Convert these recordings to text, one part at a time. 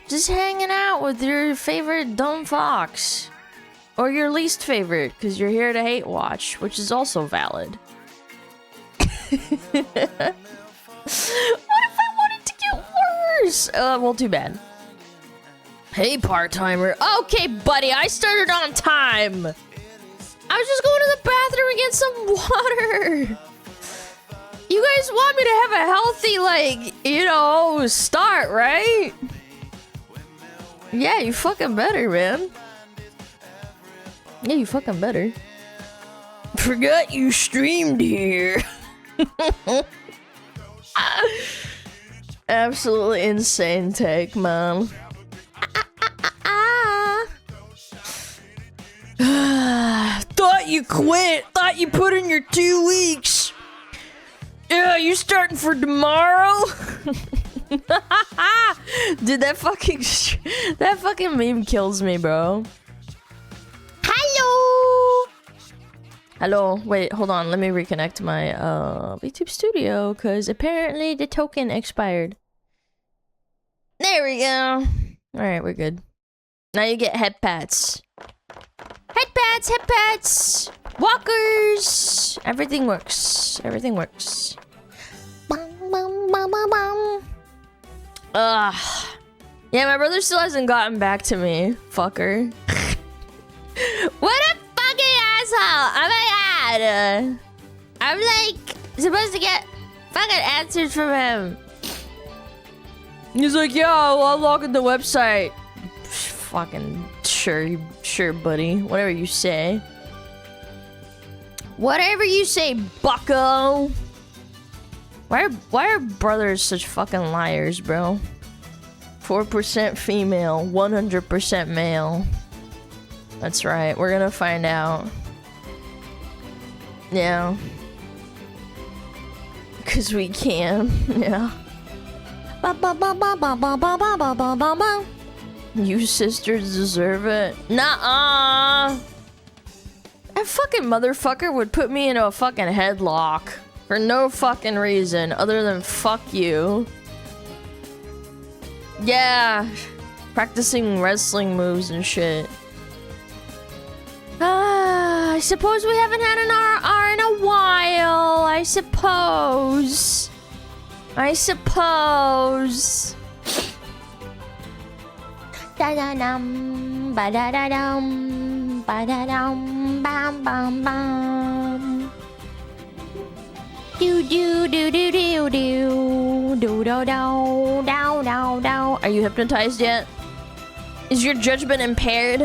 Just hanging out with your favorite dumb fox. Or your least favorite, because you're here to hate watch, which is also valid. What if I wanted to get worse? Well, too bad. Hey, part-timer. Okay, buddy, I started on time. I was just going to the bathroom and get some water. You guys want me to have a healthy, like, you know, start, right? Yeah, you fucking better, man. Yeah, you fucking better. Forgot you streamed here. Absolutely insane take, man. Thought you quit. Thought you put in your 2 weeks. Yeah, you starting for tomorrow? Dude, that fucking meme kills me, bro. Hello. Hello. Wait, hold on. Let me reconnect my VTube studio because apparently the token expired. There we go. All right, we're good. Now you get head pats. Head pats, walkers. Everything works. Everything works. Bum, bum, bum, bum, bum. Yeah, my brother still hasn't gotten back to me. Fucker. What a fucking asshole! Oh my god! I'm like supposed to get fucking answers from him. He's like, yeah, I'll log in the website. Fucking sure, buddy. Whatever you say. Whatever you say, bucko. Why are brothers such fucking liars, bro? 4% female, 100% male. That's right. We're gonna find out. Yeah. Cause we can. Yeah. You sisters deserve it. Nuh-uh. That fucking motherfucker would put me into a fucking headlock for no fucking reason other than fuck you. Yeah. Practicing wrestling moves and shit. I suppose we haven't had an RR in a while. I suppose. Da-da-dum, ba-da-da-dum, ba-da-dum, bam, bam, bam. Do-do-do-do-do-do-do-do-do-do-do. Are you hypnotized yet? Is your judgment impaired?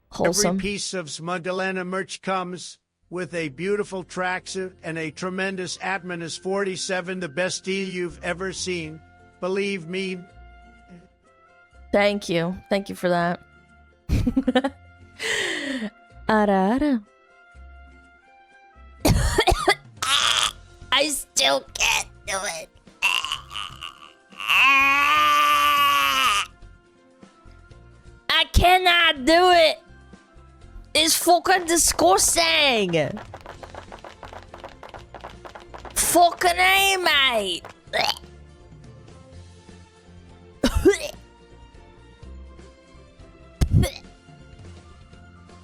Wholesome. Every piece of SmugAlana merch comes with a beautiful tracksuit and a tremendous Atmanus 47, the best deal you've ever seen. Believe me. Thank you. Thank you for that. Ara. I still can't do it. I cannot do it. It's fucking disgusting. Fucking A, mate.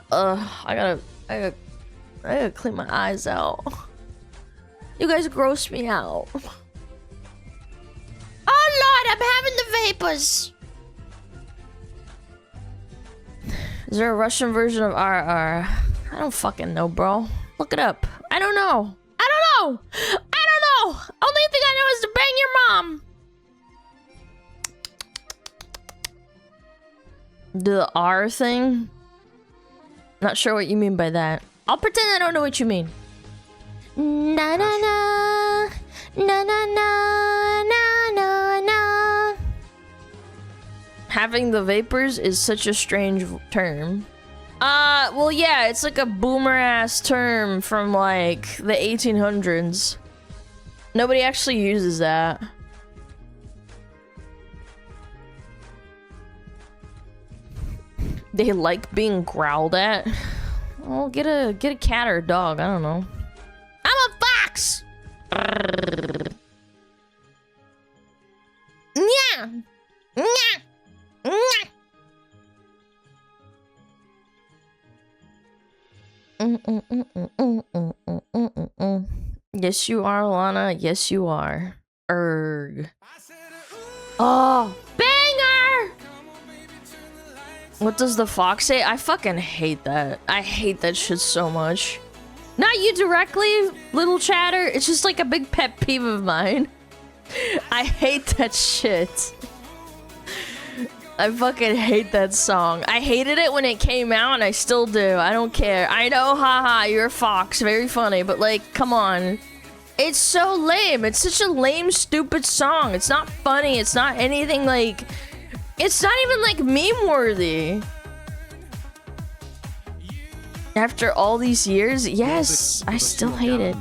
I gotta clean my eyes out. You guys gross me out. Oh Lord, I'm having the vapors. Is there a Russian version of RR? I don't fucking know, bro. Look it up. I don't know. Only thing I know is to bang your mom. The R thing? Not sure what you mean by that. I'll pretend I don't know what you mean. Na na na. Na na na. Na na na. Having the vapors is such a strange term. Well, yeah, it's like a boomer-ass term from, like, the 1800s. Nobody actually uses that. They like being growled at. Well, get a cat or a dog, I don't know. I'm a Yeah. Yeah. Yeah. Yes, you are, Lana. Yes, you are. Erg. Oh, banger! What does the fox say? I fucking hate that. I hate that shit so much. Not you directly, little chatter. It's just like a big pet peeve of mine. I hate that shit. I fucking hate that song. I hated it when it came out, and I still do. I don't care. I know, haha, you're a fox. Very funny, but like, come on. It's so lame. It's such a lame, stupid song. It's not funny. It's not anything like... It's not even like meme-worthy. After all these years, yes, I still hate it.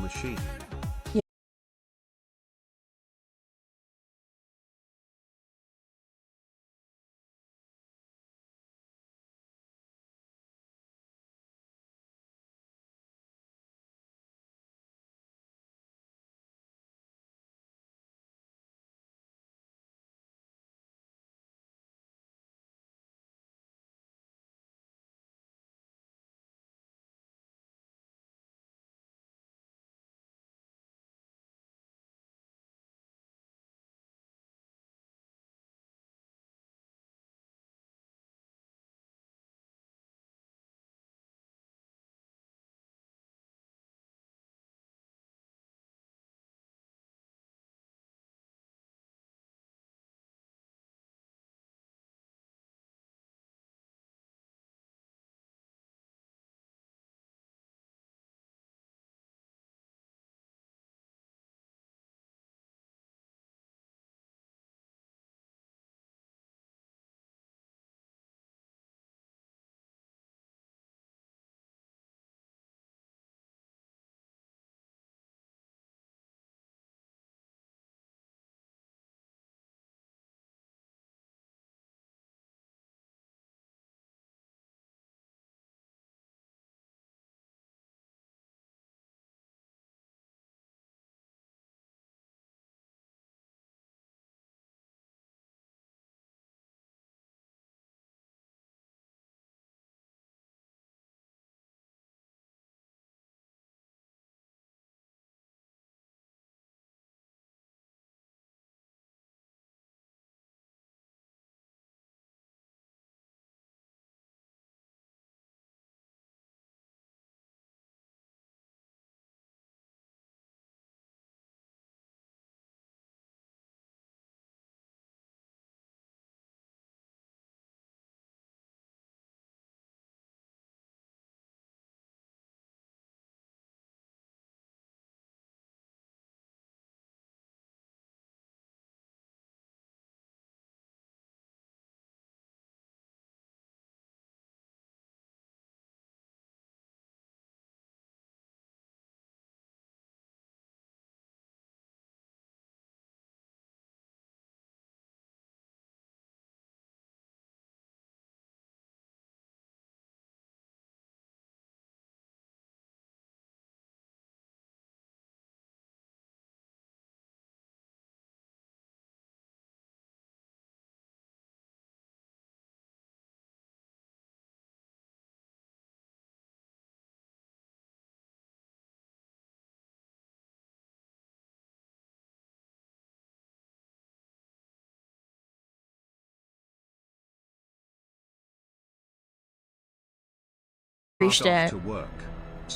Preach that.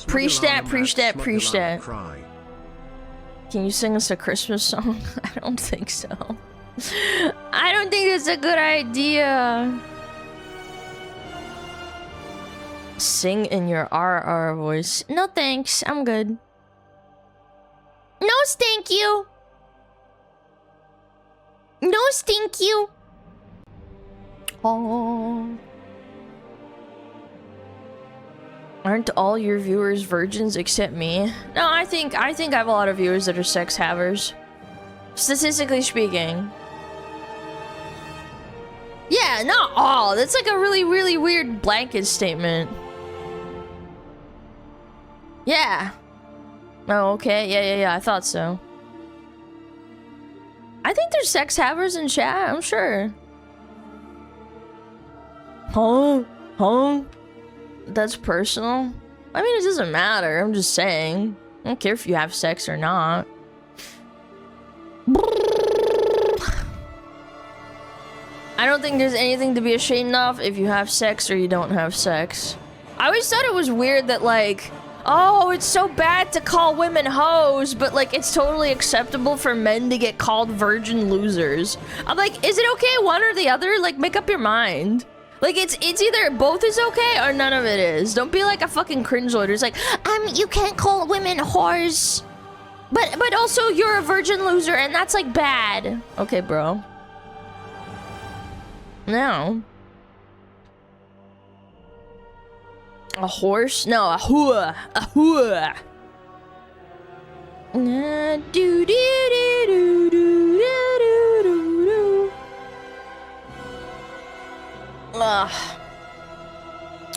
Preach that, preach that, preach that. Can you sing us a Christmas song? I don't think so. I don't think it's a good idea. Sing in your RR voice. No thanks, I'm good. No thank you. No thank you. Oh. Aren't all your viewers virgins except me? No, I think I have a lot of viewers that are sex havers. Statistically speaking. Yeah, not all. That's like a really, really weird blanket statement. Yeah. Oh, okay. Yeah. I thought so. I think there's sex havers in chat. I'm sure. Huh? That's personal. I mean, it doesn't matter. I'm just saying. I don't care if you have sex or not. I don't think there's anything to be ashamed of if you have sex or you don't have sex. I always thought it was weird that, like, oh, it's so bad to call women hoes, but, like, it's totally acceptable for men to get called virgin losers. I'm like, is it okay one or the other? Like, make up your mind. Like, it's either both is okay or none of it is. Don't be like a fucking cringeloid who's like, you can't call women whores. But also you're a virgin loser and that's like bad. Okay, bro. No. A horse? No, a hua. A hua.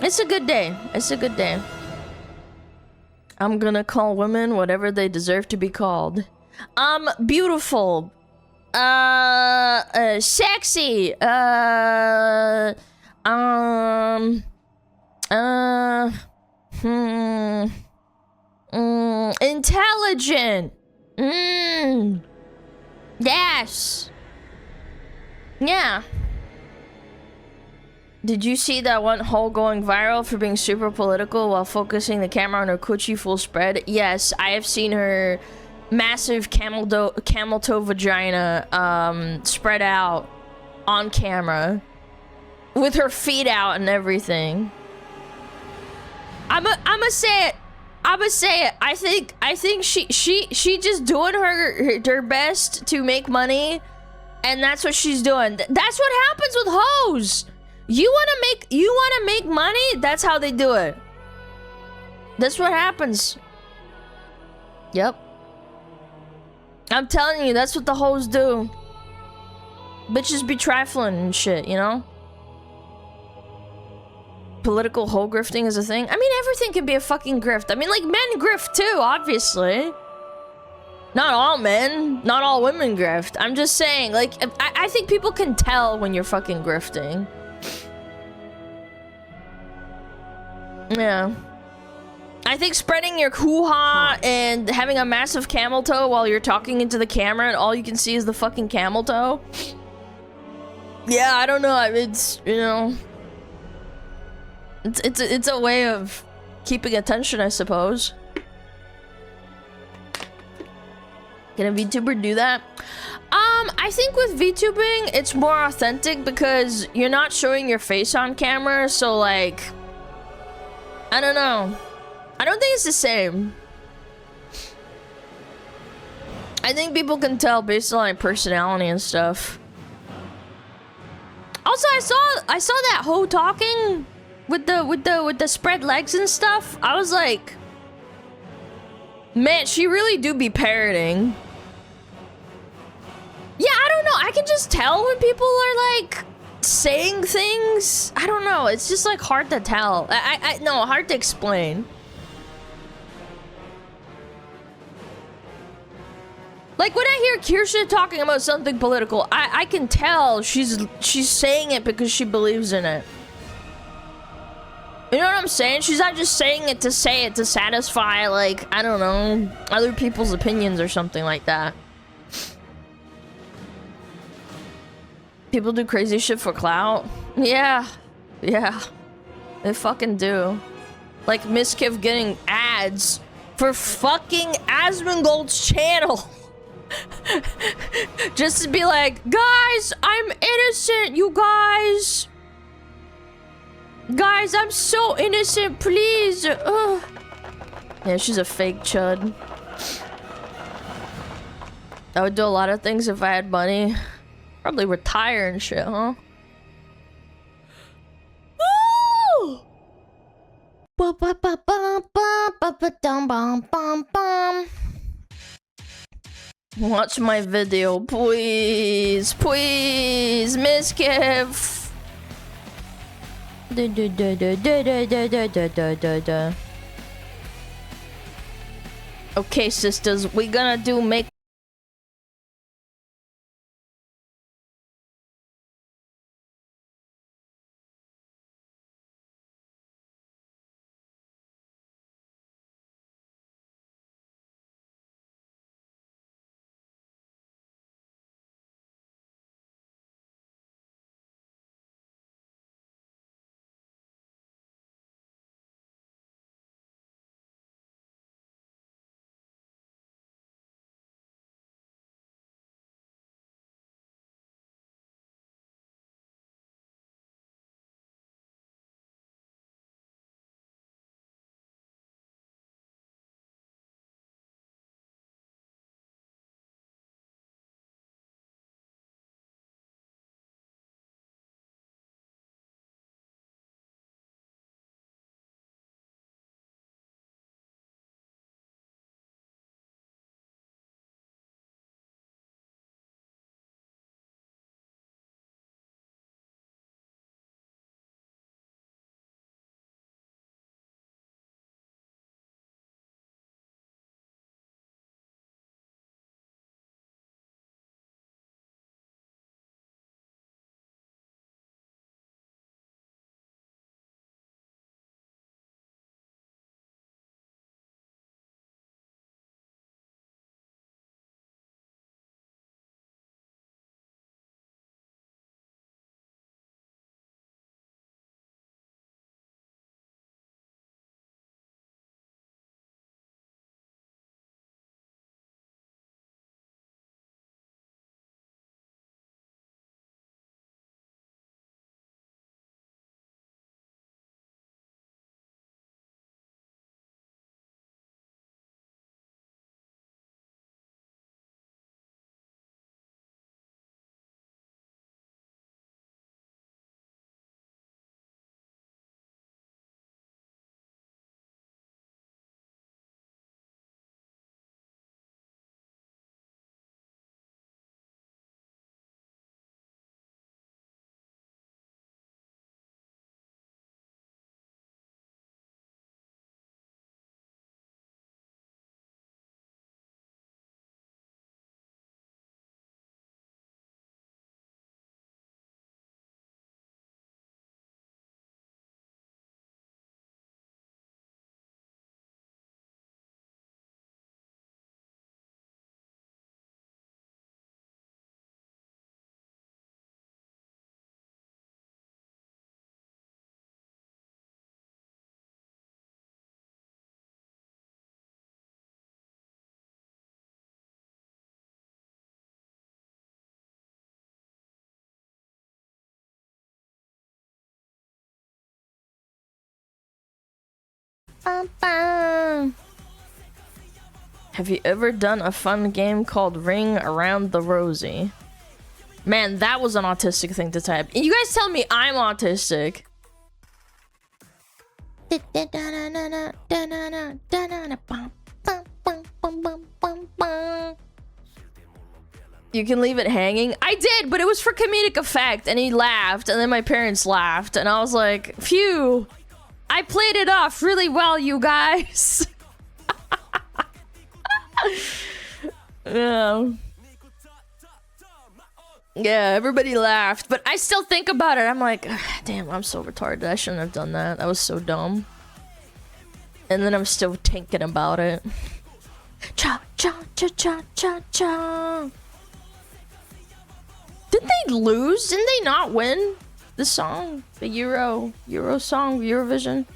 It's a good day. It's a good day. I'm gonna call women whatever they deserve to be called. Beautiful. Sexy. Intelligent. Yes. Yeah. Did you see that one hoe going viral for being super political while focusing the camera on her coochie full spread? Yes, I have seen her massive camel toe vagina spread out on camera with her feet out and everything. I'ma say it. I think she just doing her best to make money, and that's what she's doing. That's what happens with hoes. You wanna make money? That's how they do it. That's what happens. Yep. I'm telling you, that's what the hoes do. Bitches be trifling and shit, you know? Political hoe grifting is a thing. I mean, everything can be a fucking grift. I mean, like, men grift too, obviously. Not all men, not all women grift. I'm just saying, like, I think people can tell when you're fucking grifting. Yeah. I think spreading your hoo-ha and having a massive camel toe while you're talking into the camera and all you can see is the fucking camel toe. Yeah, I don't know. It's, you know, it's a way of keeping attention, I suppose. Can a VTuber do that? I think with VTubing, it's more authentic because you're not showing your face on camera, so like, I don't know. I don't think it's the same. I think people can tell based on like personality and stuff. Also, I saw that hoe talking with the spread legs and stuff. I was like, man, she really do be parroting. Yeah, I don't know. I can just tell when people are like saying things. I don't know. It's just like hard to tell. No, hard to explain. Like when I hear Kirsha talking about something political, I can tell she's saying it because she believes in it. You know what I'm saying? She's not just saying it to say it to satisfy, like, I don't know, other people's opinions or something like that. People do crazy shit for clout. Yeah. Yeah. They fucking do. Like Miskiv getting ads for fucking Asmongold's channel. Just to be like, guys, I'm innocent, you guys. Guys, I'm so innocent, please. Ugh. Yeah, she's a fake chud. I would do a lot of things if I had money. Probably retire and shit, huh? Woo! Watch my video, please. Please, Miss Kev. Okay, sisters, we gonna do make. Have you ever done a fun game called Ring Around the Rosie? Man, that was an autistic thing to type. You guys tell me I'm autistic. You can leave it hanging. I did, but it was for comedic effect, and he laughed, and then my parents laughed, and I was like, phew. I played it off really well, you guys. Yeah. Yeah, everybody laughed, but I still think about it. I'm like, damn, I'm so retarded. I shouldn't have done that. That was so dumb. And then I'm still thinking about it. Cha cha cha cha cha cha. Didn't they lose? Didn't they not win the song? The Euro song, Eurovision?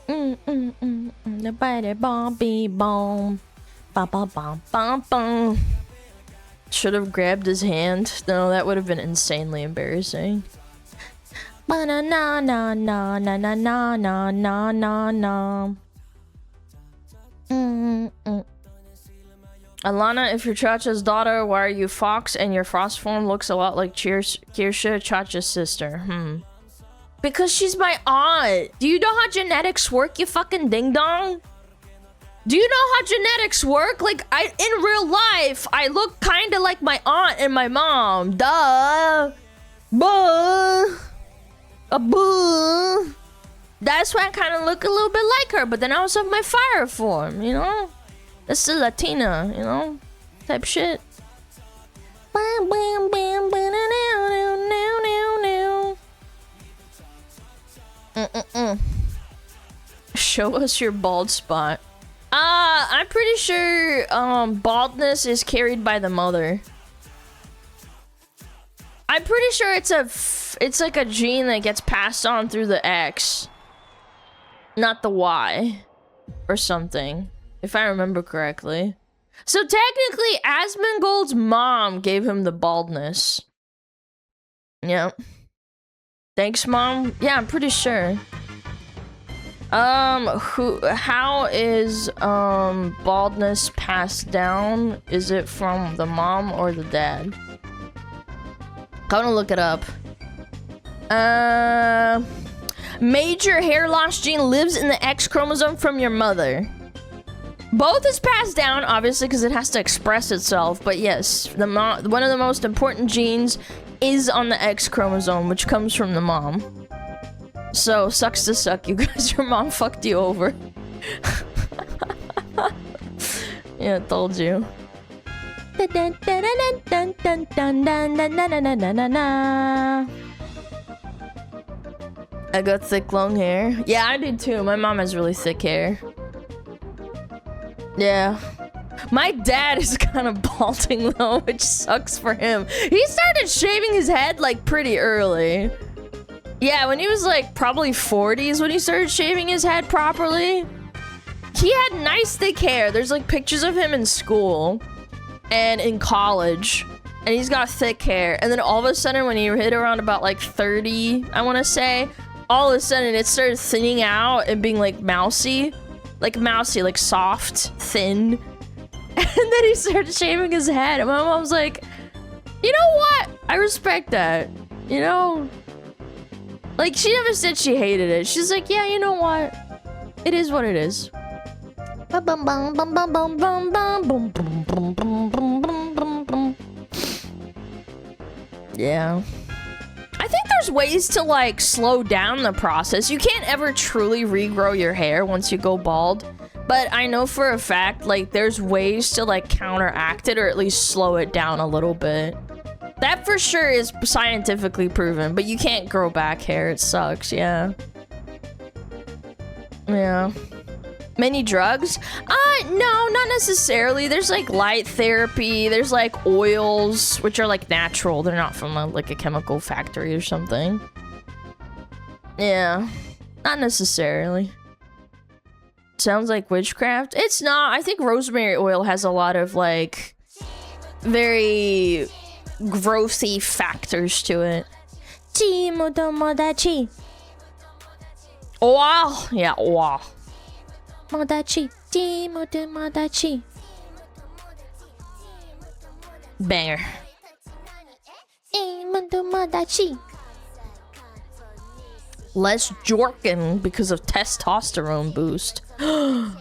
The body bomb be bomb. Ba ba ba ba ba. Should have grabbed his hand. No, that would have been insanely embarrassing. Ba na na na na na na na na na na na. Alana, if you're Chacha's daughter, why are you Fox and your frost form looks a lot like Kirsha, Chacha's sister? Because she's my aunt. Do you know how genetics work, you fucking ding-dong? Do you know how genetics work? Like, in real life, I look kind of like my aunt and my mom. Duh. Buh. A buh. That's why I kind of look a little bit like her, but then I also have my fire form, you know? That's the Latina, you know? Type shit. Show us your bald spot. I'm pretty sure baldness is carried by the mother. I'm pretty sure it's like a gene that gets passed on through the X, not the Y, or something, if I remember correctly. So technically, Asmongold's mom gave him the baldness. Yep. Thanks, Mom. Yeah, I'm pretty sure. How is baldness passed down? Is it from the mom or the dad? I'm gonna look it up. Major hair loss gene lives in the X chromosome from your mother. Both is passed down, obviously, because it has to express itself. But yes, one of the most important genes is on the X chromosome, which comes from the mom. So, sucks to suck, you guys. Your mom fucked you over. Yeah, I told you. I got thick, long hair. Yeah, I do too. My mom has really thick hair. Yeah. My dad is kind of balding though, which sucks for him. He started shaving his head like pretty early. Yeah, when he was like probably 40s when he started shaving his head properly. He had nice thick hair. There's like pictures of him in school and in college. And he's got thick hair. And then all of a sudden when he hit around about like 30, I want to say, all of a sudden it started thinning out and being like mousy. Like mousy, like soft, thin. And then he started shaving his head. And my mom's like, you know what? I respect that. You know? Like, she never said she hated it. She's like, yeah, you know what? It is what it is. Yeah. I think there's ways to, like, slow down the process. You can't ever truly regrow your hair once you go bald. But I know for a fact, like, there's ways to, like, counteract it or at least slow it down a little bit. That for sure is scientifically proven, but you can't grow back hair. It sucks, yeah. Yeah. Many drugs? No, not necessarily. There's like light therapy. There's like oils, which are like natural. They're not from like a chemical factory or something. Yeah, not necessarily. Sounds like witchcraft. It's not. I think rosemary oil has a lot of like very growthy factors to it. Wow. Yeah, wow. Banger. Less jorkin because of testosterone boost. You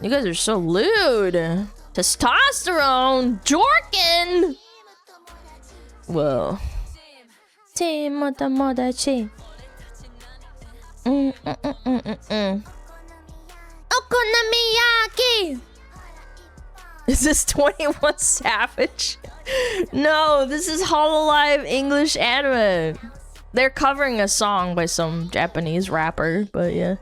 guys are so lewd. Testosterone, jorkin. Whoa. Okonomiyaki! Is this 21 Savage? No, this is Hololive English anime. They're covering a song by some Japanese rapper, but yeah.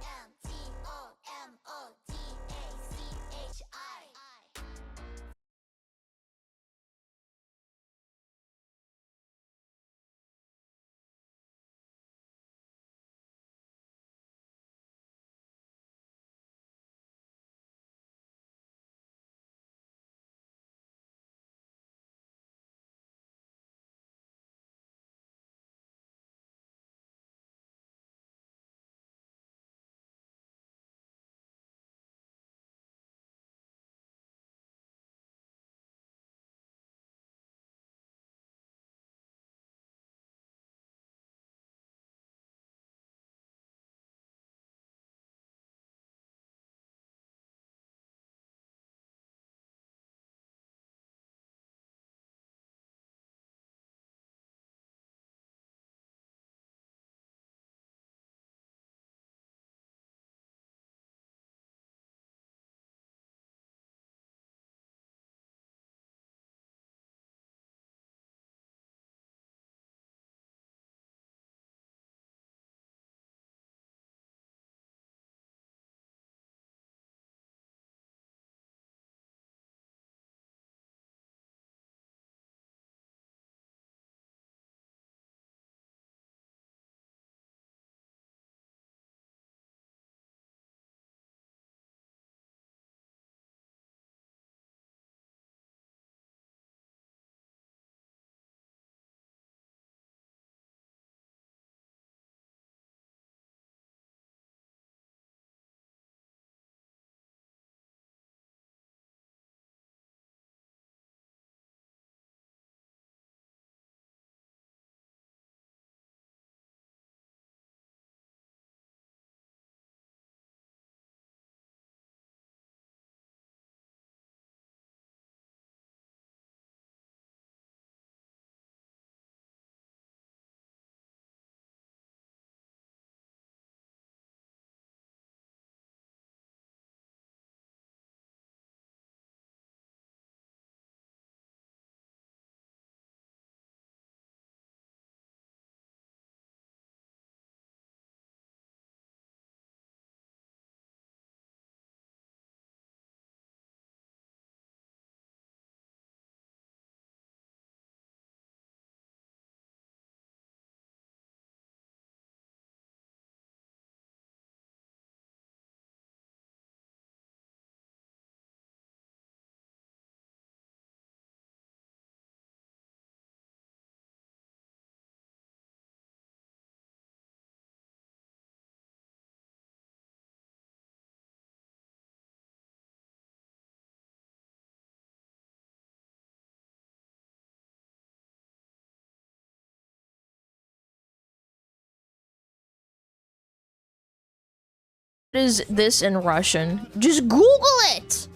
What is this in Russian? Just Google it!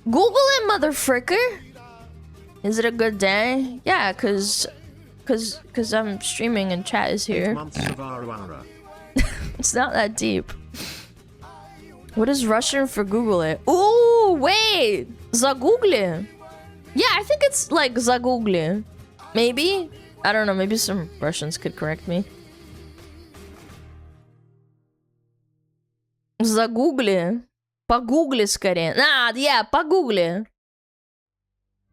Google it, motherfricker! Is it a good day? Yeah, cause I'm streaming and chat is here. 8 months of Arawara. It's not that deep. What is Russian for Google it? Ooh, wait! Zagoogle. Yeah, I think it's like Zagoogle. Maybe? I don't know, maybe some Russians could correct me. Загугли. Погугли скорее. Nah, yeah, погугли.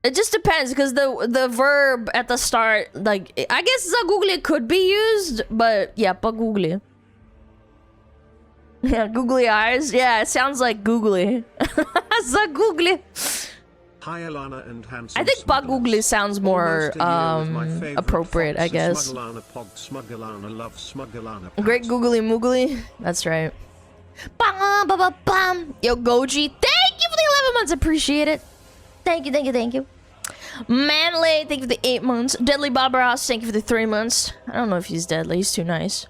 It just depends, because the verb at the start, like, I guess загугли could be used, but yeah, погугли. Yeah, googly eyes. Yeah, it sounds like googly. Загугли. Hi, Alana and handsome. I think pogugly sounds more appropriate, I guess. SmugAlana pog, SmugAlana love, SmugAlana. Great googly moogly. That's right. Bam, ba, ba, bam. Yo, Goji, thank you for the 11 months. Appreciate it. Thank you, thank you, thank you. Manly, thank you for the 8 months. Deadly Bob Ross, thank you for the 3 months. I don't know if he's deadly. He's too nice.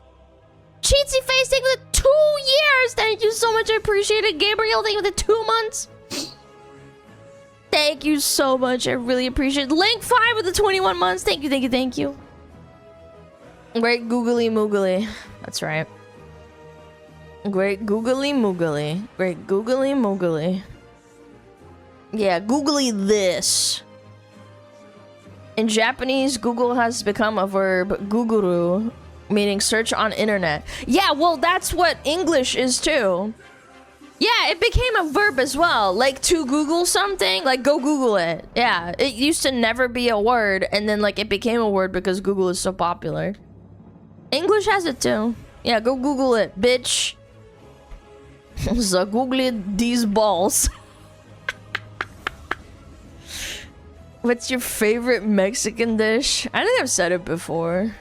Cheatsy Face, thank you for the 2 years. Thank you so much. I appreciate it. Gabriel, thank you for the 2 months. Thank you so much. I really appreciate it. Link 5 with the 21 months. Thank you, thank you, thank you. Great googly moogly. That's right. Great googly moogly. Great googly moogly. Yeah, googly this. In Japanese, Google has become a verb, guguru, meaning search on internet. Yeah, well, that's what English is too. Yeah, it became a verb as well. Like, to Google something, like, go Google it. Yeah, it used to never be a word, and then, like, it became a word because Google is so popular. English has it too. Yeah, go Google it, bitch. So Google these balls. What's your favorite Mexican dish? I think I've said it before.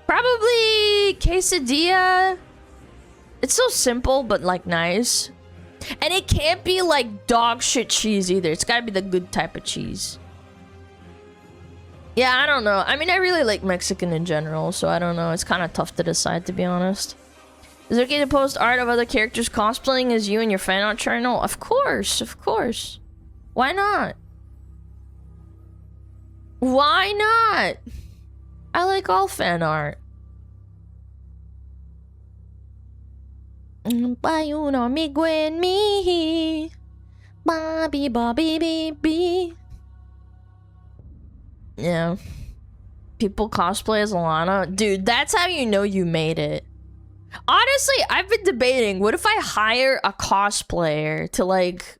Probably quesadilla. It's so simple, but, like, nice. And it can't be like dog shit cheese either. It's gotta be the good type of cheese. Yeah, I don't know. I mean, I really like Mexican in general, so I don't know. It's kind of tough to decide, to be honest. Is it okay to post art of other characters cosplaying as you in your fan art channel? Of course, of course. Why not? Why not? I like all fan art. By un amigo en me. Bobby, Bobby, baby. Yeah. People cosplay as Alana. Dude, that's how you know you made it. Honestly, I've been debating, what if I hire a cosplayer to, like...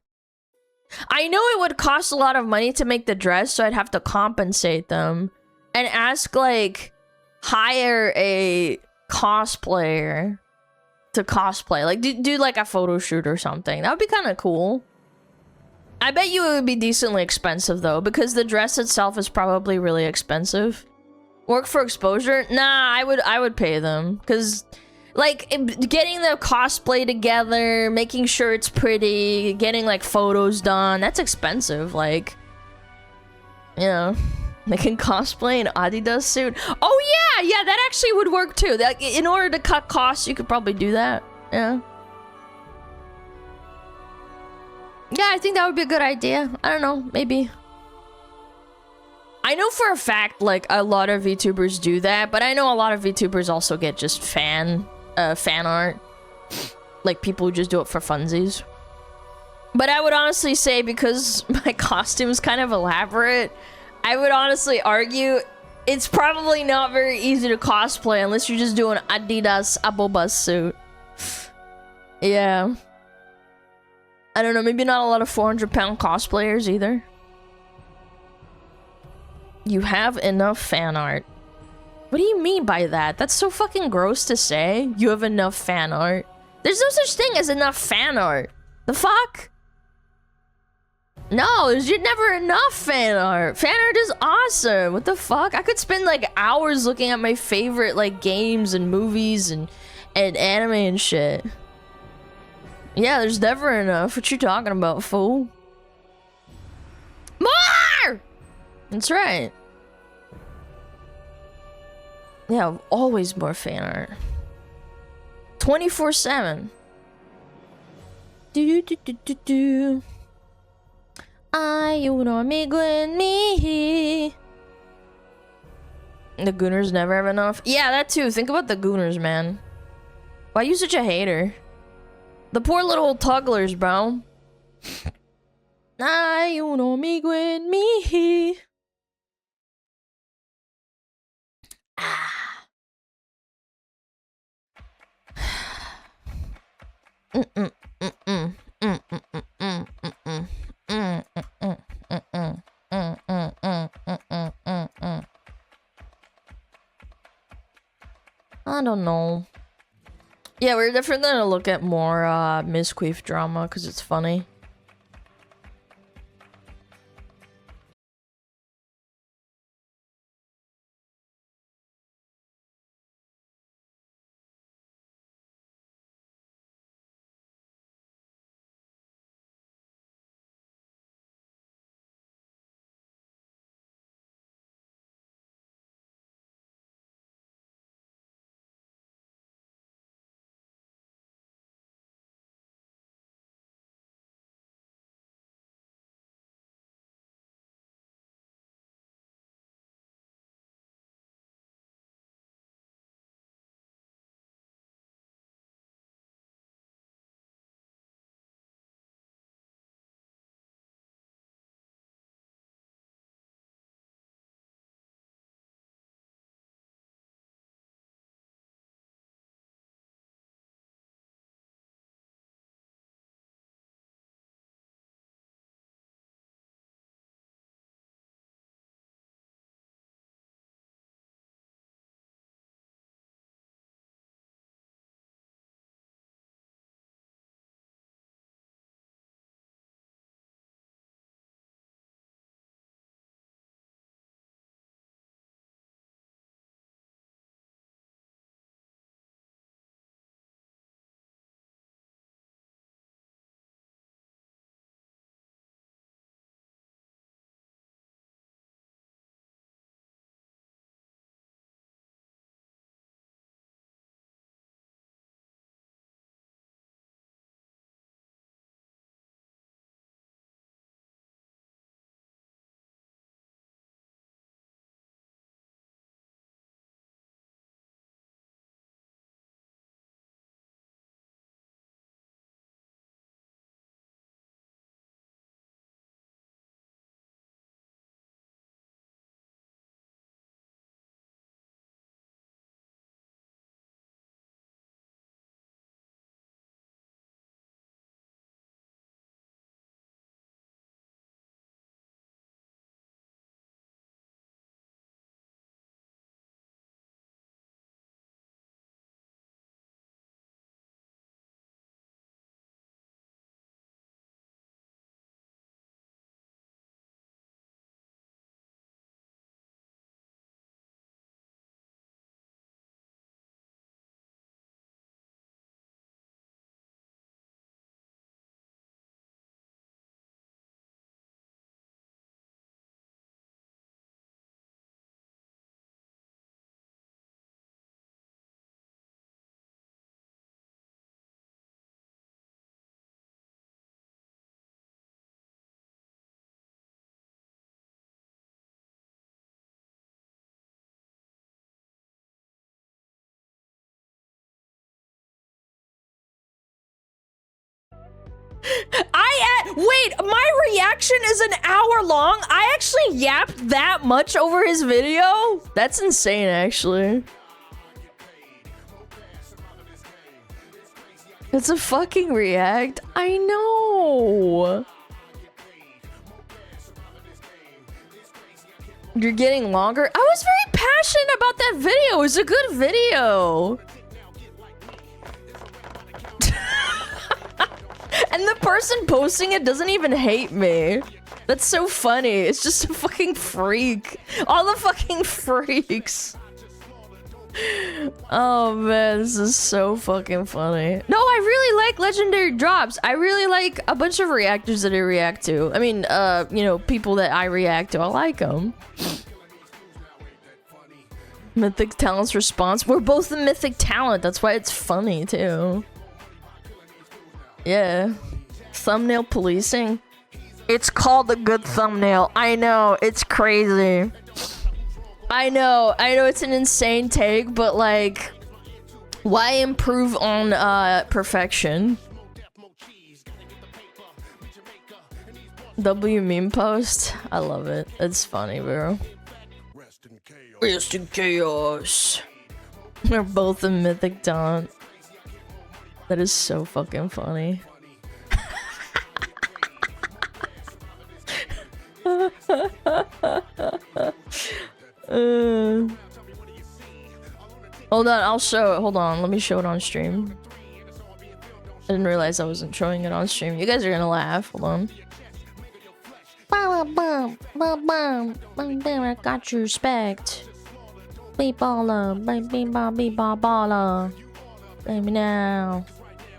I know it would cost a lot of money to make the dress, so I'd have to compensate them. And ask, like, hire a cosplayer to cosplay. Like, do like a photo shoot or something. That would be kind of cool. I bet you it would be decently expensive, though, because the dress itself is probably really expensive. Work for exposure? Nah, I would pay them. Because, like, getting the cosplay together, making sure it's pretty, getting, like, photos done, that's expensive. Like, you know, they can cosplay an Adidas suit. Oh, yeah, that actually would work, too. Like, in order to cut costs, you could probably do that. Yeah. Yeah, I think that would be a good idea. I don't know, maybe. I know for a fact, like, a lot of VTubers do that, but I know a lot of VTubers also get just fan art. Like, people who just do it for funsies. But I would honestly say, because my costume's kind of elaborate, I would honestly argue it's probably not very easy to cosplay unless you're just doing Adidas Abobas suit. Yeah. I don't know, maybe not a lot of 400-pound cosplayers either. You have enough fan art. What do you mean by that? That's so fucking gross to say. You have enough fan art. There's no such thing as enough fan art. The fuck? No, there's never enough fan art. Fan art is awesome. What the fuck? I could spend like hours looking at my favorite like games and movies and anime and shit. Yeah, there's never enough. What you talking about, fool? More! That's right. Yeah, always more fan art. 24/7. Do do do do do. Hay un amigo en mí. The Gooners never have enough. Yeah, that too. Think about the Gooners, man. Why are you such a hater? The poor little tugglers, bro. Hay un amigo en mí. Ah. I don't know. Yeah, we're definitely gonna look at more Miss Queef drama because it's funny. Wait, my reaction is an hour long? I actually yapped that much over his video? That's insane, actually. It's a fucking react. I know. You're getting longer? I was very passionate about that video. It was a good video. And the person posting it doesn't even hate me. That's so funny. It's just a fucking freak. All the fucking freaks. Oh man, this is so fucking funny. No, I really like legendary drops. I really like a bunch of reactors that I react to. I mean, you know, people that I react to. I like them. Mythic Talent's response. We're both the Mythic Talent. That's why it's funny, too. Yeah. Thumbnail policing? It's called a good thumbnail. I know, it's crazy. I know it's an insane take, but like, why improve on perfection? W meme post? I love it. It's funny, bro. Rest in chaos. They're both a mythic taunt. That is so fucking funny. Hold on, I'll show it. Hold on, let me show it on stream. I didn't realize I wasn't showing it on stream. You guys are gonna laugh. Hold on. I got your respect. Baller, baller. Baby now.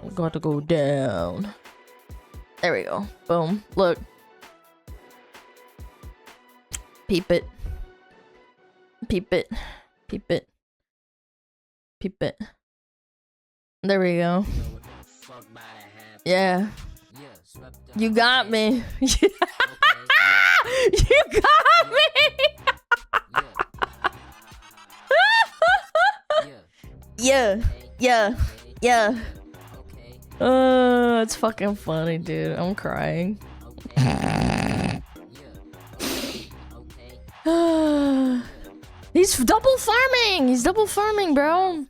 I'm got to go down. There we go. Boom. Look. Peep it. Peep it. Peep it. Peep it. There we go. Yeah. You got me. You got me. Yeah. It's fucking funny, dude. I'm crying. He's double farming. He's double farming, bro.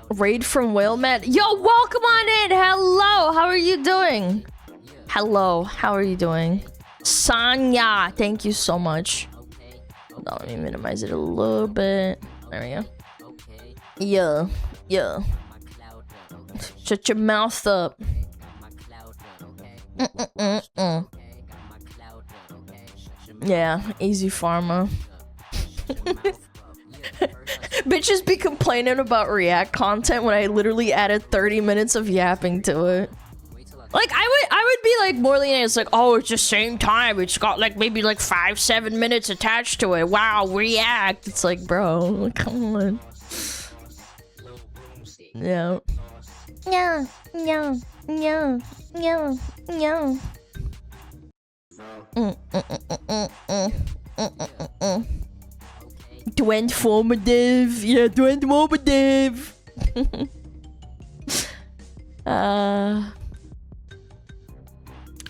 Raid from Whale Man. Yo, welcome on in. Hello. How are you doing? Hello. How are you doing? Sanya, thank you so much. Hold on, let me minimize it a little bit. There we go. Yeah. Shut your mouth up. Yeah, easy pharma. Bitches be complaining about React content when I literally added 30 minutes of yapping to it. Like, I would be like more lenient. It's like, oh, it's the same time. It's got like maybe like 5-7 minutes attached to it. Wow, React. It's like, bro, come on. Yeah. Twinformative. Yeah, twinformative.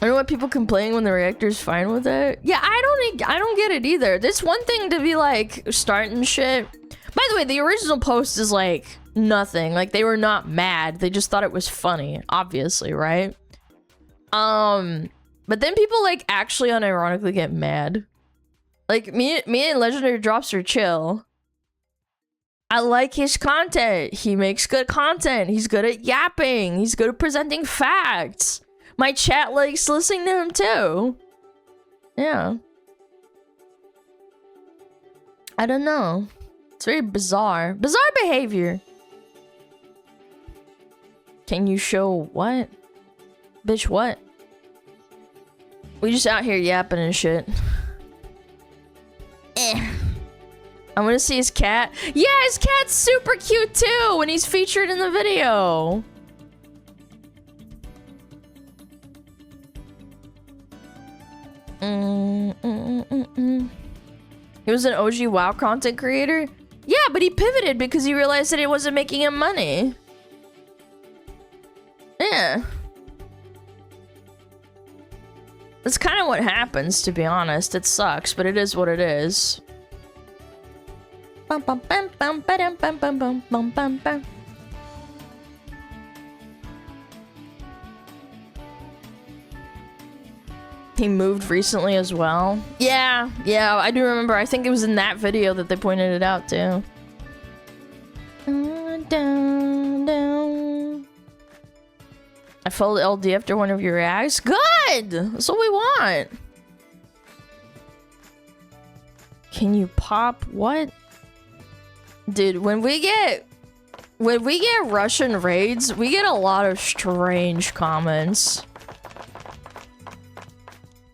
I know what people complain when the reactor's fine with it. Yeah, I don't get it either. It's one thing to be like starting shit. By the way, the original post is like nothing. Like they were not mad. They just thought it was funny, obviously, right? But then people like actually unironically get mad. Like me and Legendary Drops are chill. I like his content. He makes good content. He's good at yapping. He's good at presenting facts. My chat likes listening to him too. Yeah. I don't know. It's very bizarre. Bizarre behavior. Can you show what? Bitch, what? We just out here yapping and shit. I'm gonna see his cat. Yeah, his cat's super cute too when he's featured in the video. He was an OG WoW content creator? Yeah, but he pivoted because he realized that it wasn't making him money. Yeah. That's kind of what happens, to be honest. It sucks, but it is what it is. He moved recently as well. Yeah, I do remember. I think it was in that video that they pointed it out too. I followed LD after one of your reacts. Good! That's what we want. Can you pop what? Dude, when we get Russian raids, we get a lot of strange comments.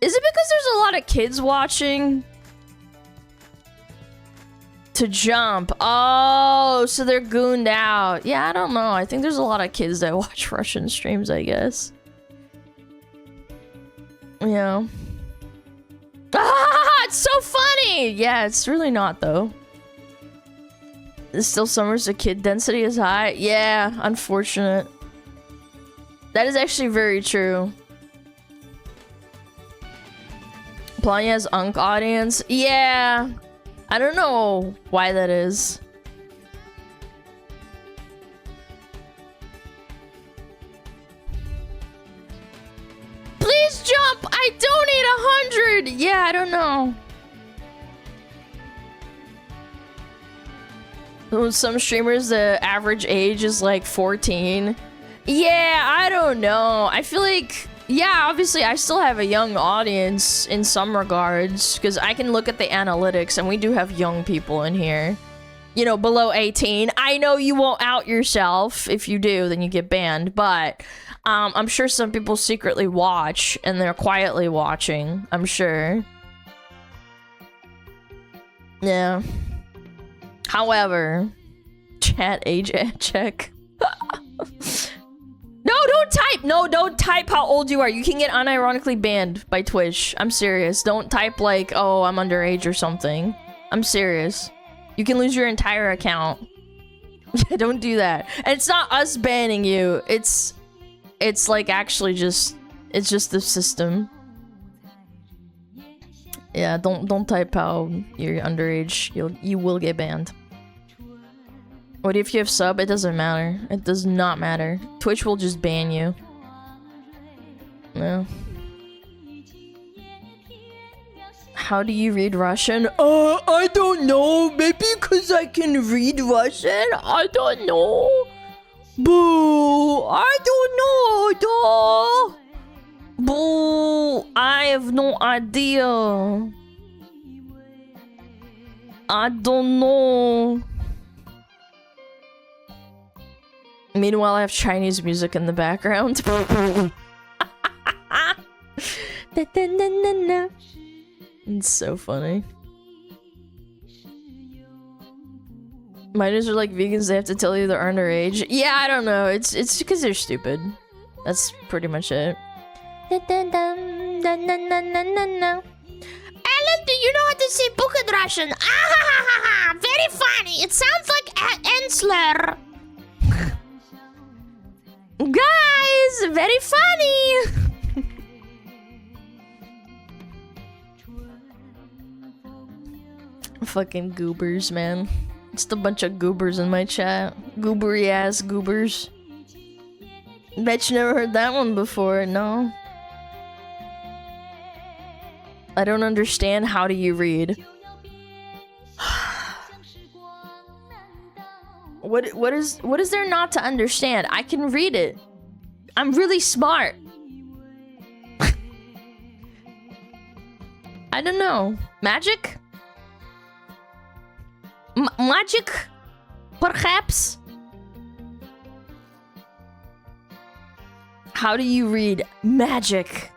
Is it because there's a lot of kids watching? To jump. Oh, so they're gooned out. Yeah, I don't know. I think there's a lot of kids that watch Russian streams, I guess. Yeah. Ah, it's so funny! Yeah, it's really not, though. It's still summers, the kid density is high. Yeah, unfortunate. That is actually very true. Planya has Unk audience. Yeah. I don't know why that is. Please jump! I donate 100! Yeah, I don't know. Some streamers, the average age is like 14. Yeah, I don't know. I feel like... Yeah, obviously, I still have a young audience in some regards, because I can look at the analytics, and we do have young people in here. You know, below 18. I know you won't out yourself. If you do, then you get banned, but I'm sure some people secretly watch, and they're quietly watching, I'm sure. Yeah. However, chat age check. No, don't type! No, don't type how old you are. You can get unironically banned by Twitch. I'm serious. Don't type like, oh, I'm underage or something. I'm serious. You can lose your entire account. Yeah, don't do that. And it's not us banning you. It's like actually just, it's just the system. Yeah, don't type how you're underage. You will get banned. What if you have sub? It doesn't matter. It does not matter. Twitch will just ban you. Yeah. How do you read Russian? I don't know. Maybe because I can read Russian? I don't know. Boo! I don't know. Duh. Boo! I have no idea. I don't know. Meanwhile, I have Chinese music in the background. It's so funny. Minors are like vegans, they have to tell you they're underage. Yeah, I don't know. It's because they're stupid. That's pretty much it. Alan, do you know how to say book in Russian? Ah, very funny. It sounds like Ensler. Guys, very funny. Fucking goobers, man. Just a bunch of goobers in my chat. Goobery ass goobers. Bet you never heard that one before, no? I don't understand. How do you read? What is there not to understand? I can read it. I'm really smart. I don't know. Magic? Magic? Perhaps? How do you read magic?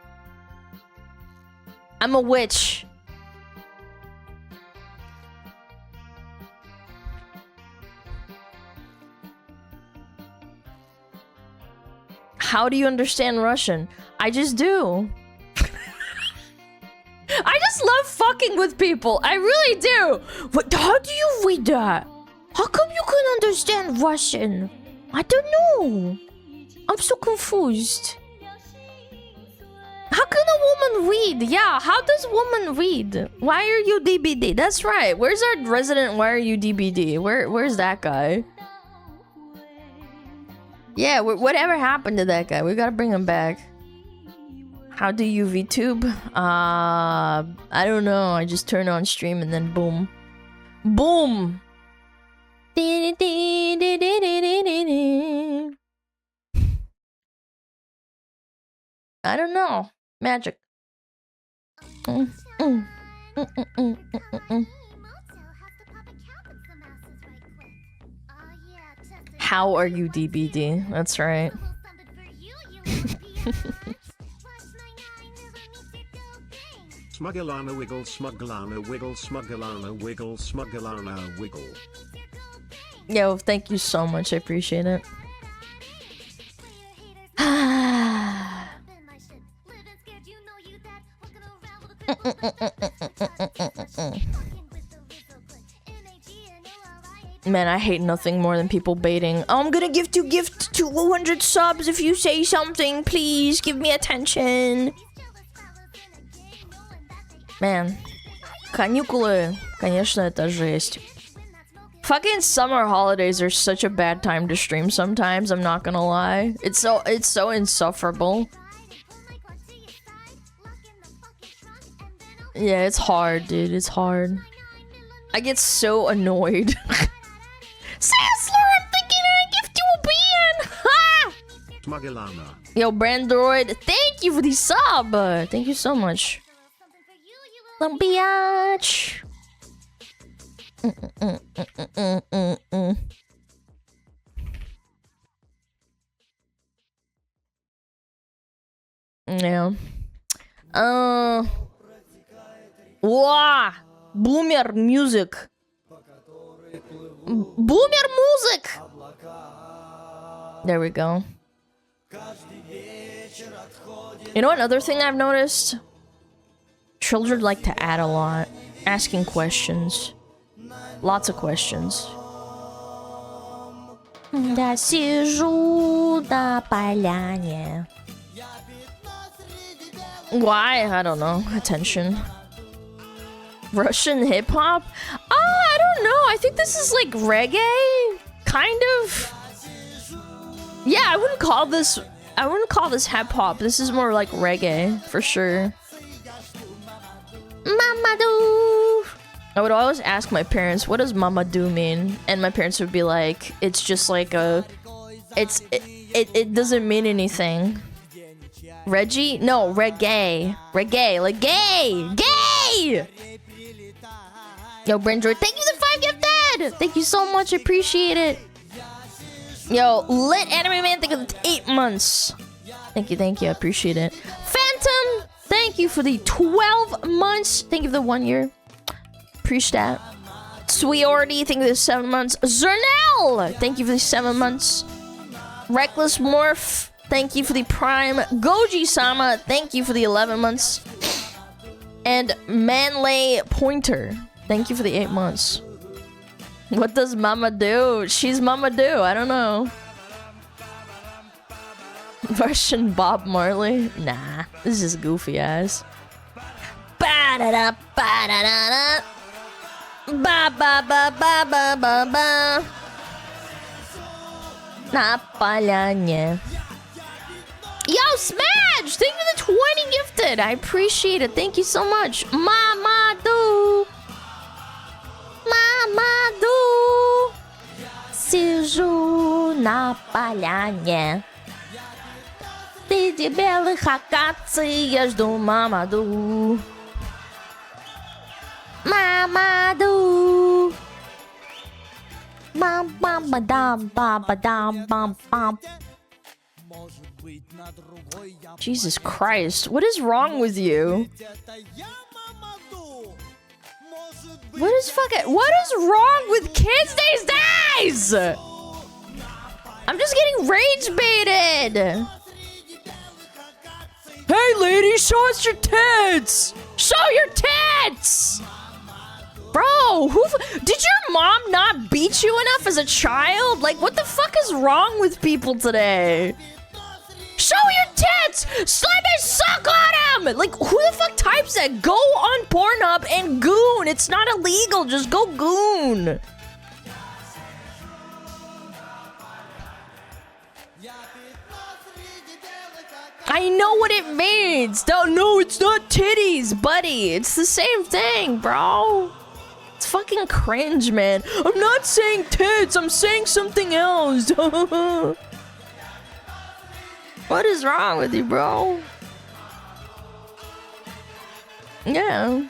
I'm a witch. How do you understand Russian? I just do. I just love fucking with people. I really do. What? How do you read that? How come you can understand Russian? I don't know. I'm so confused. How can a woman read? Yeah, how does woman read? Why are you DBD? That's right. Where's our resident why are you DBD? Where's that guy? Yeah, whatever happened to that guy? We gotta bring him back. How do you VTube? I don't know. I just turn on stream and then boom. Boom! I don't know. Magic. How are you DBD? That's right. SmugAlana wiggle, SmugAlana wiggle, SmugAlana wiggle, SmugAlana wiggle. Yo, thank you so much. I appreciate it. Man, I hate nothing more than people baiting. I'm gonna gift you 200 subs if you say something. Please give me attention. Man, каникулы, конечно, это жесть. Fucking summer holidays are such a bad time to stream sometimes, I'm not gonna lie. It's so insufferable. Yeah, it's hard, dude. It's hard. I get so annoyed. Sassler, I'm thinking I gift you a ban! Ha! SmugAlana. Yo, Brandroid, thank you for the sub! Thank you so much. Little biatch. Yeah. Wow! Boomer music. Boomer music! There we go. You know another thing I've noticed? Children like to add a lot. Asking questions. Lots of questions. Да сижу на поляне. Why? I don't know. Attention. Russian hip hop? I don't know. I think this is like reggae, kind of. Yeah, I wouldn't call this hip hop. This is more like reggae for sure. Mamadou. I would always ask my parents, "What does Mamadou mean?" And my parents would be like, "It's just like a, it doesn't mean anything." Reggie? No, reggae. Reggae, like gay! Gay! Yo, Brandroid, thank you for the 5 gifted! Thank you so much, I appreciate it. Yo, Lit Anime Man, thank you for the 8 months. Thank you, I appreciate it. Phantom, thank you for the 12 months. Thank you for the 1 year. Appreciate that. Sweeorty, thank you for the 7 months. Zernel, thank you for the 7 months. Reckless Morph, thank you for the Prime. Goji-sama, thank you for the 11 months. And Manley Pointer, thank you for the 8 months. What does Mama do? She's Mama do. I don't know. Russian Bob Marley? Nah, this is goofy ass. Ba-da-da, ba-da-da-da. Ba-ba-ba-ba-ba-ba-ba. На поляне. Yo, Smash! Thank you for the 20 gifted. I appreciate it. Thank you so much. Mamadou. Mamadou. Сижу на поляне. Среди белых акаций я жду Мамаду. Мамаду. Бам-бам-ба-дам-ба-ба-дам-бам-бам. Jesus Christ, what is wrong with you? What is wrong with kids these days? I'm just getting rage baited. Hey lady, show us your tits! Show your tits! Bro, did your mom not beat you enough as a child? Like, what the fuck is wrong with people today? Show your tits! Let me suck on them! Like, who the fuck types that? Go on Pornhub and goon. It's not illegal. Just go goon. I know what it means. No, it's not titties, buddy. It's the same thing, bro. It's fucking cringe, man. I'm not saying tits. I'm saying something else. What is wrong with you, bro? Yeah.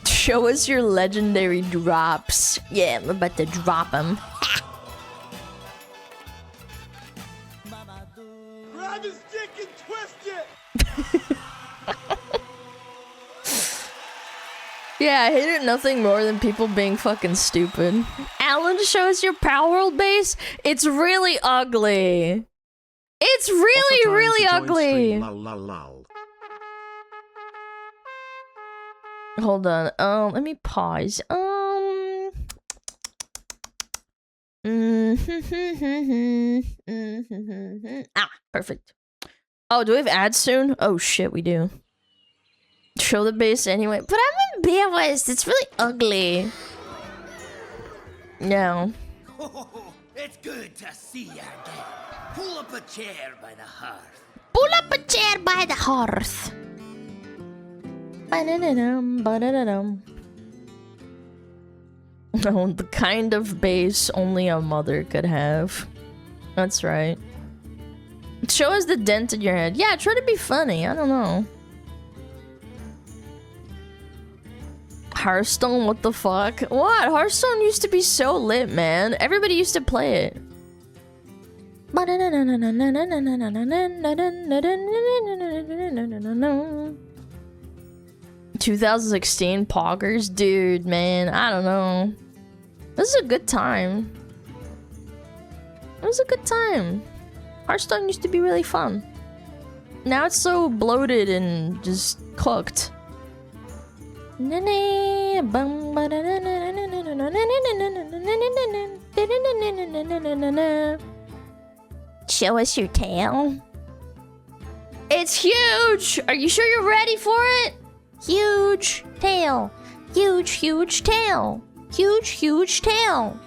Show us your legendary drops. Yeah, I'm about to drop them. Grab his dick and twist it! Yeah, I hated nothing more than people being fucking stupid. Alan, show us your Power World base. It's really ugly. It's really, really ugly. Hold on. Let me pause. Perfect. Oh, do we have ads soon? Oh shit, we do. Show the base anyway. But I'm embarrassed. It's really ugly. No. Oh, it's good to see you again. Pull up a chair by the hearth. Pull up a chair by the hearth. Ba-da-da-dum, ba-da-da-dum. Oh, the kind of base only a mother could have. That's right. Show us the dent in your head. Yeah, try to be funny. I don't know. Hearthstone, what the fuck? What? Hearthstone used to be so lit, man. Everybody used to play it. 2016 poggers? Dude, man, I don't know. This is a good time. It was a good time. Hearthstone used to be really fun. Now it's so bloated and just cooked. Show us your tail. It's huge! Are you sure you're ready for it? Huge tail. Huge, huge tail. Huge, huge tail.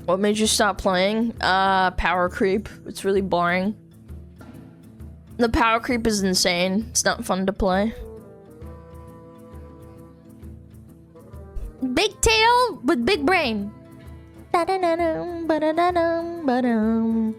What made you stop playing? Power creep. It's really boring. The power creep is insane. It's not fun to play. Big tail with big brain. Da-da-da-dum, ba-da-da-dum, ba-dum.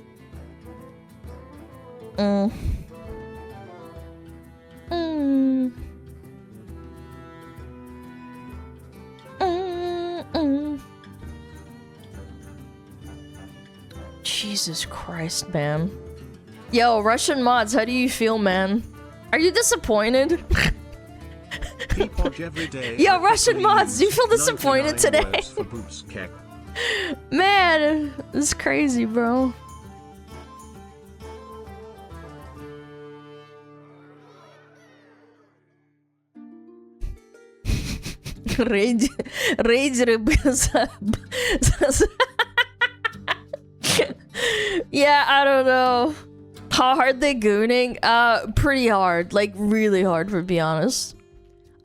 Jesus Christ, man. Yo, Russian mods, how do you feel, man? Are you disappointed? Yo, Russian mods, do you feel disappointed today? Man, this is crazy, bro. Rage Yeah, I don't know. How hard they gooning? Pretty hard. Like, really hard, to be honest.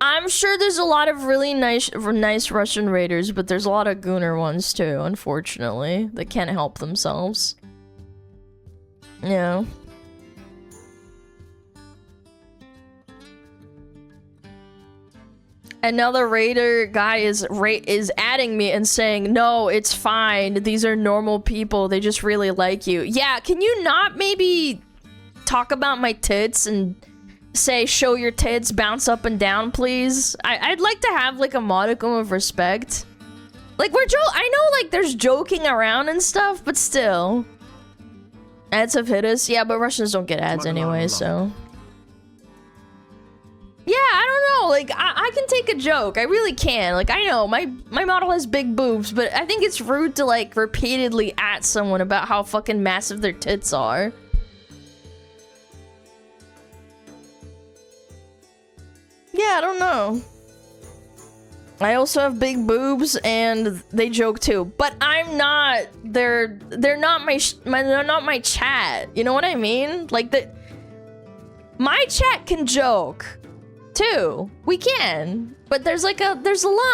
I'm sure there's a lot of really nice Russian raiders, but there's a lot of gooner ones too, unfortunately. They can't help themselves. Yeah. Another raider guy is adding me and saying, no, it's fine. These are normal people. They just really like you. Yeah, can you not maybe talk about my tits and say, show your tits, bounce up and down, please? I'd like to have, like, a modicum of respect. Like, I know, like, there's joking around and stuff, but still. Ads have hit us. Yeah, but Russians don't get ads anyway, so... Yeah, I don't know, like, I can take a joke, I really can. Like, I know, my model has big boobs, but I think it's rude to, like, repeatedly at someone about how fucking massive their tits are. Yeah, I don't know. I also have big boobs, and they joke too. But I'm not, they're not my chat, you know what I mean? Like, my chat can joke. Too. We can. But there's a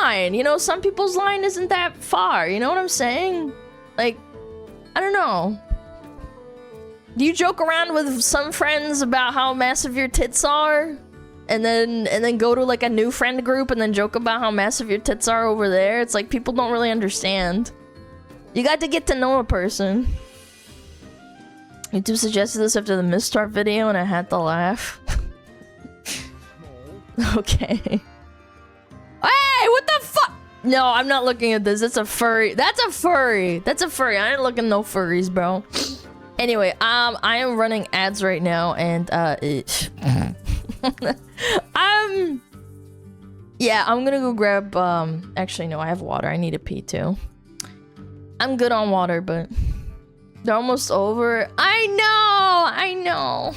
line, you know, some people's line isn't that far, you know what I'm saying? Like, I don't know. Do you joke around with some friends about how massive your tits are? And then go to like a new friend group and then joke about how massive your tits are over there? It's like people don't really understand. You got to get to know a person. YouTube suggested this after the Mistart video and I had to laugh. Okay. Hey, what the fuck? No, I'm not looking at this. That's a furry. That's a furry. That's a furry. I ain't looking at no furries, bro. Anyway, I am running ads right now, and yeah, I'm gonna go grab. Actually, no, I have water. I need a pee too. I'm good on water, but they're almost over. I know.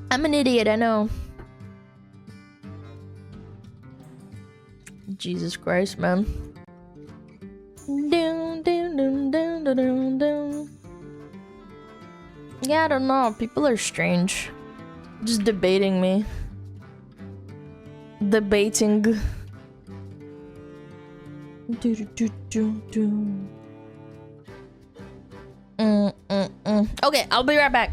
I'm an idiot. I know. Jesus Christ, man. Yeah, I don't know. People are strange. Just debating me. Debating. Okay, I'll be right back.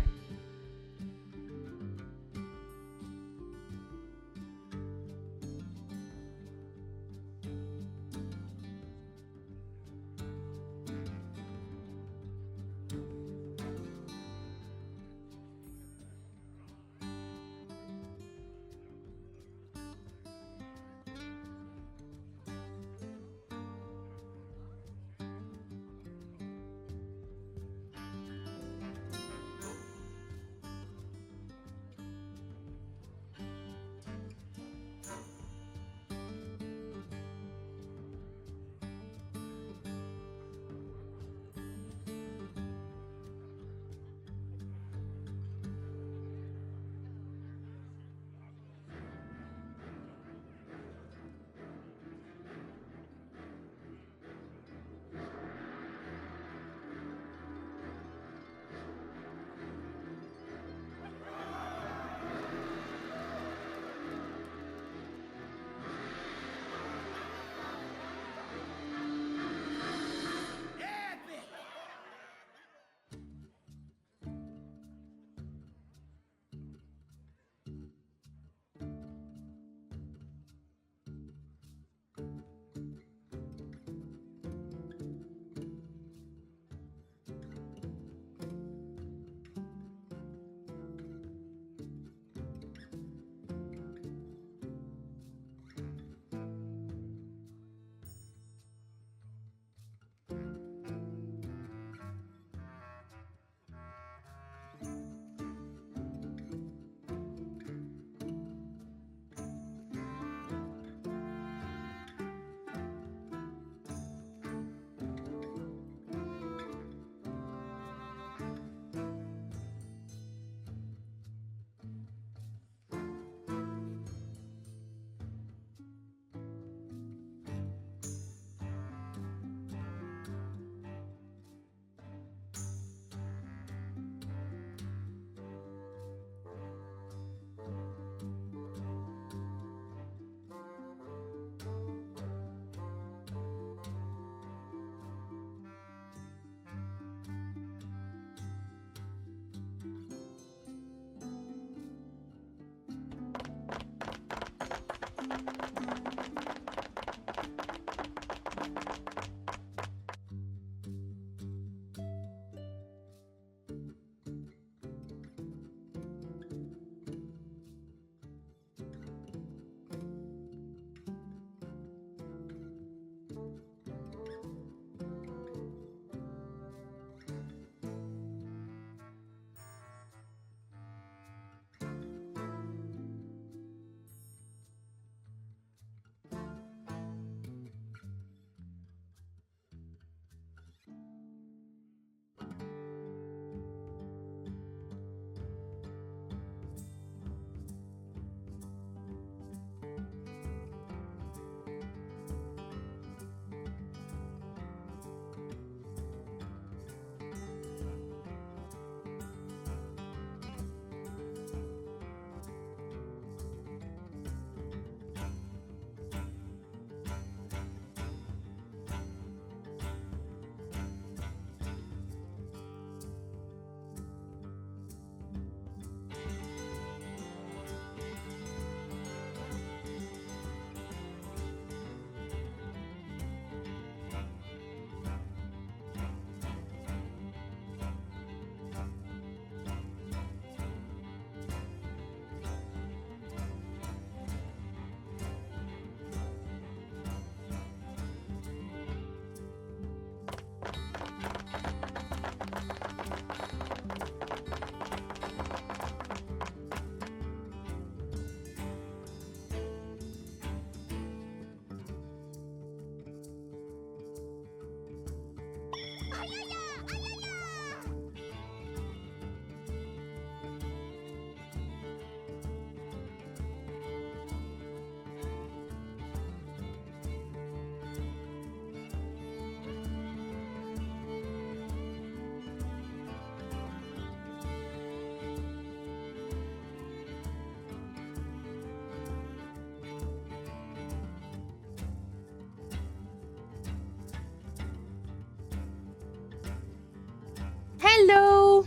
Hello.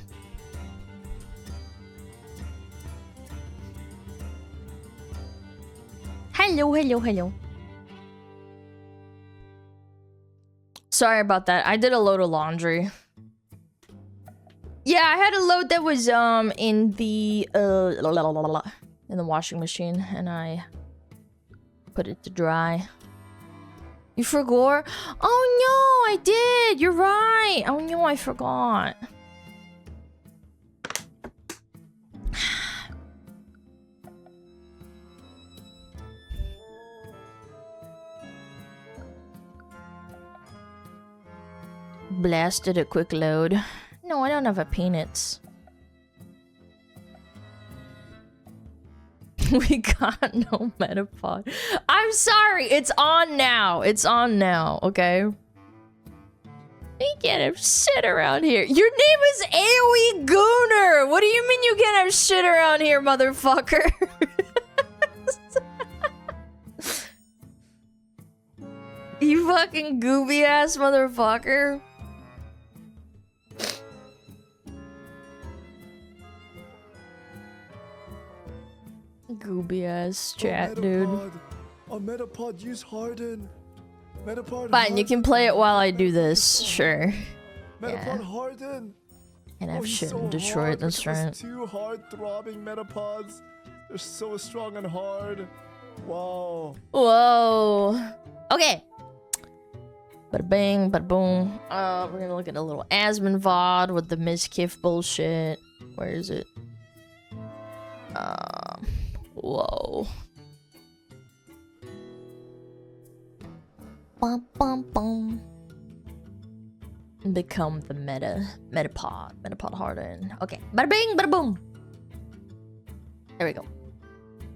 Hello. Sorry about that. I did a load of laundry. Yeah, I had a load that was in the washing machine, and I put it to dry. You forgot? Oh no, I did. You're right. Oh no, I forgot. Blasted a quick load. No, I don't have a peanuts. We got no Metapod. I'm sorry. It's on now. It's on now. Okay. You can't have shit around here. Your name is AoE Gooner. What do you mean you can't have shit around here, motherfucker? You fucking gooby ass motherfucker. Gooby ass chat, dude. A Metapod, use Harden. Metapod. Fine, you can play it while I do this. Sure. Metapod Harden. And have he's shit so in Detroit. hard That's with those right. two hard throbbing Metapods. They're so strong and hard. Wow. Whoa. Okay. Bada bing, bada boom. We're gonna look at a little Asmon VOD with the Miskiff bullshit. Where is it? Whoa. Bum bum bum. Become the Metapod Harden. Okay. Bada bing, bada boom. There we go.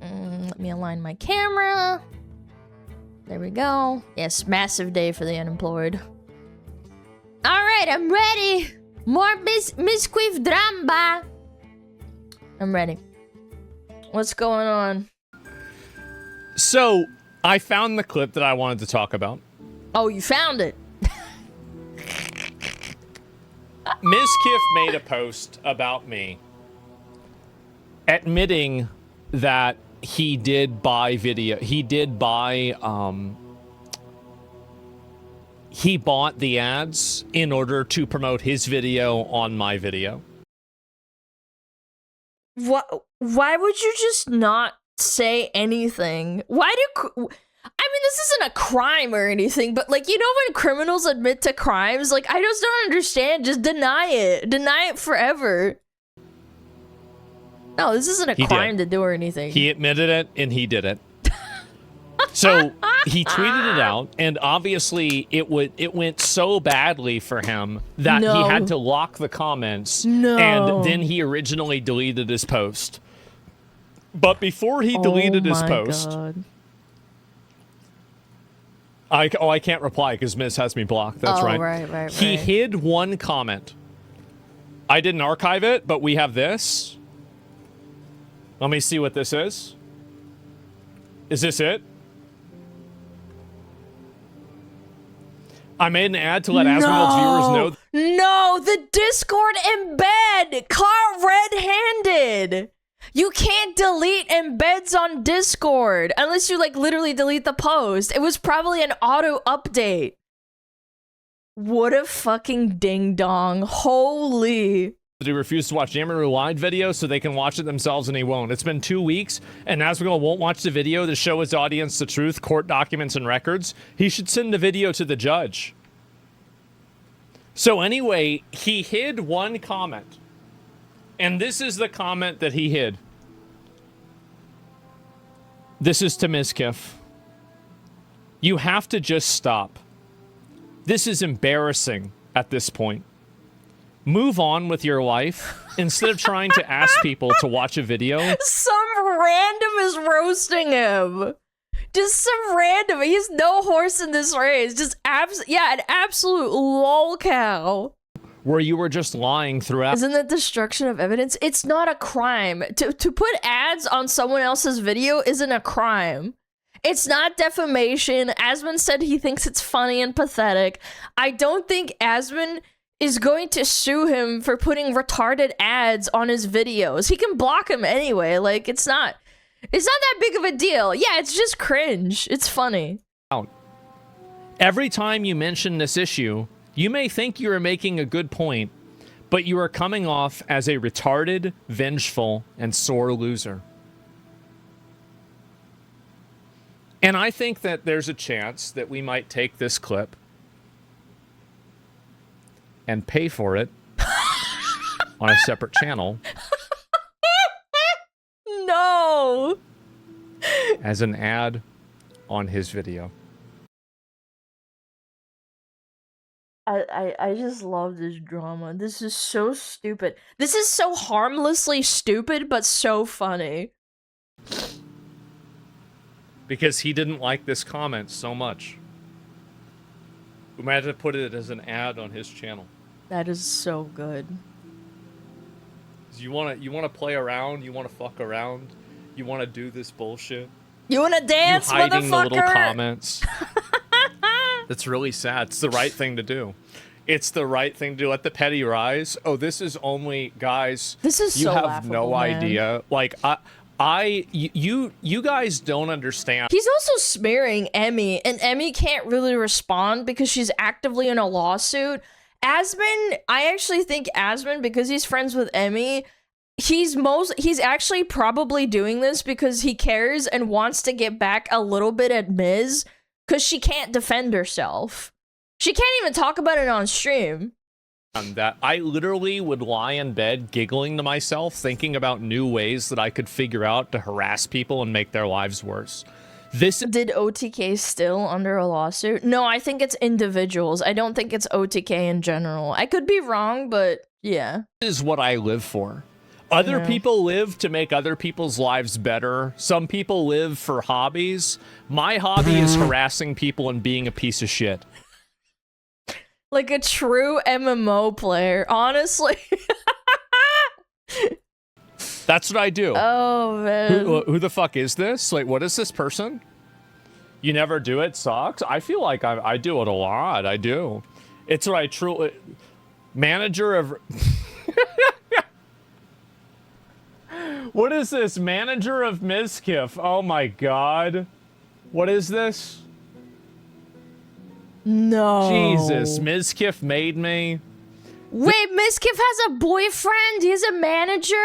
Let me align my camera. There we go. Yes, massive day for the unemployed. Alright, I'm ready. More Misquiff Dramba. I'm ready. What's going on? So, I found the clip that I wanted to talk about. Oh, you found it. Miskiff made a post about me admitting that he did buy video. He bought the ads in order to promote his video on my video. What? Why would you just not say anything? Why do... I mean, this isn't a crime or anything, but, like, you know when criminals admit to crimes? Like, I just don't understand. Just deny it. Deny it forever. No, this isn't a crime to do or anything. He admitted it, and he did it. So, he tweeted it out, and obviously, it went so badly for him that he had to lock the comments, and then he originally deleted his post. But before he deleted his post... God. I can't reply because Miz has me blocked. That's right. Right. He hid one comment. I didn't archive it, but we have this. Let me see what this is. Is this it? I made an ad to let Asmongold's viewers know. No, the Discord embed caught red-handed. You can't delete embeds on Discord unless you, like, literally delete the post. It was probably an auto update. What a fucking ding-dong. Holy. He refused to watch Jammer Rewind video so they can watch it themselves, and he won't. It's been 2 weeks, and Asmongold won't watch the video to show his audience the truth, court documents, and records. He should send the video to the judge. So anyway, he hid one comment. And this is the comment that he hid. This is to Miskiff. You have to just stop. This is embarrassing. at this point. Move on with your life instead of trying to ask people to watch a video. Some random is roasting him. Just some random. He's no horse in this race. Just an absolute lolcow. Where you were just lying throughout. Isn't that destruction of evidence? It's not a crime. To put ads on someone else's video isn't a crime. It's not defamation. Asmund said he thinks it's funny and pathetic. I don't think Asmund is going to sue him for putting retarded ads on his videos. He can block him anyway. Like, it's not that big of a deal. Yeah, it's just cringe. It's funny. Every time you mention this issue, you may think you are making a good point, but you are coming off as a retarded, vengeful, and sore loser. And I think that there's a chance that we might take this clip and pay for it on a separate channel. No! As an ad on his video. I just love this drama. This is so stupid. This is so harmlessly stupid, but so funny. Because he didn't like this comment so much. We might have to put it as an ad on his channel. That is so good. You wanna play around, you wanna fuck around, you wanna do this bullshit. You wanna dance, you hiding motherfucker? the little comments. That's really sad. It's the right thing to do. It's the right thing to do. Let the petty rise. Oh, this is only, guys. This is you so have laughable, no man. idea. Like you guys don't understand. He's also smearing Emmy, and Emmy can't really respond because she's actively in a lawsuit. Asmund, I actually think Asmund, because he's friends with Emmy, he's actually probably doing this because he cares and wants to get back a little bit at Miz, because she can't defend herself. She can't even talk about it on stream. That I literally would lie in bed giggling to myself, thinking about new ways that I could figure out to harass people and make their lives worse. Did OTK still under a lawsuit? No, I think it's individuals. I don't think it's OTK in general. I could be wrong, but yeah. This is what I live for. Other people live to make other people's lives better. Some people live for hobbies. My hobby is harassing people and being a piece of shit. Like a true MMO player, honestly. That's what I do. Oh, man. Who the fuck is this? Like, what is this person? You never do it? Sucks? I feel like I do it a lot. I do. It's what I truly... Manager of... What is this? Manager of Mizkif. Oh my god. What is this? No. Jesus, Mizkif made me. Wait, Mizkif has a boyfriend? He's a manager?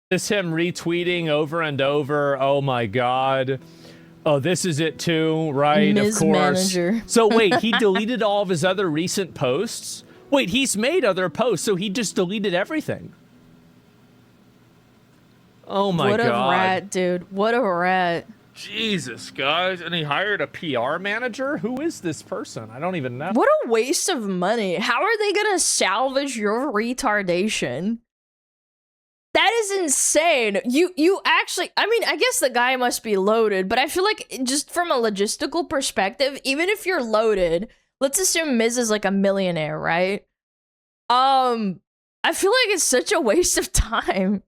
This him retweeting over and over. Oh my god. Oh, this is it too, right? Ms. Of course. Manager. So wait, he deleted all of his other recent posts? Wait, he's made other posts, so he just deleted everything. Oh my god. What a rat, dude. What a rat. Jesus, guys. And he hired a PR manager? Who is this person? I don't even know. What a waste of money. How are they gonna salvage your retardation? That is insane. You actually, I mean, I guess the guy must be loaded, but I feel like just from a logistical perspective, even if you're loaded, let's assume Miz is like a millionaire, right? I feel like it's such a waste of time.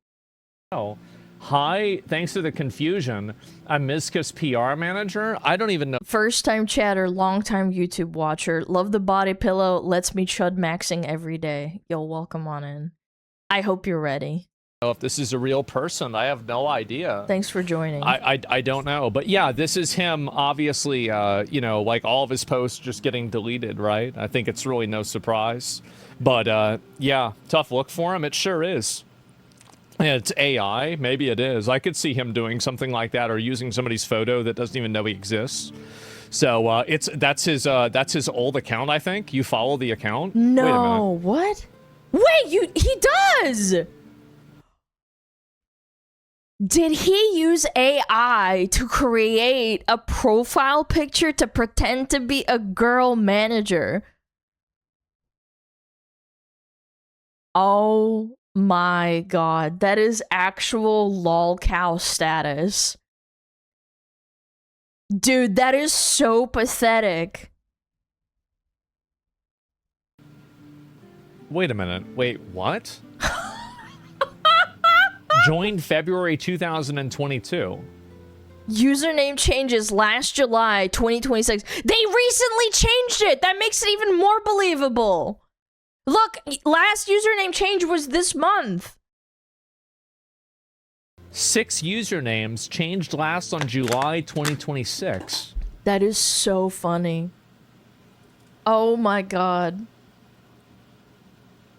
Oh. Hi, thanks for the confusion. I'm Mizkif's PR manager. I don't even know. First time chatter, long time YouTube watcher. Love the body pillow. Lets me chud maxing every day. Yo, welcome on in. I hope you're ready. If this is a real person, I have no idea. Thanks for joining. I don't know. But yeah, this is him, obviously, you know, like all of his posts just getting deleted, right? I think it's really no surprise. But yeah, tough look for him. It sure is. Yeah, it's AI. Maybe it is. I could see him doing something like that or using somebody's photo that doesn't even know he exists. So that's his old account, I think. You follow the account? No, Wait a minute. what? Wait, he does! Did he use AI to create a profile picture to pretend to be a girl manager? Oh my god, that is actual lol cow status. Dude, that is so pathetic. Wait a minute. Wait, what? Joined February 2022. Username changes last July 2026. They recently changed it. That makes it even more believable. Look, last username change was this month. 6 usernames changed last on July 2026. That is so funny. Oh my god.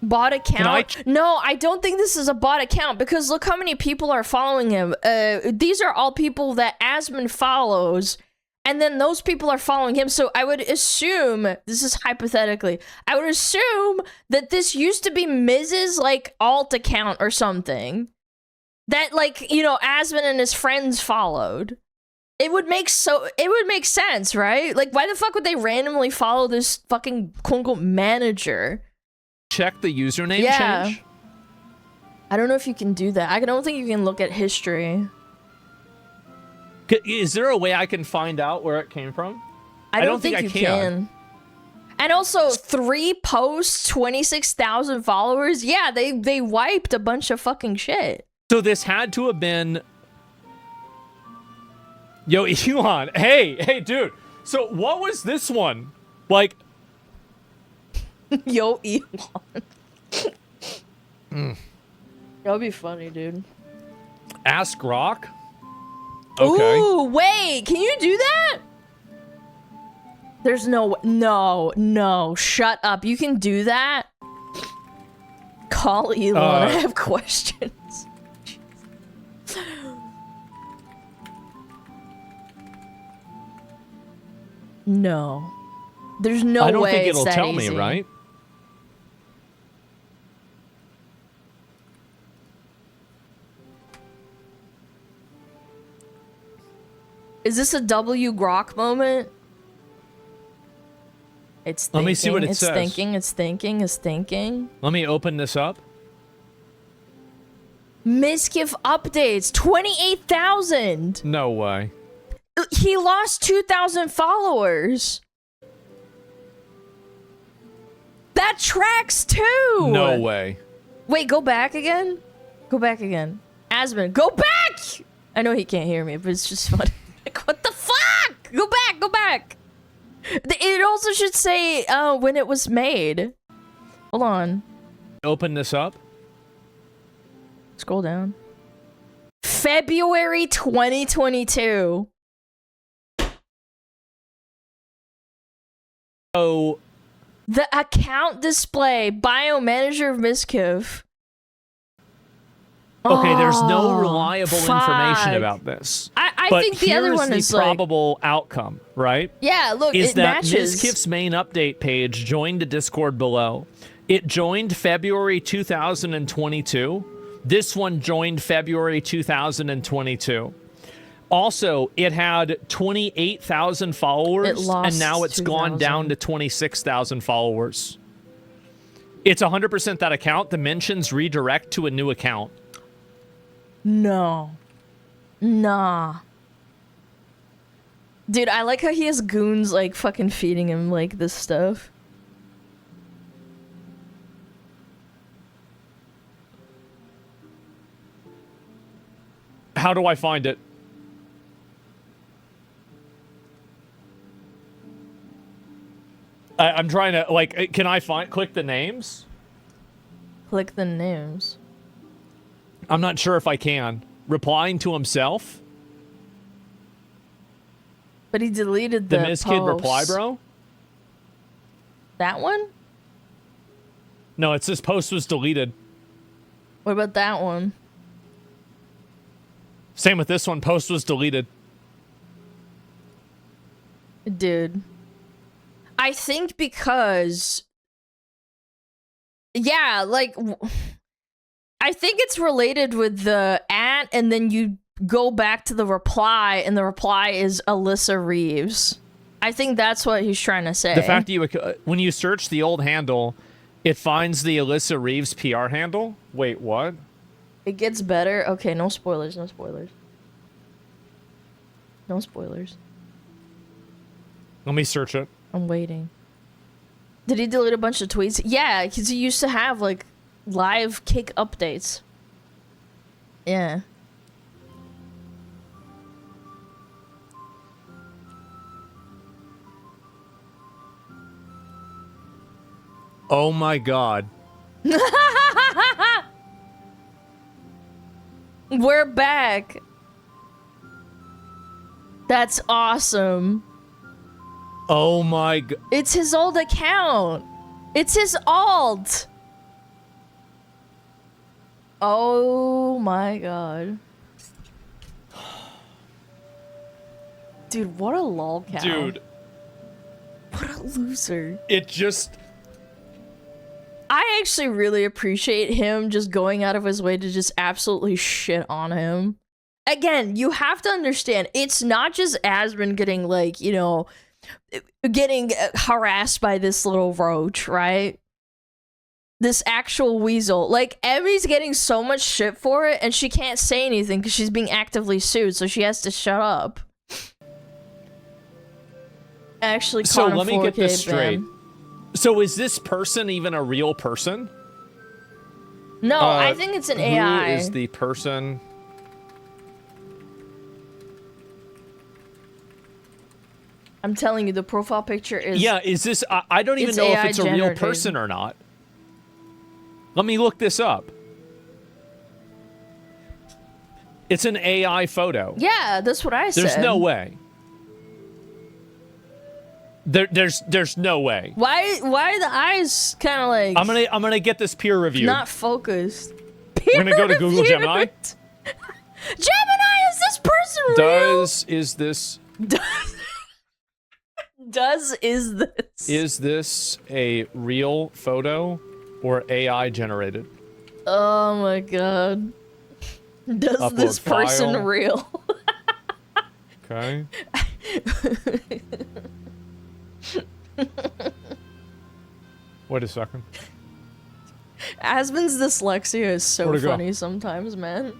Bot account? No, I don't think this is a bot account because look how many people are following him. These are all people that Asmon follows, and then those people are following him. So I would assume, this is hypothetically, I would assume that this used to be Miz's like alt account or something. That like, you know, Asmon and his friends followed. It would make sense, right? Like why the fuck would they randomly follow this fucking quote unquote manager? Check the username change? I don't know if you can do that. I don't think you can look at history. Is there a way I can find out where it came from? I don't think you can. And also, 3 posts, 26,000 followers. Yeah, they wiped a bunch of fucking shit. So this had to have been... Yo, Elon. Hey, dude. So what was this one? Like... Yo, Elon. That would be funny, dude. Ask Rock? Okay. Ooh, wait, can you do that? There's no, shut up. You can do that? Call Elon, I have questions. No. There's no way I don't think it'll it's that tell easy. me, right? Is this a W Grok moment? It's thinking, Let me see what it says. It's thinking. Let me open this up. Miskiff updates, 28,000. No way. He lost 2,000 followers. That tracks too. No way. Wait, go back again? Go back again. Asmon, go back! I know he can't hear me, but it's just funny. Like, what the fuck? Go back. It also should say when it was made. Hold on. Open this up. Scroll down. February 2022. Oh. The account display, bio manager of Miskiff. Okay, there's no reliable fuck. information about this. I but think the other one here's is the probable outcome, right? Yeah, look, is it that matches. Miskiff's main update page joined the Discord below. It joined February 2022. This one joined February 2022. Also, it had 28,000 followers, and now it's gone down to 26,000 followers. It's 100% that account. The mentions redirect to a new account. No. Nah. Dude, I like how he has goons, like, fucking feeding him, like, this stuff. How do I find it? I'm trying to, like, can I click the names? Click the names. I'm not sure if I can. Replying to himself? But he deleted the Miz Kid reply, post. bro? That one? No, it says post was deleted. What about that one? Same with this one. Post was deleted. Dude. I think because... Yeah, like... I think it's related with the @ and then you go back to the reply, and the reply is Alyssa Reeves. I think that's what he's trying to say. The fact that you, when you search the old handle, It finds the Alyssa Reeves PR handle? Wait, what? It gets better? Okay, no spoilers, no spoilers. No spoilers. Let me search it. I'm waiting. Did he delete a bunch of tweets? Yeah, because he used to have, like, live kick updates. Yeah. Oh my god. We're back. That's awesome. Oh my god. It's his old account. It's his alt. Oh my god. Dude, what a lol cow. Dude. What a loser. It just... I actually really appreciate him just going out of his way to just absolutely shit on him. Again, you have to understand, it's not just Asmund getting, like, you know, getting harassed by this little roach, right? This actual weasel. Like, Emmy's getting so much shit for it, and she can't say anything because she's being actively sued, so she has to shut up. Actually, so Connor let me get 4K this straight. ban. So is this person even a real person? No, I think it's an AI. Who is the person? I'm telling you, the profile picture is... Yeah, is this... I don't even know if it's a real person or not. Let me look this up. It's an AI photo. Yeah, that's what I said. There's no way. There's no way. Why are the eyes kind of like... I'm gonna get this peer reviewed. Not focused. We're gonna go to Google Gemini. Gemini, is this person real? Is this Is this a real photo or AI generated? Oh my god. Does Upload this person file. real? Okay. Wait a second. Asmund's dyslexia is so Where'd it go? funny sometimes, man.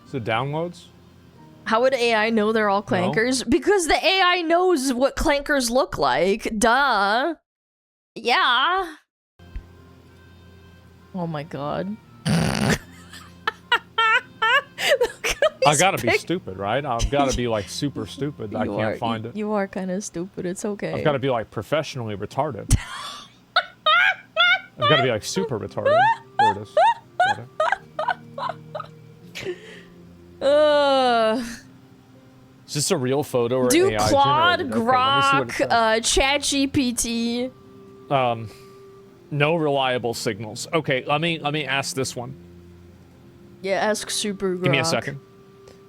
So downloads? How would AI know they're all clankers? Because the AI knows what clankers look like. Duh. Yeah. Oh my god. I gotta be stupid, right? I've gotta be like super stupid. I can't find it. You are kind of stupid. It's okay. I've gotta be like professionally retarded. I've gotta be like super retarded. There it is. Got it. Is this a real photo or Do AI Claude, generated? Okay, Grok, ChatGPT. No reliable signals. Okay, let me ask this one. Yeah, ask Super Grok. Give me a second.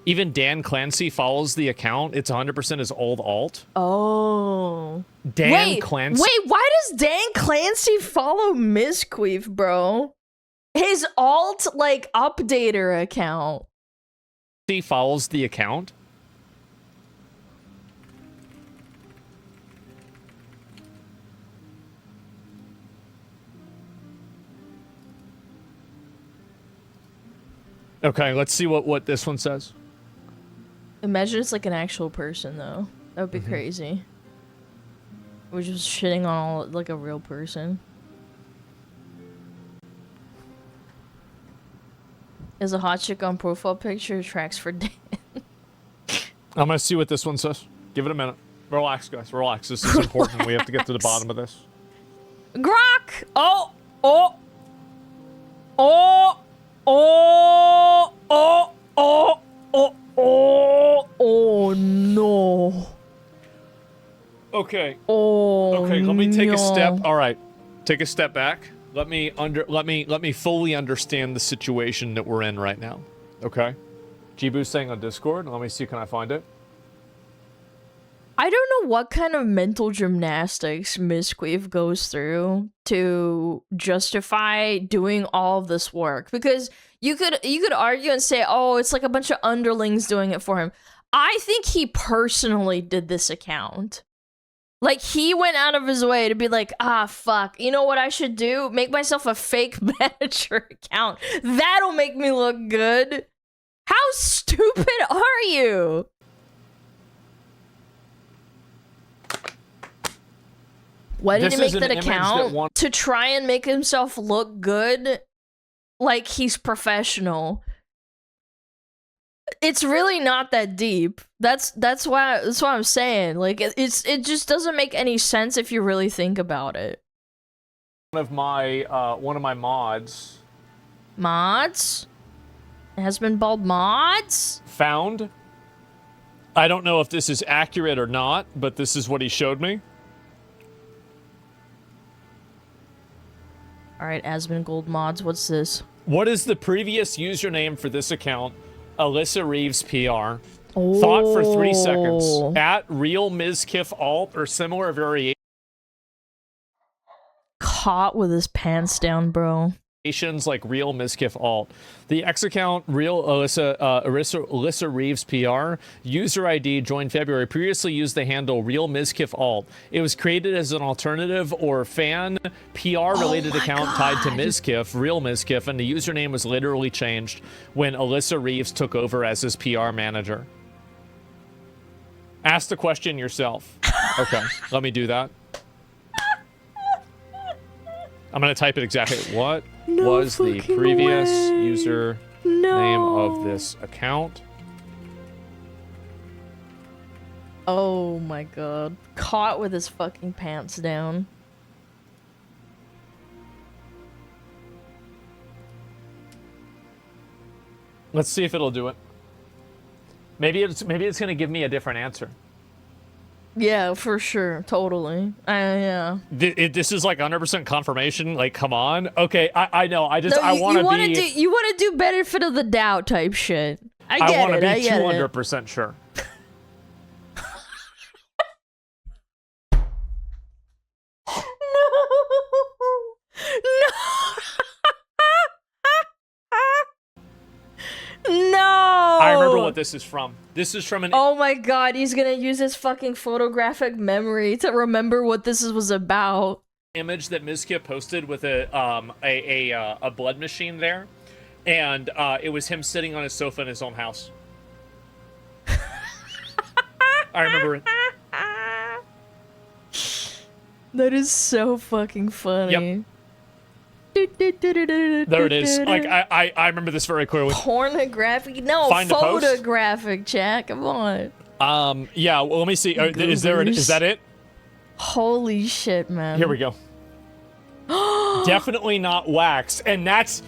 Even Dan Clancy follows the account. It's 100% his old alt. Oh. Dan Clancy. Wait, why does Dan Clancy follow Misqueef, bro? His alt, like, updater account. He follows the account. Okay, let's see what this one says. Imagine it's like an actual person, though. That would be crazy. We're just shitting on all, like a real person. Is a hot chick on profile picture tracks for Dan. I'm gonna see what this one says. Give it a minute. Relax, guys. Relax. This is important. We have to get to the bottom of this. Grok! Oh! Oh! Oh! Oh! Oh! Oh! Oh! Oh! Oh no! Okay. Oh. Okay. Let me take a step. no. All right. Take a step back. Let me fully understand the situation that we're in right now. Okay. Jibu's saying on Discord. Let me see. Can I find it? I don't know what kind of mental gymnastics Misqueef goes through to justify doing all of this work, because you could argue and say, oh, it's like a bunch of underlings doing it for him. I think he personally did this account. Like, he went out of his way to be like, ah, fuck. You know what I should do? Make myself a fake manager account. That'll make me look good. How stupid are you? Why did he make that account? To try and make himself look good? Like he's professional. It's really not that deep. That's what I'm saying. Like it just doesn't make any sense if you really think about it. One of my mods. Mods? It has been bald mods? Found. I don't know if this is accurate or not, but this is what he showed me. Alright, Asmongold mods, what's this? What is the previous username for this account? Alyssa Reeves PR. Oh. Thought for 3 seconds. At real Mizkif alt or similar variation. Caught with his pants down, bro. Like real Mizkif alt. The X account, real Alyssa Reeves PR. User ID joined February. Previously used the handle real Mizkif alt. It was created as an alternative or fan PR related account tied to Mizkif, real Mizkif, and the username was literally changed when Alyssa Reeves took over as his PR manager. Ask the question yourself. Okay, let me do that. I'm gonna type it exactly. What was the previous user name of this account? Oh my god. Caught with his fucking pants down. Let's see if it'll do it. Maybe it's gonna give me a different answer. Yeah, for sure. Totally. Yeah. This is like 100% confirmation. Like, come on. Okay, I know. I want to be... You want to do benefit of the doubt type shit. I want to be 200% sure. No! I remember what this is from. This is from an... Oh my god, he's gonna use his fucking photographic memory to remember what this was about. Image that Mizkif posted with a blood machine there, and it was him sitting on his sofa in his own house. I remember it. That is so fucking funny. Yep. There it is. Like I remember this very clearly. Pornographic? No, Find the post. photographic, chat. Come on. Yeah. Well, let me see. Is that it? Holy shit, man. Here we go. Definitely not wax, and that's.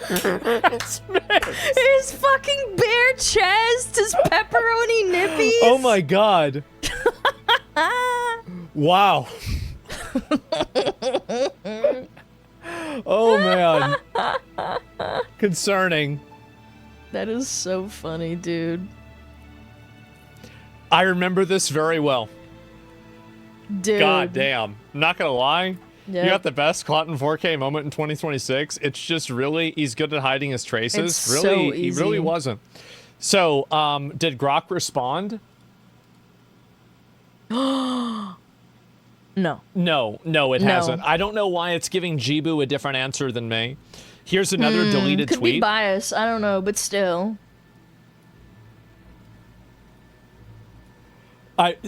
His fucking bare chest, his pepperoni nippies. Oh my god. Wow. Oh man. Concerning. That is so funny, dude. I remember this very well. Dude. God damn. I'm not gonna lie. Yep. You got the best caught in 4K moment in 2026. It's just really, he's good at hiding his traces. It's really, so easy. He really wasn't. So, did Grok respond? No. No, it hasn't. I don't know why it's giving Jibu a different answer than me. Here's another deleted could tweet. Could be biased. I don't know, but still.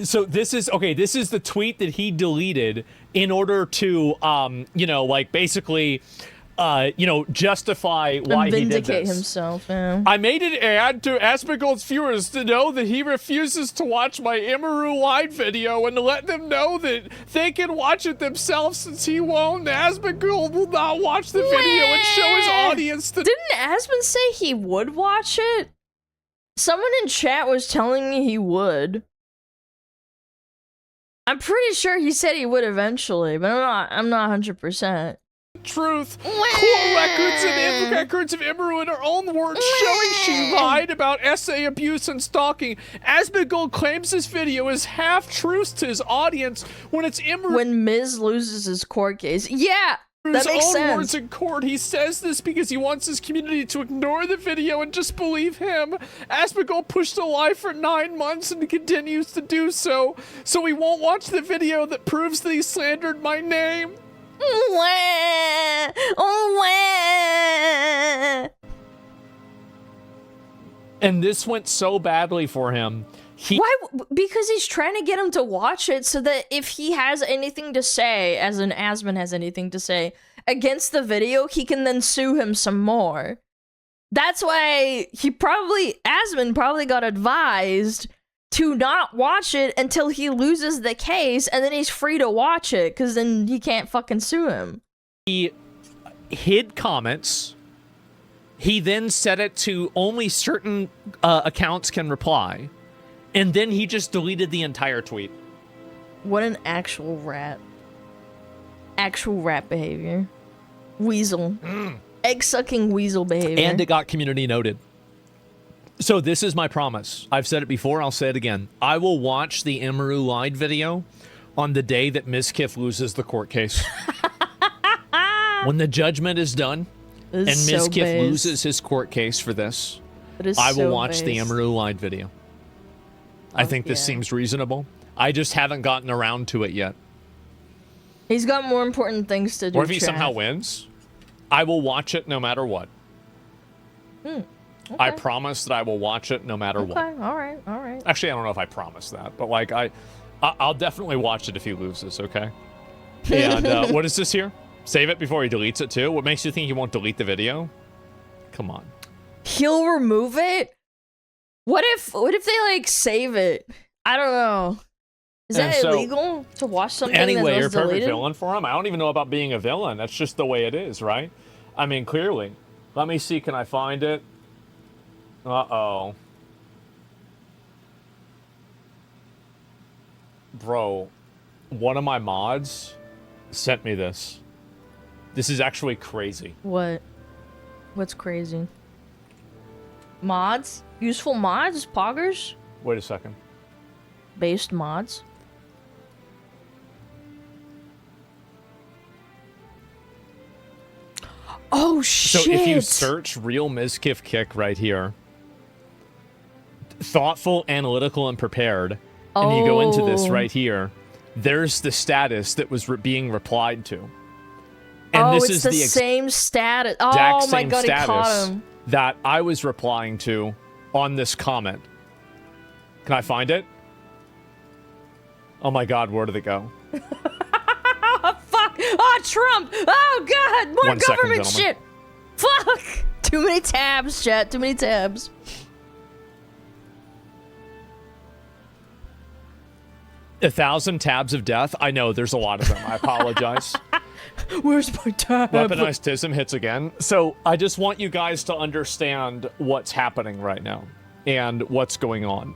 So this is the tweet that he deleted in order to, like basically, justify why he did this. Vindicate himself, yeah. I made an ad to Asmongold's viewers to know that he refuses to watch my Imaru Wide video and to let them know that they can watch it themselves since he won't. Asmongold will not watch the video and show his audience to— Didn't Asmon say he would watch it? Someone in chat was telling me he would. I'm pretty sure he said he would eventually, but I'm not 100%. Truth. Cool records of Imaru in her own words showing she lied about essay abuse and stalking. Asmongold claims this video is half-truths to his audience when it's Imaru— When Miz loses his court case. Yeah! That makes own sense. words in court, he says this because he wants his community to ignore the video and just believe him. Asmongold pushed a lie for 9 months and continues to do so. So we won't watch the video that proves that he slandered my name. And this went so badly for him. Why? Because he's trying to get him to watch it so that if he has anything to say, as in Asmon has anything to say, against the video, he can then sue him some more. That's why Asmon probably got advised to not watch it until he loses the case, and then he's free to watch it, because then he can't fucking sue him. He hid comments. He then set it to only certain accounts can reply. And then he just deleted the entire tweet. What an actual rat. Actual rat behavior. Weasel. Egg-sucking weasel behavior. And it got community noted. So this is my promise. I've said it before, I'll say it again. I will watch the Amaru lied video on the day that Mizkif loses the court case. When the judgment is done, and Mizkif loses his court case for this, I will watch the Amaru lied video. I think this seems reasonable. I just haven't gotten around to it yet. He's got more important things to do. Or if he somehow wins, I will watch it no matter what. Okay. I promise that I will watch it no matter what. Okay, all right. Actually, I don't know if I promise that, but like I'll definitely watch it if he loses, okay? And what is this here? Save it before he deletes it too? What makes you think he won't delete the video? Come on. He'll remove it? What if they like save it? I don't know. Is that illegal to watch something anyway, that was you're a perfect deleted? villain for him? I don't even know about being a villain. That's just the way it is, right? I mean, clearly. Let me see, can I find it? Uh-oh. Bro, one of my mods sent me this. This is actually crazy. What? What's crazy? Mods? Useful mods? Poggers? Wait a second. Based mods? Oh, shit! So if you search real Mizkif kick right here, thoughtful, analytical, and prepared, and you go into this right here, there's the status that was being replied to. And this is the same status. Oh my god, he caught him. That I was replying to on this comment. Can I find it? Oh my god, where did it go? Oh, fuck! Oh, Trump! Oh god! More government shit! Fuck! Too many tabs, chat. Too many tabs. A 1,000 tabs of death? I know, there's a lot of them. I apologize. Where's my tab? Weaponized Tism hits again. So I just want you guys to understand what's happening right now and what's going on.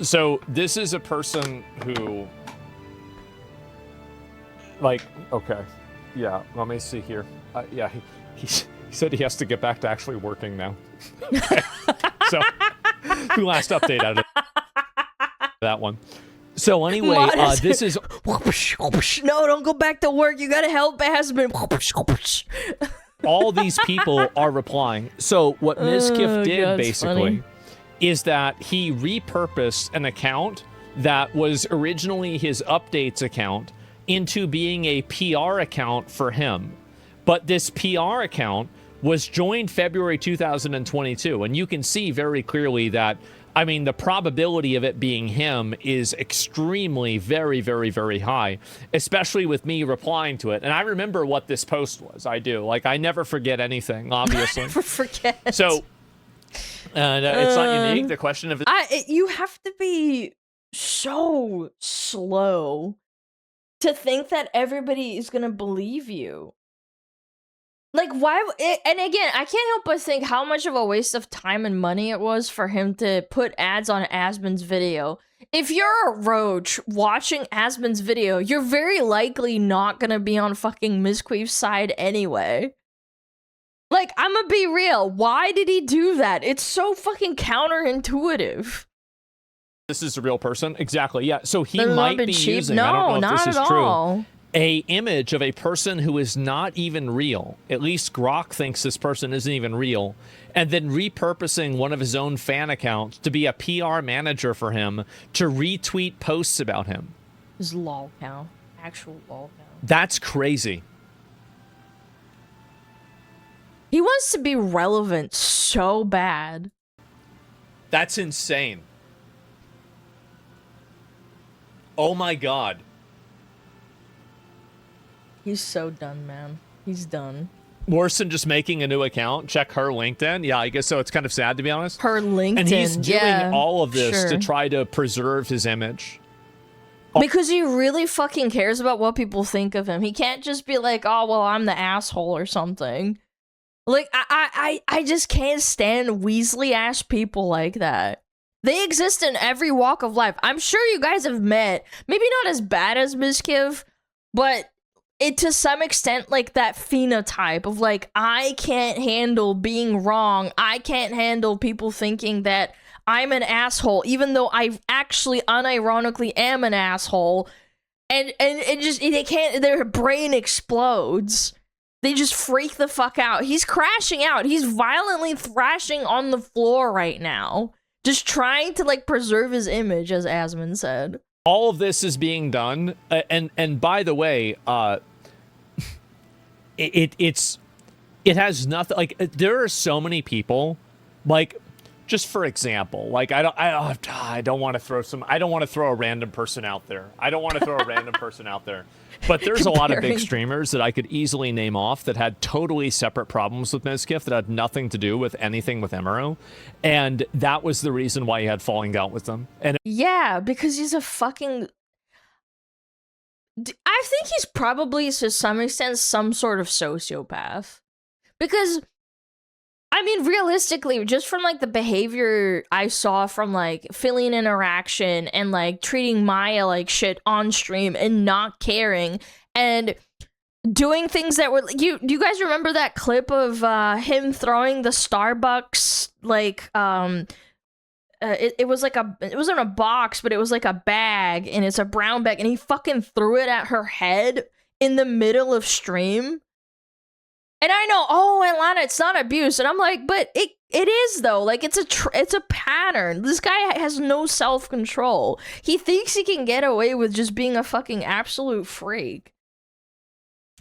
So this is a person who, like, okay, yeah, let me see here. Yeah, he said he has to get back to actually working now. Okay. So the last update out of that one. So anyway, this is... No, don't go back to work. You gotta help Asmon. All these people are replying. So what Mizkif did, basically, is that he repurposed an account that was originally his updates account into being a PR account for him. But this PR account was joined February 2022, and you can see very clearly that, I mean, the probability of it being him is extremely, very, very, very high, especially with me replying to it. And I remember what this post was. I do. Like, I never forget anything, obviously. Never forget. So, it's not unique. The question of... You have to be so slow to think that everybody is going to believe you. Like, why? And again, I can't help but think how much of a waste of time and money it was for him to put ads on Asmon's video. If you're a roach watching Asmon's video, you're very likely not gonna be on fucking Mizqueef's side anyway. Like, I'm gonna be real. Why did he do that? It's so fucking counterintuitive. This is a real person? Exactly, yeah. So he might be cheap. using... No, I don't know if not this is at true. all. a image of a person who is not even real. At least Grok thinks this person isn't even real. And then repurposing one of his own fan accounts to be a PR manager for him to retweet posts about him. His lol count. Actual lol count. That's crazy. He wants to be relevant so bad. That's insane. Oh my god. He's so done, man. He's done. Worse than just making a new account. Check her LinkedIn. Yeah, I guess so. It's kind of sad, to be honest. Her LinkedIn. And he's doing all of this sure. to try to preserve his image. Because he really fucking cares about what people think of him. He can't just be like, oh, well, I'm the asshole or something. Like, I just can't stand Weasley-ass people like that. They exist in every walk of life. I'm sure you guys have met, maybe not as bad as Miskiv, but it to some extent like that phenotype of like, I can't handle being wrong. I can't handle people thinking that I'm an asshole, even though I actually unironically am an asshole. And it just, they can't, their brain explodes. They just freak the fuck out. He's crashing out. He's violently thrashing on the floor right now. Just trying to like preserve his image, as Asmund said. All of this is being done. And by the way, it has nothing, like, there are so many people, like, just for example, like, I don't want to throw a random person out there. But there's a lot of big streamers that I could easily name off that had totally separate problems with Mizkif that had nothing to do with anything with Emerald. And that was the reason why he had falling out with them. And yeah, because he's a fucking... I think he's probably, to some extent, some sort of sociopath. Because, I mean, realistically, just from, like, the behavior I saw from, like, filling interaction and, like, treating Maya like shit on stream and not caring and doing things that were... Do you guys remember that clip of him throwing the Starbucks, like, it was like it wasn't a box, but it was like a bag, and it's a brown bag, and he fucking threw it at her head in the middle of stream? And I know, oh, Alana, it's not abuse. And I'm like, but it is, though. Like, it's a pattern. This guy has no self-control. He thinks he can get away with just being a fucking absolute freak.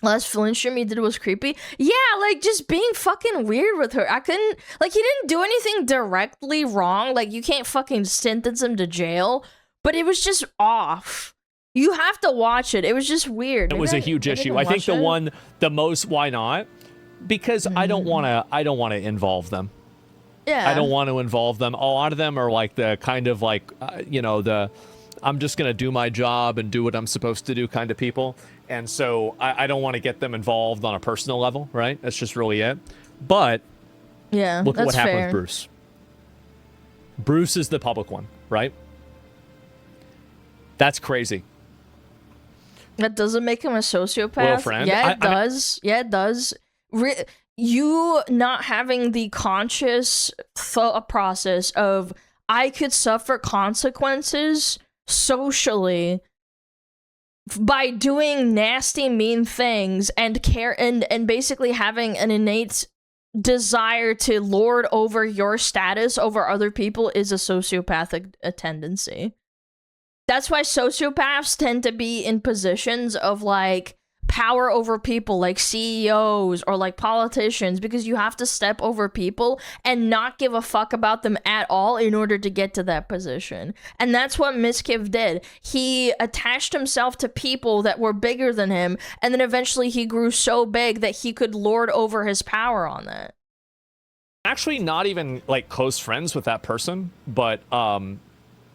Last Flynn stream he did was creepy. Yeah, like, just being fucking weird with her. I couldn't, like, he didn't do anything directly wrong. Like, you can't fucking sentence him to jail. But it was just off. You have to watch it. It was just weird. it was a huge issue. I think the most, why not? Because I don't want to involve them. Yeah. I don't want to involve them. A lot of them are like the kind of like, I'm just going to do my job and do what I'm supposed to do kind of people. And so I don't want to get them involved on a personal level, right? That's just really it. But yeah, look at what happened fair. with Bruce. Bruce is the public one, right? That's crazy. That doesn't make him a sociopath. Well, friend, yeah, it does. Yeah, it does. You not having the conscious thought process of, I could suffer consequences socially by doing nasty, mean things and basically having an innate desire to lord over your status over other people is a sociopathic tendency. That's why sociopaths tend to be in positions of, like, power over people, like CEOs or like politicians, because you have to step over people and not give a fuck about them at all in order to get to that position. And that's what Miskiv did. He attached himself to people that were bigger than him, and then eventually he grew so big that he could lord over his power on that. Actually, not even like close friends with that person, but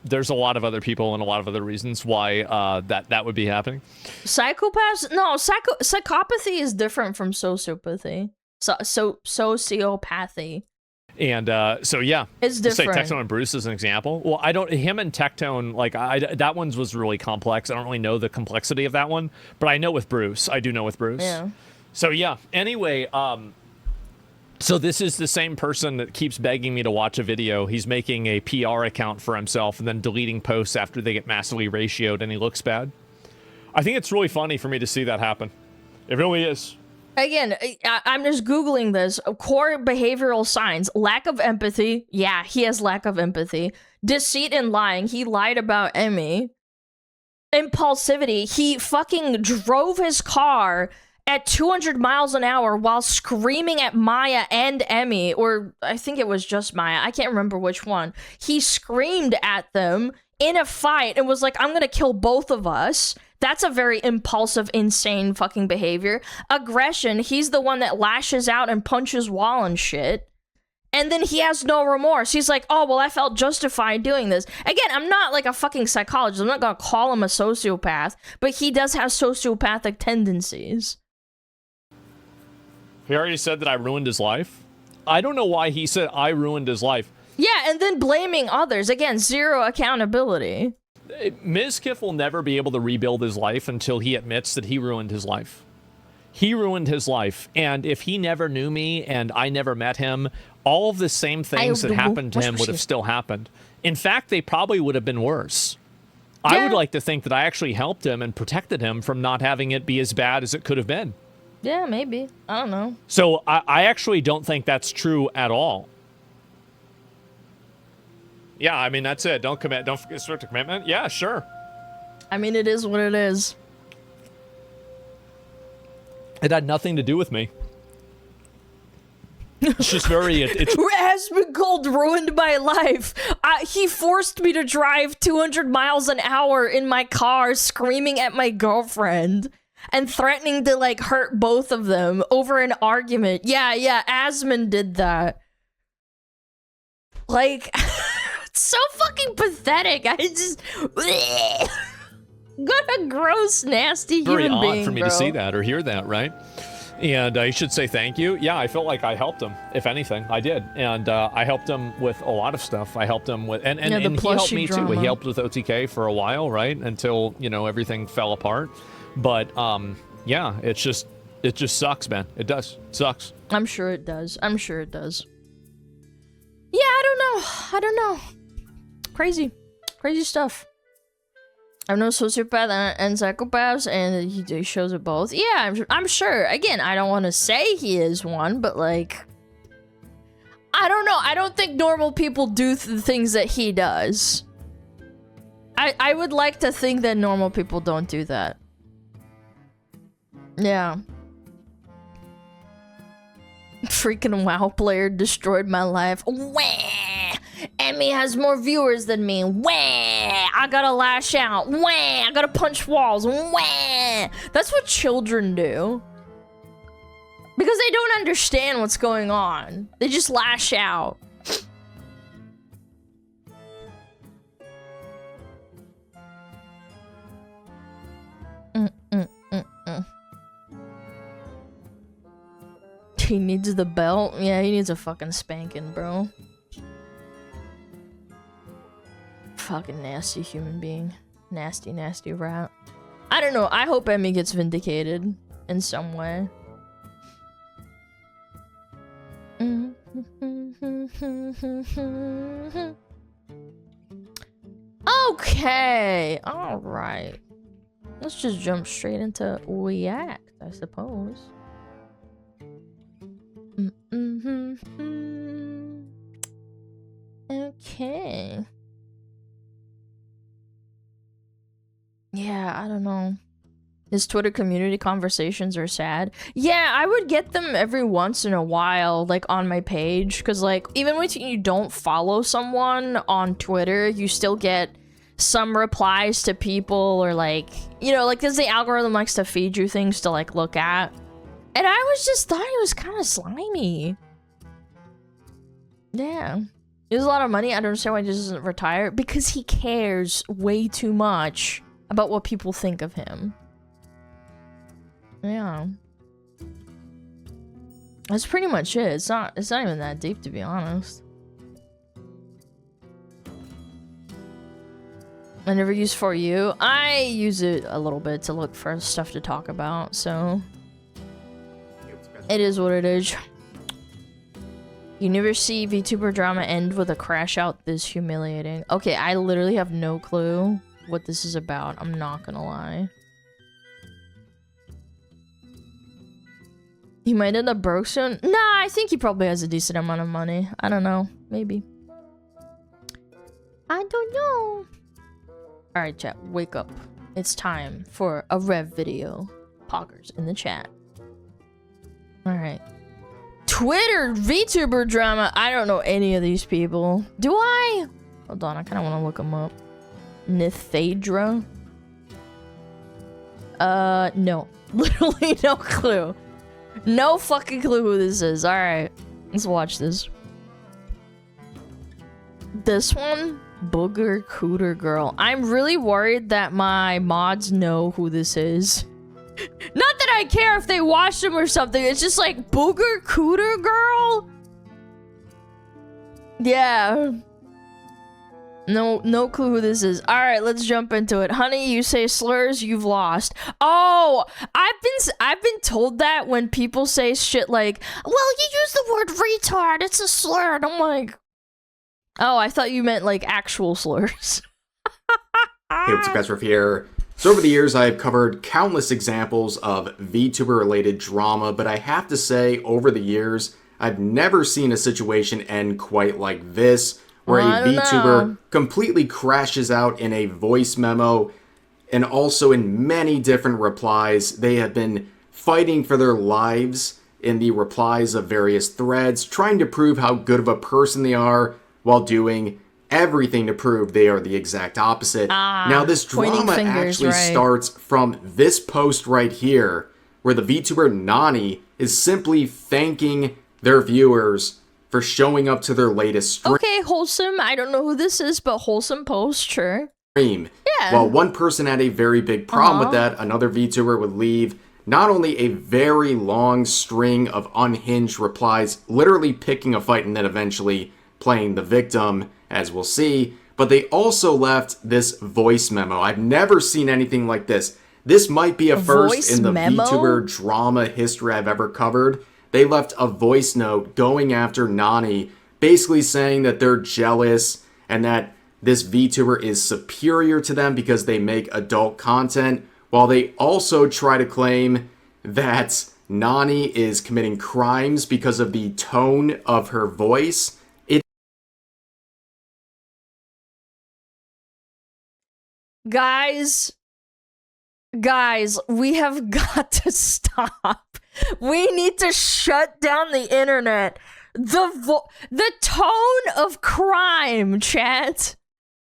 there's a lot of other people and a lot of other reasons why that would be happening. Psychopaths? No, psychopathy is different from sociopathy. Sociopathy. And so yeah, it's different. Say Tectone and Bruce as an example. Well, him and Tectone, like that one was really complex. I don't really know the complexity of that one, but I know with Bruce. I do know with Bruce. Yeah. So yeah. Anyway, so this is the same person that keeps begging me to watch a video. He's making a PR account for himself and then deleting posts after they get massively ratioed and he looks bad. I think it's really funny for me to see that happen. It really is. Again, I'm just Googling this. Core behavioral signs. Lack of empathy. Yeah, he has lack of empathy. Deceit and lying. He lied about Emmy. Impulsivity. He fucking drove his car at 200 miles an hour while screaming at Maya and Emmy. Or I think it was just Maya. I can't remember which one. He screamed at them in a fight and was like, I'm gonna kill both of us. That's a very impulsive, insane fucking behavior. Aggression, he's the one that lashes out and punches wall and shit. And then he has no remorse. He's like, oh, well, I felt justified doing this. Again, I'm not like a fucking psychologist. I'm not gonna call him a sociopath, but he does have sociopathic tendencies. He already said that I ruined his life. I don't know why he said I ruined his life. Yeah, and then blaming others. Again, zero accountability. Mizkif will never be able to rebuild his life until he admits that he ruined his life. He ruined his life, and if he never knew me and I never met him, all of the same things that happened to him would have still happened. In fact, they probably would have been worse. Yeah. I would like to think that I actually helped him and protected him from not having it be as bad as it could have been. Yeah, maybe. I don't know. So I actually don't think that's true at all. Yeah, I mean, that's it. Don't commit. Don't forget strict commitment. Yeah, sure. I mean, it is what it is. It had nothing to do with me. It's just very... It has been called ruined my life. He forced me to drive 200 miles an hour in my car, screaming at my girlfriend and threatening to, like, hurt both of them over an argument. Yeah, Asmund did that. Like... It's so fucking pathetic. I just... What a gross, nasty human being, very odd for me to see that or hear that, right? And I should say thank you. Yeah, I felt like I helped him, if anything. I did. And I helped him with a lot of stuff. I helped him with... And he helped me, too. He helped with OTK for a while, right? Until, you know, everything fell apart. But, yeah, it just sucks, man. It does. It sucks. I'm sure it does. I'm sure it does. Yeah, I don't know. Crazy stuff. I know sociopath and psychopaths, and he shows it both. Yeah, I'm sure. Again, I don't want to say he is one, but like, I don't know. I don't think normal people do the things that he does. I would like to think that normal people don't do that. Yeah. Freaking WoW player destroyed my life. Wah! Emmy has more viewers than me. Wah! I gotta lash out. Wah! I gotta punch walls. Wah! That's what children do. Because they don't understand what's going on. They just lash out. He needs the belt? Yeah, he needs a fucking spanking, bro. Fucking nasty human being. Nasty rat. I don't know. I hope Emmy gets vindicated in some way. Okay. Alright. Let's just jump straight into React, I suppose. Okay. Yeah, I don't know. His Twitter community conversations are sad. Yeah, I would get them every once in a while, like, on my page. Because, like, even when you don't follow someone on Twitter, you still get some replies to people or, like, you know, like, because the algorithm likes to feed you things to, like, look at. And I was just thought he was kind of slimy. Yeah. He has a lot of money. I don't understand why he doesn't retire. Because he cares way too much about what people think of him. Yeah. That's pretty much it. It's not even that deep, to be honest. I never use For You. I use it a little bit to look for stuff to talk about, so it is what it is. You never see VTuber drama end with a crash out this humiliating. Okay, I literally have no clue what this is about. I'm not gonna lie. He might end up broke soon. Nah, I think he probably has a decent amount of money. I don't know. Maybe. I don't know. Alright, chat. Wake up. It's time for a Rev video. Poggers in the chat. Alright. Twitter VTuber drama. I don't know any of these people. Do I? Hold on. I kind of want to look them up. Nithadra? No. Literally no clue. No fucking clue who this is. Alright. Let's watch this. This one? Booger Cooter Girl. I'm really worried that my mods know who this is. Not that I care if they watch them or something. It's just like, Booger Cooter Girl? Yeah. No clue who this is. Alright, let's jump into it. Honey, you say slurs, you've lost. Oh, I've been told that when people say shit like, well, you use the word retard, it's a slur. And I'm like, oh, I thought you meant like actual slurs. Hey, what's up, guys? Riff here. So over the years, I've covered countless examples of VTuber-related drama, but I have to say, over the years, I've never seen a situation end quite like this, where a VTuber completely crashes out in a voice memo, and also in many different replies. They have been fighting for their lives in the replies of various threads, trying to prove how good of a person they are, while doing everything to prove they are the exact opposite. Now, this drama actually starts from this post right here, where the VTuber Nani is simply thanking their viewers for showing up to their latest stream. Okay, wholesome. I don't know who this is, but wholesome post, sure. Yeah. While one person had a very big problem with that, another VTuber would leave not only a very long string of unhinged replies, literally picking a fight and then eventually playing the victim, as we'll see, but they also left this voice memo. I've never seen anything like this. This might be a first in the VTuber drama history I've ever covered. They left a voice note going after Nani, basically saying that they're jealous and that this VTuber is superior to them because they make adult content, while they also try to claim that Nani is committing crimes because of the tone of her voice. Guys, we have got to stop. We need to shut down the internet. The tone of crime, chat.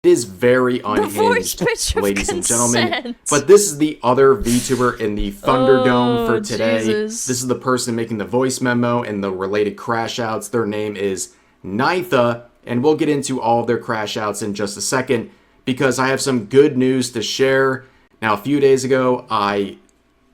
It is very unhinged, ladies and gentlemen. But this is the other VTuber in the Thunderdome for today. Jesus. This is the person making the voice memo and the related crash outs. Their name is Nitha, and we'll get into all of their crash outs in just a second, because I have some good news to share. Now, a few days ago, I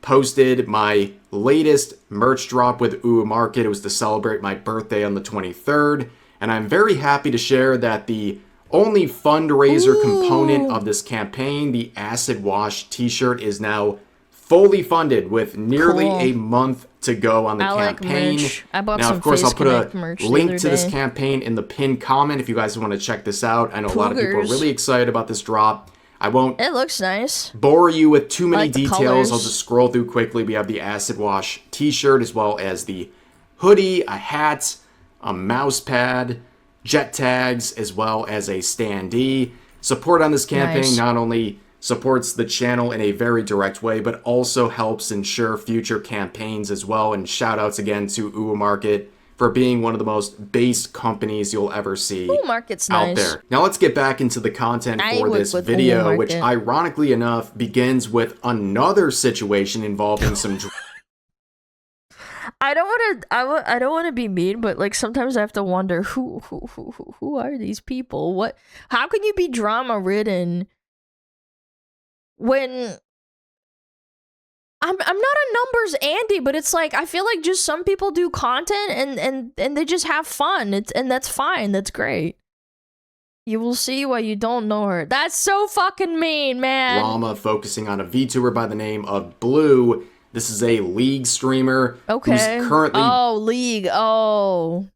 posted my latest merch drop with Ooh Market. It was to celebrate my birthday on the 23rd, and I'm very happy to share that the only fundraiser component of this campaign, the Acid Wash t-shirt, is now fully funded with nearly a month to go on the campaign. Like I bought now, some of course, I'll put a link to this day. campaign in the pinned comment if you guys want to check this out. I know a lot of people are really excited about this drop. I won't It looks nice. bore you with too many like the details. colors. I'll just scroll through quickly. We have the Acid Wash t-shirt, as well as the hoodie, a hat, a mouse pad, jet tags, as well as a standee. Support on this campaign not only supports the channel in a very direct way, but also helps ensure future campaigns as well. And shout outs again to Ooh Market for being one of the most based companies you'll ever see Ooh Market's out nice. there. Now let's get back into the content for this video, which ironically enough begins with another situation involving some I don't want to be mean, but like sometimes I have to wonder who are these people? How can you be drama ridden when I'm not a numbers Andy, but it's like I feel like just some people do content and they just have fun. And that's fine. That's great. You will see why you don't know her. That's so fucking mean, man. drama focusing on a VTuber by the name of Blue. This is a League streamer who's currently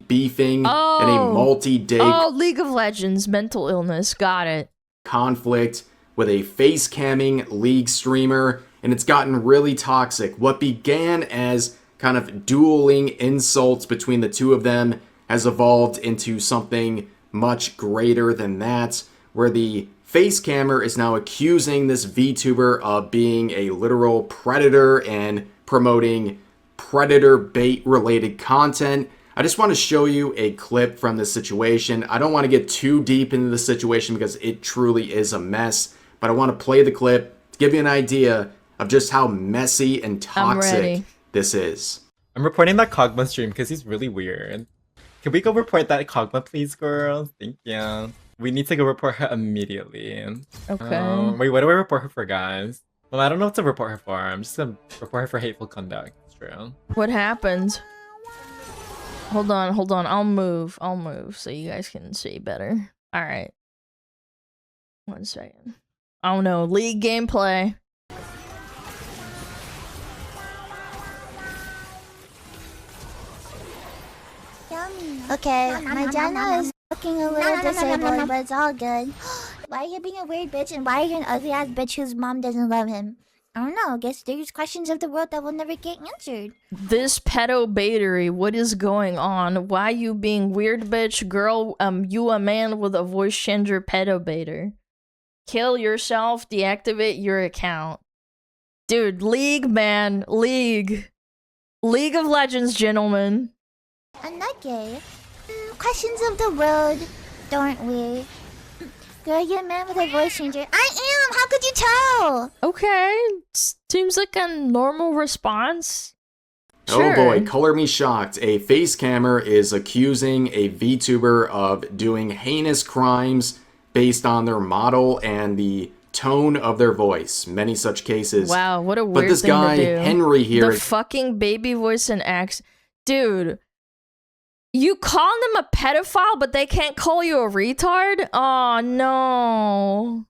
beefing in a multi-day League of Legends mental illness. Got it. conflict with a face camming League streamer, and it's gotten really toxic. What began as kind of dueling insults between the two of them has evolved into something much greater than that, where the face cammer is now accusing this VTuber of being a literal predator and promoting predator bait related content. I just want to show you a clip from this situation. I don't want to get too deep into the situation because it truly is a mess, but I want to play the clip to give you an idea of just how messy and toxic this is. I'm reporting that Kogma stream because he's really weird. Can we go report that Kogma, please, girls? Thank you. We need to go report her immediately. Okay. Wait, what do I report her for, guys? Well, I don't know what to report her for. I'm just gonna report her for hateful conduct. It's true. What happened? Hold on. I'll move so you guys can see better. All right. 1 second. Oh no, League gameplay. Okay, my Jana is looking a little disabled, but it's all good. Why are you being a weird bitch, and why are you an ugly ass bitch whose mom doesn't love him? I don't know, I guess there's questions of the world that will never get answered. This pedo baitery, what is going on? Why you being weird bitch? Girl, you a man with a voice changer pedo baiter. Kill yourself, deactivate your account. Dude, League, man. League. League of Legends, gentlemen. I'm not gay. Questions of the world, don't we? Girl, you're a man with a voice changer. I am! How could you tell? Okay, seems like a normal response. Sure. Oh boy, color me shocked. A face cammer is accusing a VTuber of doing heinous crimes based on their model and the tone of their voice. Many such cases. Wow, what a weird But this thing guy, to do. Henry here... The fucking baby voice and accent. Dude, you call them a pedophile, but they can't call you a retard? Oh, no.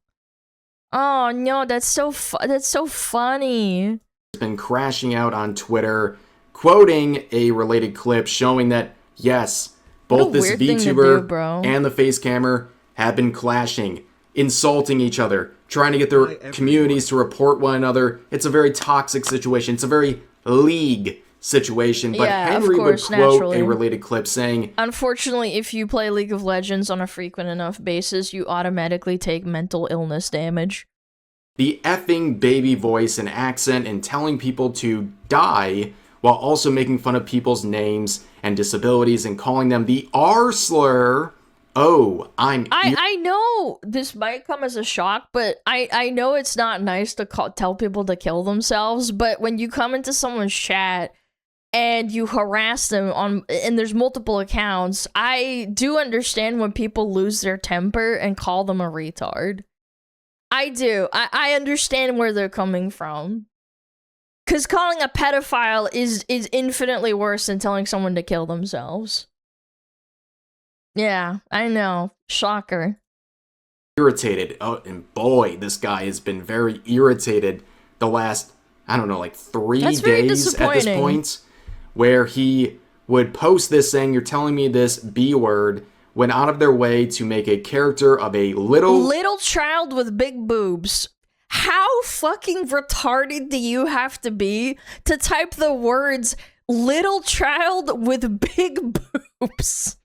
Oh, no, that's so funny. Been crashing out on Twitter, quoting a related clip showing that, yes, both this VTuber and the face cammer have been clashing, insulting each other, trying to get their communities to report one another. It's a very toxic situation. It's a very League situation. But yeah, Henry of course, would quote naturally. a related clip saying, unfortunately, if you play League of Legends on a frequent enough basis, you automatically take mental illness damage. the effing baby voice and accent and telling people to die while also making fun of people's names and disabilities and calling them the R slur. Oh, I know this might come as a shock, but I know it's not nice to tell people to kill themselves, but when you come into someone's chat and you harass them and there's multiple accounts, I do understand when people lose their temper and call them a retard. I do. I understand where they're coming from. Because calling a pedophile is infinitely worse than telling someone to kill themselves. Yeah, I know. Shocker. Irritated. Oh, and boy, this guy has been very irritated the last, I don't know, like 3 days at this point, where he would post this saying, "You're telling me this B word," went out of their way to make a character of a little child with big boobs. How fucking retarded do you have to be to type the words "little child with big boobs"?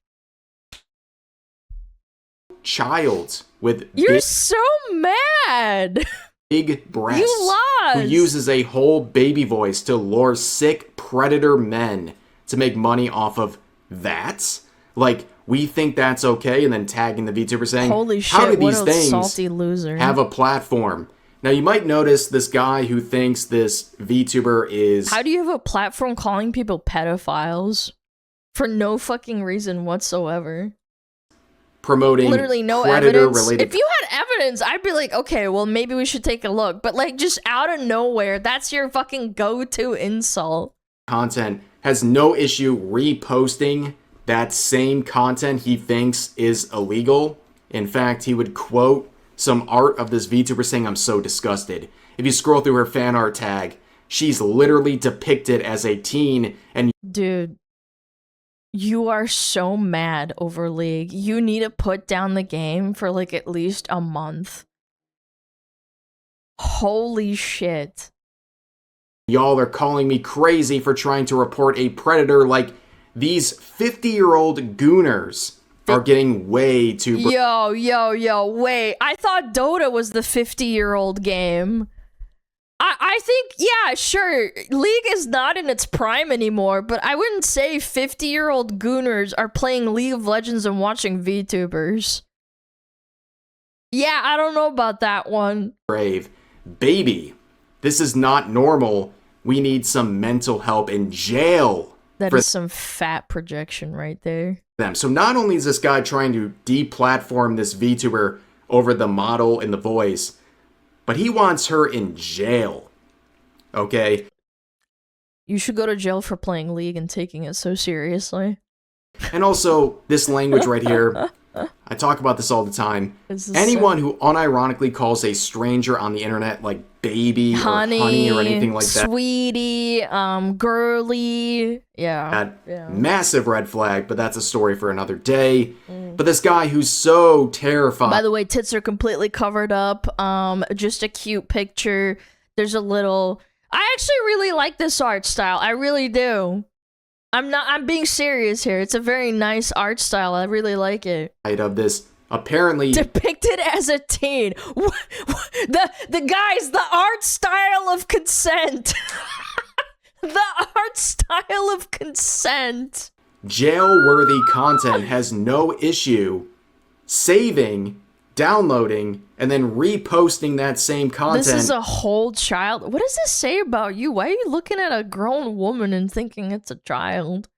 Child with You're so mad. Big breasts. You lost. Who uses a whole baby voice to lure sick predator men to make money off of that? Like, we think that's okay, and then tagging the VTuber saying, "Holy shit, how do what these a things salty loser. have a platform?" Now, you might notice this guy who thinks this VTuber is... How do you have a platform calling people pedophiles? For no fucking reason whatsoever. Promoting literally no predator-related... evidence. If you had evidence, I'd be like, okay, well, maybe we should take a look. But, like, just out of nowhere, that's your fucking go-to insult. Content has no issue reposting that same content he thinks is illegal. In fact, he would quote some art of this VTuber saying, "I'm so disgusted." If you scroll through her fan art tag, she's literally depicted as a teen, and dude, you are so mad over League. You need to put down the game for like at least a month. Holy shit. Y'all are calling me crazy for trying to report a predator. Like, these 50-year-old gooners are getting way too... Yo, wait. I thought Dota was the 50-year-old game. I think, yeah, sure, League is not in its prime anymore, but I wouldn't say 50-year-old gooners are playing League of Legends and watching VTubers. Yeah, I don't know about that one. Brave. Baby, this is not normal. We need some mental help in jail. That is some fat projection right there. Them. So not only is this guy trying to deplatform this VTuber over the model and the voice, but he wants her in jail. Okay? You should go to jail for playing League and taking it so seriously. And also, this language right here, I talk about this all the time. Anyone who unironically calls a stranger on the internet like baby or honey or anything like that. Sweetie, girly. Yeah. Massive red flag, but that's a story for another day. But this guy who's so terrified. By the way, tits are completely covered up. Just a cute picture. There's a little... I actually really like this art style. I really do. I'm being serious here. It's a very nice art style. I really like it. Of this, apparently depicted as a teen. The guys, the art style of consent. The art style of consent. Jail-worthy content has no issue saving, downloading, and then reposting that same content. This is a whole child. What does this say about you? Why are you looking at a grown woman and thinking it's a child?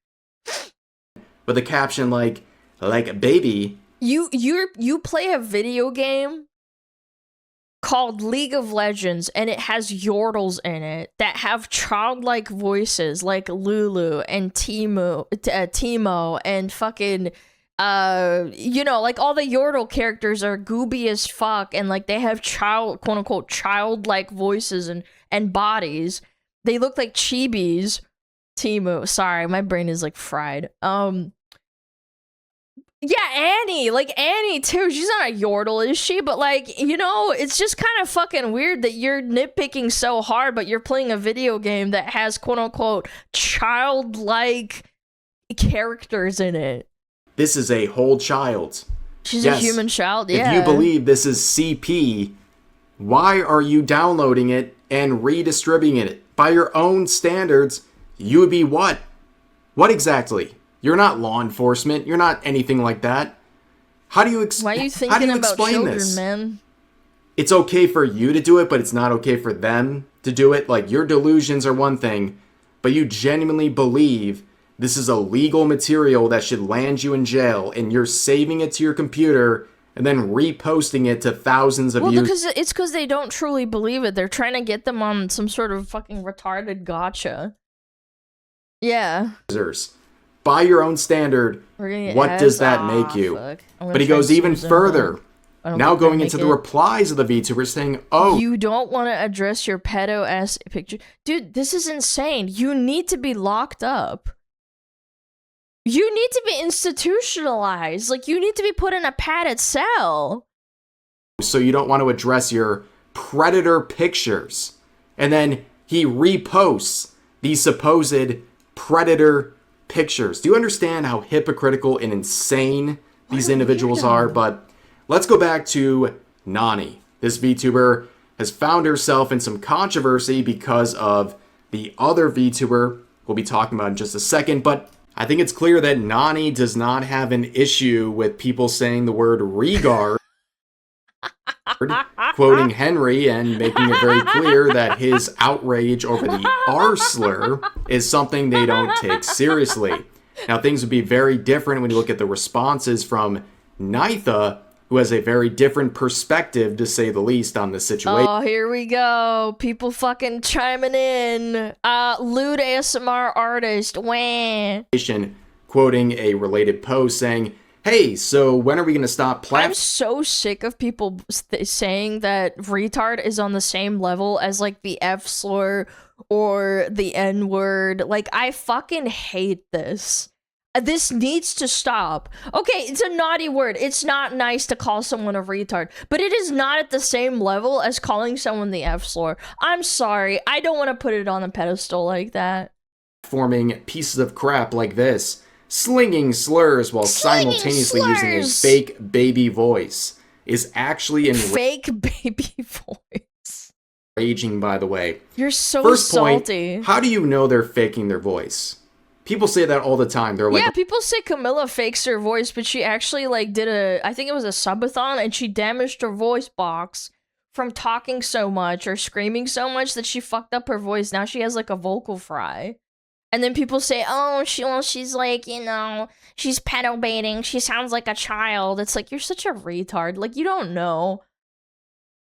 With a caption like a baby. You play a video game called League of Legends, and it has yordles in it that have childlike voices like Lulu and Timo and fucking you know, like all the Yordle characters are gooby as fuck, and like they have quote unquote childlike voices and bodies. They look like chibis. Timo, sorry, my brain is like fried. Yeah, Annie too. She's not a Yordle, is she? But like, you know, it's just kind of fucking weird that you're nitpicking so hard, but you're playing a video game that has quote unquote childlike characters in it. This is a whole child. She's a human child, yeah. If you believe this is CP, why are you downloading it and redistributing it? By your own standards, you would be what? What exactly? You're not law enforcement. You're not anything like that. How do you Why are you thinking about children, man? It's okay for you to do it, but it's not okay for them to do it. Like, your delusions are one thing, but you genuinely believe this is a legal material that should land you in jail, and you're saving it to your computer and then reposting it to thousands of users. Well, because because they don't truly believe it. They're trying to get them on some sort of fucking retarded gotcha. Yeah. By your own standard, what does that make you? But he goes even further. Now going into the replies of the VTuber saying, oh, you don't want to address your pedo-ass picture. Dude, this is insane. You need to be locked up. You need to be institutionalized. Like, you need to be put in a padded cell. So you don't want to address your predator pictures. And then he reposts these supposed predator pictures. Do you understand how hypocritical and insane these individuals are? But let's go back to Nani. This VTuber has found herself in some controversy because of the other VTuber we'll be talking about in just a second, but I think it's clear that Nani does not have an issue with people saying the word regard, quoting Henry and making it very clear that his outrage over the R slur is something they don't take seriously. Now, things would be very different when you look at the responses from Nitha, who has a very different perspective, to say the least, on this situation. Oh, here we go. People fucking chiming in. Lewd ASMR artist. Wah. Quoting a related post saying, hey, so when are we going to stop I'm so sick of people saying that retard is on the same level as, like, the F slur or the N-word. Like, I fucking hate this. This needs to stop. Okay, it's a naughty word. It's not nice to call someone a retard, but it is not at the same level as calling someone the F-slur. I'm sorry. I don't want to put it on a pedestal like that. Forming pieces of crap like this, slinging slurs while simultaneously using a fake baby voice, is actually fake baby voice. Enraging, by the way. You're so First salty. Point, how do you know they're faking their voice? People say that all the time. They're like, yeah, people say Camilla fakes her voice, but she actually like did I think it was a subathon, and she damaged her voice box from talking so much or screaming so much that she fucked up her voice. Now she has like a vocal fry. And then people say, oh, she's like, you know, she's pedo baiting. She sounds like a child. It's like, you're such a retard. Like, you don't know.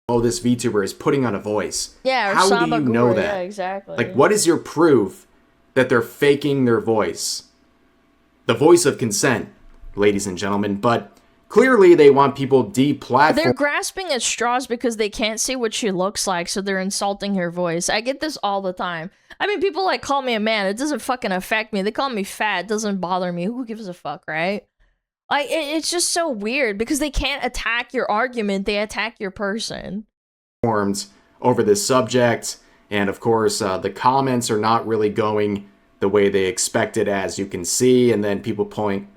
Oh, this VTuber is putting on a voice. Yeah, or how do you know that? Yeah, exactly. Like, what is your proof that they're faking their voice? The voice of consent, ladies and gentlemen, but clearly they want people deplatformed. They're grasping at straws because they can't see what she looks like, so they're insulting her voice. I get this all the time. I mean, people like call me a man. It doesn't fucking affect me. They call me fat. It doesn't bother me. Who gives a fuck, right? Like, it's just so weird because they can't attack your argument. They attack your person. Over this subject. And of course, the comments are not really going the way they expected, as you can see. And then people point.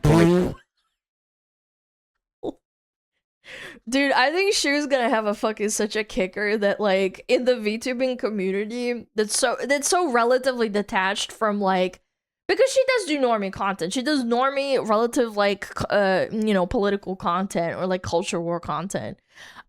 Dude, I think Shu's gonna have a fucking such a kicker that, like, in the VTubing community that's so relatively detached from, like, because she does do normie content. She does normie relative, like, you know, political content or like culture war content.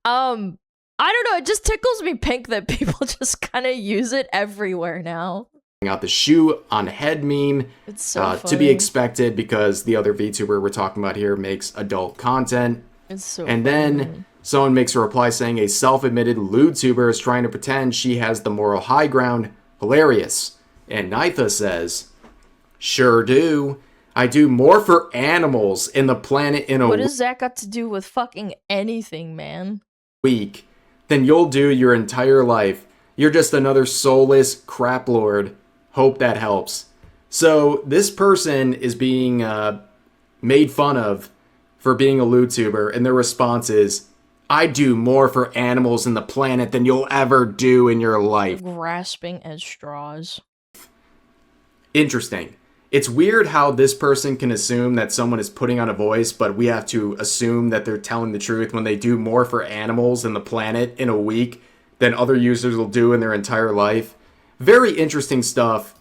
I don't know, it just tickles me pink that people just kind of use it everywhere now. Out the shoe on head meme. It's so to be expected because the other VTuber we're talking about here makes adult content. It's so and then someone makes a reply saying a self-admitted lewd tuber is trying to pretend she has the moral high ground. Hilarious. And Nitha says, sure do. I do more for animals in the planet in a What does that got to do with fucking anything, man? week than you'll do your entire life. You're just another soulless crap lord. Hope that helps. So this person is being made fun of for being a lewd-tuber, and their response is, I do more for animals in the planet than you'll ever do in your life. Grasping at straws. Interesting. It's weird how this person can assume that someone is putting on a voice, but we have to assume that they're telling the truth when they do more for animals and the planet in a week than other users will do in their entire life. Very interesting stuff.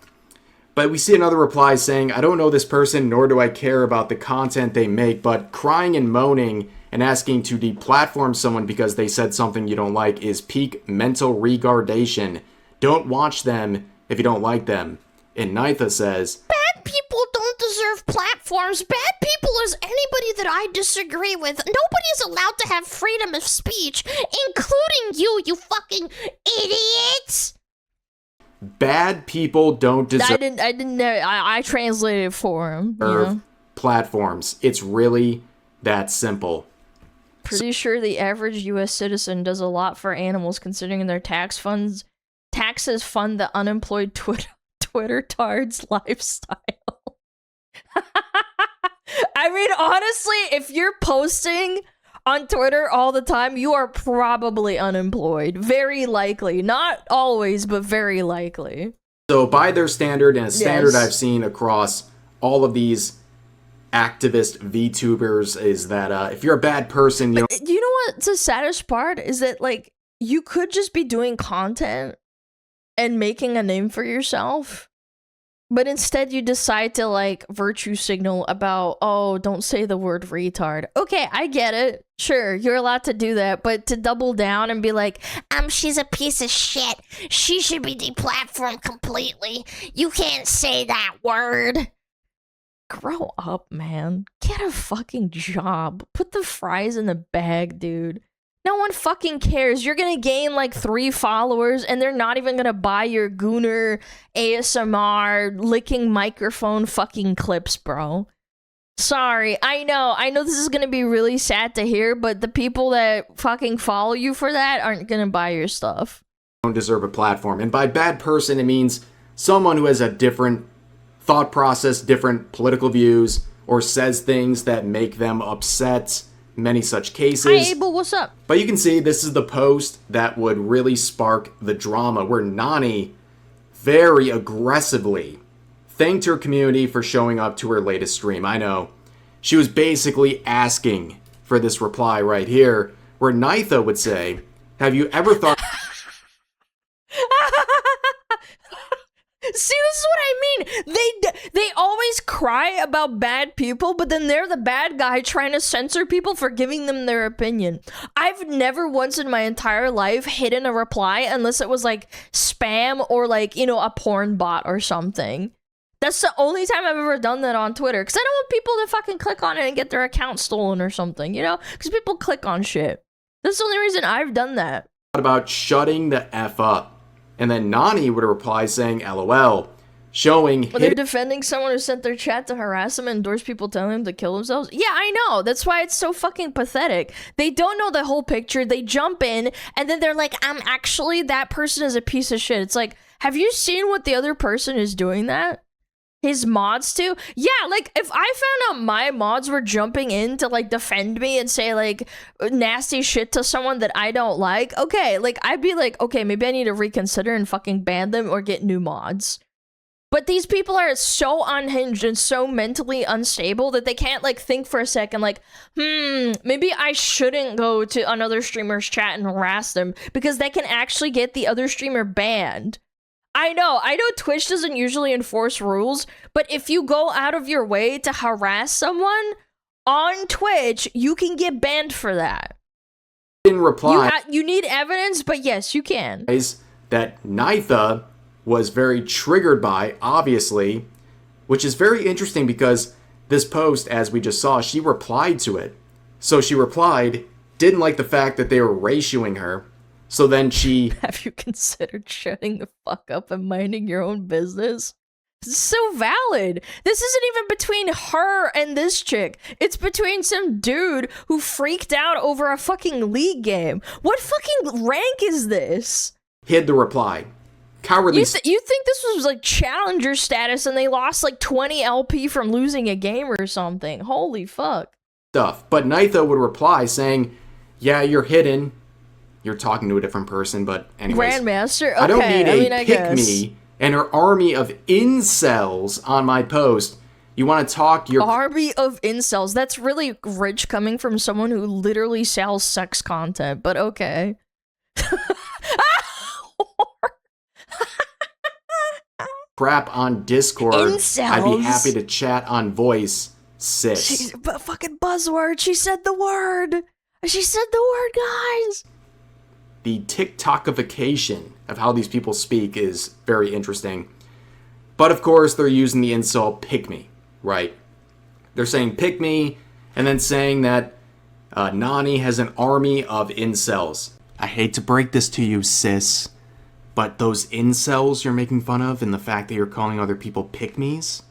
But we see another reply saying, I don't know this person, nor do I care about the content they make, but crying and moaning and asking to deplatform someone because they said something you don't like is peak mental retardation. Don't watch them if you don't like them. And Nitha says, bad people don't deserve platforms. Bad people is anybody that I disagree with. Nobody is allowed to have freedom of speech, including you, you fucking idiots. bad people don't deserve I translated for him. You know? Platforms. It's really that simple. Pretty sure the average U.S. citizen does a lot for animals, considering their taxes fund the unemployed Twitter tards lifestyle. I mean, honestly, if you're posting on Twitter all the time, you are probably unemployed. Very likely. Not always, but very likely. So by their standard, and a standard I've seen across all of these activist VTubers, is that if you're a bad person, you know what's the saddest part? Is that, like, you could just be doing content and making a name for yourself, but instead you decide to, like, virtue signal about, oh, don't say the word retard. Okay, I get it. Sure, you're allowed to do that, but to double down and be like, she's a piece of shit. She should be deplatformed completely. You can't say that word. Grow up, man. Get a fucking job. Put the fries in the bag, dude. No one fucking cares. You're gonna gain like 3 followers and they're not even gonna buy your Gooner ASMR licking microphone fucking clips, bro. Sorry, I know this is gonna be really sad to hear, but the people that fucking follow you for that aren't gonna buy your stuff. don't deserve a platform. And by bad person, it means someone who has a different thought process different political views or says things that make them upset. Many such cases. Hi, Abel, what's up? But you can see this is the post that would really spark the drama, where Nani very aggressively thanked her community for showing up to her latest stream. I know. She was basically asking for this reply right here, where Nitha would say, have you ever thought... See, this is what I mean. They always cry about bad people, but then they're the bad guy trying to censor people for giving them their opinion. I've never once in my entire life hidden a reply unless it was like spam or like, you know, a porn bot or something. That's the only time I've ever done that on Twitter, because I don't want people to fucking click on it and get their account stolen or something, you know? Because people click on shit. That's the only reason I've done that. About shutting the F up? And then Nani would reply saying LOL, showing... Well, they're defending someone who sent their chat to harass them and endorse people telling them to kill themselves? Yeah, I know. That's why it's so fucking pathetic. They don't know the whole picture. They jump in, and then they're like, actually, that person is a piece of shit. It's like, have you seen what the other person is doing that? His mods too? Yeah, like, if I found out my mods were jumping in to, like, defend me and say, like, nasty shit to someone that I don't like, okay, like, I'd be like, okay, maybe I need to reconsider and fucking ban them or get new mods. But these people are so unhinged and so mentally unstable that they can't, like, think for a second, like, maybe I shouldn't go to another streamer's chat and harass them, because they can actually get the other streamer banned. I know Twitch doesn't usually enforce rules, but if you go out of your way to harass someone on Twitch, you can get banned for that. In reply, you need evidence, but yes, you can. That Nitha was very triggered by, obviously, which is very interesting because this post, as we just saw, she replied to it. So she replied, didn't like the fact that they were ratioing her. So then she... Have you considered shutting the fuck up and minding your own business? It's so valid. This isn't even between her and this chick. It's between some dude who freaked out over a fucking League game. What fucking rank is this? Hid the reply. Cowardly... You think this was like challenger status and they lost like 20 LP from losing a game or something? Holy fuck. Stuff. But Nitha would reply saying, yeah, you're hidden. You're talking to a different person, but anyways. Grandmaster? Okay, I don't need I pick-me and her army of incels on my post. You want to talk your... Army of incels. That's really rich coming from someone who literally sells sex content, but okay. Crap on Discord. Incels. I'd be happy to chat on voice, sis. She's a fucking buzzword. She said the word. She said the word, guys. The TikTokification of how these people speak is very interesting. But of course, they're using the insult pick me, right? They're saying pick me, and then saying that Nani has an army of incels. I hate to break this to you, sis, but those incels you're making fun of and the fact that you're calling other people pick me's,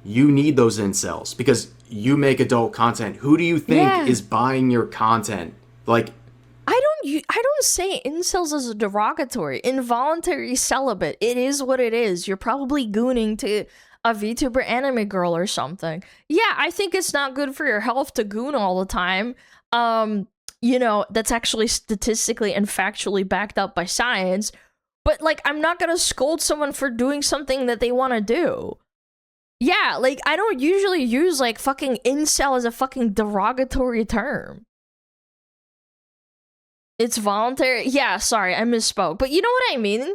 you need those incels because you make adult content. Who do you think is buying your content? Like, I don't say incels as a derogatory. Involuntary celibate. It is what it is. You're probably gooning to a VTuber anime girl or something. Yeah, I think it's not good for your health to goon all the time. You know, that's actually statistically and factually backed up by science. But, like, I'm not gonna scold someone for doing something that they want to do. Yeah, like, I don't usually use, like, fucking incel as a fucking derogatory term. It's voluntary. Yeah, sorry, I misspoke. But you know what I mean?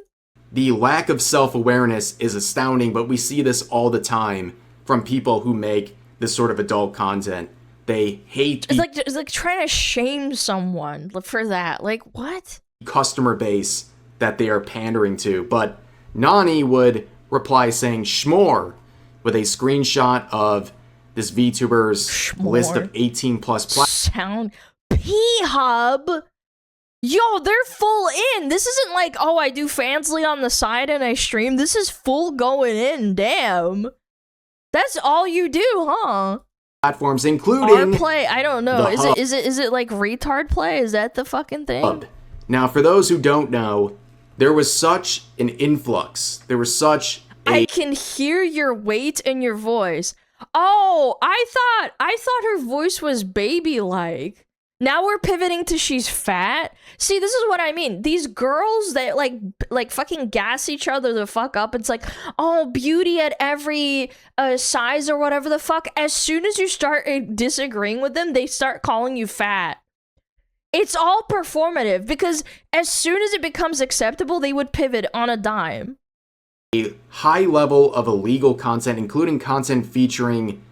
The lack of self-awareness is astounding, but we see this all the time from people who make this sort of adult content. They hate... It's like trying to shame someone for that. Like, what? Customer base that they are pandering to. But Nani would reply saying schmore with a screenshot of this VTuber's list of 18 plus sound P-Hub. Yo, they're full in. This isn't like, oh, I do Fansly on the side and I stream. This is full going in. Damn. That's all you do, huh? Platforms, including play. I don't know. Is it like retard play? Is that the fucking thing? Hub. Now, for those who don't know, there was such an influx. There was such I can hear your weight in your voice. Oh, I thought her voice was baby-like. Now we're pivoting to she's fat. See, this is what I mean. These girls that like fucking gas each other the fuck up. It's like, oh, beauty at every size or whatever the fuck. As soon as you start disagreeing with them, they start calling you fat. It's all performative because as soon as it becomes acceptable, they would pivot on a dime. A high level of illegal content, including content featuring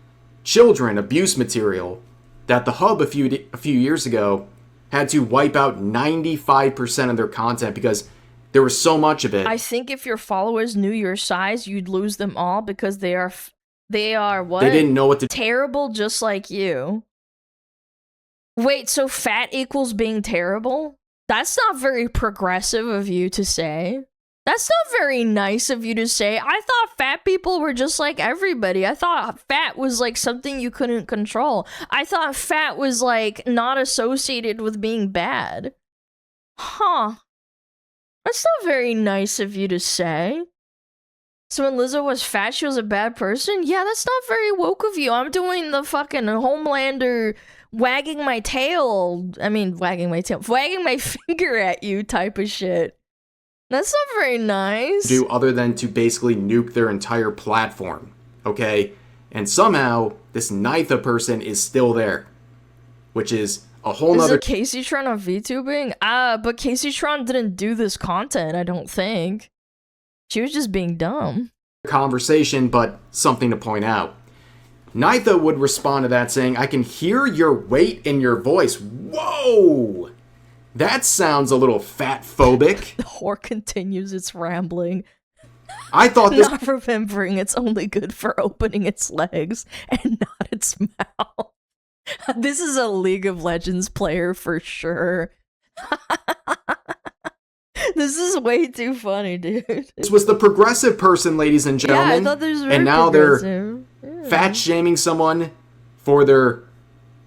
children, abuse material, that the Hub a few years ago had to wipe out 95% of their content because there was so much of it. I think if your followers knew your size, you'd lose them all because they are what? They didn't know what to terrible, just like you. Wait, so fat equals being terrible? That's not very progressive of you to say. That's not very nice of you to say. I thought fat people were just like everybody. I thought fat was like something you couldn't control. I thought fat was like not associated with being bad. Huh. That's not very nice of you to say. So when Lizzo was fat, she was a bad person? Yeah, that's not very woke of you. I'm doing the fucking Homelander wagging my tail. I mean, wagging my finger at you type of shit. That's not very nice. Do other than to basically nuke their entire platform, okay? And somehow, this Nitha person is still there, which is a whole nother... Is it Casey Tron on VTubing? But Casey Tron didn't do this content, I don't think. She was just being dumb. Conversation, but something to point out. Nitha would respond to that saying, I can hear your weight in your voice. Whoa! That sounds a little fat-phobic. The whore continues its rambling. I thought this... Not remembering it's only good for opening its legs and not its mouth. This is a League of Legends player for sure. This is way too funny, dude. This was the progressive person, ladies and gentlemen. Yeah, I thought this was and now they're fat-shaming someone for their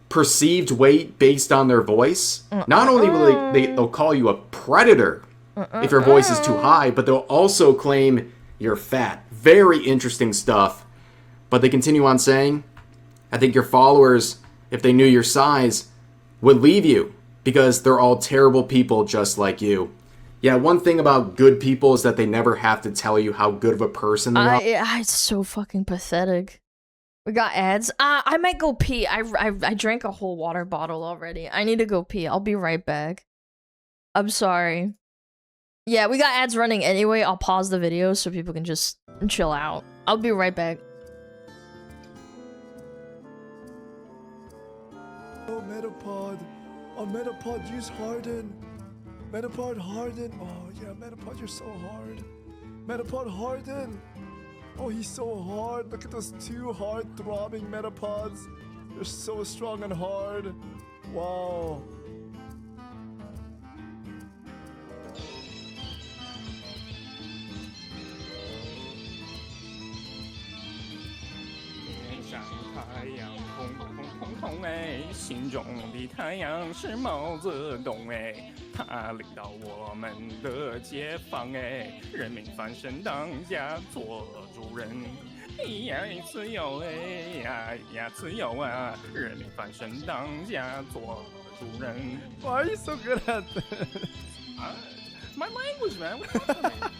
perceived weight based on their voice. Not only will they'll call you a predator if your voice is too high, but they'll also claim you're fat. Very interesting stuff. But they continue on saying, I think your followers, if they knew your size, would leave you because they're all terrible people just like you. Yeah, one thing about good people is that they never have to tell you how good of a person they are. It's so fucking pathetic. We got ads. I might go pee. I drank a whole water bottle already. I need to go pee. I'll be right back. I'm sorry. Yeah, we got ads running anyway. I'll pause the video so people can just chill out. I'll be right back. Oh, Metapod. Oh, Metapod, use Harden. Metapod, Harden. Oh, yeah, Metapod, you're so hard. Metapod, Harden. Oh, he's so hard. Look at those two hard-throbbing Metapods. They're so strong and hard. Wow. Why are you so good at this? My language, man. What's up, man?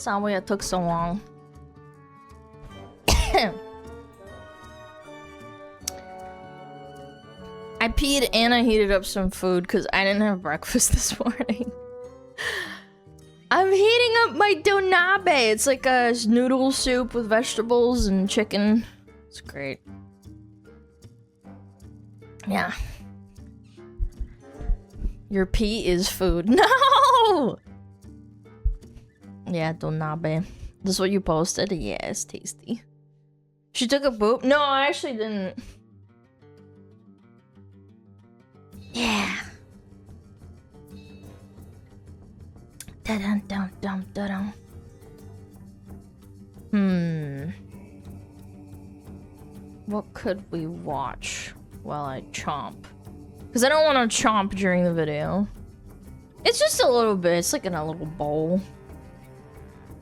That's not why it took so long. I peed and I heated up some food because I didn't have breakfast this morning. I'm heating up my donabe. It's like a noodle soup with vegetables and chicken. It's great. Yeah. Your pee is food. No! Yeah, donabe. This is what you posted? Yeah, it's tasty. She took a poop? No, I actually didn't. Yeah. Da-dum-dum-dum-dum-dum. What could we watch while I chomp? Because I don't want to chomp during the video. It's just a little bit. It's like in a little bowl.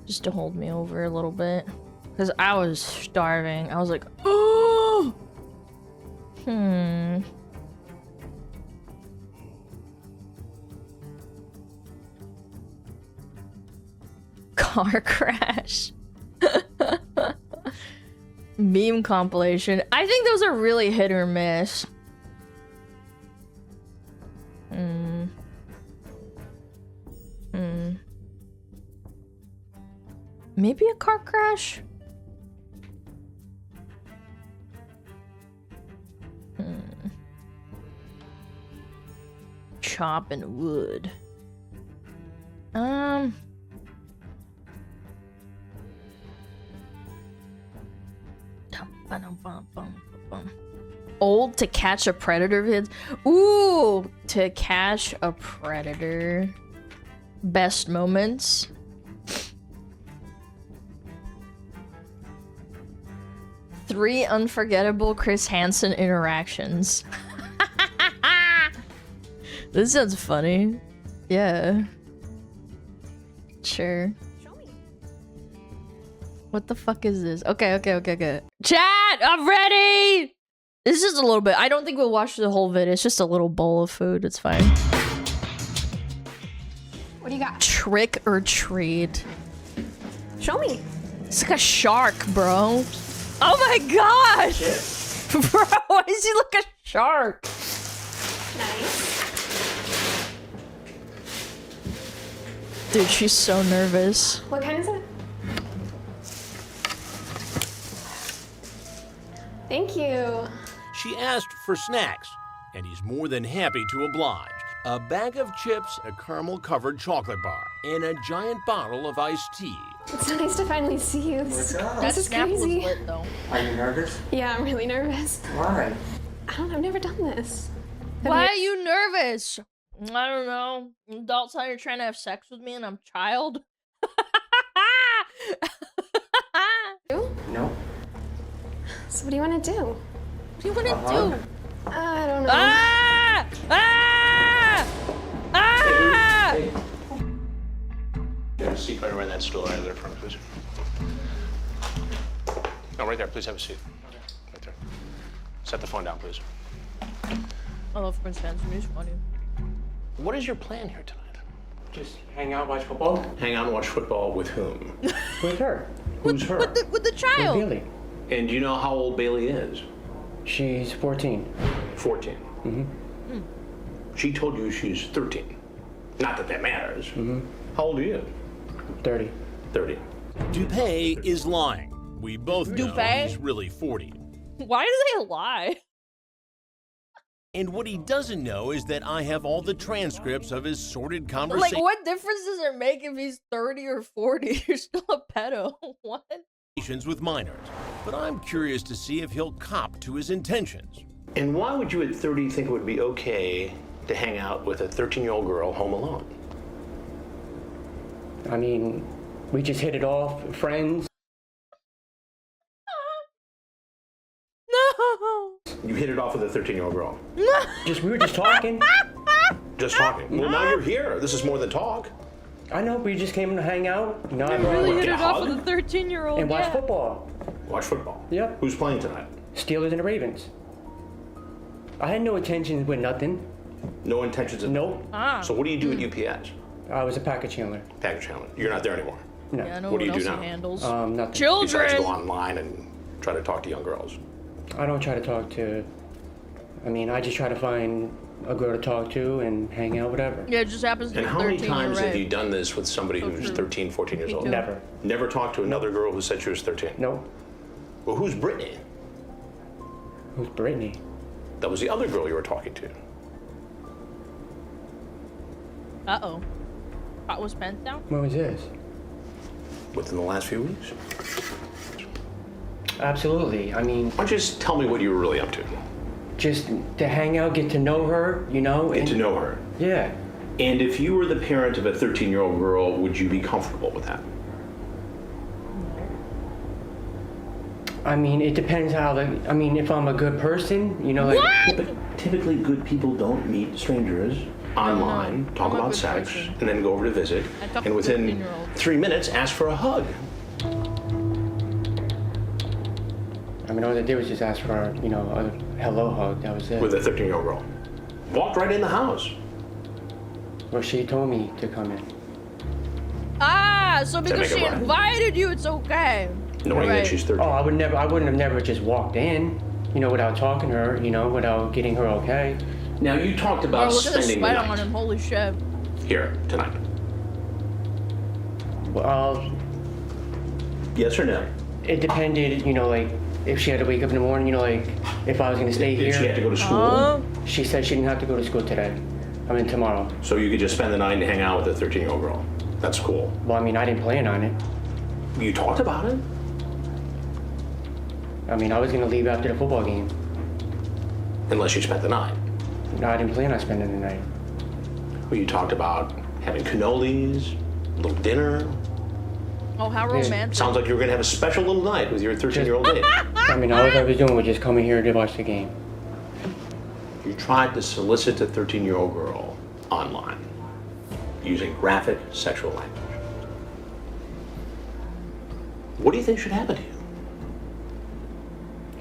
Just to hold me over a little bit. Because I was starving. I was like, oh! Car crash. Meme compilation. I think those are really hit or miss. Maybe a car crash? Chopping wood. Old to catch a predator vids. Ooh, to catch a predator. Best moments. Three unforgettable Chris Hansen interactions. This sounds funny. Yeah. Sure. What the fuck is this? Okay. Chat, I'm ready! This is just a little bit. I don't think we'll watch the whole vid. It's just a little bowl of food. It's fine. What do you got? Trick or treat. Show me. It's like a shark, bro. Oh my gosh! Bro, why does he look like a shark? Nice. Dude, she's so nervous. What kind is it? Thank you. She asked for snacks, and he's more than happy to oblige. A bag of chips, a caramel-covered chocolate bar, and a giant bottle of iced tea. It's so nice to finally see you. This is snap was crazy. lit, though. Are you nervous? Yeah, I'm really nervous. Why? I don't know, I've never done this. Why are you nervous? I don't know. Adults out here trying to have sex with me and I'm a child. No. So what do you want to do? What do you want to do? I don't know. Ah! Ah! Ah! Hey. You have a seat right around that stool right there, front, please. No, right there. Please have a seat. Right there. Set the phone down, please. I love Prince Hansen. He's funny. What is your plan here tonight? Just hang out, watch football. Hang out and watch football with whom? With her. Who's her? With the child. With Bailey. And do you know how old Bailey is? She's 14. 14. Mm-hmm. She told you she's 13. Not that matters. Mm-hmm. How old are you? 30. 30. Dupay is lying. We both know Dupay? he's really 40. Why do they lie? And what he doesn't know is that I have all the transcripts of his sordid conversations. Like, what difference does it make if he's 30 or 40? You're still a pedo. What? With minors, but I'm curious to see if he'll cop to his intentions. And why would you at 30 think it would be okay to hang out with a 13-year-old girl home alone? I mean, we just hit it off, friends. No. You hit it off with a 13-year-old girl? We were just talking. Just talking? Well, now you're here. This is more than talk. I know, we just came to hang out. You know, I really hit it off with a 13-year-old. And watch football. Watch football? Yep. Who's playing tonight? Steelers and the Ravens. I had no intentions with nothing. No intentions of... Nope. So what do you do at UPS? I was a package handler. Package handler. You're not there anymore? No. Yeah, I know What do you else do he now? handles. Nothing. Besides Children. go online and try to talk to young girls. I don't try to talk to. I mean, I just try to find a girl to talk to and hang out, whatever. Yeah, it just happens to And be how 13. many times you're have you right. done this with somebody So who's true. 13, 14 years old? Never. Never talked to another girl who said she was 13? No. Well, who's Brittany? Who's Brittany? That was the other girl you were talking to. Uh-oh. Pot was pants down? When was this? Within the last few weeks? Absolutely. I mean, Why don't you just tell me what you were really up to? just to hang out, get to know her, you know? Get to know her. Yeah. And if you were the parent of a 13-year-old girl, would you be comfortable with that? I mean, it depends how the. I mean, if I'm a good person, you know, like. Yeah, but typically good people don't meet strangers online, talk I'm a about good sex, person. and then go over to visit, I talk and to within 13-year-olds. 3 minutes ask for a hug. I mean, all I did was just ask for, you know, a hello hug. That was it. With a 13-year-old girl. Walked right in the house. Well, she told me to come in. Ah, so because make it she right? invited you, it's okay. Knowing Right. that she's 13. Oh, I wouldn't have never just walked in, you know, without talking to her, you know, without getting her okay. Now, you talked Bro, about look at the spending the sweat on night him. Holy shit. here tonight. Well, Yes or no? it depended, you know, like, if she had to wake up in the morning, you know, like, if I was gonna stay Did here. she have to go to school? She said she didn't have to go to school today. I mean, tomorrow. So you could just spend the night and hang out with a 13-year-old girl. That's cool. Well, I mean, I didn't plan on it. You talked about it? I mean, I was gonna leave after the football game. Unless you spent the night. No, I didn't plan on spending the night. Well, you talked about having cannolis, a little dinner. Oh, how romantic. Sounds like you were going to have a special little night with your 13-year-old date. I mean, all I was doing was just coming here to watch the game. You tried to solicit a 13-year-old girl online using graphic sexual language. What do you think should happen to you?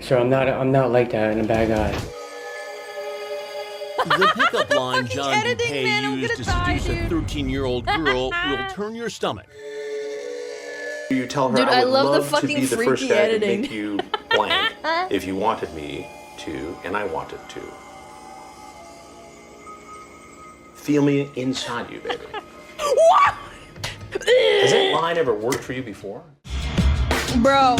So I'm not like that and a bad guy. The pickup line John editing, DuPay man, I'm used to gonna die, seduce a dude. 13-year-old girl will turn your stomach. You tell her, Dude, I I would love the love to fucking be the first freaky guy editing. to make you blank if you wanted me to, and I wanted to. Feel me inside you, baby. What? Has that line ever worked for you before? Bro.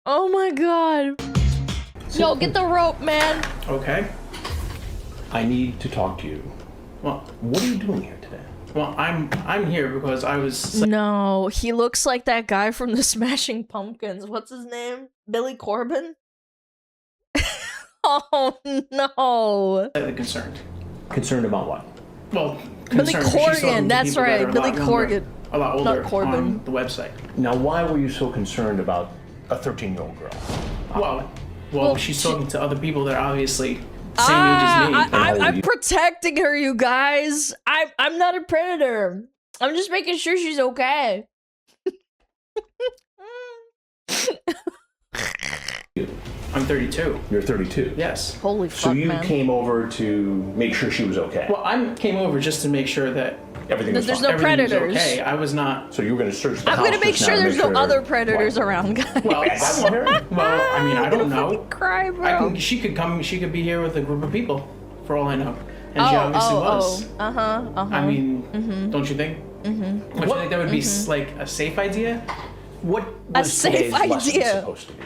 Oh my god. Yo, get the rope, man. Okay. I need to talk to you. Well, What are you doing here today? well, I'm here because I was. No, he looks like that guy from the Smashing Pumpkins. What's his name? Billy Corbin? Oh no. Slightly concerned. Concerned about what? Well, Billy concerned 'cause she's talking Corgan, to that's people that right, are a Billy lot younger, Corgan. A lot older Not Corbin. on the website. Now, why were you so concerned about a 13-year-old girl? Well, she's talking to other people that are obviously same age as me. I'm protecting her, you guys. I'm not a predator. I'm just making sure she's okay. I'm 32. You're 32. Yes. Holy So fuck, you man. came over to make sure she was okay. Well, I came over just to make sure that Everything was There's fine. no everything was predators. okay. I was not. So you were going to search the I'm house gonna make just now sure to there's no other What? predators around, guys. Well, I mean, I don't know. Cry, bro. She could come. She could be here with a group of people, for all I know. And she obviously was. I mean, don't you think? Mm-hmm. Don't you think that would be like a safe idea? What A was safe today's lesson idea. supposed to be?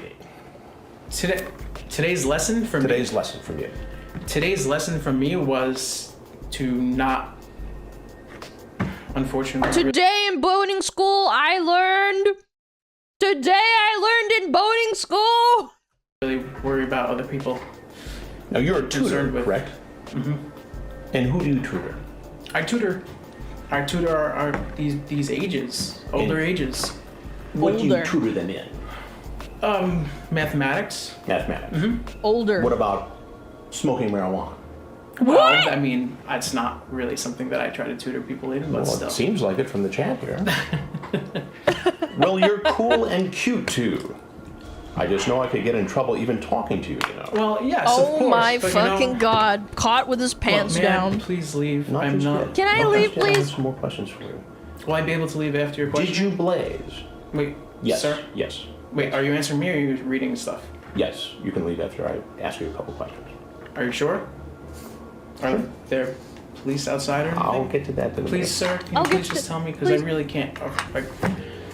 Today's lesson for me. Today's lesson from you. Today's lesson from me was to not. Unfortunately. Today in boating school, I learned. Today I learned in boating school. Really worry about other people. Now you're a tutor, Concerned with- correct? Mm-hmm. And who do you tutor? I tutor are these ages, older ages. What do you Older. tutor them in? Mathematics. Mathematics. Mm-hmm. Older. What about smoking marijuana? Well, I mean, it's not really something that I try to tutor people in, but Well, still. it seems like it from the chat here. Well, you're cool and cute too. I just know I could get in trouble even talking to you, you know. Well, yes, of course. Oh my but fucking god. Caught with his pants look, man, down. Please leave. Not I'm just not. yet. Can I leave, just yet. I have please? some more questions for you. Will I be able to leave after your question? Did you blaze? Wait, Yes. sir? Yes. Wait, are you answering me or are you reading stuff? Yes. You can leave after I ask you a couple questions. Are you sure? Are there police outside or anything? I'll get to that in a Please, minute. sir, can you please just tell me? Because I really can't.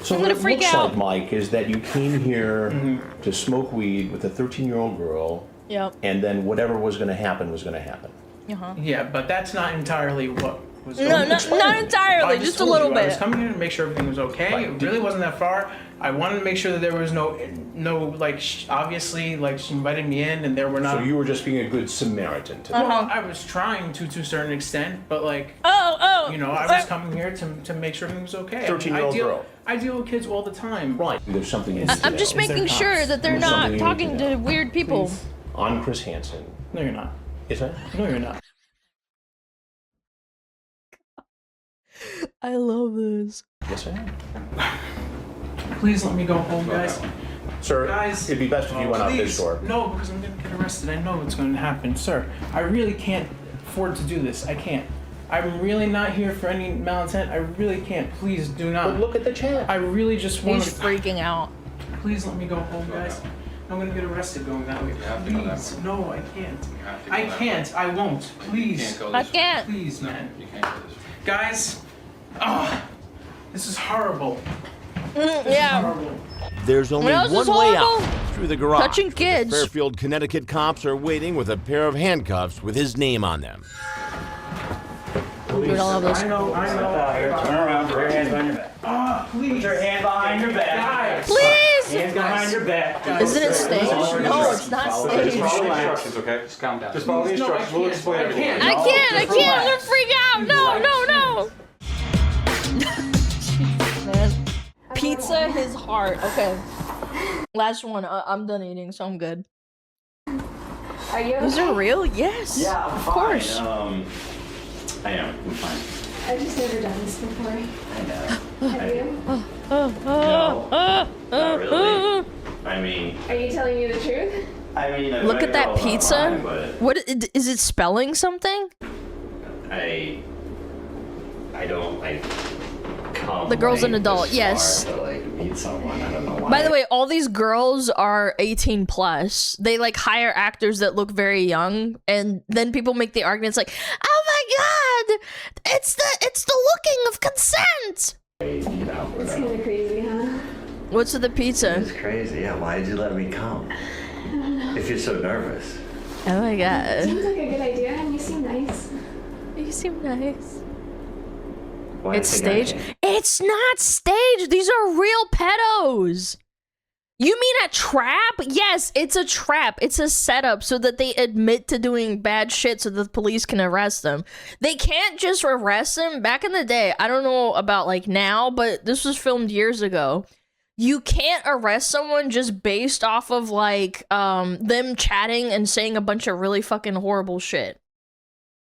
So I'm what gonna it freak looks out. like, Mike, is that you came here Mm-hmm. to smoke weed with a 13-year-old girl, Yep. and then whatever was going to happen was going to happen. Uh-huh. Yeah, but that's not entirely what was No, going on. not entirely, I just a told little you, I was bit. coming here to make sure everything was okay. It really wasn't that far. I wanted to make sure that there was no like, obviously, like, she invited me in and there were not. So you were just being a good Samaritan to Well, them. I was trying to a certain extent, but like, Oh. you know, I was coming here to make sure everything was okay. 13-year-old girl. I deal with kids all the time. Right. There's something you need to I'm just know. making sure that they're There's not something you need talking to to weird people. Please. I'm Chris Hansen. No, you're not. Is that? No, you're not. I love this. Yes, I am. Please let me go home, guys. Sir, Guys, it'd be best if you went out this please. door. No, because I'm gonna get arrested. I know what's gonna happen. Sir, I really can't afford to do this. I can't. I'm really not here for any malintent. I really can't. Please do not. But look at the chat. I really just want He's to. freaking out. Please let me go home, guys. I'm gonna get arrested going that way. Please. No, I can't. I can't. I won't. Please. I can't. Please, man. Guys. Oh, this is horrible. Yeah. Horrible. There's only Well, this one is way horrible. out, through the garage. Touching kids. Fairfield, Connecticut cops are waiting with a pair of handcuffs with his name on them. Dude, I love this. I know. Turn around, put your hands behind your back. Oh, please. Put your hand behind your back. Guys. Please! Hands behind your back. Isn't it staged? No, it's not Just staged. follow the instructions, okay? Just calm down. Just follow the instructions. We'll explain everything. I can't. I'm gonna freak out. No. Man. Pizza, his heart. Okay. Last one. I'm done eating, so I'm good. Are you? These are real? Yes. Yeah, I'm of fine. course. I am. I'm fine. I've just never done this before. I know. Have you? Not really. I mean, Are you telling me the truth? I mean, I've Look met at that girls pizza. online, but What is it spelling something? I don't like come. The girl's an like, adult, this yes. far to like meet someone. I don't know why. By the way, all these girls are 18 plus. They like hire actors that look very young, and then people make the arguments like, "Oh my god, it's the looking of consent." You know, It's kind of crazy, huh? What's with the pizza? It's crazy. Yeah, why did you let me come? If you're so nervous. Oh my god. Seems like a good idea, and you seem nice. You seem nice. Why do you It's think I staged. came? It's not staged. These are real pedos. You mean a trap? Yes, it's a trap. It's a setup so that they admit to doing bad shit so that the police can arrest them. They can't just arrest them. Back in the day, I don't know about like now, but this was filmed years ago. You can't arrest someone just based off of like them chatting and saying a bunch of really fucking horrible shit.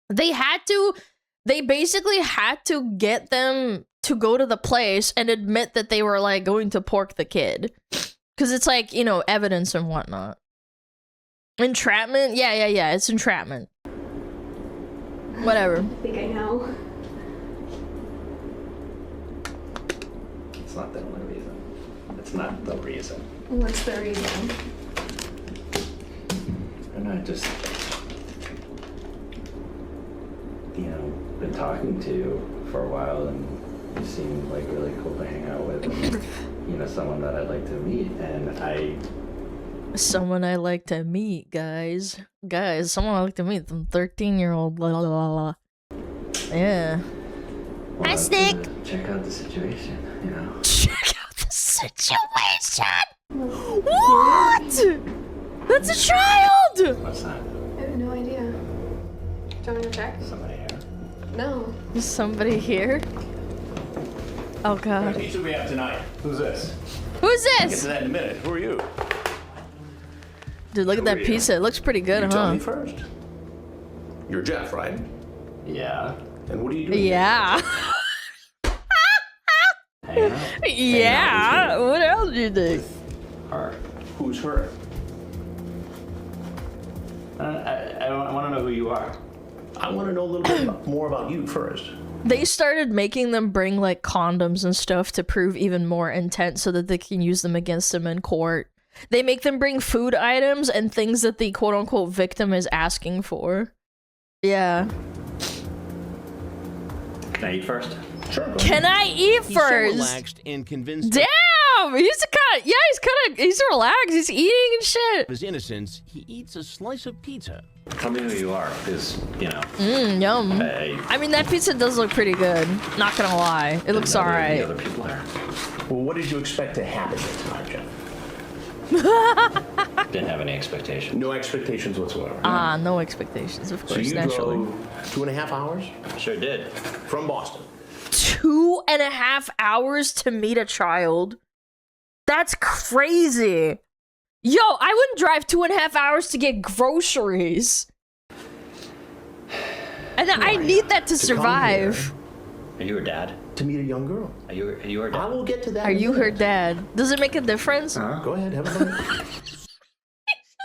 They basically had to get them to go to the place and admit that they were like going to pork the kid. Cause it's like, you know, evidence and whatnot. Entrapment? Yeah, it's entrapment. Whatever. I think I know. It's not the only reason. It's not the reason. What's the reason? And I just, you know, been talking to you for a while, and you seem like really cool to hang out with, and, you know, someone that I'd like to meet, and Someone I like to meet, guys. Someone I like to meet. Them 13-year-old blah blah blah. Yeah. Hi, Snick. Check out the situation, you know. Check out the situation. What? That's a child. What's that? I have no idea. Do you want me to check? Somebody here? No. Is somebody here? Oh god. What pizza we have tonight? Who's this? Who's Get this? to that in a minute. Who are you? Dude, look at that pizza. It looks pretty good, You tell huh? me first. You're Jeff, right? Yeah. And what are you doing? Yeah. Hang out? Yeah. What else do you think? Her. Who's her? I want to know who you are. I want to know a little bit more about you first. They started making them bring like condoms and stuff to prove even more intent so that they can use them against them in court. They make them bring food items and things that the quote-unquote victim is asking for. Yeah. Can I eat first? Sure. Can I eat He's so first? relaxed and convinced Damn! He's relaxed. He's eating and shit. of his innocence, he eats a slice of pizza. Tell me who you are, because, you know. Yum. I mean, that pizza does look pretty good. Not gonna lie. It looks alright. The other people there. Well, what did you expect to happen tonight, Jeff? Didn't have any expectations. No expectations whatsoever. No expectations, of course, So you naturally. drove 2.5 hours? Sure did. From Boston. 2.5 hours to meet a child? That's crazy. Yo, I wouldn't drive 2.5 hours to get groceries. And I need that to survive. Are you her dad? To meet a young girl. Are you her dad? I will get to that. Are you her dad? Does it make a difference? Go ahead, have a bite.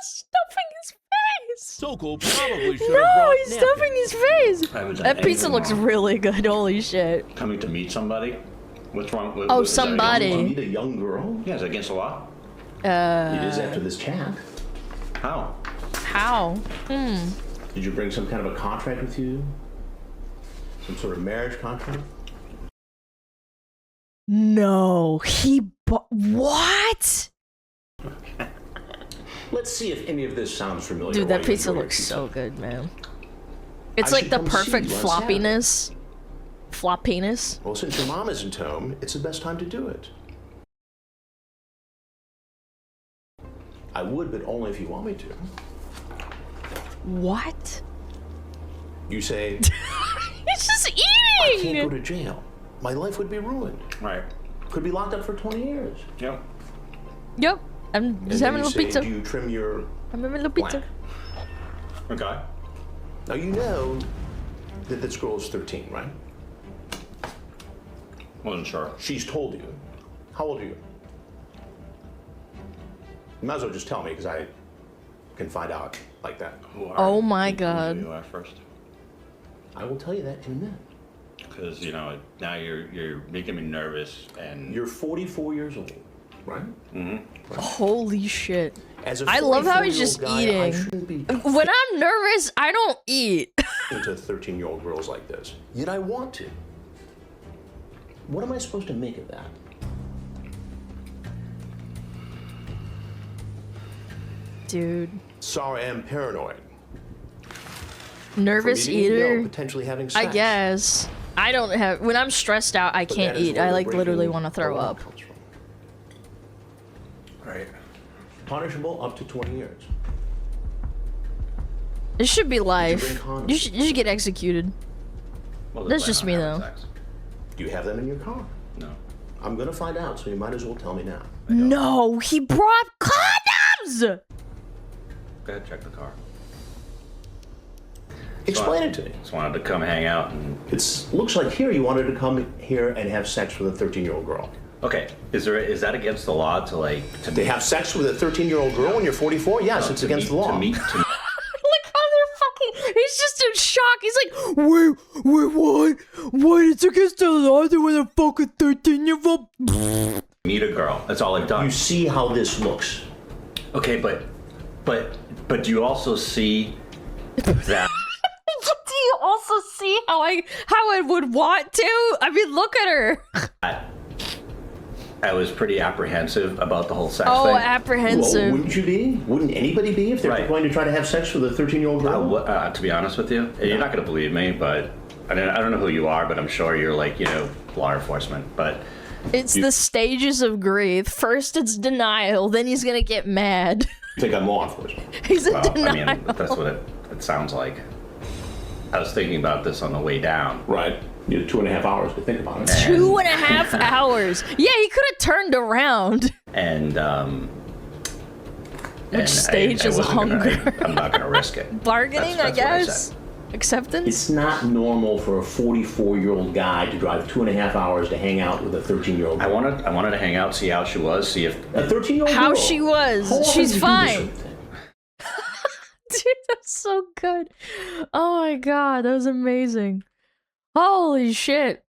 Stuffing his face. Sokol probably should have No, brought he's napkins. stuffing his face. I haven't done That pizza anything looks wrong. really good. Holy shit. Coming to meet somebody? What's wrong with Oh, is that against somebody. the law? Meet a young girl? Yeah, is it against the law? It is after this chat. How? How? Did you bring some kind of a contract with you? Some sort of marriage contract? No, what? Let's see if any of this sounds familiar. Dude, while that you pizza enjoy your looks pizza. so good, man. It's I like should the come see perfect you on Saturday. floppiness. Floppiness. Well, since your mom isn't home, it's the best time to do it. I would, but only if you want me to. What? You say, It's just I can't eating! go to jail. My life would be ruined. Right. Could be locked up for 20 years. Yep. Yep, I'm And just then having a you little say, pizza. do you trim your I'm having a little pizza. blank? Okay. Now you know that this girl is 13, right? Wasn't sure. She's told you. How old are you? You might as well just tell me, because I can find out like that. Oh my god. Who you are first. I will tell you that in a minute. Because, you know, now you're making me nervous and... You're 44 years old, right? Mm-hmm. Holy shit. As a I love how he's 44-year-old just guy, I eating. shouldn't be When I'm nervous, I don't eat. into 13-year-old girls like this. Yet I want to. What am I supposed to make of that? Dude. Sorry, I'm paranoid. Nervous From eating? eater? No, potentially having sex. I guess. I don't have. When I'm stressed out, I But can't that is eat. where I the like literally breaking want to throw the law up. comes from. Right. Punishable up to 20 years. It should be life. bring condoms? You should get executed. Well, That's plan just on me having though. sex. Do you have them in your car? No. I'm gonna find out, so you might as well tell me now. No, he brought condoms. Go ahead, check the car. Explain it to me. Just wanted to come hang out and... Looks like here you wanted to come here and have sex with a 13-year-old girl. Okay, is that against the law to To have sex with a 13-year-old girl when you're 44? Yes, No, it's to against meet- the law. to meet- Look how they're fucking. He's just in shock. He's like, wait, what? What? It's against the law to with a fucking 13-year-old. meet a girl. That's all I've done. You see how this looks. Okay, but do you also see that? Do you also see how I would want to? I mean, look at her. I was pretty apprehensive about the whole sex Oh, thing. apprehensive. Well, wouldn't you be? Wouldn't anybody be if they're going to try to have sex with a 13-year-old girl? To be honest with you, you're not going to believe me, but I don't know who you are, but I'm sure you're like, law enforcement. But It's the stages of grief. First, it's denial. Then he's gonna get mad. You think I'm law enforcement? He's in well, denial. I mean, that's what it sounds like. I was thinking about this on the way down. Right. You had 2.5 hours to think about it. 2.5 hours. Yeah, he could have turned around. And Which stage is wasn't hunger? I'm not gonna risk it. Bargaining, That's I what I guess. Acceptance? It's not normal for a 44-year-old guy to drive 2.5 hours to hang out with a 13-year-old girl. I wanted to hang out, see how she was, see if a 13-year-old How girl. she was. How often She's do you do this fine. sort of thing? Dude, that's so good. Oh my god, that was amazing. Holy shit.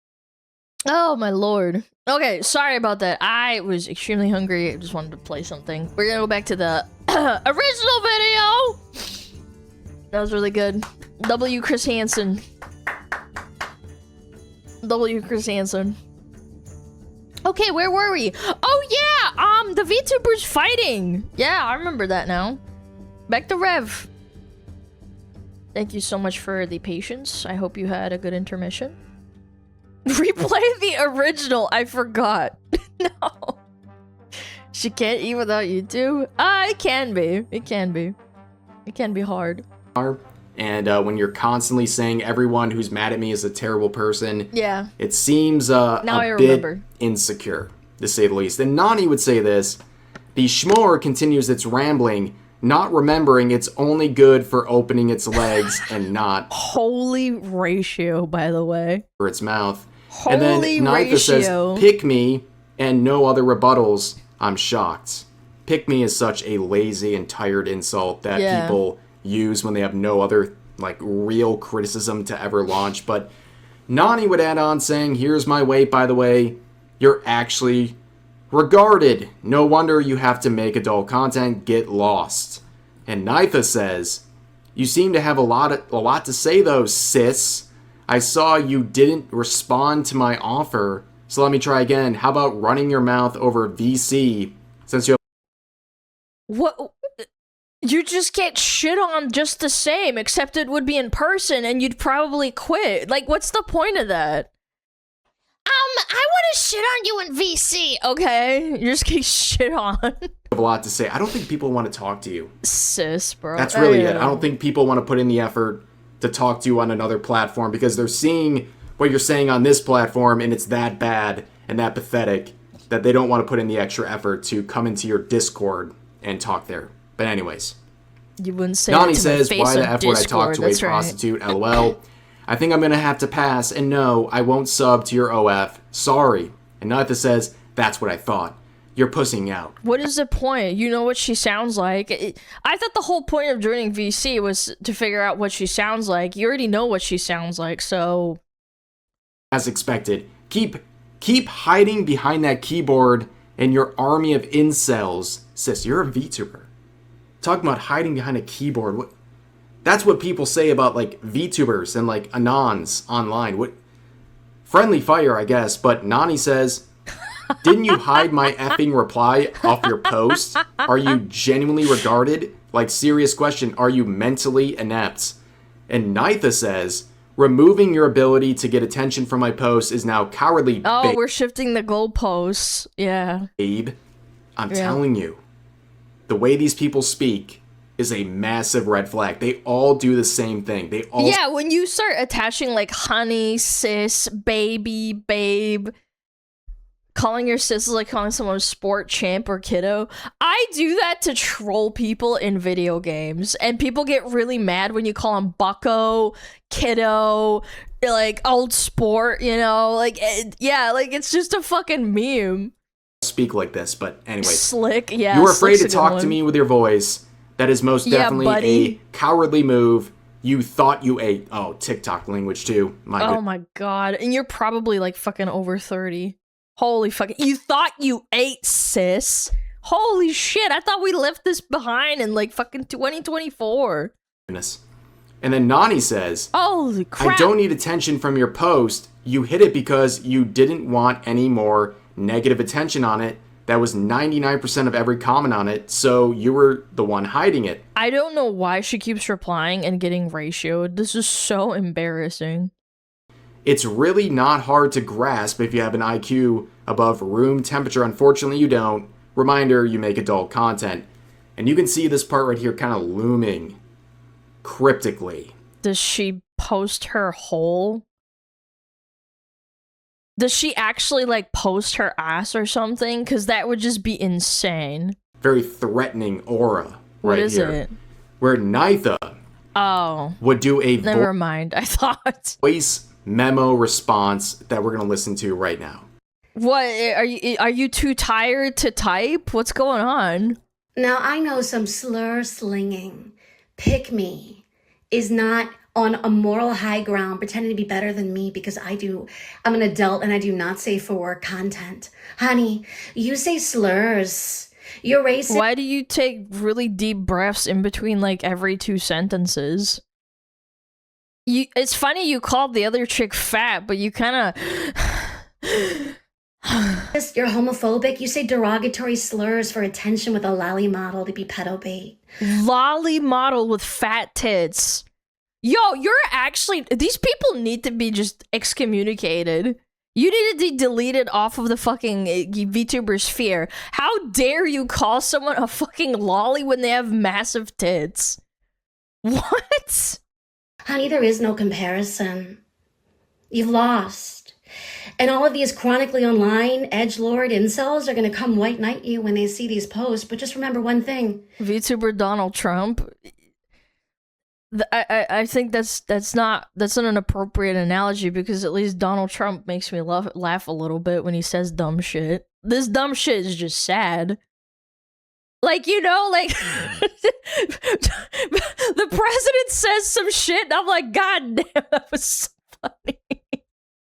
Oh my lord. Okay, sorry about that. I was extremely hungry. I just wanted to play something. We're gonna go back to the original video. That was really good. W. Chris Hansen. W. Chris Hansen. Okay, where were we? Oh yeah, the VTubers fighting. Yeah, I remember that now. Back to Rev. Thank you so much for the patience. I hope you had a good intermission. Replay the original. I forgot. No. She can't eat without YouTube? It can be. It can be. It can be hard. And when you're constantly saying everyone who's mad at me is a terrible person, yeah, it seems a bit insecure, to say the least. And Nani would say this: the schmore continues its rambling, not remembering it's only good for opening its legs and not holy ratio, by the way, for its mouth. Holy and then Nitha says, "Pick me," and no other rebuttals. I'm shocked. Pick me is such a lazy and tired insult that people use when they have no other like real criticism to ever launch. But Nani would add on saying, "Here's my weight, by the way. You're actually regarded. No wonder you have to make adult content. Get lost." And Nitha says, "You seem to have a lot to say though, sis. I saw you didn't respond to my offer. So let me try again. How about running your mouth over VC since you have..." What? You just get shit on just the same, except it would be in person and you'd probably quit. Like, what's the point of that? I want to shit on you in VC. Okay, you're just getting shit on. have a lot to say. I don't think people want to talk to you. Sis, bro. That's really it. I don't think people want to put in the effort to talk to you on another platform because they're seeing what you're saying on this platform and it's that bad and that pathetic that they don't want to put in the extra effort to come into your Discord and talk there. But anyways. You wouldn't say Nani that to says, my face "Why the on F would I talk Discord, to a prostitute? LOL. I think I'm going to have to pass, and no, I won't sub to your OF. Sorry." And Nitha says, "That's what I thought. You're pussing out." What is the point? You know what she sounds like. I thought the whole point of joining VC was to figure out what she sounds like. You already know what she sounds like, so... As expected, keep hiding behind that keyboard and your army of incels. Sis, you're a VTuber. Talking about hiding behind a keyboard. That's what people say about, like, VTubers and, like, Anons online. What? Friendly fire, I guess, but Nani says, "Didn't you hide my effing reply off your post? Are you genuinely regarded? Like, serious question, are you mentally inept?" And Nitha says, "Removing your ability to get attention from my posts is now cowardly." Oh, we're shifting the goalposts. Yeah. Babe, I'm telling you, the way these people speak is a massive red flag. They all do the same thing. They all... Yeah, when you start attaching like honey, sis, baby, babe, calling your sis is like calling someone sport champ or kiddo. I do that to troll people in video games, and people get really mad when you call them bucko, kiddo, like old sport, you know? Like, yeah, like it's just a fucking meme. Speak like this, but anyways. Slick, yeah. You were afraid to talk to me with your voice. That is most definitely a cowardly move. You thought you ate. Oh, TikTok language too. My god. And you're probably like fucking over 30. Holy fucking. You thought you ate, sis. Holy shit. I thought we left this behind in like fucking 2024. Goodness. And then Nani says, "Holy crap. I don't need attention from your post. You hid it because you didn't want any more negative attention on it. That was 99% of every comment on it, so you were the one hiding it." I don't know why she keeps replying and getting ratioed. This is so embarrassing. It's really not hard to grasp if you have an IQ above room temperature. Unfortunately, you don't. Reminder, you make adult content. And you can see this part right here kind of looming cryptically. Does she post her hole? Does she actually, like, post her ass or something? Because that would just be insane. Very threatening aura right here. What is it? Where Nitha would do a Never mind. I thought voice memo response that we're gonna listen to right now. What are you too tired to type? What's going on? Now I know some slur slinging. Pick me is not on a moral high ground pretending to be better than me because I'm an adult and I do not say for work content. Honey, you say slurs. You're racist. Why do you take really deep breaths in between like every 2 sentences? It's funny you called the other chick fat, but you kind of You're homophobic. You say derogatory slurs for attention with a lolly model to be pedo bait. Lolly model with fat tits. Yo, these people need to be just excommunicated. You need to be deleted off of the fucking VTuber sphere. How dare you call someone a fucking lolly when they have massive tits? What? Honey, there is no comparison. You've lost. And all of these chronically online edgelord incels are going to come white knight you when they see these posts. But just remember one thing. VTuber Donald Trump. I think that's not an appropriate analogy because at least Donald Trump makes me laugh a little bit when he says dumb shit. This dumb shit is just sad. Like, you know, like the president says some shit and I'm like, God damn, that was so funny.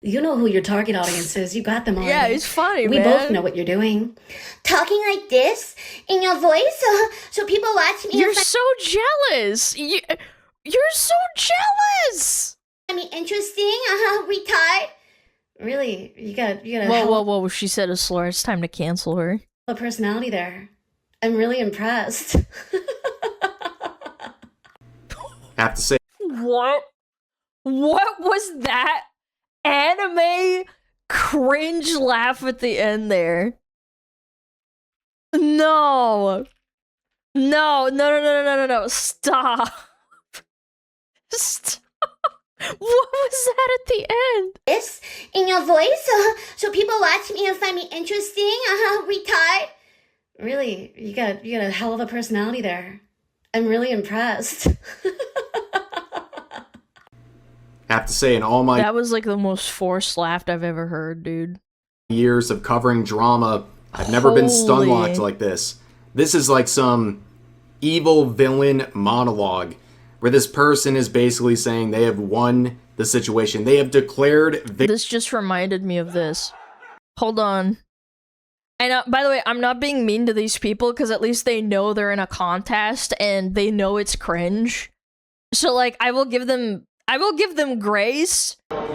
You know who your target audience is. You got them already. Yeah, it's funny, we man. both know what you're doing. Talking like this in your voice so people watch me. You're so jealous. You're so jealous. I mean, interesting. Retard. Really, you got. Whoa! She said a slur. It's time to cancel her. A personality there. I'm really impressed. Have to say. What was that anime cringe laugh at the end there? No. Stop. Stop. What was that at the end? This in your voice so people watch me and find me interesting. Retard. Really, you got a hell of a personality there. I'm really impressed. Have to say, in all my that was like the most forced laugh I've ever heard, dude. Years of covering drama, I've never been stun locked like this. This is like some evil villain monologue where this person is basically saying they have won the situation. They have declared victory. This just reminded me of this. Hold on. And by the way, I'm not being mean to these people because at least they know they're in a contest and they know it's cringe. So like, I will give them grace. Like,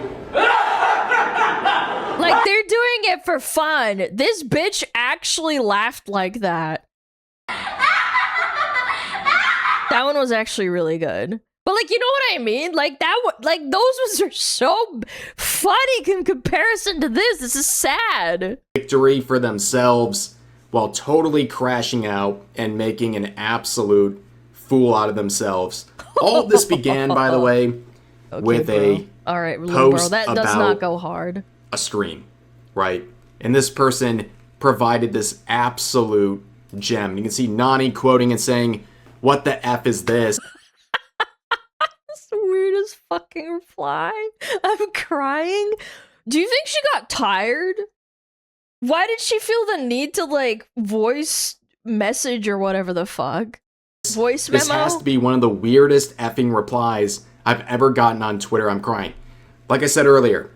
they're doing it for fun. This bitch actually laughed like that. That one was actually really good. But like, you know what I mean? Like those ones are so funny in comparison to this. This is sad. Victory for themselves while totally crashing out and making an absolute fool out of themselves. All of this began, by the way, with a all right, post bro, that does about not go hard. A stream, right? And this person provided this absolute gem. You can see Nani quoting and saying, "What the F is this?" That's the weirdest fucking reply. I'm crying. Do you think she got tired? Why did she feel the need to like voice message or whatever the fuck? Voice memo? This has to be one of the weirdest effing replies I've ever gotten on Twitter. I'm crying. Like I said earlier,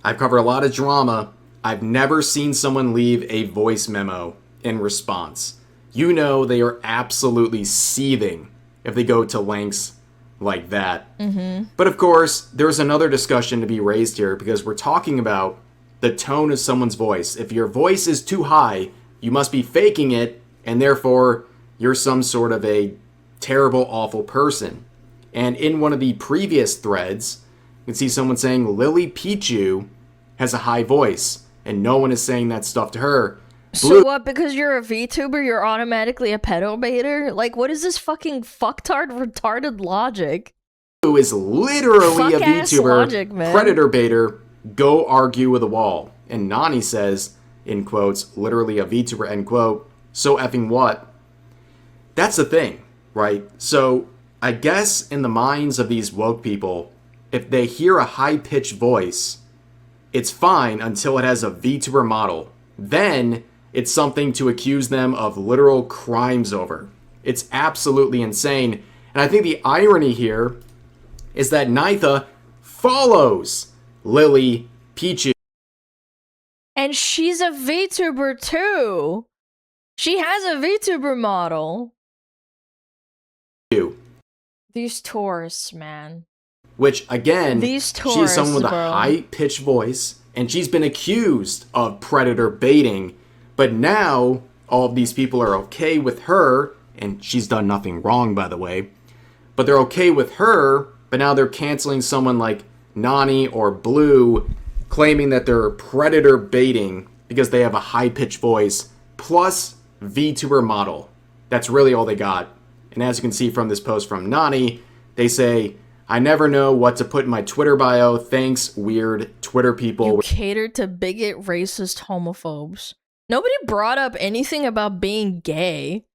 I've covered a lot of drama. I've never seen someone leave a voice memo in response. You know they are absolutely seething if they go to lengths like that. Mm-hmm. But of course, there's another discussion to be raised here because we're talking about the tone of someone's voice. If your voice is too high, you must be faking it, and therefore you're some sort of a terrible, awful person. And in one of the previous threads, you can see someone saying Lily Pichu has a high voice, and no one is saying that stuff to her. So what, because you're a VTuber, you're automatically a pedo baiter? Like, what is this fucking fucktard retarded logic? Who is literally a VTuber, logic, man. predator baiter, go argue with a wall. And Nani says, in quotes, literally a VTuber, end quote, so effing what? That's the thing, right? So I guess in the minds of these woke people, if they hear a high-pitched voice, it's fine until it has a VTuber model. Then it's something to accuse them of literal crimes over. It's absolutely insane. And I think the irony here is that Nitha follows Lily Pichu. And she's a VTuber too. She has a VTuber model. These tourists, man. Which, again, These she's someone with a high-pitched voice, and she's been accused of predator baiting. But now, all of these people are okay with her, and she's done nothing wrong, by the way. But they're okay with her, but now they're canceling someone like Nani or Blue, claiming that they're predator baiting because they have a high-pitched voice, plus VTuber model. That's really all they got. And as you can see from this post from Nani, they say, I never know what to put in my Twitter bio. Thanks, weird Twitter people. You cater to bigot, racist homophobes. Nobody brought up anything about being gay.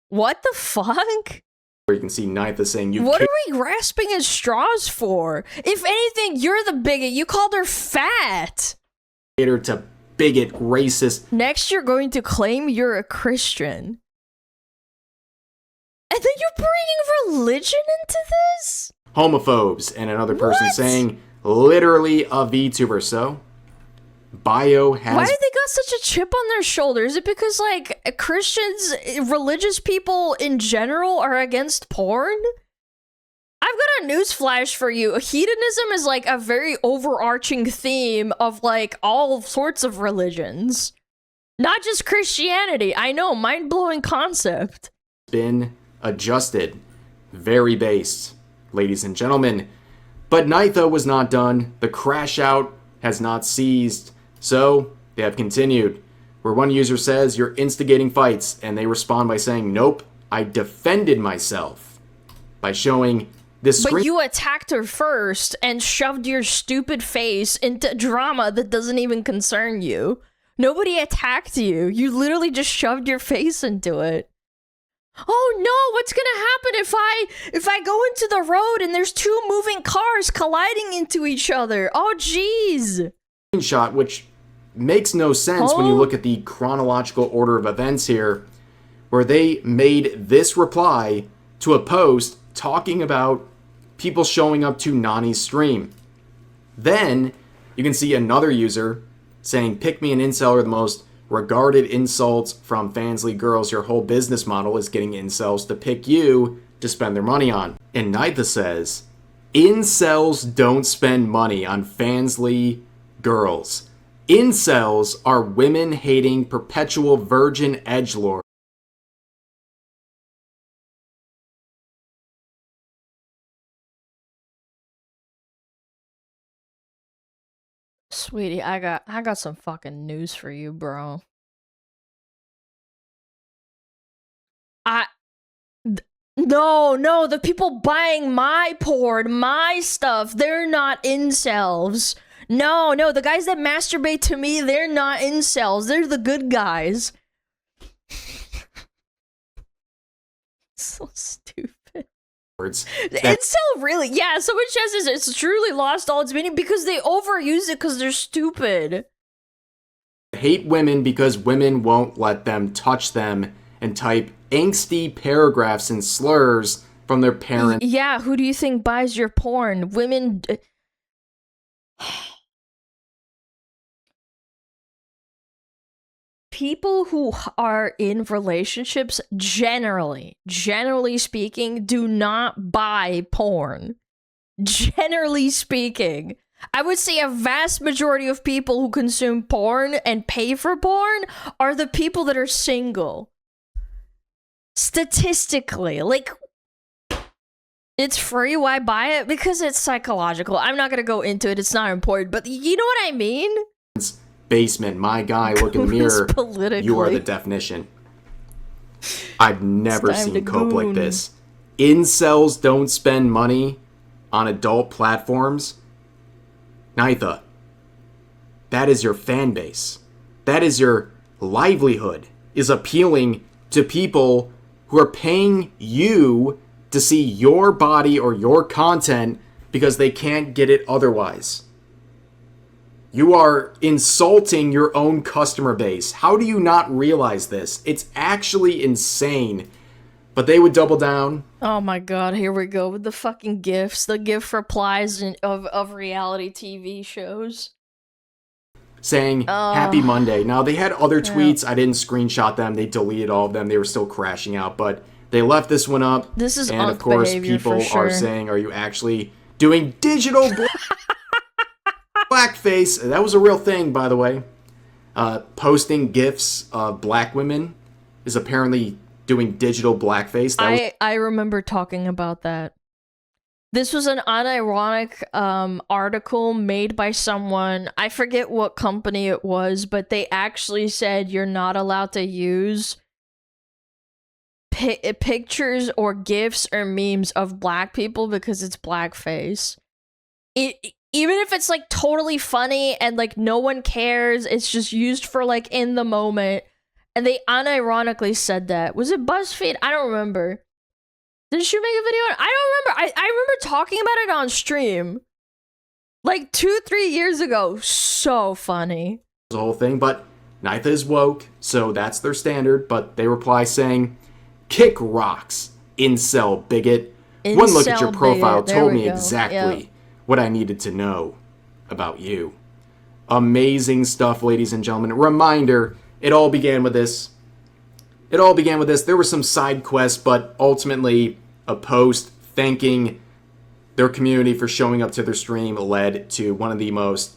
What the fuck? Where you can see Nitha saying, you what are we grasping at straws for? If anything, you're the bigot. You called her fat. Cater to bigot, racist. Next, you're going to claim you're a Christian. And then you're bringing religion into this? Homophobes, and another person saying literally a VTuber. So bio has. Why do they got such a chip on their shoulder? Is it because like Christians, religious people in general are against porn? I've got a newsflash for you. Hedonism is like a very overarching theme of like all sorts of religions, not just Christianity. I know, mind-blowing concept. Been adjusted, very based, ladies and gentlemen. But Nitha was not done. The crash out has not ceased. So they have continued, where one user says you're instigating fights, and they respond by saying, nope, I defended myself by showing this screen. But you attacked her first and shoved your stupid face into drama that doesn't even concern you. Nobody attacked you. You literally just shoved your face into it. Oh no, what's gonna happen if I go into the road and there's two moving cars colliding into each other? Oh jeez. Screenshot, which makes no sense when you look at the chronological order of events here, where they made this reply to a post talking about people showing up to Nani's stream. Then you can see another user saying, pick me an incel are the most regarded insults from Fansly girls. Your whole business model is getting incels to pick you to spend their money on. And Nitha says, incels don't spend money on Fansly girls. Incels are women-hating perpetual virgin edgelords. Sweetie, I got some fucking news for you, bro. No, the people buying my porn, my stuff, they're not incels. No, the guys that masturbate to me, they're not incels. They're the good guys. So stupid. Incel really, yeah, someone says it's truly lost all its meaning because they overuse it because they're stupid. Hate women because women won't let them touch them and type angsty paragraphs and slurs from their parents. Yeah, who do you think buys your porn? Women. People who are in relationships, generally speaking, do not buy porn. Generally speaking. I would say a vast majority of people who consume porn and pay for porn are the people that are single. Statistically, like, it's free, why buy it? Because it's psychological. I'm not gonna go into it, it's not important, but you know what I mean? Basement, my guy, look in the mirror. You are the definition. I've never seen cope like this. Incels don't spend money on adult platforms. Nitha, that is your fan base. That is your livelihood, is appealing to people who are paying you to see your body or your content because they can't get it otherwise. You are insulting your own customer base. How do you not realize this? It's actually insane. But they would double down. Oh my god, here we go with the fucking GIFs. The GIF replies of reality TV shows. Saying, Happy Monday. Now, they had other tweets. I didn't screenshot them. They deleted all of them. They were still crashing out. But they left this one up. This is and of course, people are saying, are you actually doing digital blackface? That was a real thing, by the way. Posting GIFs of black women is apparently doing digital blackface. I remember talking about that. This was an unironic article made by someone. I forget what company it was, but they actually said you're not allowed to use pictures or GIFs or memes of black people because it's blackface. Even if it's like totally funny and like no one cares, it's just used for like in the moment. And they unironically said that. Was it BuzzFeed? I don't remember. Did she make a video? I don't remember. I remember talking about it on stream. Like 2-3 years ago. So funny. The whole thing, but neither is woke, so that's their standard. But they reply saying, kick rocks, incel bigot. One look at your profile told me exactly what I needed to know about you. Amazing stuff, ladies and gentlemen. Reminder, it all began with this. There were some side quests, but ultimately a post thanking their community for showing up to their stream led to one of the most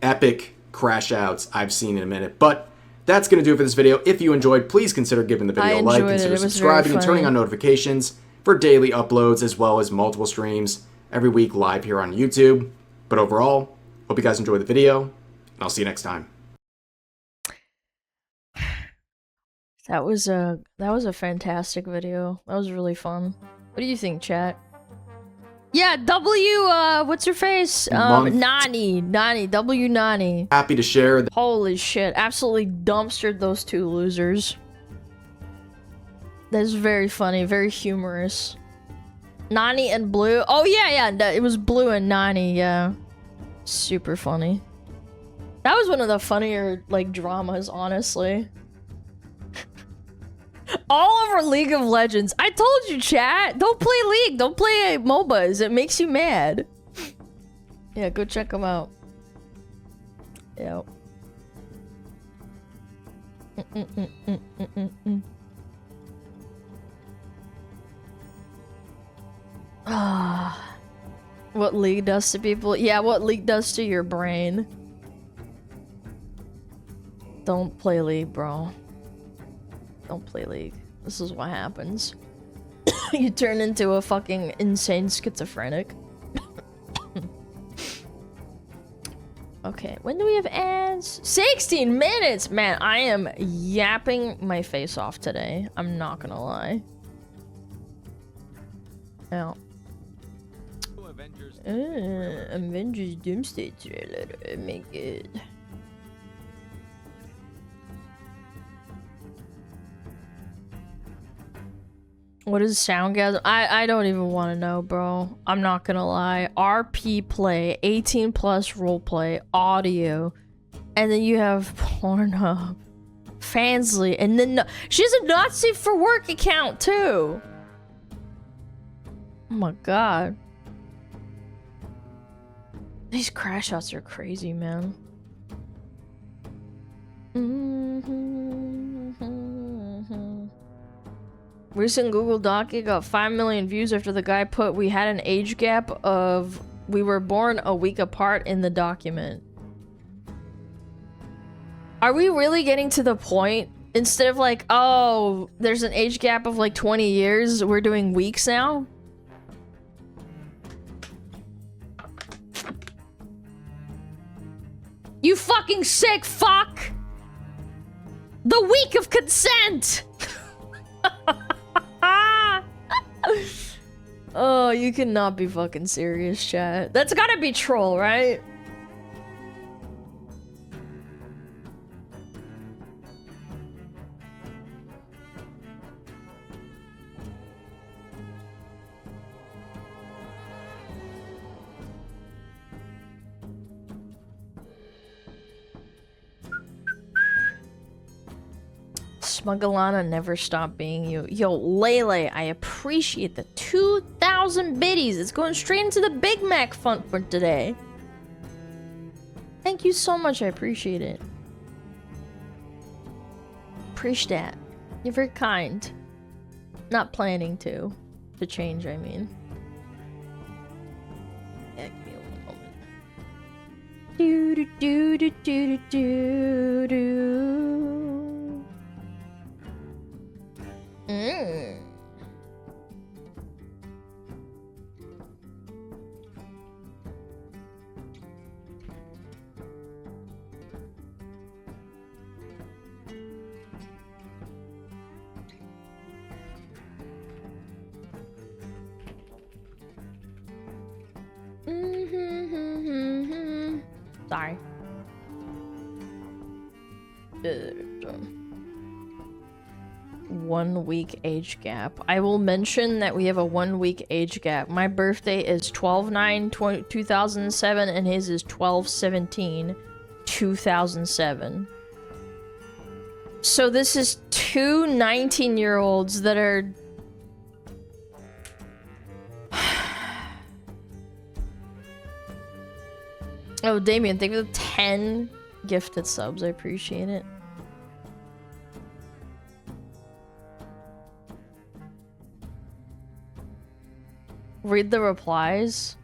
epic crash outs I've seen in a minute. But that's going to do it for this video. If you enjoyed, please consider giving the video a like, consider subscribing and turning on notifications for daily uploads as well as multiple streams every week live here on YouTube. But overall, hope you guys enjoyed the video, and I'll see you next time. That was a fantastic video. That was really fun. What do you think, chat? Yeah, what's her face? Nani, W Nani. Happy to share. Holy shit, absolutely dumpstered those two losers. That's very funny, very humorous. Nani and Blue. Oh yeah, it was Blue and Nani, yeah. Super funny. That was one of the funnier, like, dramas, honestly. All over League of Legends. I told you, chat. Don't play League. Don't play MOBAs. It makes you mad. Yeah, go check them out. Yep. Ah, what League does to people? Yeah, what League does to your brain. Don't play League, bro. Don't play League. This is what happens. You turn into a fucking insane schizophrenic. Okay, when do we have ads? 16 minutes! Man, I am yapping my face off today. I'm not gonna lie. Now. Avengers Doomsday trailer. Oh my god. What is Soundgasm? I don't even want to know, bro. I'm not gonna lie. RP play, 18 plus roleplay, audio, and then you have Pornhub, Fansly, and then she has a Nazi for Work account too. Oh my god. These crash outs are crazy, man. Recent Google Doc got 5 million views after the guy put we had an age gap of we were born a week apart in the document. Are we really getting to the point? Instead of like, oh, there's an age gap of like 20 years, we're doing weeks now? You fucking sick fuck! The week of consent! Oh, you cannot be fucking serious, chat. That's gotta be troll, right? SmugAlana never stopped being you. Yo, Lele, I appreciate the 2,000 biddies. It's going straight into the Big Mac fund for today. Thank you so much. I appreciate it. Appreciate that. You're very kind. Not planning to change, I mean. Yeah, give me a little moment. Do do do do do do do. Sorry. 1 week age gap. I will mention that we have a 1 week age gap. My birthday is 12/9/2007 and his is 12/17/2007. So this is two 19-year-olds that are... Oh, Damien, thank you for the 10 gifted subs. I appreciate it. Read the replies.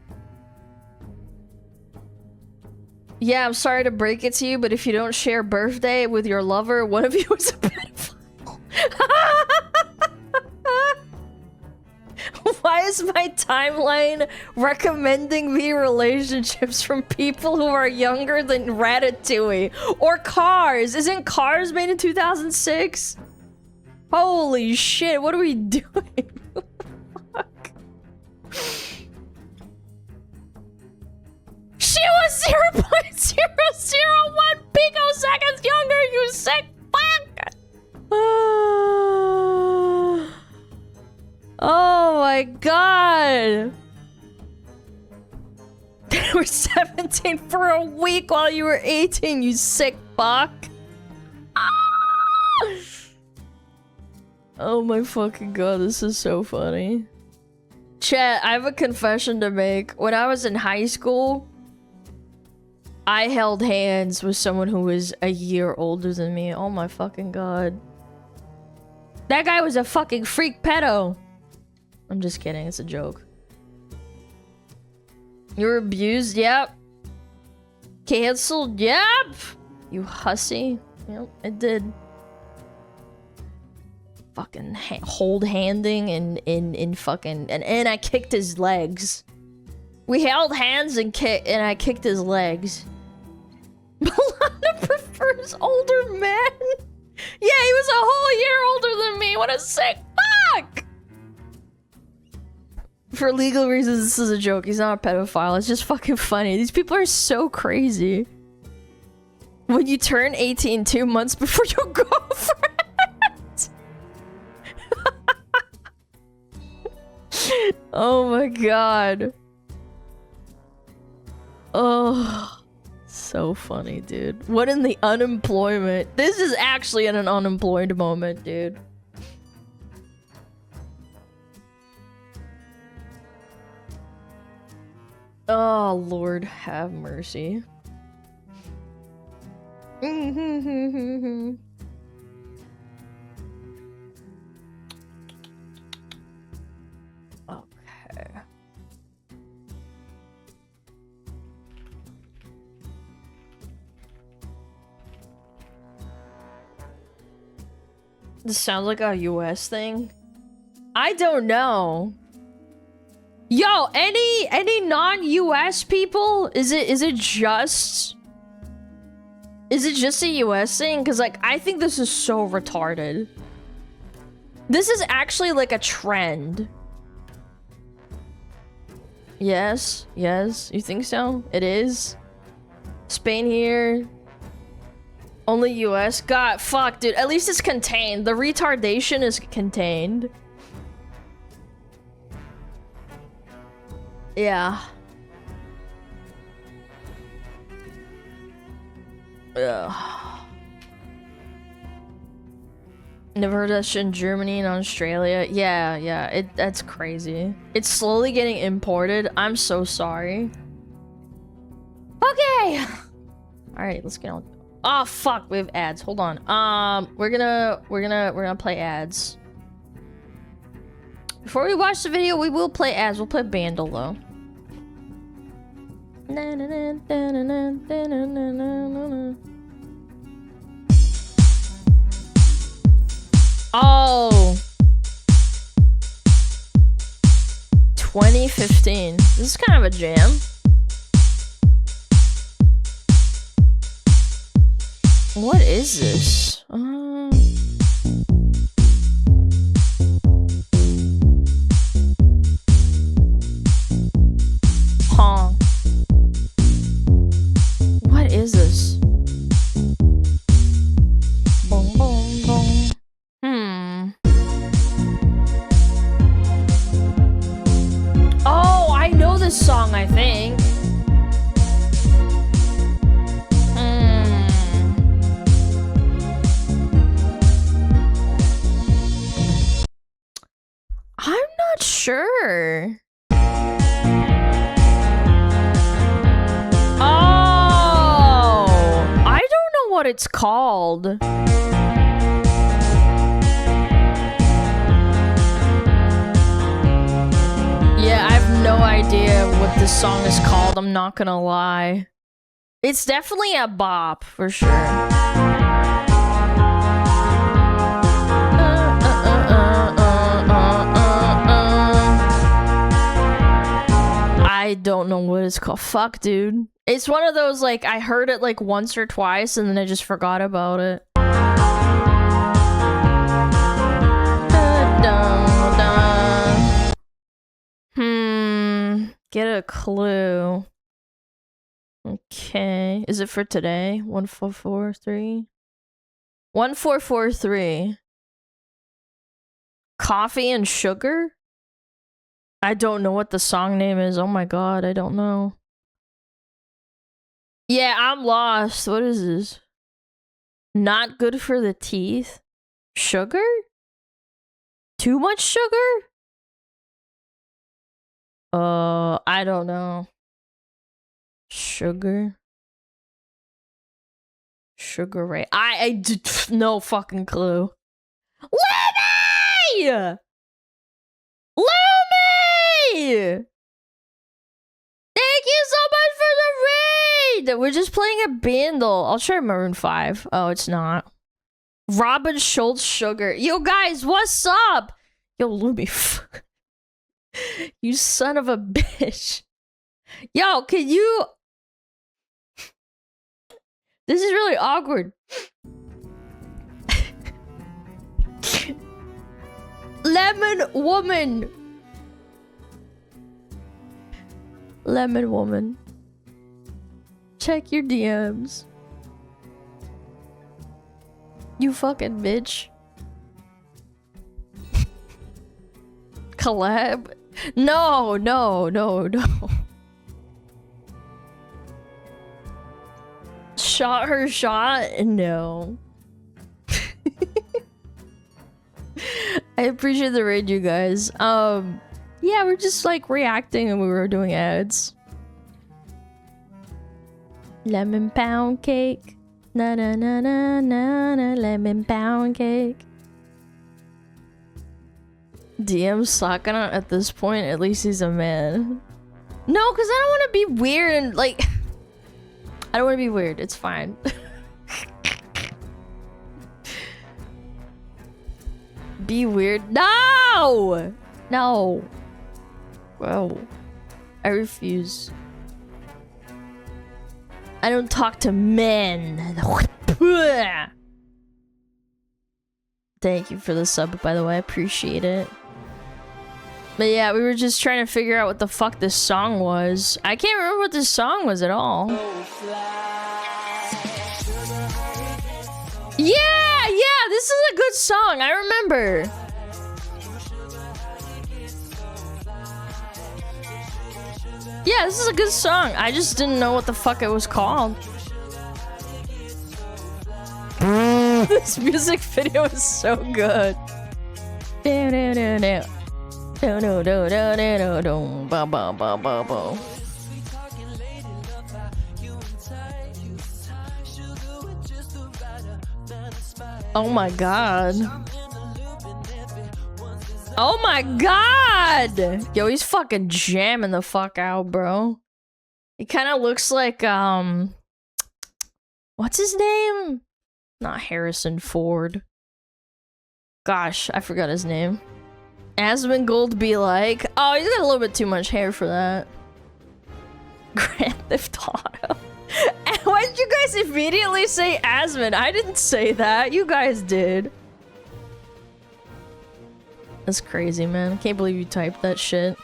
Yeah, I'm sorry to break it to you, but if you don't share birthday with your lover, one of you is a pedophile. Why is my timeline recommending me relationships from people who are younger than Ratatouille? Or Cars? Isn't Cars made in 2006? Holy shit, what are we doing? Fuck. She was 0.001 picoseconds younger, you sick fuck! Oh my god! They were 17 for a week while you were 18, you sick fuck! Oh my fucking god, this is so funny. Chat, I have a confession to make. When I was in high school, I held hands with someone who was a year older than me. Oh my fucking god. That guy was a fucking freak pedo. I'm just kidding, it's a joke. You were abused? Yep. Cancelled? Yep. You hussy. Yep, I did. Fucking hold-handing in fucking... And I kicked his legs. We held hands and I kicked his legs. Milana prefers older men? Yeah, he was a whole year older than me. What a sick fuck! For legal reasons, this is a joke. He's not a pedophile. It's just fucking funny. These people are so crazy. When you turn 18 2 months before your girlfriend. Oh my god. Oh, so funny, dude. What in the unemployment? This is actually in an unemployed moment, dude. Oh, Lord, have mercy. Okay. This sounds like a US thing. I don't know. Yo, any non-US people? Is it just a US thing? Cause like I think this is so retarded. This is actually like a trend. Yes, you think so? It is. Spain here. Only US? God, fuck, dude. At least it's contained. The retardation is contained. Yeah. Ugh. Never heard that shit in Germany and Australia. Yeah, that's crazy. It's slowly getting imported. I'm so sorry. Okay. All right, let's get on. Oh fuck, we have ads. Hold on. We're gonna play ads. Before we watch the video, we will play ads. We'll play Bandle though. Oh, 2015. This is kind of a jam. What is this? Huh. What is this? Boom, boom, boom. Oh, I know this song, I think. I'm not sure. Oh, I don't know what it's called. Yeah, I have no idea what this song is called. I'm not gonna lie. It's definitely a bop for sure. I don't know what it's called. Fuck, dude. It's one of those, like, I heard it like once or twice and then I just forgot about it. Get a clue. Okay. Is it for today? 1443? 1443. Coffee and sugar? I don't know what the song name is. Oh my god, I don't know. Yeah, I'm lost. What is this? Not good for the teeth? Sugar? Too much sugar? I don't know. Sugar? Sugar Ray. I did no fucking clue. Lemmy! Lemmy! Thank you so much for the raid! We're just playing a Bandle. I'll try Maroon 5. Oh, it's not. Robin Schultz Sugar. Yo, guys, what's up? Yo, Lumi. You son of a bitch. Yo, can you... This is really awkward. Lemon woman. Lemon woman. Check your DMs. You fucking bitch. Collab? No. Shot her shot? No. I appreciate the raid, you guys. Yeah, we're just like reacting and we were doing ads. Lemon pound cake. Na na na na na na. Lemon pound cake. DM sucking on at this point. At least he's a man. No, because I don't want to be weird and like. I don't want to be weird. It's fine. Be weird. No! No. Whoa. I refuse. I don't talk to men. Thank you for the sub, by the way. I appreciate it. But yeah, we were just trying to figure out what the fuck this song was. I can't remember what this song was at all. Yeah, this is a good song. I remember. Yeah, this is a good song. I just didn't know what the fuck it was called. This music video is so good. Oh my god. Oh my god! Yo, he's fucking jamming the fuck out, bro. He kind of looks like, what's his name? Not Harrison Ford. Gosh, I forgot his name. Asmongold be like, oh, he's got a little bit too much hair for that. Grand Theft Auto. And why did you guys immediately say Asmon? I didn't say that. You guys did. That's crazy, man. I can't believe you typed that shit.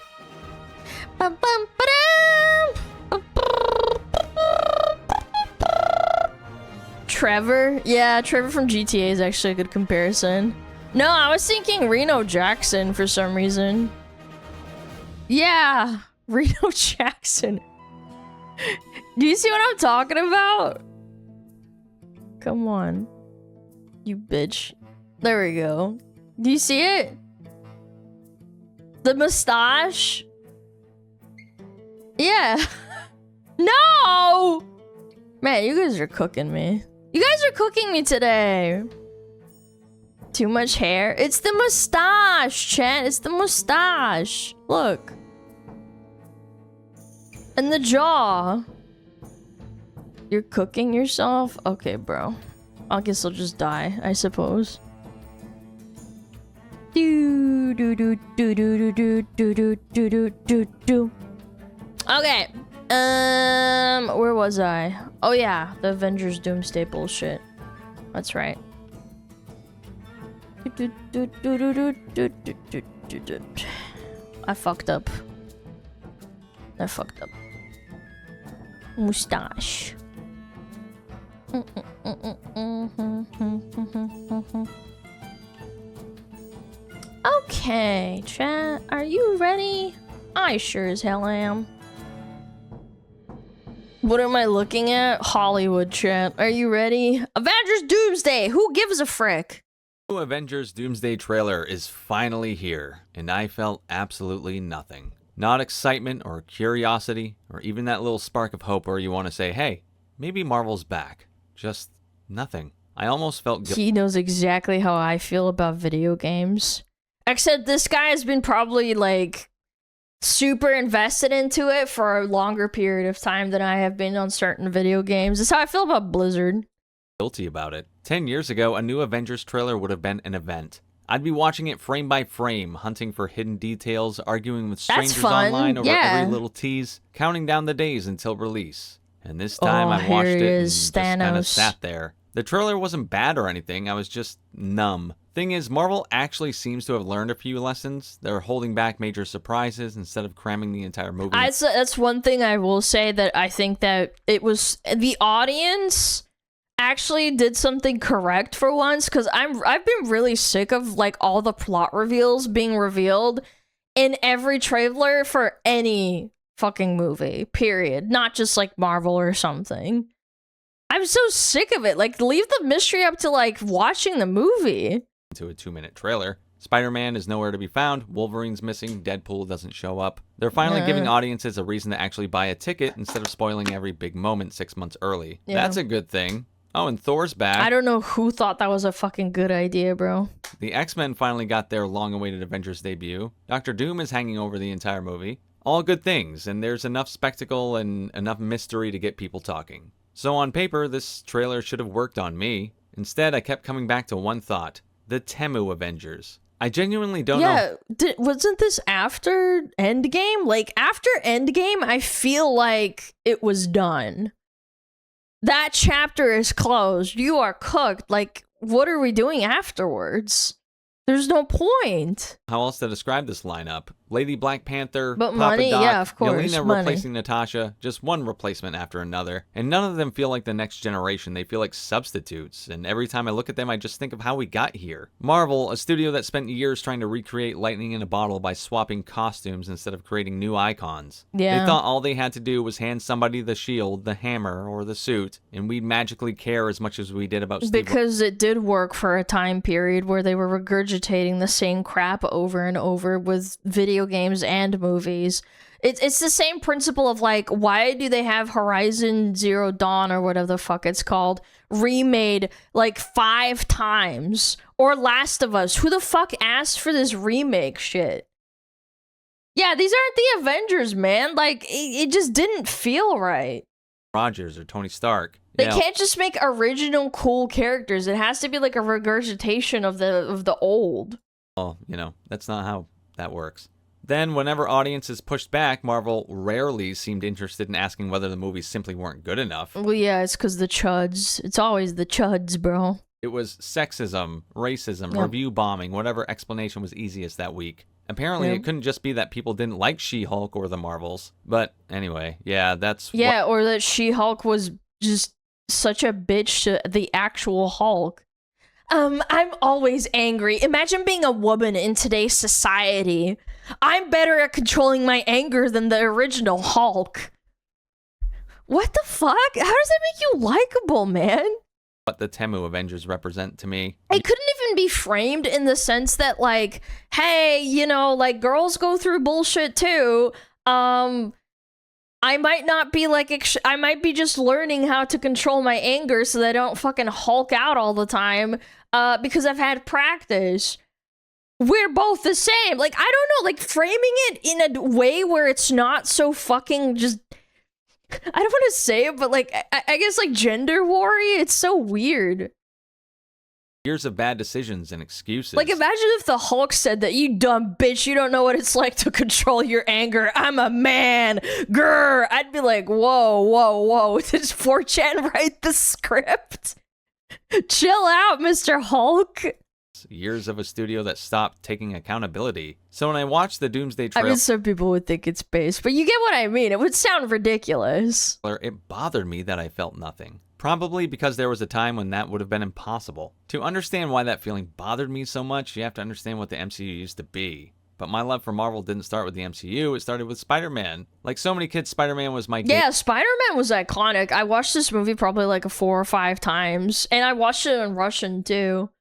Trevor? Yeah, Trevor from GTA is actually a good comparison. No, I was thinking Reno Jackson for some reason. Yeah, Reno Jackson. Do you see what I'm talking about? Come on. You bitch. There we go. Do you see it? The mustache? Yeah. No! Man, you guys are cooking me. You guys are cooking me today. Too much hair? It's the mustache, chat. It's the mustache. Look. And the jaw. You're cooking yourself? Okay, bro. I guess I'll just die, I suppose. Do do do do do do do do do do do do. Okay. Where was I? Oh yeah, the Avengers Doomsday bullshit. That's right. I fucked up. I fucked up. Mustache. Okay, chat, are you ready? I sure as hell am. What am I looking at? Hollywood, chat. Are you ready? Avengers Doomsday! Who gives a frick? The Avengers Doomsday trailer is finally here, and I felt absolutely nothing. Not excitement or curiosity, or even that little spark of hope where you want to say, hey, maybe Marvel's back. Just nothing. I almost felt guilty. He knows exactly how I feel about video games. Except this guy has been probably, like, super invested into it for a longer period of time than I have been on certain video games. That's how I feel about Blizzard. Guilty about it. 10 years ago, a new Avengers trailer would have been an event. I'd be watching it frame by frame, hunting for hidden details, arguing with strangers online over every little tease, counting down the days until release. And this time I watched it and just kind of sat there. The trailer wasn't bad or anything, I was just numb. Thing is, Marvel actually seems to have learned a few lessons. They're holding back major surprises instead of cramming the entire movie. That's one thing I will say, that I think that it was the audience actually did something correct for once, because I've been really sick of like all the plot reveals being revealed in every trailer for any fucking movie, period. Not just like Marvel or something. I'm so sick of it. Like, leave the mystery up to like watching the movie. To a 2-minute trailer. Spider-Man is nowhere to be found, Wolverine's missing, Deadpool doesn't show up. They're finally giving audiences a reason to actually buy a ticket instead of spoiling every big moment 6 months early. Yeah. That's a good thing. Oh, and Thor's back. I don't know who thought that was a fucking good idea, bro. The X-Men finally got their long-awaited Avengers debut. Dr. Doom is hanging over the entire movie. All good things, and there's enough spectacle and enough mystery to get people talking. So on paper, this trailer should have worked on me. Instead, I kept coming back to one thought. The Temu Avengers. I genuinely don't know. Yeah, wasn't this after Endgame? Like, after Endgame, I feel like it was done. That chapter is closed. You are cooked. Like, what are we doing afterwards? There's no point. How else to describe this lineup? Lady Black Panther, But Papa money, Doc, yeah, of course, Yelena money. replacing Natasha, just one replacement after another. And none of them feel like the next generation. They feel like substitutes. And every time I look at them, I just think of how we got here. Marvel, a studio that spent years trying to recreate lightning in a bottle by swapping costumes instead of creating new icons. Yeah. They thought all they had to do was hand somebody the shield, the hammer, or the suit, and we'd magically care as much as we did about Steve. Because it did work for a time period where they were regurgitating the same crap over and over with video games and movies. It's the same principle of like, why do they have Horizon Zero Dawn or whatever the fuck it's called remade like 5 times? Or Last of Us? Who the fuck asked for this remake shit? Yeah, these aren't the Avengers, man. Like, it just didn't feel right. Rogers or Tony Stark. They can't just make original cool characters. It has to be like a regurgitation of the old. Well, that's not how that works. Then, whenever audiences pushed back, Marvel rarely seemed interested in asking whether the movies simply weren't good enough. Well, yeah, it's because the chuds. It's always the chuds, bro. It was sexism, racism, Yep. review bombing, whatever explanation was easiest that week. Apparently, Yep. it couldn't just be that people didn't like She-Hulk or the Marvels. But anyway, yeah, that's Yeah, or that She-Hulk was just such a bitch to the actual Hulk. I'm always angry. Imagine being a woman in today's society. I'm better at controlling my anger than the original Hulk. What the fuck? How does that make you likable, man? what the Temu Avengers represent to me. It couldn't even be framed in the sense that, like, hey, like, girls go through bullshit too. I might not be like, I might be just learning how to control my anger so that I don't fucking Hulk out all the time, because I've had practice. We're both the same. Like, I don't know, like, framing it in a way where it's not so fucking just, I don't want to say it, but, like, I guess, like, gender war-y, it's so weird. Years of bad decisions and excuses. Like, imagine if the Hulk said that, you dumb bitch, you don't know what it's like to control your anger. I'm a man. Grr. I'd be like, whoa, whoa, whoa. Did 4chan write the script? Chill out, Mr. Hulk. Years of a studio that stopped taking accountability. So when I watched the Doomsday trailer, I mean, some people would think it's based, but you get what I mean. It would sound ridiculous. It bothered me that I felt nothing. Probably because there was a time when that would have been impossible. To understand why that feeling bothered me so much, you have to understand what the MCU used to be. But my love for Marvel didn't start with the MCU, it started with Spider-Man. Like so many kids, Spider-Man was my Yeah, Spider-Man was iconic. I watched this movie probably like 4 or 5 times, and I watched it in Russian too.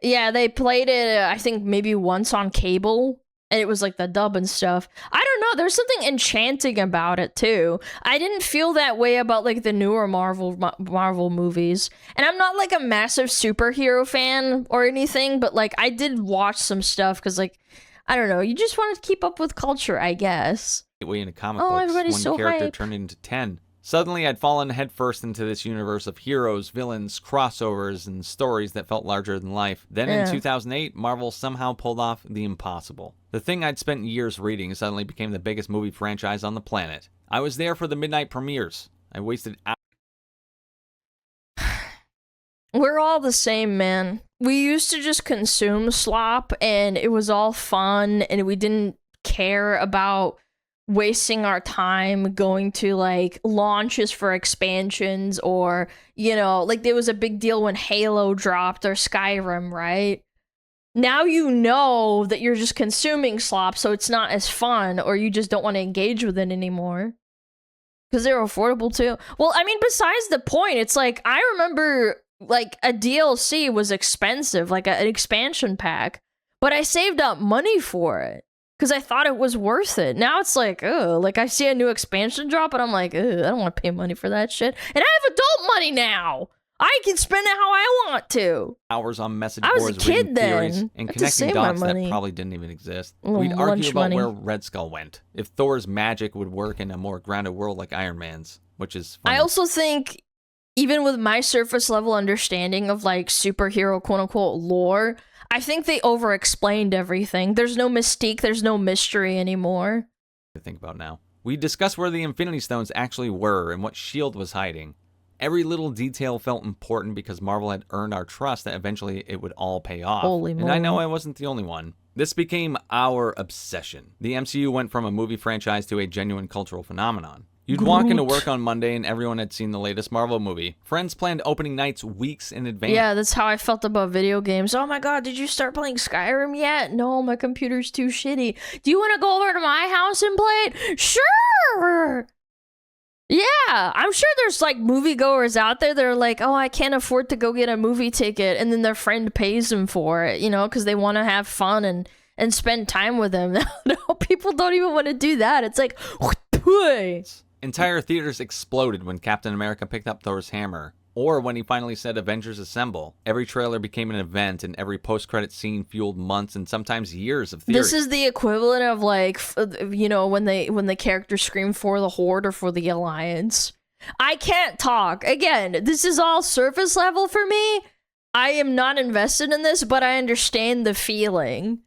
Yeah, they played it, I think, maybe once on cable, and it was like the dub and stuff. I don't know, there's something enchanting about it too. I didn't feel that way about like the newer Marvel movies. And I'm not like a massive superhero fan or anything, but like I did watch some stuff because, like, I don't know, you just want to keep up with culture, I guess. Way into comic Oh, books, everybody's one so character hype. turned into 10. Suddenly, I'd fallen headfirst into this universe of heroes, villains, crossovers, and stories that felt larger than life. Then in Yeah. 2008, Marvel somehow pulled off the impossible. The thing I'd spent years reading suddenly became the biggest movie franchise on the planet. I was there for the midnight premieres. I wasted hours. We're all the same, man. We used to just consume slop, and it was all fun, and we didn't care about wasting our time going to, like, launches for expansions, or, like, there was a big deal when Halo dropped, or Skyrim, right? Now you know that you're just consuming slop, so it's not as fun, or you just don't want to engage with it anymore. Because they're affordable, too. Well, I mean, besides the point, it's like, I remember, like, a DLC was expensive, like an expansion pack, but I saved up money for it because I thought it was worth it. Now it's like, ugh, like I see a new expansion drop and I'm like, ugh, I don't want to pay money for that shit. And I have adult money now. I can spend it how I want to. Hours on message I was boards a kid reading theories then. and I had to connecting save my dots that money. probably didn't even exist. Little We'd argue lunch about money. where Red Skull went, if Thor's magic would work in a more grounded world like Iron Man's, which is funny. I also think, even with my surface level understanding of like superhero quote unquote lore, I think they over explained everything. There's no mystique, there's no mystery anymore. To think about now. We discussed where the Infinity Stones actually were and what S.H.I.E.L.D. was hiding. Every little detail felt important because Marvel had earned our trust that eventually it would all pay off. Holy and I know moly. I wasn't the only one. This became our obsession. The MCU went from a movie franchise to a genuine cultural phenomenon. You'd walk into work on Monday and everyone had seen the latest Marvel movie. Friends planned opening nights weeks in advance. Yeah, that's how I felt about video games. Oh my god, did you start playing Skyrim yet? No, my computer's too shitty. Do you want to go over to my house and play it? Sure! Yeah, I'm sure there's like moviegoers out there that are like, oh, I can't afford to go get a movie ticket, and then their friend pays them for it, you know, because they want to have fun and spend time with them. No, people don't even want to do that. It's like, entire theaters exploded when Captain America picked up Thor's hammer, or when he finally said Avengers Assemble. Every trailer became an event, and every post-credit scene fueled months and sometimes years of theory. This is the equivalent of like, you know, when the characters scream for the Horde or for the Alliance. I can't talk. Again, this is all surface level for me. I am not invested in this, but I understand the feeling.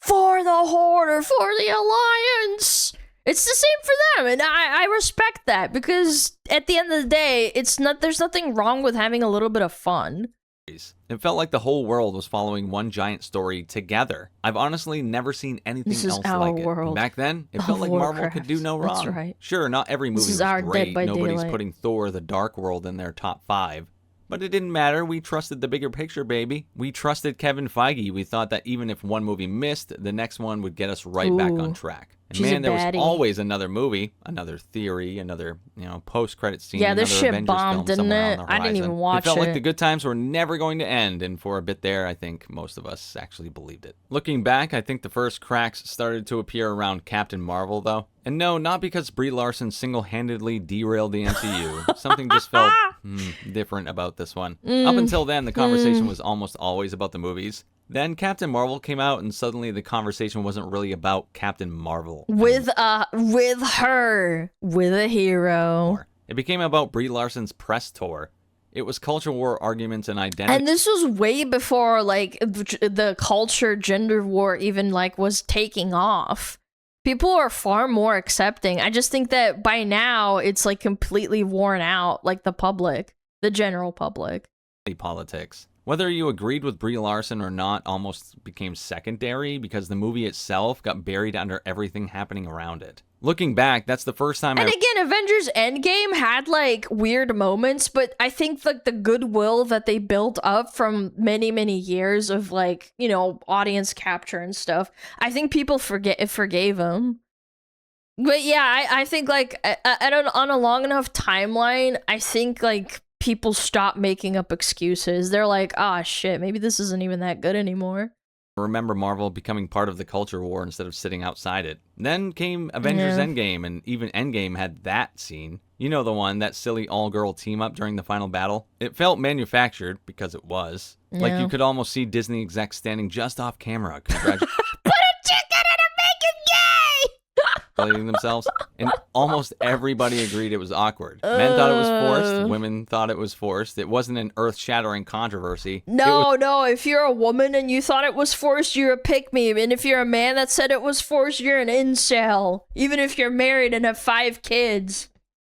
For the Horde or for the Alliance. It's the same for them, and I respect that, because at the end of the day, there's nothing wrong with having a little bit of fun. It felt like the whole world was following one giant story together. I've honestly never seen anything else like it. Back then, it felt like Marvel could do no wrong. That's right. Sure, not every movie was great. Nobody's putting Thor: The Dark World in their top 5. But it didn't matter. We trusted the bigger picture, baby. We trusted Kevin Feige. We thought that even if one movie missed, the next one would get us right back on track. And man, there was always another movie, another theory, another, post-credit scene. Yeah, this shit Avengers bombed, didn't it? I didn't even watch it. It felt like the good times were never going to end, and for a bit there, I think most of us actually believed it. Looking back, I think the first cracks started to appear around Captain Marvel, though. And no, not because Brie Larson single-handedly derailed the MCU. Something just felt different about this one. Up until then, the conversation was almost always about the movies. Then Captain Marvel came out, and suddenly the conversation wasn't really about Captain Marvel. With a hero. It became about Brie Larson's press tour. It was culture war arguments and identity. And this was way before, like, the culture gender war even, like, was taking off. People are far more accepting. I just think that by now, it's, like, completely worn out, like, the general public. Politics. Whether you agreed with Brie Larson or not almost became secondary because the movie itself got buried under everything happening around it. Looking back, that's the first time And again, Avengers Endgame had, like, weird moments, but I think, like, the goodwill that they built up from many, many years of, like, audience capture and stuff, I think people forgave them. But yeah, I think, like, on a long enough timeline, I think, like, people stop making up excuses. They're like, ah, shit, maybe this isn't even that good anymore. Remember Marvel becoming part of the culture war instead of sitting outside it. Then came Avengers Endgame, and even Endgame had that scene. You know the one, that silly all-girl team-up during the final battle? It felt manufactured, because it was. Yeah. Like you could almost see Disney execs standing just off camera. Put a chicken in a bacon gay! Themselves, and almost everybody agreed it was awkward. Men thought it was forced, women thought it was forced. It wasn't an earth-shattering controversy. No, if you're a woman and you thought it was forced, you're a pick-me, and if you're a man that said it was forced, you're an incel, even if you're married and have 5 kids.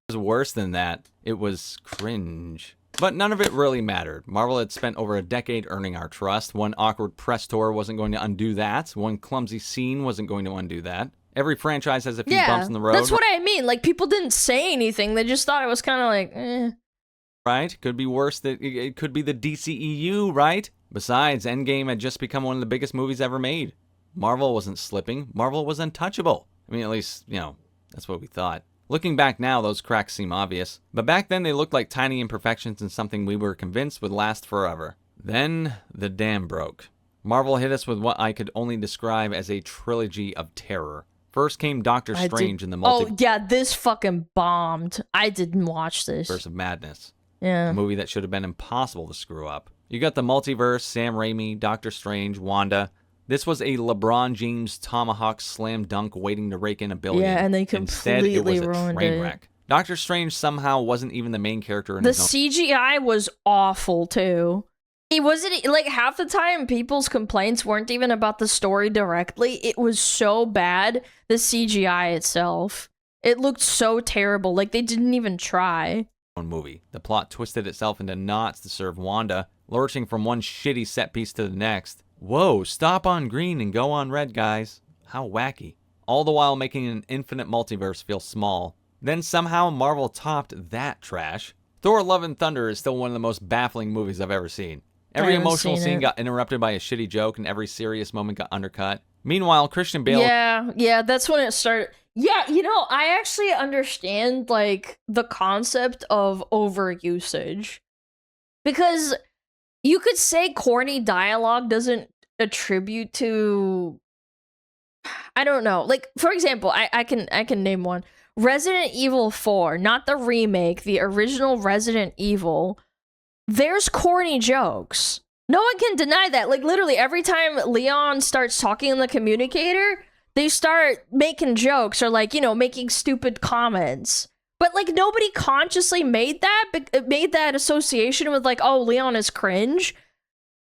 It was worse than that. It was cringe. But none of it really mattered. Marvel had spent over a decade earning our trust. One awkward press tour wasn't going to undo that. One clumsy scene wasn't going to undo that. Every franchise has a few bumps in the road. That's what I mean. Like, people didn't say anything. They just thought it was kind of like, eh. Right? Could be worse. It could be the DCEU, right? Besides, Endgame had just become one of the biggest movies ever made. Marvel wasn't slipping. Marvel was untouchable. I mean, at least, that's what we thought. Looking back now, those cracks seem obvious. But back then, they looked like tiny imperfections in something we were convinced would last forever. Then, the dam broke. Marvel hit us with what I could only describe as a trilogy of terror. First came Doctor Strange in the multiverse. Oh, yeah, this fucking bombed. I didn't watch this. Of Madness. Yeah. A movie that should have been impossible to screw up. You got the multiverse, Sam Raimi, Doctor Strange, Wanda. This was a LeBron James tomahawk slam dunk waiting to rake in $1 billion. Yeah, and they Instead, completely it was a ruined train it. wreck. Doctor Strange somehow wasn't even the main character in The his own. CGI was awful, too. It wasn't, like, half the time people's complaints weren't even about the story directly. It was so bad, the CGI itself. It looked so terrible, like they didn't even try. Movie. The plot twisted itself into knots to serve Wanda, lurching from one shitty set piece to the next. Whoa, stop on green and go on red, guys. How wacky. All the while making an infinite multiverse feel small. Then somehow Marvel topped that trash. Thor Love and Thunder is still one of the most baffling movies I've ever seen. Every emotional scene got interrupted by a shitty joke, and every serious moment got undercut. Meanwhile, Christian Bale... Yeah, that's when it started. Yeah, I actually understand, like, the concept of overusage. Because you could say corny dialogue doesn't attribute to... I don't know. Like, for example, I can name one. Resident Evil 4, not the remake, the original Resident Evil. There's corny jokes. No one can deny that. Like, literally, every time Leon starts talking in the communicator, they start making jokes or, like, making stupid comments. But, like, nobody consciously made that association with, like, oh, Leon is cringe.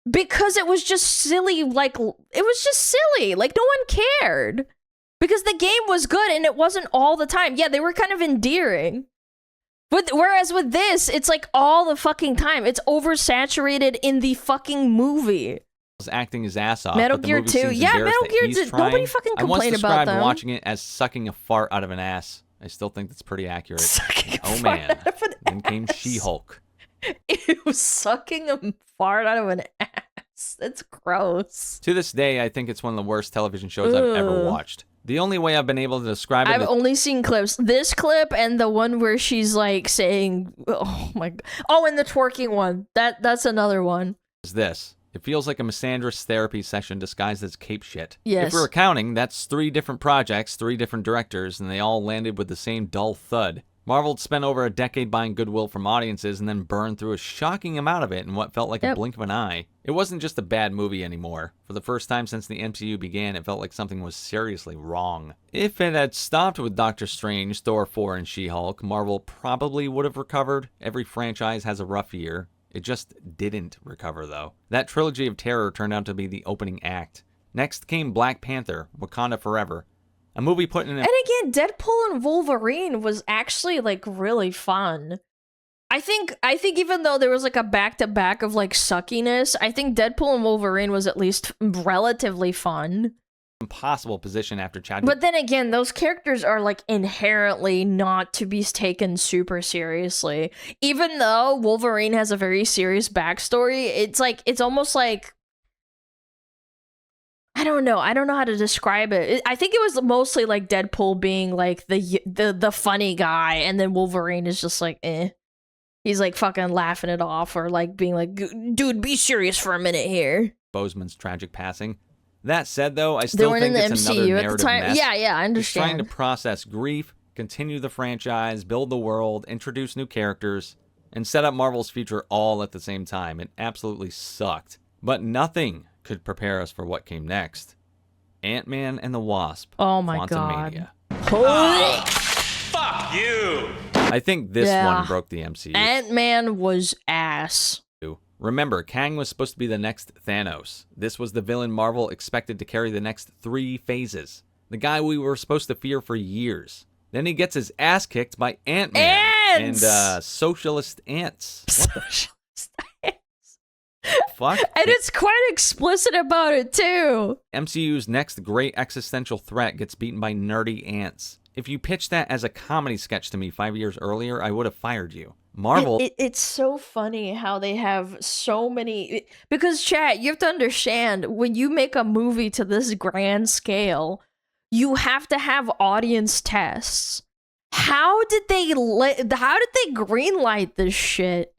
Because it was just silly, like, it was just silly. Like, no one cared. Because the game was good and it wasn't all the time. Yeah, they were kind of endearing. But whereas with this, it's like all the fucking time. It's oversaturated in the fucking movie. Acting his ass off. Metal but the Gear movie 2. seems Yeah, embarrassed Metal that Gear he's 2. Nobody trying. fucking I once complained about described them. watching it as sucking a fart out of an ass. I still think that's pretty accurate. Sucking oh a man. fart out of an Then came She-Hulk. Ew, sucking a fart out of an ass. That's gross. To this day, I think it's one of the worst television shows I've ever watched. The only way I've been able to describe it I've only seen clips. This clip and the one where she's like saying, oh my god. Oh, and the twerking one. That's another one. is this. It feels like a misandrous therapy session disguised as cape shit. Yes. If we're accounting, that's 3 different projects, 3 different directors, and they all landed with the same dull thud. Marvel had spent over a decade buying goodwill from audiences and then burned through a shocking amount of it in what felt like a blink of an eye. It wasn't just a bad movie anymore. For the first time since the MCU began, it felt like something was seriously wrong. If it had stopped with Doctor Strange, Thor 4, and She-Hulk, Marvel probably would have recovered. Every franchise has a rough year. It just didn't recover, though. That trilogy of terror turned out to be the opening act. Next came Black Panther, Wakanda Forever. A movie put in... And again, Deadpool and Wolverine was actually, like, really fun. I think even though there was, like, a back-to-back of, like, suckiness, I think Deadpool and Wolverine was at least relatively fun. Impossible position after Chadwick. But then again, those characters are, like, inherently not to be taken super seriously. Even though Wolverine has a very serious backstory, it's like, it's almost like... I don't know how to describe it. I think it was mostly like Deadpool being like the funny guy, and then Wolverine is just like, eh. He's like fucking laughing it off, or like being like, dude, be serious for a minute here. Boseman's tragic passing. That said, though, I still think it's another narrative mess. Yeah, I understand. It's trying to process grief, continue the franchise, build the world, introduce new characters, and set up Marvel's future all at the same time. It absolutely sucked. But nothing could prepare us for what came next. Ant-Man and the Wasp. Oh my god. Holy fuck you! I think this one broke the MCU. Ant-Man was ass. Remember, Kang was supposed to be the next Thanos. This was the villain Marvel expected to carry the next 3 phases. The guy we were supposed to fear for years. Then he gets his ass kicked by Ant-Man and socialist ants. What the fuck? And it's quite explicit about it too. MCU's next great existential threat gets beaten by nerdy ants. If you pitched that as a comedy sketch to me 5 years earlier, I would have fired you. Marvel... It's so funny how they have so many... Because, chat, you have to understand, when you make a movie to this grand scale, you have to have audience tests. How did they greenlight this shit?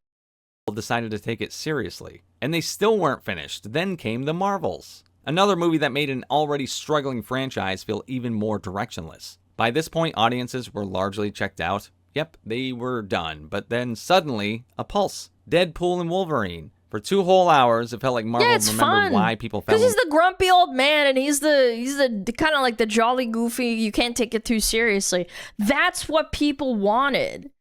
Decided to take it seriously, and they still weren't finished. Then came the Marvels, another movie that made an already struggling franchise feel even more directionless. By this point, audiences were largely checked out. Yep, they were done. But then suddenly, a pulse. Deadpool and Wolverine. For 2 whole hours, it felt like Marvel remembered why people fell. Because he's the grumpy old man, and he's the kind of like the jolly goofy. You can't take it too seriously. That's what people wanted.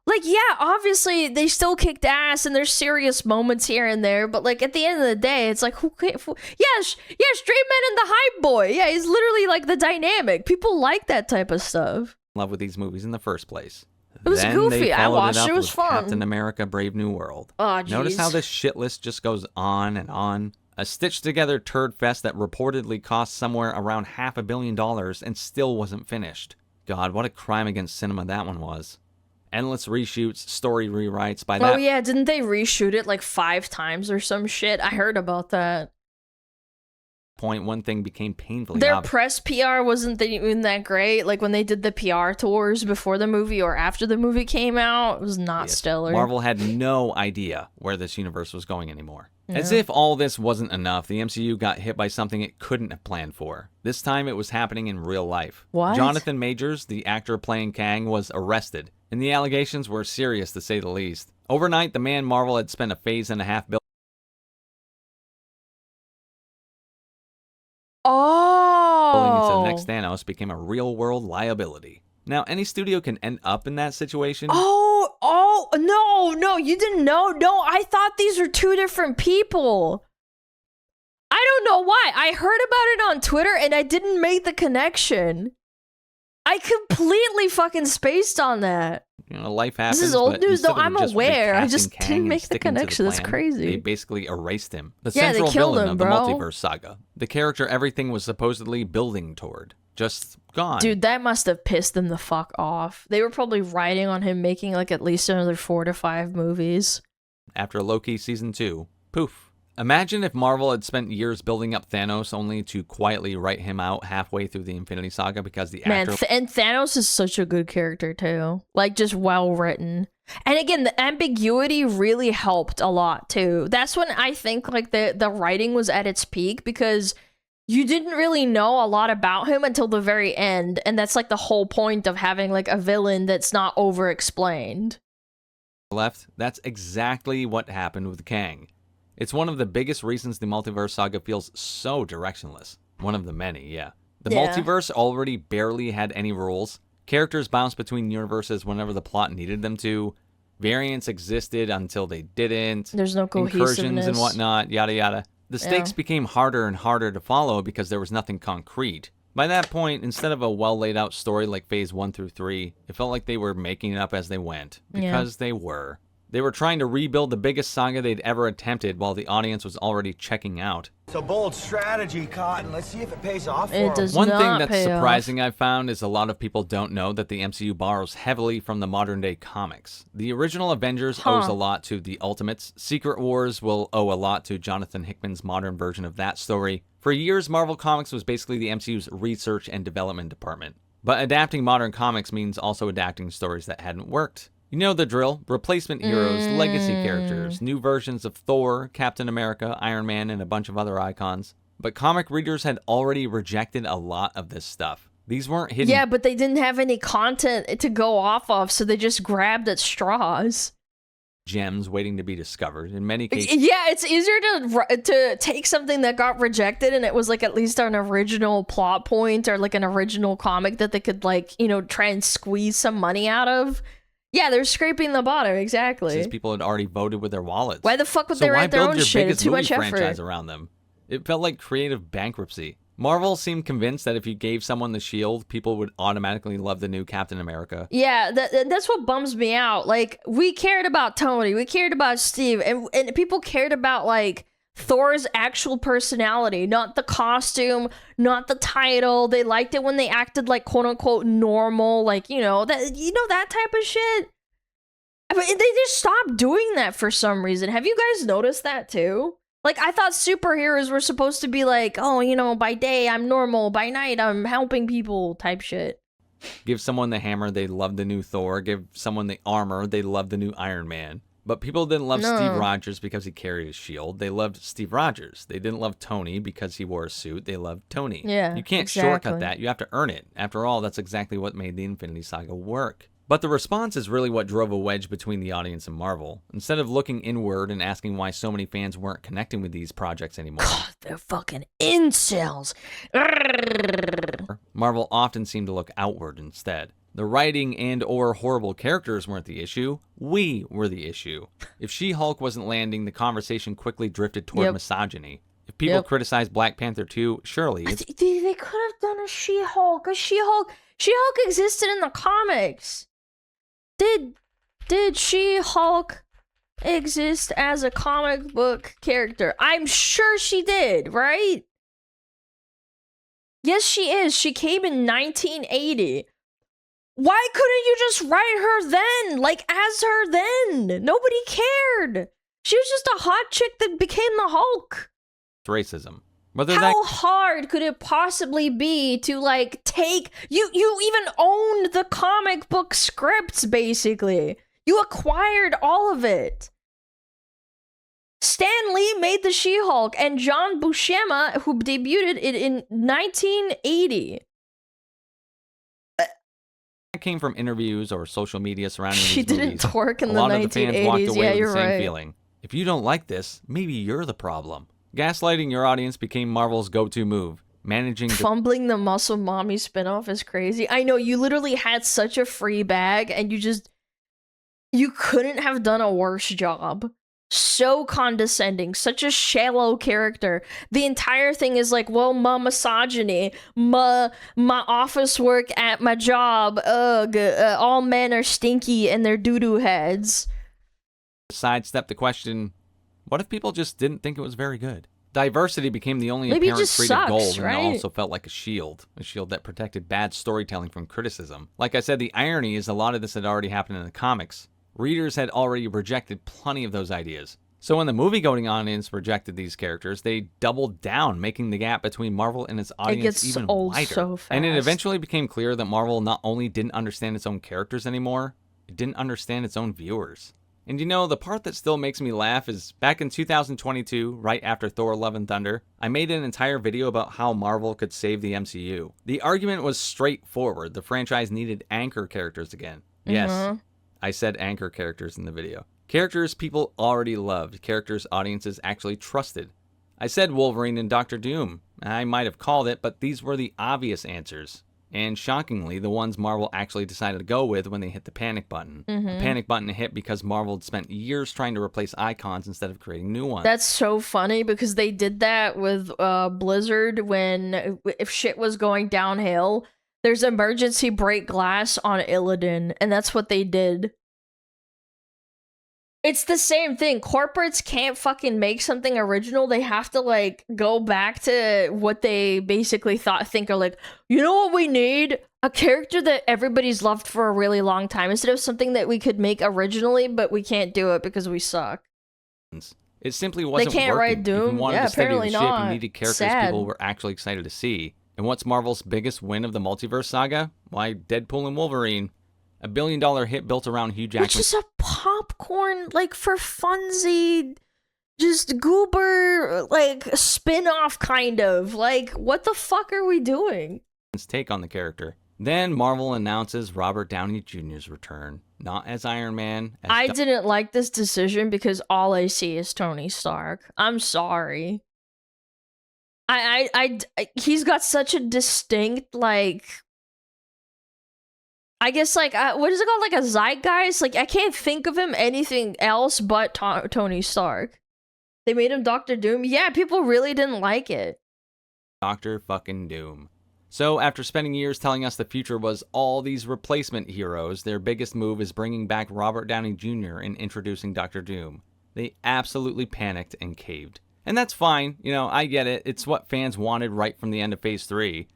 Like, yeah, obviously, they still kicked ass, and there's serious moments here and there, but, like, at the end of the day, it's like, straight man and the hype boy. Yeah, he's literally, like, the dynamic. People like that type of stuff. Love with these movies in the first place. It was goofy. I watched it. It was fun. Captain America: Brave New World. Oh, jeez. Notice how this shit list just goes on and on. A stitched-together turd fest that reportedly cost somewhere around $500 million and still wasn't finished. God, what a crime against cinema that one was. Endless reshoots, story rewrites by that... Oh yeah, didn't they reshoot it like 5 times or some shit? I heard about that. Point, one thing became painfully Their obvious. press PR wasn't even that great. Like when they did the PR tours before the movie or after the movie came out, it was not stellar. Marvel had no idea where this universe was going anymore. Yeah. As if all this wasn't enough, the MCU got hit by something it couldn't have planned for. This time it was happening in real life. What? Jonathan Majors, the actor playing Kang, was arrested, and the allegations were serious to say the least. Overnight, the man Marvel had spent a $1.5 billion into the next Thanos became a real-world liability. Now, any studio can end up in that situation. No, you didn't know? No, I thought these were 2 different people. I don't know why. I heard about it on Twitter and I didn't make the connection. I completely fucking spaced on that. You know, life happens. This is old but news, though. instead of I'm just aware. I recasting just Kang didn't and make the sticking to connection. That's plan, crazy. They basically erased him. The Yeah, they central killed villain him, of the bro. multiverse saga. The character everything was supposedly building toward. Just gone. Dude, that must have pissed them the fuck off. They were probably riding on him making like at least another 4 to 5 movies. After Loki Season 2, poof. Imagine if Marvel had spent years building up Thanos only to quietly write him out halfway through the Infinity Saga because the Man, actor... and Thanos is such a good character too. Like, just well written. And again, the ambiguity really helped a lot too. That's when I think like the writing was at its peak, because you didn't really know a lot about him until the very end, and that's like the whole point of having like a villain that's not over explained. left, that's exactly what happened with Kang. It's one of the biggest reasons the multiverse saga feels so directionless. One of the many, yeah. The multiverse already barely had any rules. Characters bounced between universes whenever the plot needed them to. Variants existed until they didn't. There's no Incursions and cohesiveness. whatnot, yada yada. The stakes became harder and harder to follow because there was nothing concrete. By that point, instead of a well laid out story like phase 1 through 3, it felt like they were making it up as they went. Because they were. They were trying to rebuild the biggest saga they'd ever attempted while the audience was already checking out. It's a bold strategy, Cotton. Let's see if it pays off for It does One not thing that's pay surprising I've found is a lot of people don't know that the MCU borrows heavily from the modern day comics. The original Avengers owes a lot to the Ultimates. Secret Wars will owe a lot to Jonathan Hickman's modern version of that story. For years, Marvel Comics was basically the MCU's research and development department. But adapting modern comics means also adapting stories that hadn't worked. You know the drill. Replacement heroes, legacy characters, new versions of Thor, Captain America, Iron Man, and a bunch of other icons. But comic readers had already rejected a lot of this stuff. These weren't hidden. Yeah, but they didn't have any content to go off of, so they just grabbed at straws. Gems waiting to be discovered. In many cases, Yeah, it's easier to take something that got rejected and it was like at least an original plot point or like an original comic that they could like, you know, try and squeeze some money out of. Yeah, they're scraping the bottom, exactly. since people had already voted with their wallets. Why the fuck would So they why write their build own your shit? biggest It's too movie much effort. franchise around them? It felt like creative bankruptcy. Marvel seemed convinced that if you gave someone the shield, people would automatically love the new Captain America. Yeah, that's what bums me out. Like, we cared about Tony, we cared about Steve, and people cared about, like, Thor's actual personality, not the costume, not the title. They liked it when they acted like quote-unquote normal, like, that type of shit. I mean, they just stopped doing that for some reason. Have you guys noticed that too? Like, I thought superheroes were supposed to be like, oh, by day I'm normal, by night I'm helping people type shit. Give someone the hammer, they love the new Thor. Give someone the armor, they love the new Iron Man. But people didn't love Steve Rogers because he carried his shield. They loved Steve Rogers. They didn't love Tony because he wore a suit. They loved Tony. Yeah, you can't shortcut that. You have to earn it. After all, that's exactly what made the Infinity Saga work. But the response is really what drove a wedge between the audience and Marvel. Instead of looking inward and asking why so many fans weren't connecting with these projects anymore. God, they're fucking incels. Marvel often seemed to look outward instead. The writing and or horrible characters weren't the issue. We were the issue. If She-Hulk wasn't landing, the conversation quickly drifted toward misogyny. If people criticized Black Panther 2, surely it's... They could have done a She-Hulk. She-Hulk existed in the comics. Did She-Hulk exist as a comic book character? I'm sure she did, right? Yes, she is. She came in 1980. Why couldn't you just write her then? Like, as her then? Nobody cared. She was just a hot chick that became the Hulk. Racism. Whether How hard could it possibly be to, like, take... You even owned the comic book scripts, basically. You acquired all of it. Stan Lee made the She-Hulk, and John Buscema, who debuted it in 1980. came from interviews or social media surrounding She these movies, didn't twerk in a the lot of the fans walked 1980s. away Yeah, with you're the same right. feeling. If you don't like this, maybe you're the problem. Gaslighting your audience became Marvel's go-to move. Managing Fumbling the Muscle Mommy spinoff is crazy. I know, you literally had such a free bag and you couldn't have done a worse job. So condescending, such a shallow character. The entire thing is like, well, my misogyny, my office work at my job, all men are stinky and they're doo-doo heads. sidestep the question, what if people just didn't think it was very good? Diversity became the only Maybe it apparent just trait of gold, sucks, and right? it also felt like a shield that protected bad storytelling from criticism. Like I said, the irony is a lot of this had already happened in the comics. Readers had already rejected plenty of those ideas. So when the movie-going audience rejected these characters, they doubled down, making the gap between Marvel and its audience gets even old wider. so And it fast. eventually became clear that Marvel not only didn't understand its own characters anymore, it didn't understand its own viewers. And you know, the part that still makes me laugh is back in 2022, right after Thor: Love and Thunder, I made an entire video about how Marvel could save the MCU. The argument was straightforward. The franchise needed anchor characters again. Yes, I said anchor characters in the video. Characters people already loved, characters audiences actually trusted. I said Wolverine and Doctor Doom. I might have called it, but these were the obvious answers. And shockingly, the ones Marvel actually decided to go with when they hit the panic button. The panic button hit because Marvel had spent years trying to replace icons instead of creating new ones. That's so funny because they did that with Blizzard when, if shit was going downhill, there's emergency break glass on Illidan, and that's what they did. It's the same thing. Corporates can't fucking make something original. They have to, like, go back to what they basically think are like, you know what we need? A character that everybody's loved for a really long time instead of something that we could make originally, but we can't do it because we suck. It simply wasn't They can't working. write Doom? If you wanted Yeah, to steady the apparently ship, not. you needed characters Sad. people were actually excited to see. And what's Marvel's biggest win of the multiverse saga? Why, Deadpool and Wolverine. $1 billion hit built around Hugh Jackman. Which is a popcorn, like, for funsy, just goober, like, spin-off kind of. Like, what the fuck are we doing? Take on the character. Then Marvel announces Robert Downey Jr.'s return, not as Iron Man. As I didn't like this decision because all I see is Tony Stark. I'm sorry. He's got such a distinct, like, I guess, like, what is it called? Like a zeitgeist? Like, I can't think of him anything else but Tony Stark. They made him Doctor Doom. Yeah, people really didn't like it. Doctor fucking Doom. So after spending years telling us the future was all these replacement heroes, their biggest move is bringing back Robert Downey Jr. and introducing Doctor Doom. They absolutely panicked and caved. And that's fine. You know, I get it. It's what fans wanted right from the end of Phase 3.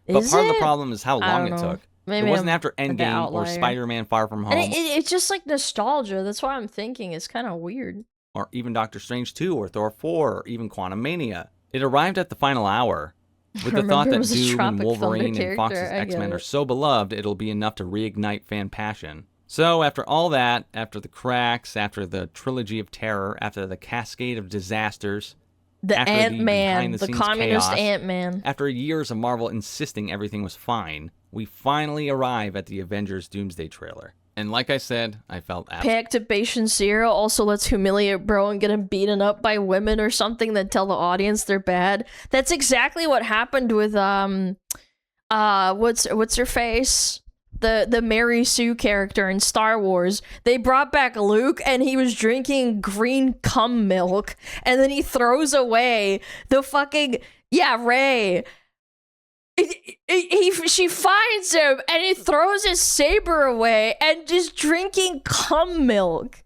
But part of the problem is how long it took. Maybe it wasn't I'm after like an Endgame or outlier. Spider-Man Far From Home. And it's just like nostalgia. That's why I'm thinking it's kind of weird. Or even Doctor Strange 2 or Thor 4 or even Quantum Mania. It arrived at the final hour with the thought Remember, it that was a Doom and Tropic Thunder Wolverine and character, Fox's I get X-Men it. are so beloved it'll be enough to reignite fan passion. So after all that, after the cracks, after the trilogy of terror, after the cascade of disasters, The after Ant-Man, the behind-the-scenes communist chaos, Ant-Man. after years of Marvel insisting everything was fine, we finally arrive at the Avengers Doomsday trailer. And like I said, I felt Activation Zero also lets humiliate bro and get him beaten up by women or something that tell the audience they're bad. That's exactly what happened with what's her face? The Mary Sue character in Star Wars. They brought back Luke and he was drinking green cum milk and then he throws away the fucking Rey. She finds him and he throws his saber away and just drinking cum milk.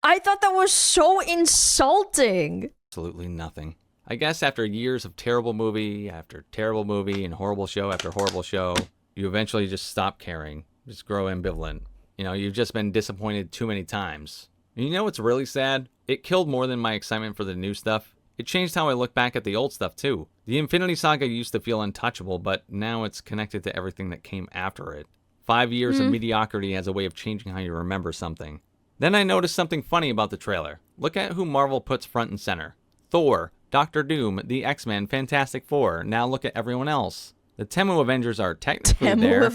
I thought that was so insulting. Absolutely nothing. I guess after years of terrible movie after terrible movie and horrible show after horrible show, you eventually just stop caring. Just grow ambivalent. You know, you've just been disappointed too many times. And you know what's really sad? It killed more than my excitement for the new stuff. It changed how I look back at the old stuff too. The Infinity Saga used to feel untouchable, but now it's connected to everything that came after it. 5 years of mediocrity has a way of changing how you remember something. Then I noticed something funny about the trailer. Look at who Marvel puts front and center. Thor, Doctor Doom, the X-Men, Fantastic Four. Now look at everyone else. The Temu Avengers are technically there,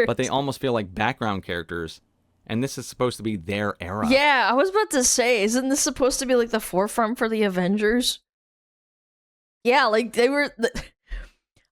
but they almost feel like background characters. And this is supposed to be their era. Yeah, I was about to say, isn't this supposed to be like the forefront for the Avengers? Yeah, like they were...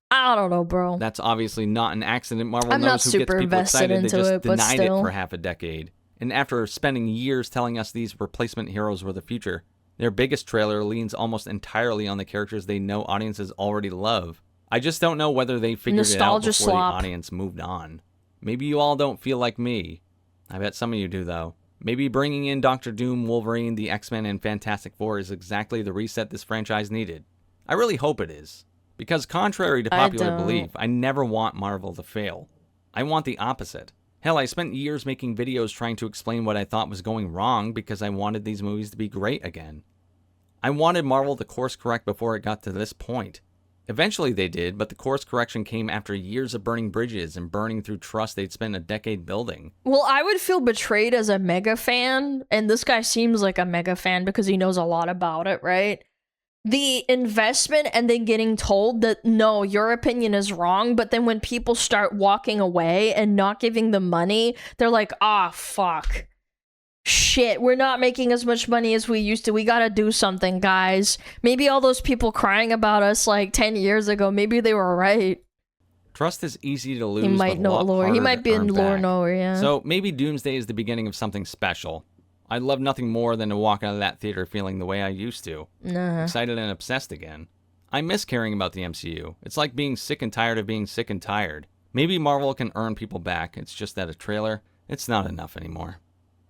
I don't know, bro. That's obviously not an accident. Marvel I'm not knows who gets super people invested excited. They into just it, but denied still. it for half a decade. And after spending years telling us these replacement heroes were the future, their biggest trailer leans almost entirely on the characters they know audiences already love. I just don't know whether they figured it out before the audience moved on. Maybe you all don't feel like me. I bet some of you do, though. Maybe bringing in Doctor Doom, Wolverine, the X-Men, and Fantastic Four is exactly the reset this franchise needed. I really hope it is. Because contrary to popular belief, I never want Marvel to fail. I want the opposite. Hell, I spent years making videos trying to explain what I thought was going wrong because I wanted these movies to be great again. I wanted Marvel to course correct before it got to this point. Eventually they did, but the course correction came after years of burning bridges and burning through trust they'd spent a decade building. Well, I would feel betrayed as a mega fan, and this guy seems like a mega fan because he knows a lot about it, right? The investment and then getting told that, no, your opinion is wrong, but then when people start walking away and not giving them money, they're like, ah, fuck. Shit, we're not making as much money as we used to. We gotta do something, guys. Maybe all those people crying about us like 10 years ago, maybe they were right. Trust is easy to lose, He might know lore. He might be in lore knower, yeah. So maybe Doomsday is the beginning of something special. I'd love nothing more than to walk out of that theater feeling the way I used to. Excited and obsessed again. I miss caring about the MCU. It's like being sick and tired of being sick and tired. Maybe Marvel can earn people back. It's just that a trailer, it's not enough anymore.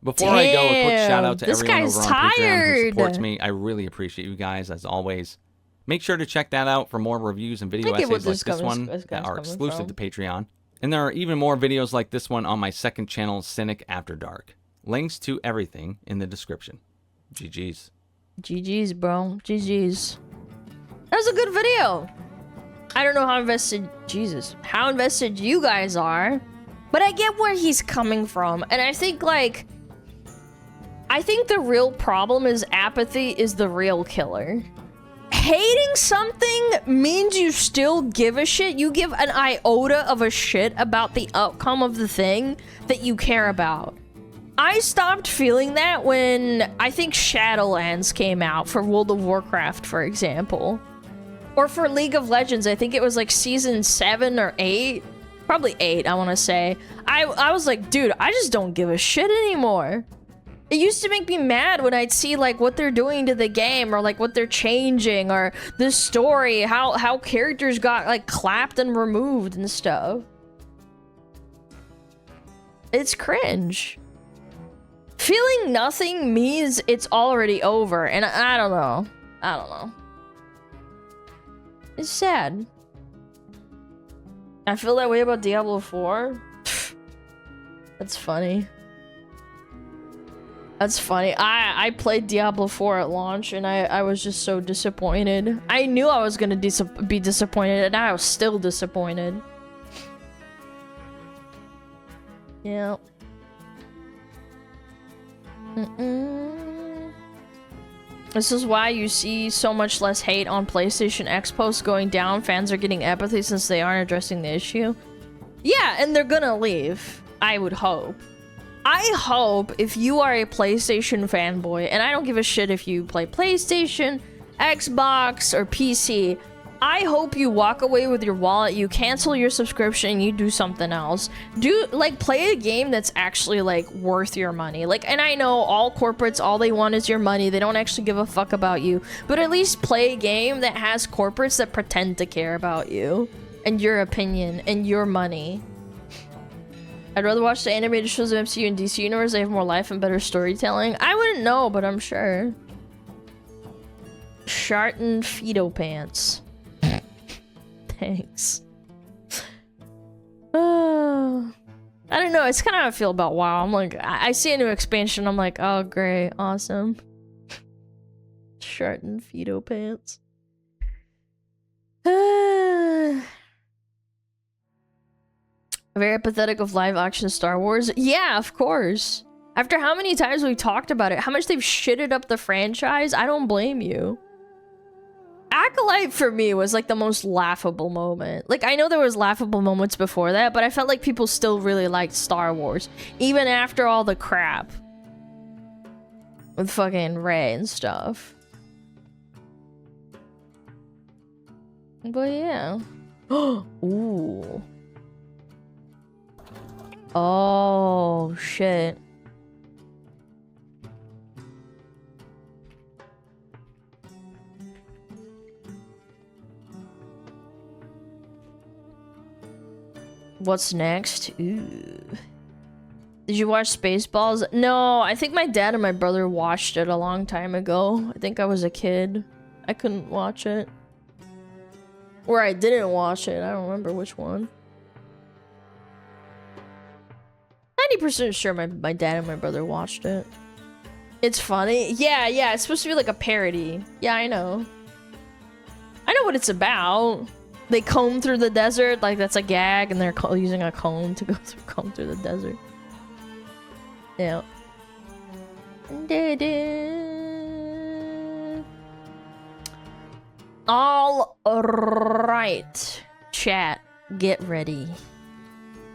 Before I go, a quick shout out to everyone over on Patreon who supports me. I really appreciate you guys, as always. Make sure to check that out for more reviews and video essays like this one that are exclusive to Patreon. And there are even more videos like this one on my second channel, Cynic After Dark. Links to everything in the description. GG's. GG's, bro. GG's. That was a good video. I don't know how invested... Jesus. How invested you guys are. But I get where he's coming from. And I think, like... I think the real problem is apathy is the real killer. Hating something means you still give a shit. You give an iota of a shit about the outcome of the thing that you care about. I stopped feeling that when I think Shadowlands came out for World of Warcraft, for example. Or for League of Legends, I think it was like season 7 or 8. Probably 8, I want to say. I was like, dude, I just don't give a shit anymore. It used to make me mad when I'd see like what they're doing to the game or like what they're changing or the story, how characters got like clapped and removed and stuff. It's cringe. Feeling nothing means it's already over, and I don't know. I don't know. It's sad. I feel that way about Diablo 4. That's funny. That's funny. I played Diablo 4 at launch, and I was just so disappointed. I knew I was gonna be disappointed, and I was still disappointed. Yeah. This is why you see so much less hate on PlayStation X posts going down. Fans are getting apathy since they aren't addressing the issue. Yeah, and they're gonna leave. I would hope. I hope if you are a PlayStation fanboy, and I don't give a shit if you play PlayStation, Xbox, or PC, I hope you walk away with your wallet, you cancel your subscription, you do something else. Play a game that's actually, like, worth your money. Like, and I know all corporates, all they want is your money, they don't actually give a fuck about you, but at least play a game that has corporates that pretend to care about you, and your opinion, and your money. I'd rather watch the animated shows of MCU and DC universe. They have more life and better storytelling. I wouldn't know, but I'm sure. Shartin Fido Pants. Thanks. I don't know. It's kind of how I feel about WoW. I'm like, I see a new expansion. I'm like, oh, great. Awesome. Shartin Fido Pants. Very apathetic of live action Star Wars. Yeah, of course. After how many times we've talked about it, how much they've shitted up the franchise, I don't blame you. Acolyte for me was like the most laughable moment. Like, I know there was laughable moments before that, but I felt like people still really liked Star Wars, even after all the crap with fucking Rey and stuff. But yeah. Ooh. Oh, shit. What's next? Ooh. Did you watch Spaceballs? No, I think my dad and my brother watched it a long time ago. I think I was a kid. I couldn't watch it. Or I didn't watch it. I don't remember which one. 90% sure my dad and my brother watched it. It's funny. Yeah, it's supposed to be like a parody. Yeah, I know. I know what it's about. They comb through the desert, like that's a gag, and they're using a comb to comb through the desert. Yeah. All right, chat, get ready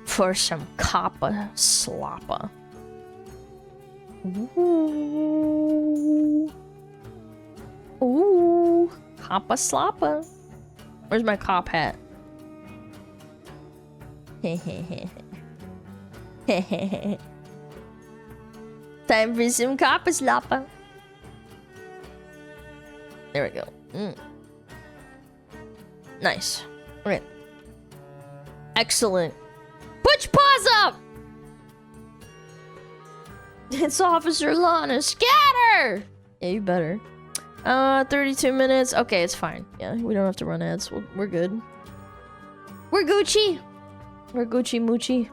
for some Kappa Slappa. Ooh, Kappa Slappa. Where's my cop hat? Time for some Kappa Slappa. There we go. Nice. Okay. Excellent. Put your paws up! It's Officer Lana. Scatter! Yeah, you better. 32 minutes. Okay, it's fine. Yeah, we don't have to run ads. We're good. We're Gucci. We're Gucci Moochie.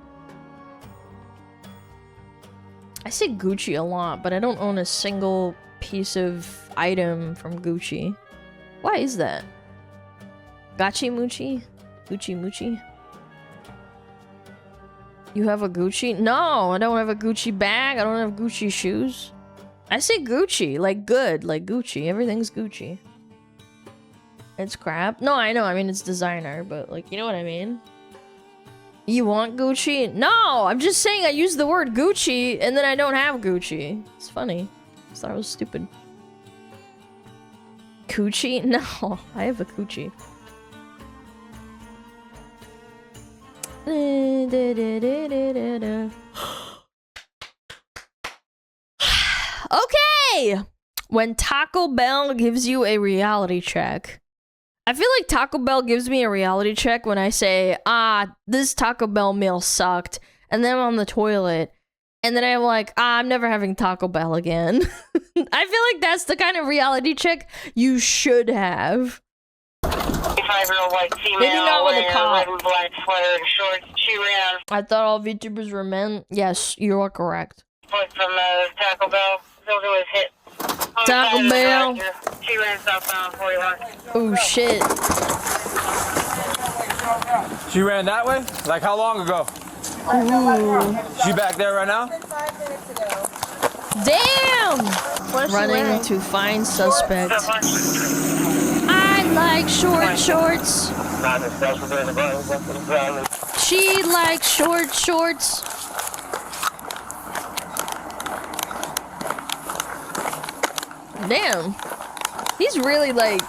I say Gucci a lot, but I don't own a single piece of item from Gucci. Why is that? Gachi Moochie? Gucci Moochie? You have a Gucci? No, I don't have a Gucci bag. I don't have Gucci shoes. I say Gucci, like good, like Gucci. Everything's Gucci. It's crap. No, I know. I mean, it's designer, but like, you know what I mean? You want Gucci? No, I'm just saying I use the word Gucci and then I don't have Gucci. It's funny. I thought it was stupid. Gucci? No, I have a Gucci. Okay! When Taco Bell gives you a reality check. I feel like Taco Bell gives me a reality check when I say, this Taco Bell meal sucked, and then I'm on the toilet, and then I'm like, I'm never having Taco Bell again. I feel like that's the kind of reality check you should have. 25-year-old white female Maybe not with a cop. red and black sweater and shorts. She ran I thought all VTubers were men. Yes, you are correct. foot from Taco Bell. Building was hit. Taco Bell. She ran southbound 41. Oh shit. She ran that way? Like how long ago? Ooh. She back there right now? Damn! Running to find suspect. I like short shorts. She likes short shorts. Damn. He's really like.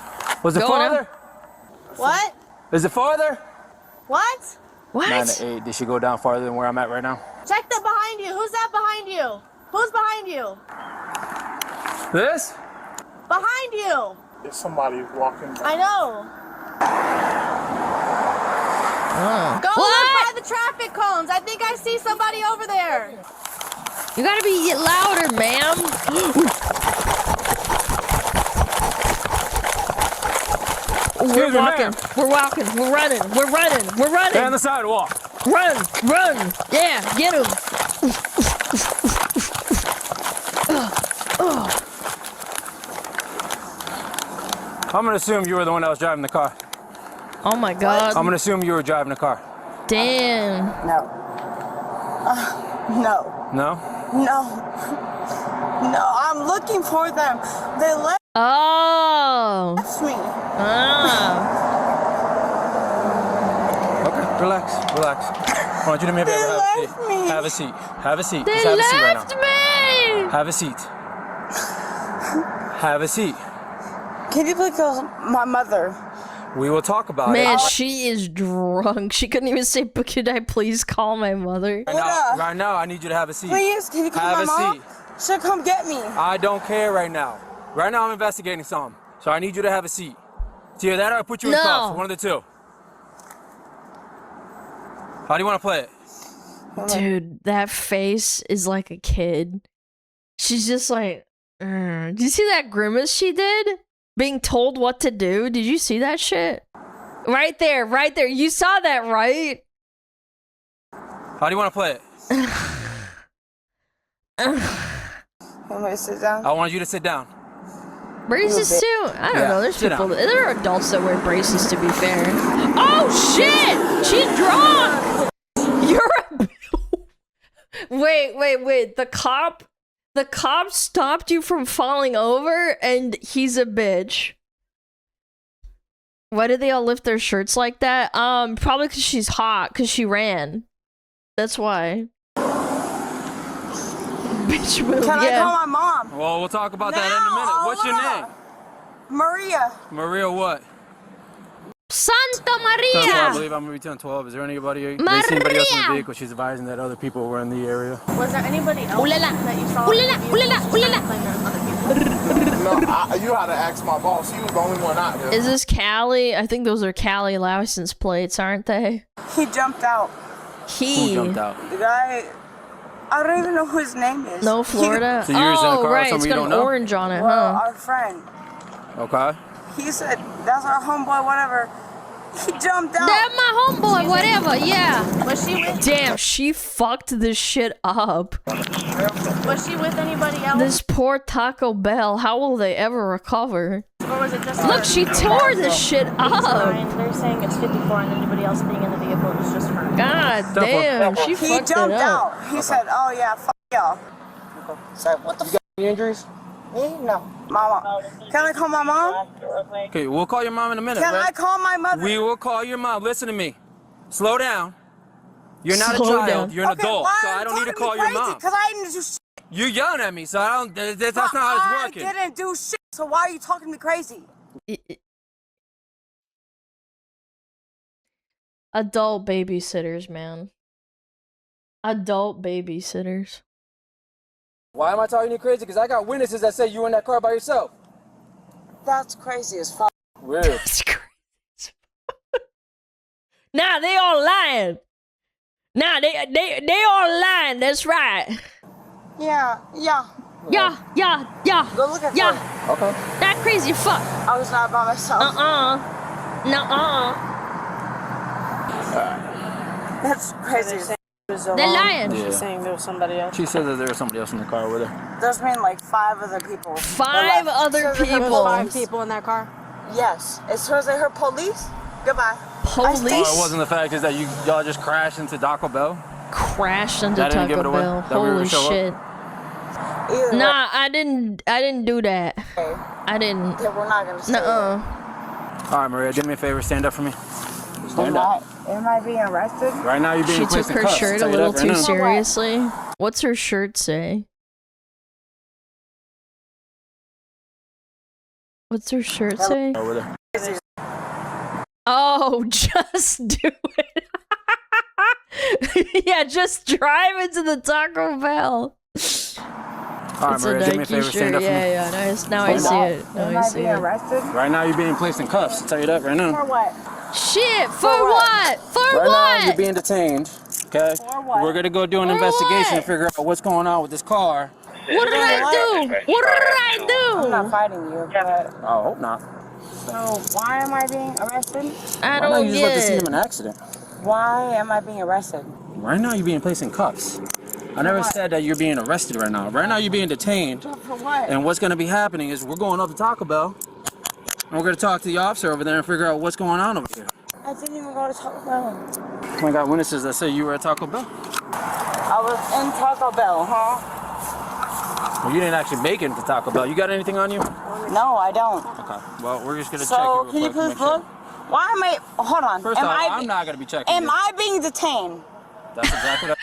Was it farther? What? Is it farther? What? 9 to 8. Did she go down farther than where I'm at right now? Check that behind you. Who's that behind you? Who's behind you? This? Behind you. There's somebody walking. I know. Go look by the traffic cones. I think I see somebody over there. You gotta be louder, ma'am. We're walking. We're walking. We're running. We're running. We're running. Stay on the sidewalk. Run. Run. Yeah, get him. I'm gonna assume you were the one that was driving the car. Oh my god. I'm gonna assume you were driving the car. Damn. No. No. No? No. No, I'm looking for them. They left Oh. me. Ah. Okay, relax, relax. I want you to maybe have a seat. Have a seat. Just have a seat right now. Me. Have a seat. Have a seat. Can you please call my mother? We will talk about Man, it. she is drunk. She couldn't even say, "But could I please call my mother?" Right now, I need you to have a seat. Please, can you call have my a mom? seat. She'll come get me. I don't care right now. Right now, I'm investigating something. So I need you to have a seat. It's either that or I put you in cuffs. One of the two. How do you want to play it? Dude, that face is like a kid. She's just like, Did you see that grimace she did? Being told what to do? Did you see that shit? Right there, right there. You saw that, right? How do you want to play it? Want me to sit down? I want you to sit down. Braces too? I don't know. There's sit people. down. There are adults that wear braces. To be fair. Oh shit! She's drunk. You're a. Wait. The cop stopped you from falling over, and he's a bitch. Why did they all lift their shirts like that? Probably because she's hot. Because she ran. That's why. Bitch move. Can I call my mom? Well, we'll talk about that in a minute. What's your name? Maria. Maria what? Santa 12, I Maria! believe I'm going to be 10-12. Is there anybody, they see anybody else in the vehicle? She's advising that other people were in the area. Was there anybody else Ooh la la. that you saw? Ooh la la. Ooh la la. Ooh la la. No, you had to ask my boss. He was the only one out there. Is this Cali? I think those are Cali license plates, aren't they? He jumped out. He. Who jumped out? The guy, I don't even know who his name is. No, Florida. So yours in a car with right. It's somebody you got don't an know? orange on it, Well, huh? our friend. Okay. He said, that's our homeboy, whatever. He jumped out. That's my homeboy, whatever, yeah. Was she with? Damn, she fucked this shit up. Was she with anybody else? This poor Taco Bell. How will they ever recover? Or was it just Look, her? she tore this shit up. They're saying it's 54 and anybody else being in the vehicle is just her. God damn, she He fucked it jumped up. out. He said, oh yeah, fuck y'all. So what the fuck? Any injuries? Me? No. Mama. Can I call my mom? Okay, we'll call your mom in a minute. Can right? I call my mother? We will call your mom. Listen to me. Slow down. You're not Slow a child. down. You're an adult. Why So are I you don't need to talking call me your crazy? mom. Because I didn't do shit. You're yelling at me, so I don't. That's not how it's working. I didn't do shit. So why are you talking to me crazy? Adult babysitters, man. Adult babysitters. Why am I talking to you crazy? Because I got witnesses that say you were in that car by yourself. That's crazy as fuck. Weird. That's crazy. Nah, they all lying. Nah, they all lying. That's right. Yeah. Yeah. Go look at her. Okay. That crazy fuck. I was not by myself. Nuh-uh. That's crazy. They're lying. Yeah. She's saying there was somebody else. She said that there was somebody else in the car with her. There's been like 5 other people. 5 other So there was people. 5 people in that car? Yes. As soon as they heard police, goodbye. Police? Oh, it wasn't the fact is that y'all just crashed into Taco Bell? Crashed into That didn't give Taco it away? Bell. That we were Holy to show up? shit. Nah, I didn't do that. I didn't. Okay, we're not gonna say Nuh-uh. All right, Maria, do me a favor. Stand up for me. Stand up. Am I being arrested? Right now, you're being She placed took in her cuffs. shirt I'll a tell you little that right too now. seriously. What's her shirt say? What's her shirt say? Over there. Oh, just do it. Yeah, just drive into the Taco Bell. All right, It's Maria, a do me a Nike favor. shirt. Stand up for me. Yeah, now I see it. Now Am I I see being it. arrested? Right now, you're being placed in cuffs. I'll tell you that right For now. what? Shit, for what? For right what? now, you're being detained. Okay. We're gonna go do an investigation and figure out what's going on with this car. What did I do? What did I do? I'm not fighting you, but I hope not. so why am I being arrested? I Right now, don't you just let the scene get of an accident. Why am I being arrested? Right now, you're being placed in cuffs. I never said that you're being arrested right now. Right now, you're being detained. For what? And what's gonna be happening is we're going up to Taco Bell, and we're gonna talk to the officer over there and figure out what's going on over here. I didn't even go to Taco Bell. We got witnesses that say you were at Taco Bell. I was in Taco Bell, huh? Well, you didn't actually make it to Taco Bell. You got anything on you? No, I don't. Okay. Well, we're just gonna check So, you real can you quick to please make sure. look? Why am I? Hold on. First am off, I I'm not gonna be checking Am you. I being detained? That's exactly what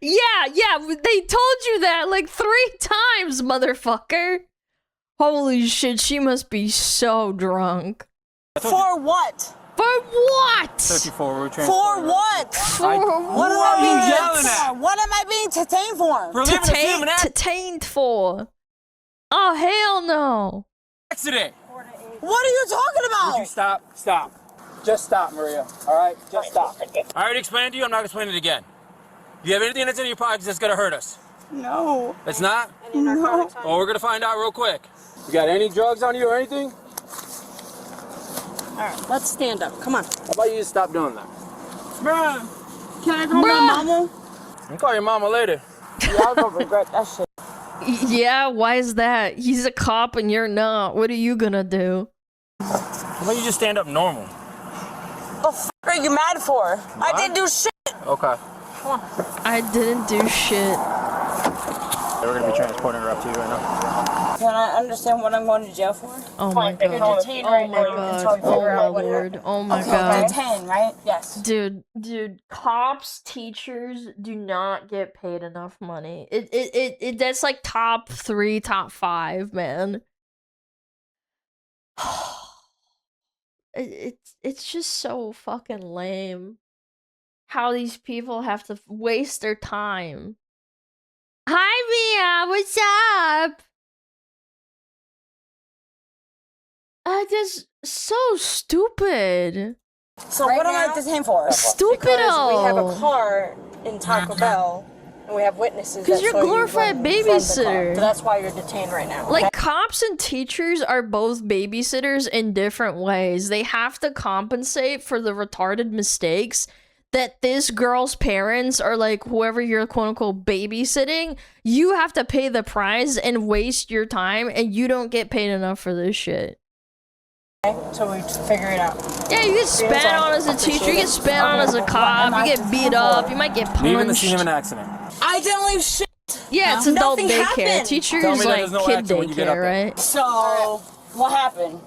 Yeah, they told you that like 3 times, motherfucker. Holy shit, she must be so drunk. For what? For what? 34, we're For what? For what am I being yelling at? What am I being detained for? Detained for. Oh, hell no. Accident. What are you talking about? Would you stop? Stop. Just stop, Maria. All right? Just stop. I already explained to you. I'm not gonna explain it again. Do you have anything that's in your pockets that's gonna hurt us? No. It's not? No. Well, we're gonna find out real quick. You got any drugs on you or anything? All right, let's stand up. Come on. How about you just stop doing that? Bruh, can I call my mama? You can call your mama later. Y'all gonna regret that shit. Yeah, why is that? He's a cop and you're not. What are you gonna do? How about you just stand up normal? The f are you mad for? I didn't do shit. Okay. Come on. I didn't do shit. We're gonna be transporting her up to you right now. Can I understand what I'm going to jail for? Oh my god. You're detained right now until we Oh figure my out what lord. Oh my Okay, god. detained, right? Yes. Dude, cops, teachers do not get paid enough money. It that's like top 3, top 5, man. It's just so fucking lame how these people have to waste their time. Hi Mia, what's up? That's so stupid. So what am I detained for? Stupido. Because we have a car in Taco Bell, and we have witnesses. 'Cause that you're saw you glorified run from the car. babysitter. So that's why you're detained right now. Like, cops and teachers are both babysitters in different ways. They have to compensate for the retarded mistakes that this girl's parents or like whoever you're quote-unquote babysitting, you have to pay the price and waste your time, and you don't get paid enough for this shit. So we figure it out. Yeah, you get spat on as a teacher, you get spat on as a cop, you get beat up, you might get Leaving the scene of punched. an accident. I didn't leave shit. Yeah, it's adult Nothing daycare. happened. Teachers Tell me that like there's no kid action when you get up daycare, there. right? So what happened?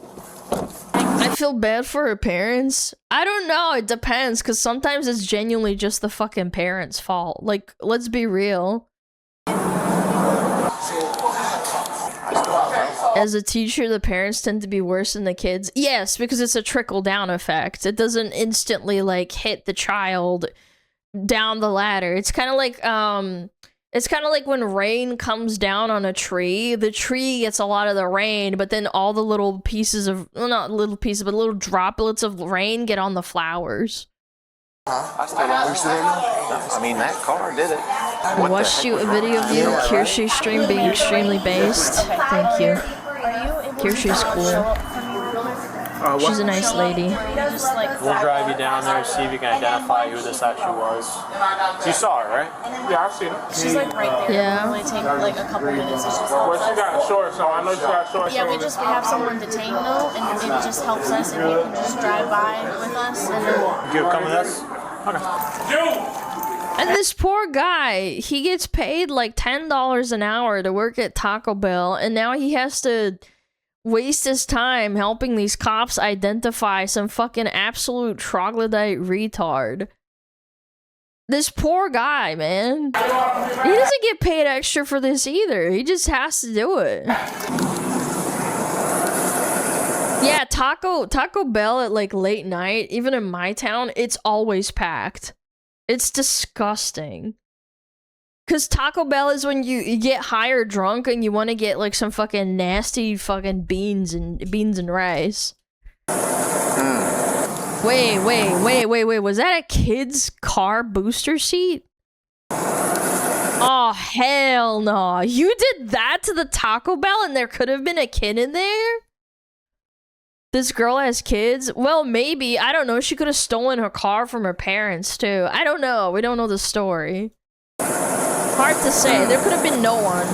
I feel bad for her parents. I don't know, it depends, because sometimes it's genuinely just the fucking parents' fault. Like, let's be real. As a teacher, the parents tend to be worse than the kids. Yes, because it's a trickle-down effect. It doesn't instantly, like, hit the child down the ladder. It's kind of like, it's kind of like when rain comes down on a tree. The tree gets a lot of the rain, but then all the little pieces of, well, not little pieces, but little droplets of rain get on the flowers. I mean, that car did it. I watched you a video of you, Kirshi's stream being extremely based. Thank you. Kirshi's cool. She's a nice lady. We'll drive you down there, see if you can identify who this actually was. You saw her, right? Yeah, I've seen her. She's like right there. Yeah. It only take like a couple minutes. It's just Well, she got short, so I know she got short. yeah, we have someone detained though, and it just helps us if you can just drive by with us. And then You come with us? And this poor guy, he gets paid like $10 an hour to work at Taco Bell, and now he has to waste his time helping these cops identify some fucking absolute troglodyte retard. This poor guy, man. He doesn't get paid extra for this either. He just has to do it. Yeah, Taco Bell at like late night, even in my town, it's always packed. It's disgusting. Cause Taco Bell is when you get high or drunk and you want to get like some fucking nasty fucking beans and rice. Wait. Was that a kid's car booster seat? Oh, hell no. You did that to the Taco Bell and there could have been a kid in there? This girl has kids? Well, maybe. I don't know. She could have stolen her car from her parents, too. I don't know. We don't know the story. Hard to say. There could have been no one.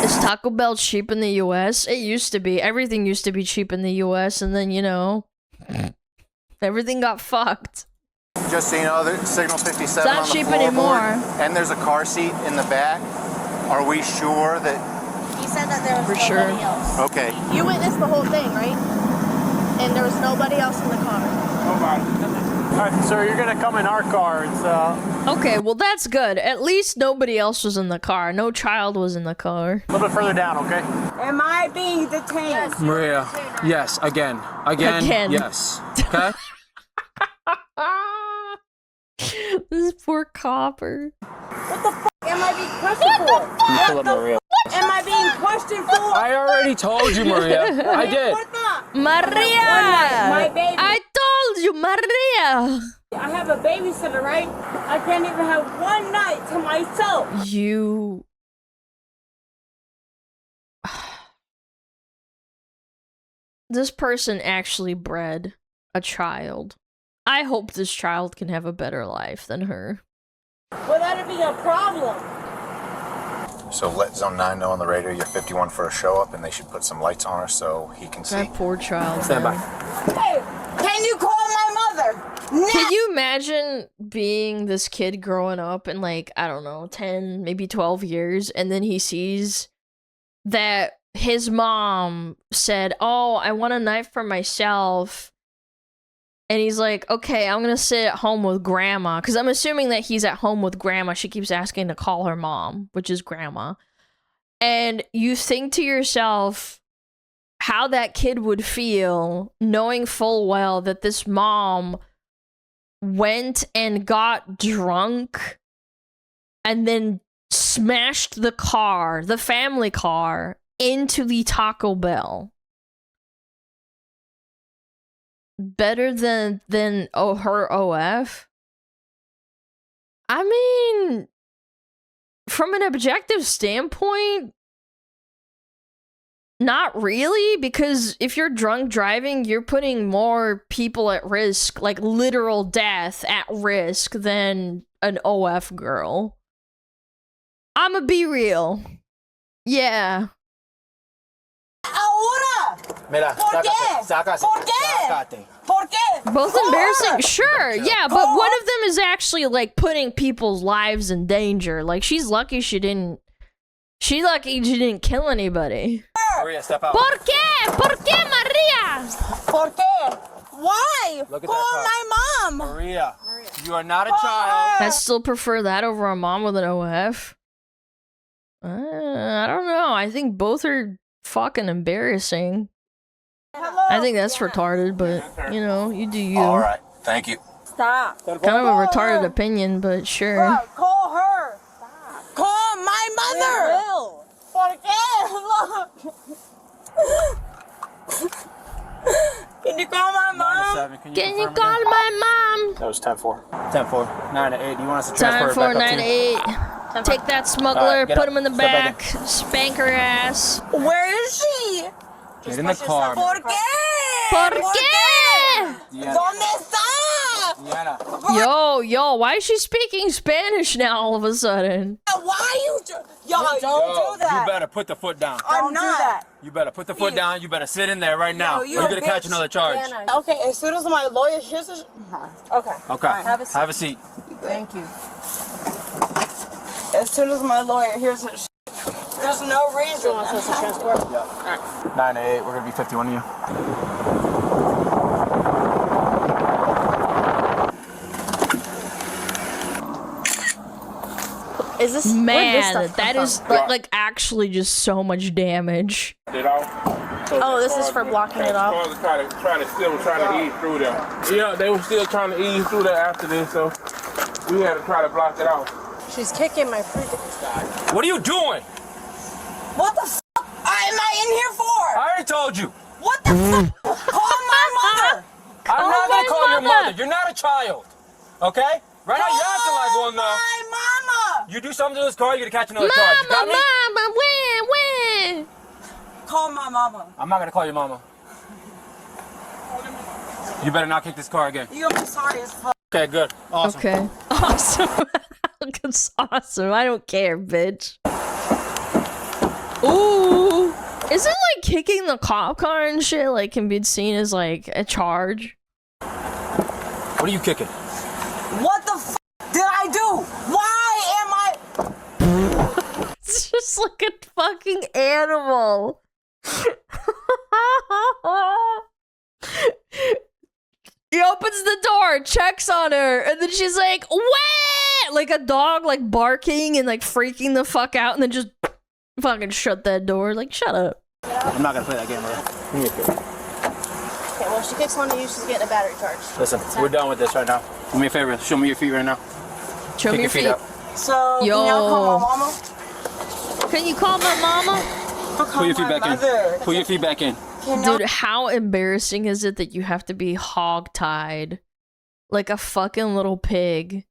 Is Taco Bell cheap in the US? It used to be. Everything used to be cheap in the US, and then, you know, everything got fucked. Just so you know, there's Signal 57 It's not on the cheap floorboard, anymore. and there's a car seat in the back. Are we sure that... He said that there was For nobody sure. else. Okay. You witnessed the whole thing, right? And there was nobody else in the car. Alright, sir, you're gonna come in our car. It's Okay, well that's good. At least nobody else was in the car. No child was in the car. a little bit further down, okay? Am I being detained? Maria, yes, again, yes. Okay. This poor copper. What the fuck am I being questioned for? Pull up, Maria. Am I being questioned for? I already told you, Maria. I did. Maria! My baby. I told you, Maria! I have a babysitter, right? I can't even have one night to myself. You... This person actually bred a child. I hope this child can have a better life than her. Well, that'd be a problem. So let Zone 9 know on the radio you're 51 for a show up, and they should put some lights on her so he can see. That poor child. Stand by. Hey, can you call my mother? Can you imagine being this kid growing up in, like, I don't know, 10, maybe 12 years, and then he sees that his mom said, oh, I want a knife for myself. And he's like, okay, I'm gonna sit at home with grandma. Because I'm assuming that he's at home with grandma. She keeps asking to call her mom, which is grandma. And you think to yourself how that kid would feel knowing full well that this mom went and got drunk and then smashed the car, the family car, into the Taco Bell. Better than her OF? I mean, from an objective standpoint, not really, because if you're drunk driving, you're putting more people at risk, like literal death at risk, than an OF girl. I'ma be real. Yeah. Mira, sácate. ¿Por qué? Both embarrassing, sure, yeah, but one of them is actually like putting people's lives in danger. Like she's lucky she didn't kill anybody. Maria, step out. ¿Por qué? ¿Por qué, Maria? ¿Por qué? Why? Look at Call that my mom. Maria, you are not a child. I still prefer that over a mom with an OF. I don't know. I think both are fucking embarrassing. Hello? I think that's retarded, but you know, you do you. All right, thank you. Stop. Kind of a retarded opinion, but sure. Bro, call her. Stop. Call my mother. ¿Por qué? Look. Can you call my mom? Can you call my mom? That was 10-4. 10-4. 9 to 8. Do you want us to transfer 10-4, it back 9 to 8. Take that smuggler, Alright, put up. him in the Step back back, spank her ass. Where is she? Get in the car. ¿Por qué? ¿Por qué? ¿Dónde está? Diana. Yo, why is she speaking Spanish now all of a sudden? Why you don't do that. You better put the foot down. I'm not. You better put the foot down. You better sit in there right now. Yo, or you're gonna catch another charge. Okay, as soon as my lawyer hears it. Okay. Okay. Right, have a seat. Thank you. As soon as my lawyer hears it, there's no reason. Yeah. 9 to 8. We're gonna be 51 of you. Is this man? That is like actually just so much damage. Oh, this is for blocking it off. Trying to ease through there. Yeah, they were still trying to ease through there after this, so we had to try to block it off. She's kicking my freaking. What are you doing? What the f*** am I in here for? I already told you. What the f***? Call my I'm not my gonna call your mother. mother. You're not a child. Okay? Right now you're acting like one though. My mama! You do something to this car, you're gonna catch another charge. You got me? Mama, when? Call my mama. I'm not gonna call your mama. You better not kick this car again. You're gonna be sorry as fuck. Okay, good. Awesome. Okay. Awesome. That's awesome. I don't care, bitch. Ooh. Isn't like kicking the cop car and shit like can be seen as like a charge? What are you kicking? What the f did I do? Why am I? It's just like a fucking animal. He opens the door, checks on her, and then she's like, "Wah!" Like a dog, like barking and like freaking the fuck out, and then just fucking shut that door. Like, shut up. I'm not gonna play that game with her. Okay, well, she kicks one of you, she's getting a battery charge. Listen, we're done with this right now. Do me a favor, show me your feet right now. Show me your feet. Up. So, Yo. can y'all call my mama? Can you call my mama? Put your feet back in. Put your feet back in. Dude, how embarrassing is it that you have to be hog-tied like a fucking little pig?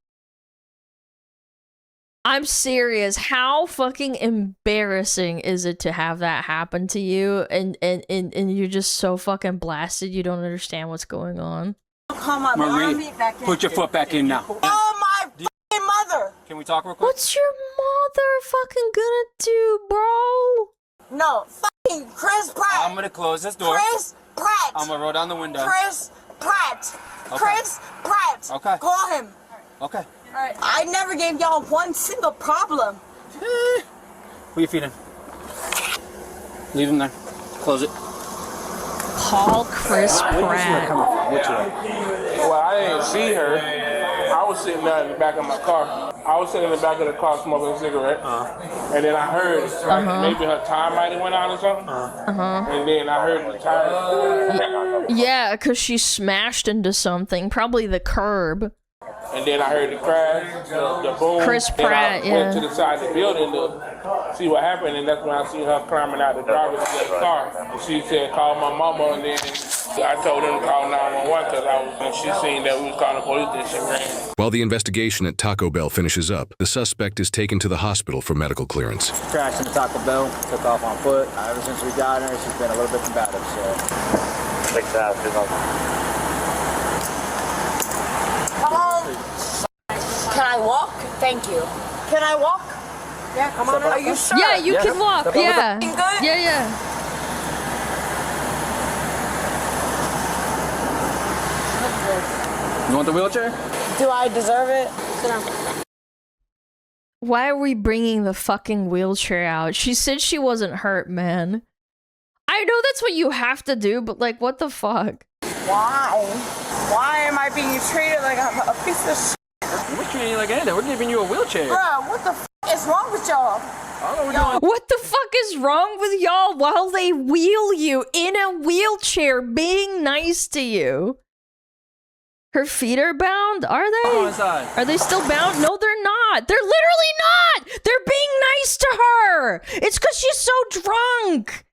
I'm serious. How fucking embarrassing is it to have that happen to you and you're just so fucking blasted you don't understand what's going on? Call my Marie, put your foot back in now. Oh, my fucking mother! Can we talk real quick? What's your mother fucking gonna do, bro? No, fucking Chris Pratt. I'm gonna close this door. Chris Pratt. I'm gonna roll down the window. Chris Pratt. Okay. Chris Pratt. Okay. Call him. Okay. Alright. I never gave y'all one single problem. Put your feet in. Leave them there. Close it. Call Chris Pratt. Well, I didn't see her. I was sitting there in the back of my car. I was sitting in the back of the car smoking a cigarette. And then I heard maybe her tire might have went out or something. And then I heard the tire. Yeah, because she smashed into something, probably the curb. And then I heard the crash, the boom. Chris Pratt, and I went to the side of the building to see what happened, and that's when I seen her climbing out the driver's car. And she said, "Call my mama," and then I told them to call 911 because and she seen that we was calling the police and she ran. While the investigation at Taco Bell finishes up, the suspect is taken to the hospital for medical clearance. Crashed into Taco Bell, took off on foot. Ever since we got her, she's been a little bit combative, so. Like that, Come on. Can I walk? Thank you. Can I walk? Yeah, come on. Are you sure? Yeah, you can walk. Yeah. Good? Yeah. You want the wheelchair? Do I deserve it? Sit down. Why are we bringing the fucking wheelchair out? She said she wasn't hurt, man. I know that's what you have to do, but like, what the fuck? Why? Why am I being treated like I'm a piece of shit? We're treating you like anything. We're giving you a wheelchair. Bruh, what the f is wrong with y'all? What the fuck is wrong with y'all while they wheel you in a wheelchair being nice to you? Her feet are bound? Are they? Come on inside. Are they still bound? No, they're not. They're literally not. They're being nice to her. It's because she's so drunk.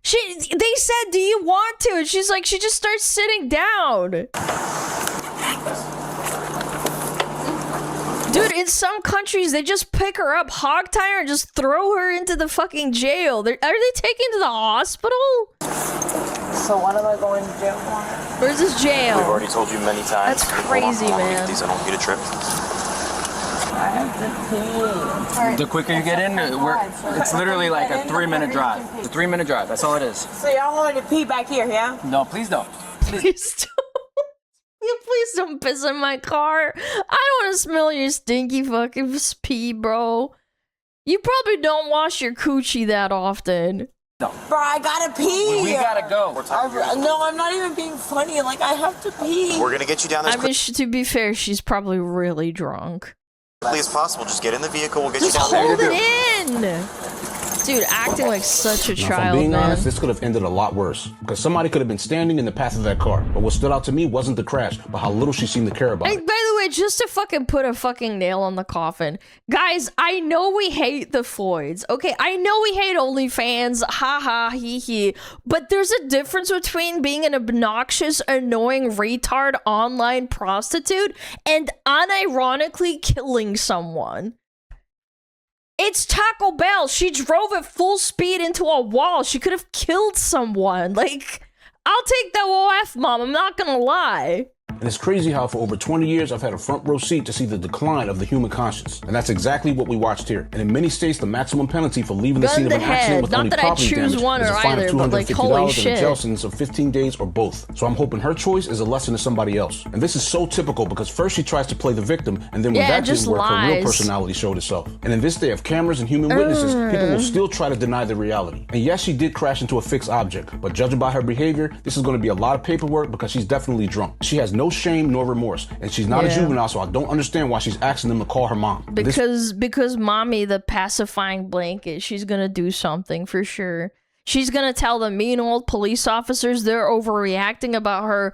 They said, "Do you want to?" And she's like, she just starts sitting down. Dude, in some countries, they just pick her up, hog tie her, and just throw her into the fucking jail. Are they taking to the hospital? So what am I going to jail for? Where's this jail? We've already told you many times. That's crazy, man. Please, I don't get a trip. I have to pee. The quicker you get in, it's literally like a 3-minute drive. It's a 3-minute drive. That's all it is. So y'all want me to pee back here, yeah? No, please don't. Please don't. Please don't piss in my car. I don't want to smell your stinky fucking pee, bro. You probably don't wash your coochie that often. No. Bro, I gotta pee. We gotta go. No, I'm not even being funny. Like, I have to pee. We're gonna get you down this I mean, to be fair, she's probably really drunk. quickly as possible. Just get in the vehicle. We'll get Just you down there. hold it in. Dude, acting like such a Now, if child, I'm being man. honest, this could have ended a lot worse. Because somebody could have been standing in the path of that car. But what stood out to me wasn't the crash, but how little she seemed to care about And it. by the way, just to fucking put a fucking nail on the coffin. Guys, I know we hate the Floyds, okay? I know we hate OnlyFans, haha, hee hee. But there's a difference between being an obnoxious, annoying, retard online prostitute and unironically killing someone. It's Taco Bell. She drove at full speed into a wall. She could have killed someone. Like, I'll take that OF, Mom. I'm not gonna lie. And it's crazy how for over 20 years I've had a front row seat to see the decline of the human conscience. And that's exactly what we watched here. And in many states, the maximum penalty for leaving the scene of an accident with only property damage is a fine of $250 and a jail sentence of 15 days or both. So I'm hoping her choice is a lesson to somebody else. And this is so typical because first she tries to play the victim, and then when that didn't work, her real personality showed itself. And in this day of cameras and human witnesses, people will still try to deny the reality. And yes, she did crash into a fixed object, but judging by her behavior, this is going to be a lot of paperwork because she's definitely drunk. She has no shame nor remorse, and she's not a juvenile, so I don't understand why she's asking them to call her mom. Because mommy, the pacifying blanket, she's gonna do something for sure. She's gonna tell the mean old police officers they're overreacting about her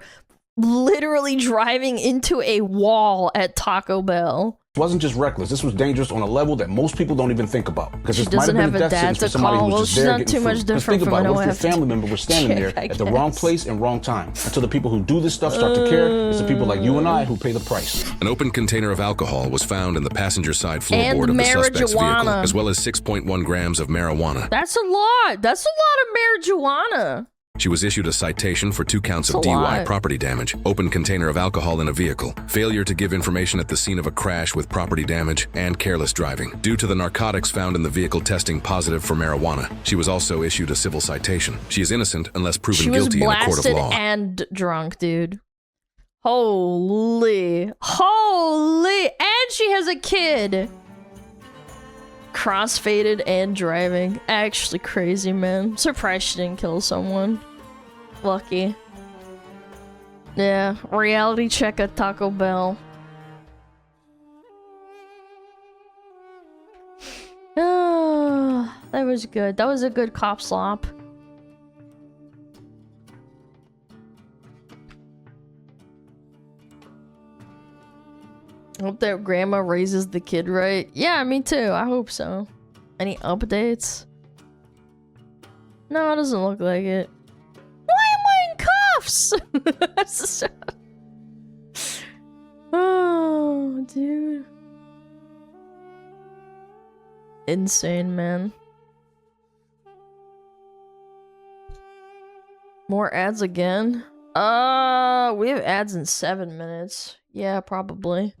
literally driving into a wall at Taco Bell. It wasn't just reckless. This was dangerous on a level that most people don't even think about. Because She this might have doesn't been have a a death dad sentence for to somebody call. who Well, was just she's there not getting too food. much Just different think from about it. an What if OF your family member was standing there chick, I at the wrong guess. place and wrong time? Until the people who do this stuff start to care, it's the people like you and I who pay the price. An open container of alcohol was found in the passenger side floorboard And of the suspect's vehicle, marijuana. as well as 6.1 grams of marijuana. That's a lot. That's a lot of marijuana. She was issued a citation for 2 counts of That's a DUI lot. property damage, open container of alcohol in a vehicle, failure to give information at the scene of a crash with property damage, and careless driving. Due to the narcotics found in the vehicle testing positive for marijuana, she was also issued a civil citation. She is innocent unless proven She was guilty in a court of blasted law. and drunk, dude. Holy. And she has a kid. Crossfaded and driving. Actually crazy, man. Surprised she didn't kill someone. Lucky. Yeah, reality check at Taco Bell. Ah, that was good. That was a good cop slop. Hope that grandma raises the kid right. Yeah, me too. I hope so. Any updates? No, it doesn't look like it. Why am I in cuffs? Oh, dude. Insane, man. More ads again? We have ads in 7 minutes. Yeah, probably.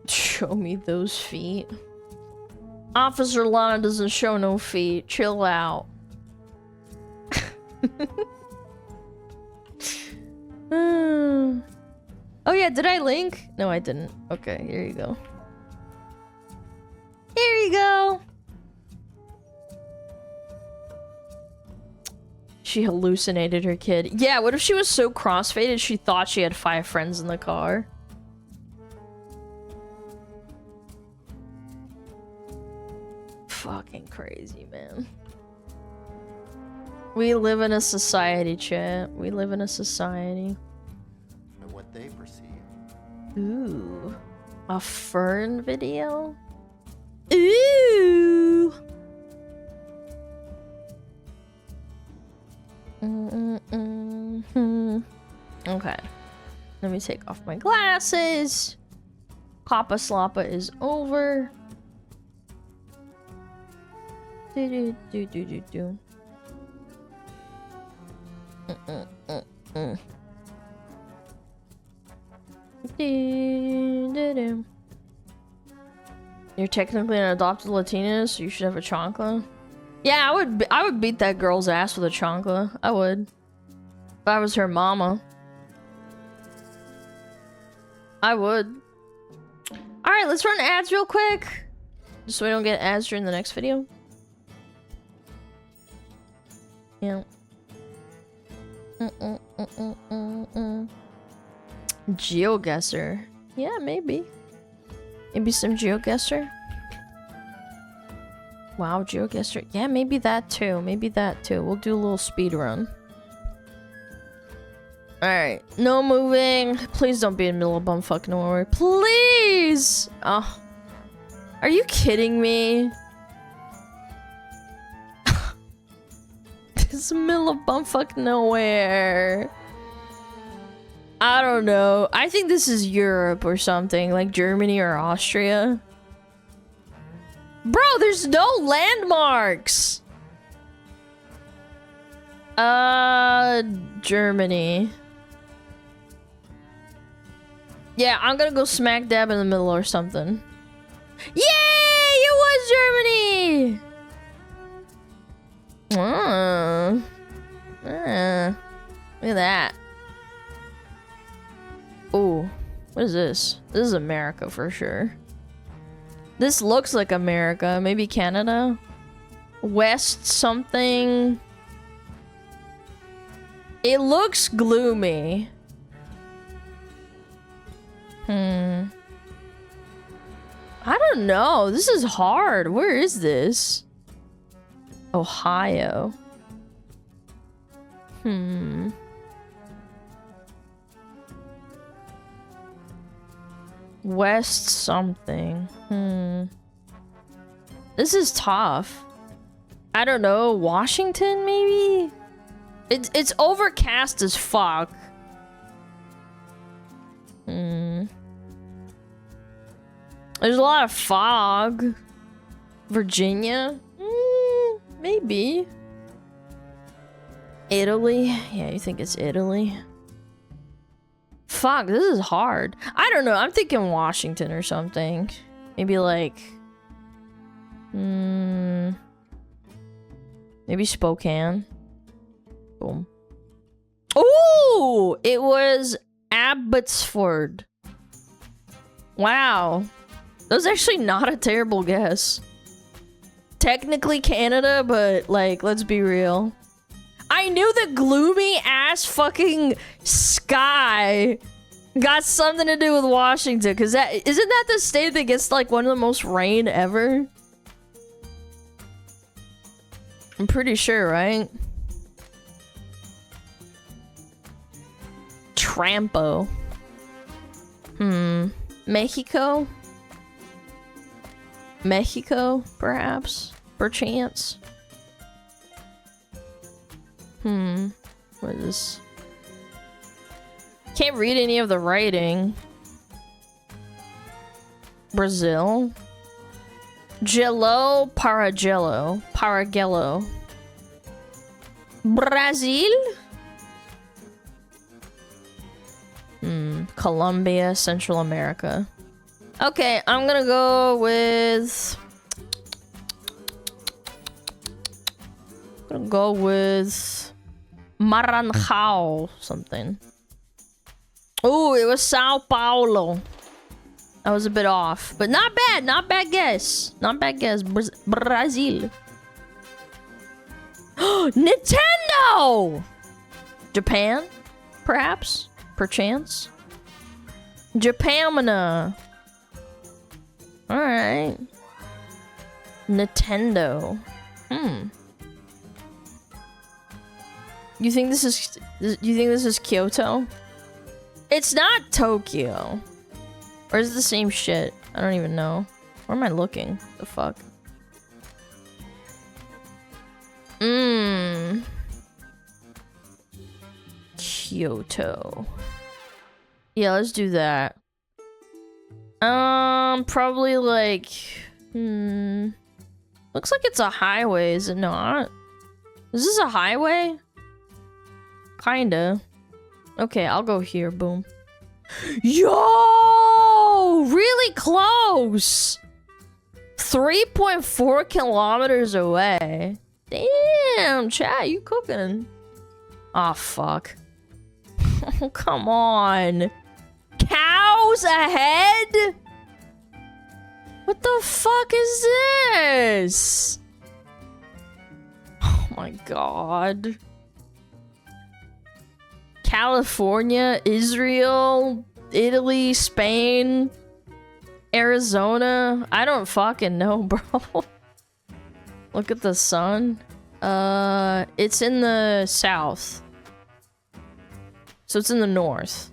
Show me those feet. Officer Lana doesn't show no feet. Chill out. Oh yeah, did I link? No, I didn't. Okay, here you go. Here you go. She hallucinated her kid. Yeah, what if she was so crossfaded she thought she had 5 friends in the car? Fucking crazy, man. We live in a society, chat. We live in a society. What they perceive. Ooh. A fern video? Ooh! Okay. Let me take off my glasses. Papa Slappa is over. Do. You're technically an adopted Latina, so you should have a chancla. Yeah, I would beat that girl's ass with a chancla. I would. If I was her mama. I would. Alright, let's run ads real quick. Just so we don't get ads during the next video. Yeah. GeoGuessr. Yeah, maybe. Maybe some GeoGuessr? Wow, GeoGuessr. Yeah, maybe that too. Maybe that too. We'll do a little speed run. Alright, no moving. Please don't be in the middle of bumfuck nowhere. Please! Oh. Are you kidding me? This is the middle of bumfuck nowhere. I don't know. I think this is Europe or something, like Germany or Austria. Bro, there's no landmarks! Germany. Yeah, I'm gonna go smack dab in the middle or something. Yay! It was Germany! Look at that. Oh, what is this? This is America for sure. This looks like America. Maybe Canada? West something. It looks gloomy. I don't know. This is hard. Where is this? Ohio. West something. This is tough. I don't know. Washington, maybe? It's overcast as fuck. There's a lot of fog. Virginia? Maybe. Italy? Yeah, you think it's Italy? Fuck, this is hard. I don't know. I'm thinking Washington or something. Maybe like... maybe Spokane. Boom. Ooh! It was Abbotsford. Wow. That was actually not a terrible guess. Technically Canada, but like, let's be real. I knew the gloomy ass fucking sky got something to do with Washington, because that isn't that the state that gets like one of the most rain ever? I'm pretty sure, right? Trampo. Mexico? Mexico, perhaps? Perchance? What is this? Can't read any of the writing. Brazil? Gelo, Paragello. Paragello. Brazil? Colombia, Central America. Okay, I'm gonna go with... Maranhão something. Oh, it was Sao Paulo. I was a bit off, but not bad. Not bad guess. Not bad guess. Brazil. Nintendo! Japan? Perhaps? Perchance? Japamina. Alright. Nintendo. You think this is Kyoto? It's not Tokyo. Or is it the same shit? I don't even know. Where am I looking? The fuck? Kyoto. Yeah, let's do that. Probably like... Looks like it's a highway, is it not? Is this a highway? Kinda. Okay, I'll go here. Boom. Yo! Really close! 3.4 kilometers away. Damn, chat, you cooking. Aw, fuck. Oh, come on. Cows ahead? What the fuck is this? Oh my god. California, Israel, Italy, Spain, Arizona? I don't fucking know, bro. Look at the sun. It's in the south. So it's in the north.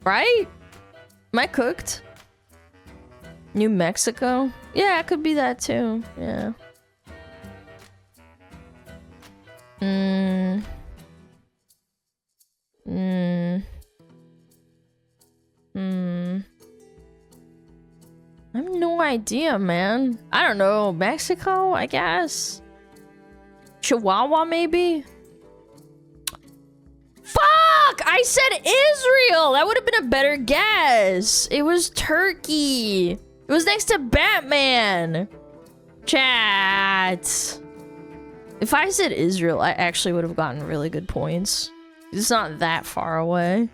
Right? Am I cooked? New Mexico? Yeah, it could be that too. Yeah. I have no idea, man. I don't know. Mexico, I guess. Chihuahua, maybe? Fuck! I said Israel! That would have been a better guess. It was Turkey. It was next to Batman. Chat. If I said Israel, I actually would have gotten really good points. It's not that far away.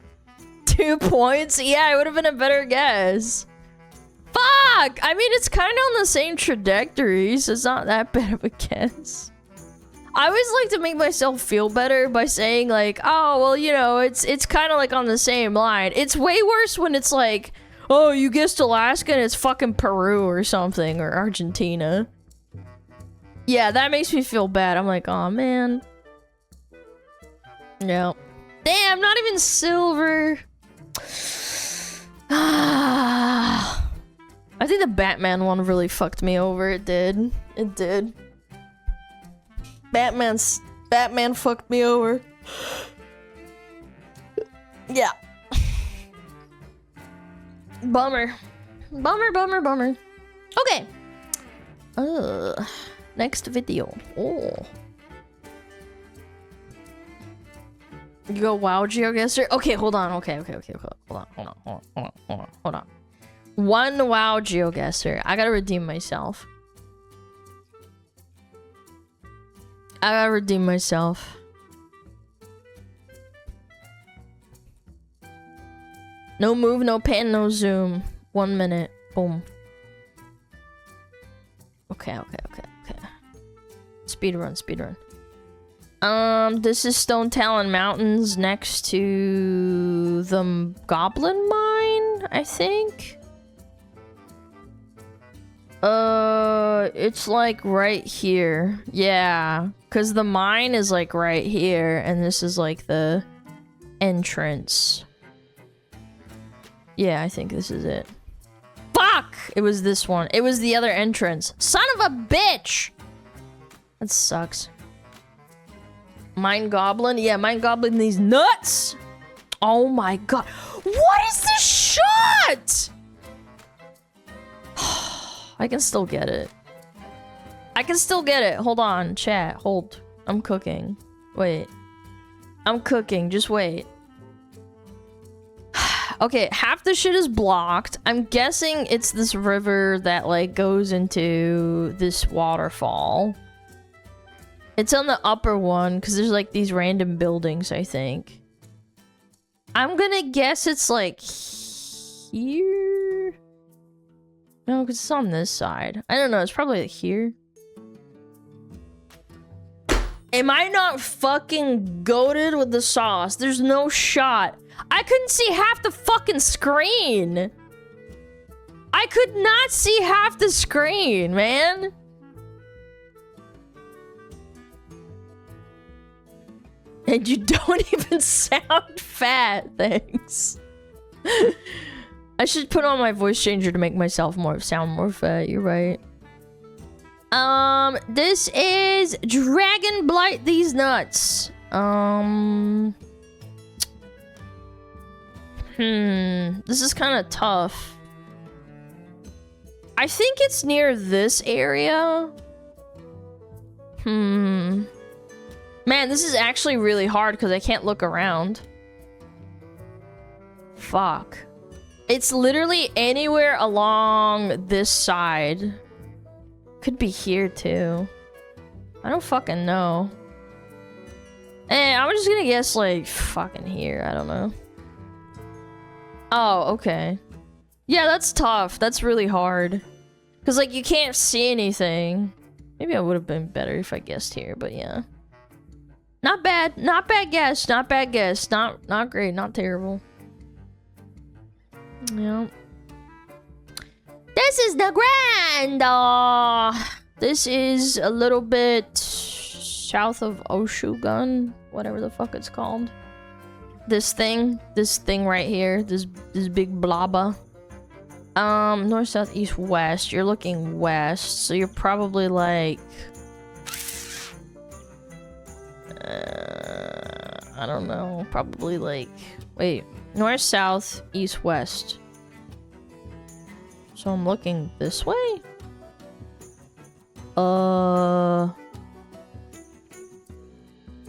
2 points? Yeah, it would have been a better guess. Fuck! I mean, it's kind of on the same trajectory, so it's not that bad of a guess. I always like to make myself feel better by saying like, oh, well, you know, it's kind of like on the same line. It's way worse when it's like, oh, you guessed Alaska and it's fucking Peru or something, or Argentina. Yeah, that makes me feel bad. I'm like, oh, man. No. Damn, not even silver. I think the Batman one really fucked me over. It did. It did. Batman fucked me over. Yeah. Bummer. Bummer. Okay. Next video. Oh. You go, wow, GeoGuessr? Okay, hold on. Okay. Hold on. One wow GeoGuessr. I gotta redeem myself. No move, no pan, no zoom. 1 minute. Boom. Okay. Speedrun. This is Stone Talon Mountains next to the Goblin Mine, I think. It's like right here. Yeah, because the mine is like right here, and this is like the entrance. Yeah, I think this is it. Fuck! It was this one. It was the other entrance. Son of a bitch! That sucks. Mine Goblin? Yeah, Mine Goblin, these nuts! Oh my god. What is this shot? I can still get it. Hold on, chat. Hold. I'm cooking. Wait. I'm cooking. Just wait. Okay, half the shit is blocked. I'm guessing it's this river that, like, goes into this waterfall. It's on the upper one, because there's, like, these random buildings, I think. I'm gonna guess it's, like, here? No, because it's on this side. I don't know, it's probably, like, here. Am I not fucking goated with the sauce? There's no shot. I couldn't see half the fucking screen. I could not see half the screen, man. And you don't even sound fat, thanks. I should put on my voice changer to make myself sound more fat, you're right. This is Dragon Blight These Nuts. This is kind of tough. I think it's near this area. Man, this is actually really hard because I can't look around. Fuck. It's literally anywhere along this side. Could be here too. I don't fucking know. I'm just gonna guess like fucking here. I don't know. Oh, okay. Yeah, that's tough. That's really hard. Because like you can't see anything. Maybe I would have been better if I guessed here, but yeah. Not bad. Not bad guess. Not bad guess. Not great. Not terrible. Yeah. this is the grand. This is a little bit south of Oshugun, whatever the fuck it's called. This thing right here, this big blobba. North, south, east, west. You're looking west, so you're probably like, I don't know, probably like, wait, north, south, east, west. So I'm looking this way? Huh.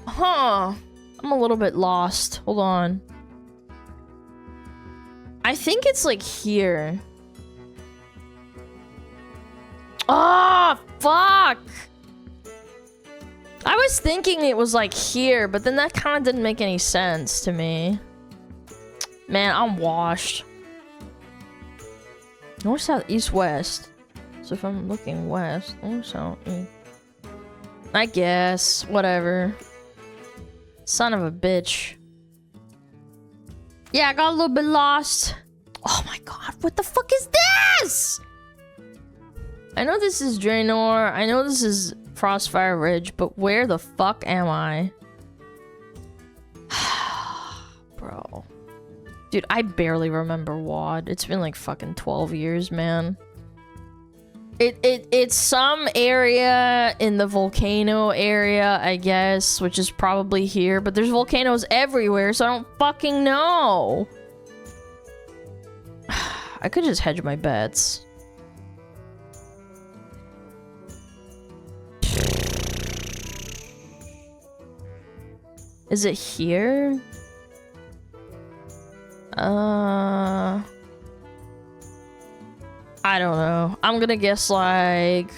I'm a little bit lost. Hold on. I think it's like here. Oh, fuck! I was thinking it was like here, but then that kind of didn't make any sense to me. Man, I'm washed. North, south, east, west. So if I'm looking west, north, south, east. I guess. Whatever. Son of a bitch. Yeah, I got a little bit lost. Oh my god, what the fuck is this? I know this is Draenor. I know this is Frostfire Ridge, but where the fuck am I? Bro. Dude, I barely remember WoD. It's been like fucking 12 years, man. It's some area in the volcano area, I guess, which is probably here, but there's volcanoes everywhere, so I don't fucking know. I could just hedge my bets. Is it here? I don't know. I'm gonna guess like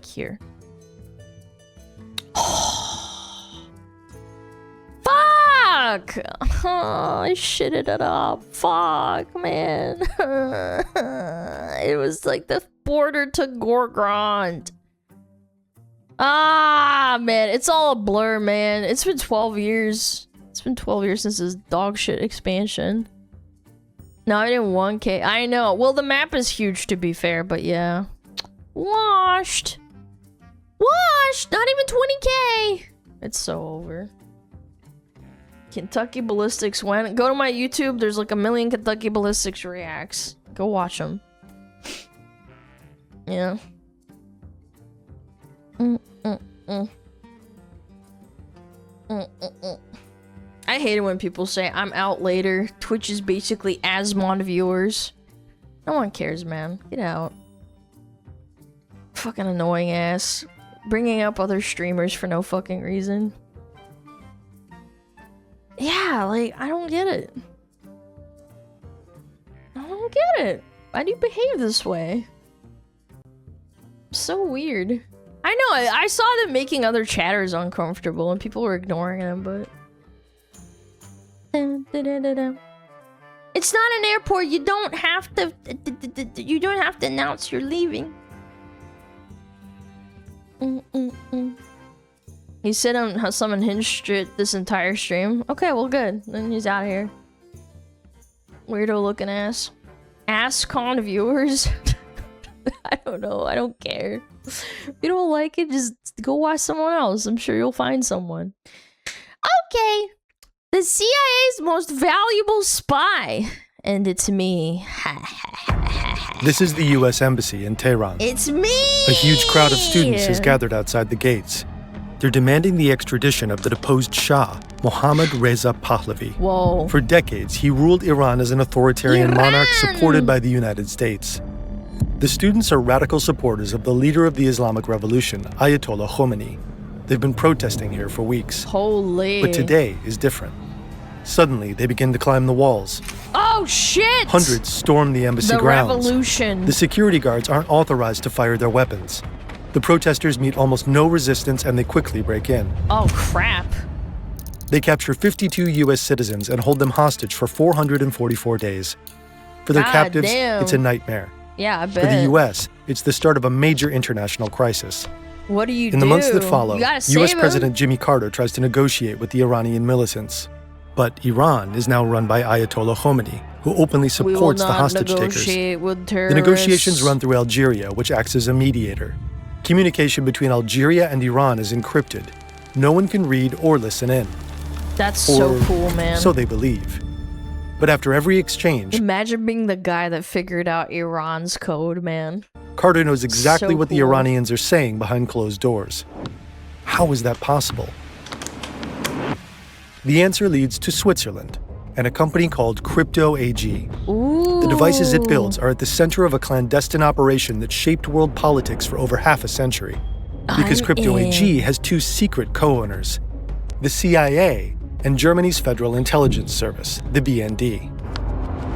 here. Fuck! Oh, I shitted it up. Fuck, man. It was like the border to Gorgrond. Ah, man. It's all a blur, man. It's been 12 years. It's been 12 years since this dog shit expansion. No, I didn't 1K. I know. Well, the map is huge, to be fair, but yeah. Washed. Washed! Not even 20K! It's so over. Kentucky Ballistics went. Go to my YouTube. There's like a million Kentucky Ballistics reacts. Go watch them. Yeah. I hate it when people say I'm out later. Twitch is basically Asmon viewers. No one cares, man. Get out. Fucking annoying ass. Bringing up other streamers for no fucking reason. Yeah, like, I don't get it. I don't get it. Why do you behave this way? So weird. I know, I saw them making other chatters uncomfortable and people were ignoring them, but... It's not an airport. You don't have to. You don't have to announce you're leaving. He said on some unhinged shit this entire stream. Okay, well, good. Then he's out of here. Weirdo looking ass. AssCon viewers. I don't know. I don't care. If you don't like it, just go watch someone else. I'm sure you'll find someone. Okay. The CIA's most valuable spy. And it's me. This is the U.S. Embassy in Tehran. It's me! A huge crowd of students has gathered outside the gates. They're demanding the extradition of the deposed Shah, Mohammad Reza Pahlavi. Whoa. For decades, he ruled Iran as an authoritarian monarch supported by the United States. The students are radical supporters of the leader of the Islamic Revolution, Ayatollah Khomeini. They've been protesting here for weeks. Holy. But today is different. Suddenly, they begin to climb the walls. Oh, shit! Hundreds storm the embassy grounds. Revolution. The security guards aren't authorized to fire their weapons. The protesters meet almost no resistance and they quickly break in. Oh, crap. They capture 52 U.S. citizens and hold them hostage for 444 days. For their captives, it's a nightmare. Yeah, I bet. For the U.S., it's the start of a major international crisis. What do? In the months that follow, U.S. President Jimmy Carter tries to negotiate with the Iranian militants. But Iran is now run by Ayatollah Khomeini, who openly supports the hostage takers. The negotiations run through Algeria, which acts as a mediator. Communication between Algeria and Iran is encrypted. No one can read or listen in. That's so cool, man. So they believe. But after every exchange, imagine being the guy that figured out Iran's code, man. Carter knows exactly what the cool. Iranians are saying behind closed doors. How is that possible? The answer leads to Switzerland and a company called Crypto AG. Ooh. The devices it builds are at the center of a clandestine operation that shaped world politics for over half a century. Because Crypto AG has two secret co-owners, the CIA and Germany's Federal Intelligence Service, the BND.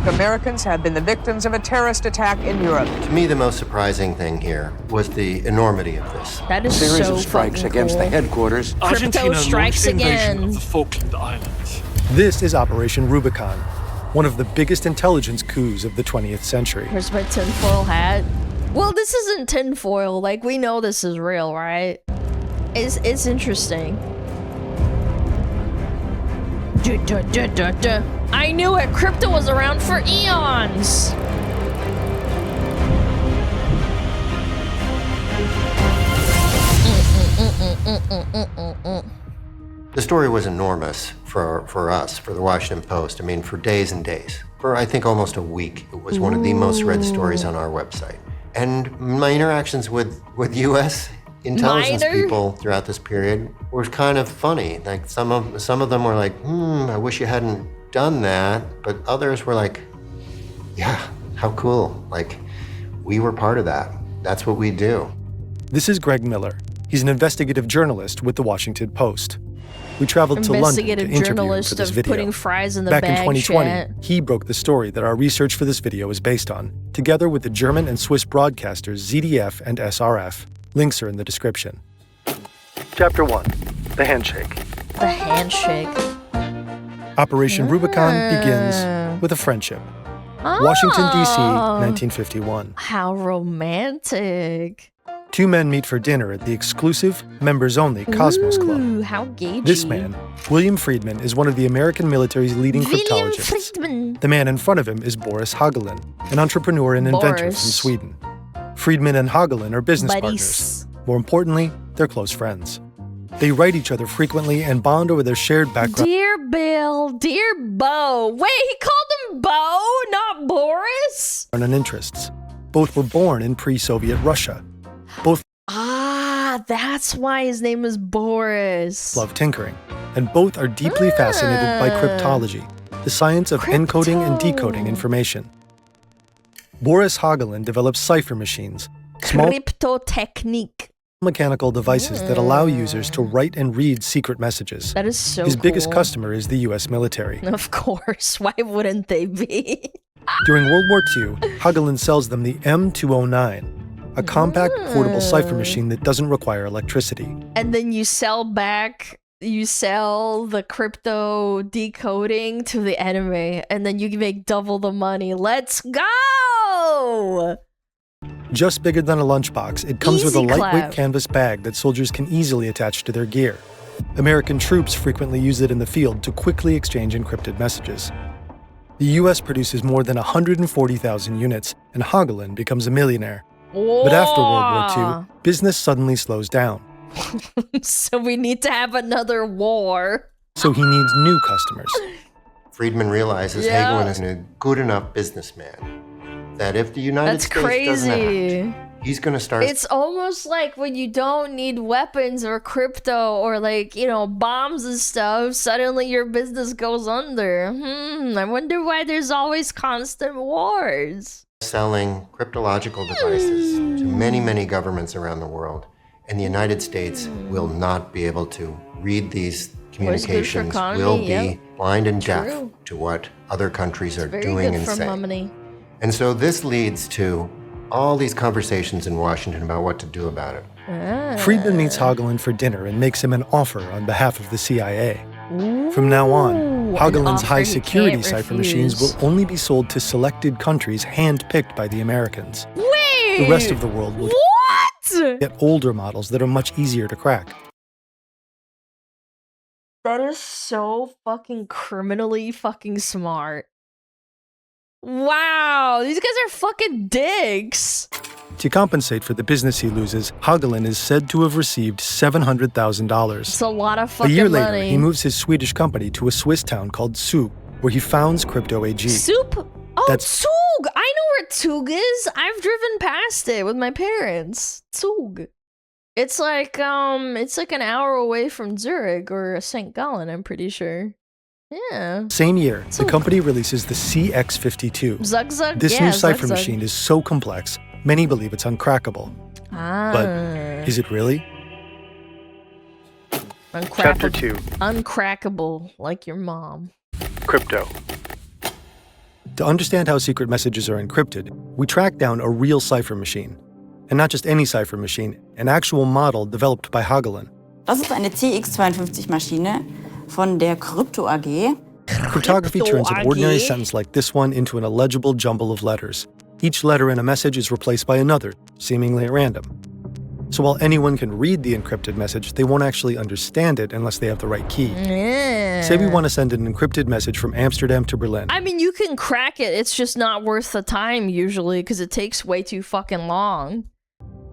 Americans have been the victims of a terrorist attack in Europe. To me, the most surprising thing here was the enormity of this. That is series so of strikes against the headquarters. Crypto strikes again. Of the Falkland Islands. This is Operation Rubicon, one of the biggest intelligence coups of the 20th century. Where's my tinfoil hat? Well, this isn't tinfoil. Like, we know this is real, right? It's interesting. I knew it! Crypto was around for eons! The story was enormous for us, for the Washington Post. I mean, for days and days. For, I think, almost a week. It was one of the most read stories on our website. And my interactions with U.S. intelligence people throughout this period were kind of funny. Like some of them were like, I wish you hadn't done that. But others were like, yeah, how cool. Like, we were part of that. That's what we do. This is Greg Miller. He's an investigative journalist with the Washington Post. We traveled to London to interview him for this video. Putting fries in the Back in bag, 2020, chat. he broke the story that our research for this video is based on, together with the German and Swiss broadcasters ZDF and SRF. Links are in the description. Chapter 1. The Handshake. The handshake. Operation Rubicon begins with a friendship. Washington, D.C., 1951. How romantic. Two men meet for dinner at the exclusive, members-only Cosmos Club. Ooh, how gagey. This man, William Friedman, is one of the American military's leading cryptologists. The man in front of him is Boris Hagelin, an entrepreneur and inventor from Sweden. Friedman and Hagelin are business partners. More importantly, they're close friends. They write each other frequently and bond over their shared background. Dear Bill, dear Bo. Wait, he called him Bo, not Boris? And interests. Both were born in pre-Soviet Russia. Both that's why his name is Boris. Love tinkering, and both are deeply fascinated by cryptology, the science of encoding and decoding information. Boris Hagelin develops cipher machines, small Cryptotechnique. mechanical devices that allow users to write and read secret messages. That is so His biggest cool. customer is the U.S. military. Of course, why wouldn't they be? During World War II, Hagelin sells them the M209, a compact portable cipher machine that doesn't require electricity. And then you sell the crypto decoding to the enemy, and then you can make double the money. Let's go! Just bigger than a lunchbox, it comes with a lightweight canvas bag that soldiers can easily attach to their gear. American troops frequently use it in the field to quickly exchange encrypted messages. The U.S. produces more than 140,000 units, and Hagelin becomes a millionaire. Whoa. But after World War II, business suddenly slows down. So we need to have another war. So he needs new customers. Friedman realizes Hagelin is a good enough businessman that if the United States doesn't act, he's going to start... It's almost like when you don't need weapons or crypto or bombs and stuff, suddenly your business goes under. I wonder why there's always constant wars. Selling cryptological devices to many, many governments around the world, and the United States will not be able to read these communications, will be blind and deaf to what other countries are doing and saying. And so this leads to all these conversations in Washington about what to do about it. Friedman meets Hagelin for dinner and makes him an offer on behalf of the CIA. From now on, Hagelin's high-security cipher machines will only be sold to selected countries hand-picked by the Americans. Wait! The rest of the world will get older models that are much easier to crack. That is so fucking criminally fucking smart. Wow, these guys are fucking dicks. To compensate for the business he loses, Hagelin is said to have received $700,000. It's a lot of fucking money. A year money. later, he moves his Swedish company to a Swiss town called Zug, where he founds Crypto AG. Soup? Oh, That's Zug! I know where Zug is. I've driven past it with my parents. Zug. It's like an hour away from Zurich or St. Gallen, I'm pretty sure. Yeah. Same year, the company releases the CX52. Zug Zug? This Yeah, new cipher Zug Zug. machine is so complex, many believe it's uncrackable. But is it really? Chapter 2. Uncrackable, like your mom. Crypto. To understand how secret messages are encrypted, we track down a real cipher machine. And not just any cipher machine, an actual model developed by Hagelin. Das ist eine CX52-Maschine von der Crypto AG. Cryptography turns an ordinary sentence like this one into an illegible jumble of letters. Each letter in a message is replaced by another, seemingly at random. So while anyone can read the encrypted message, they won't actually understand it unless they have the right key. Yeah. Say we want to send an encrypted message from Amsterdam to Berlin. I mean, you can crack it. It's just not worth the time usually because it takes way too fucking long.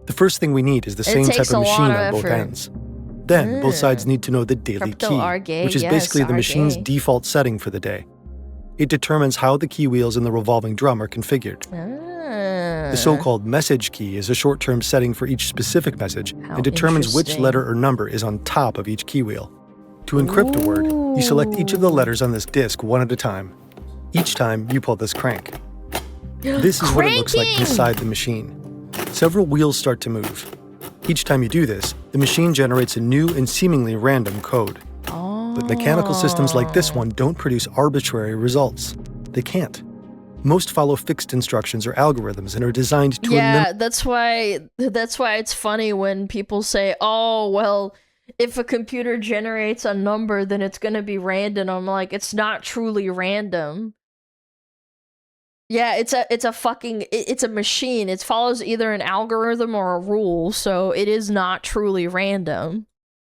The first thing we need is the same type of machine on both ends. Then, both sides need to know the daily Crypto key, RG, which is yes, basically the machine's RG. default setting for the day. It determines how the key wheels in the revolving drum are configured. The so-called message key is a short-term setting for each specific message and determines which interesting. letter or number is on top of each key wheel. To encrypt a word, you select each of the letters on this disk one at a time. Each time, you pull this crank. This is what it looks like inside the machine. Several wheels start to move. Each time you do this, the machine generates a new and seemingly random code. But mechanical systems like this one don't produce arbitrary results. They can't. Most follow fixed instructions or algorithms and are designed to Yeah, that's why it's funny when people say, "Oh, well, if a computer generates a number, then it's going to be random." I'm like, "It's not truly random." Yeah, it's a machine. It follows either an algorithm or a rule, so it is not truly random.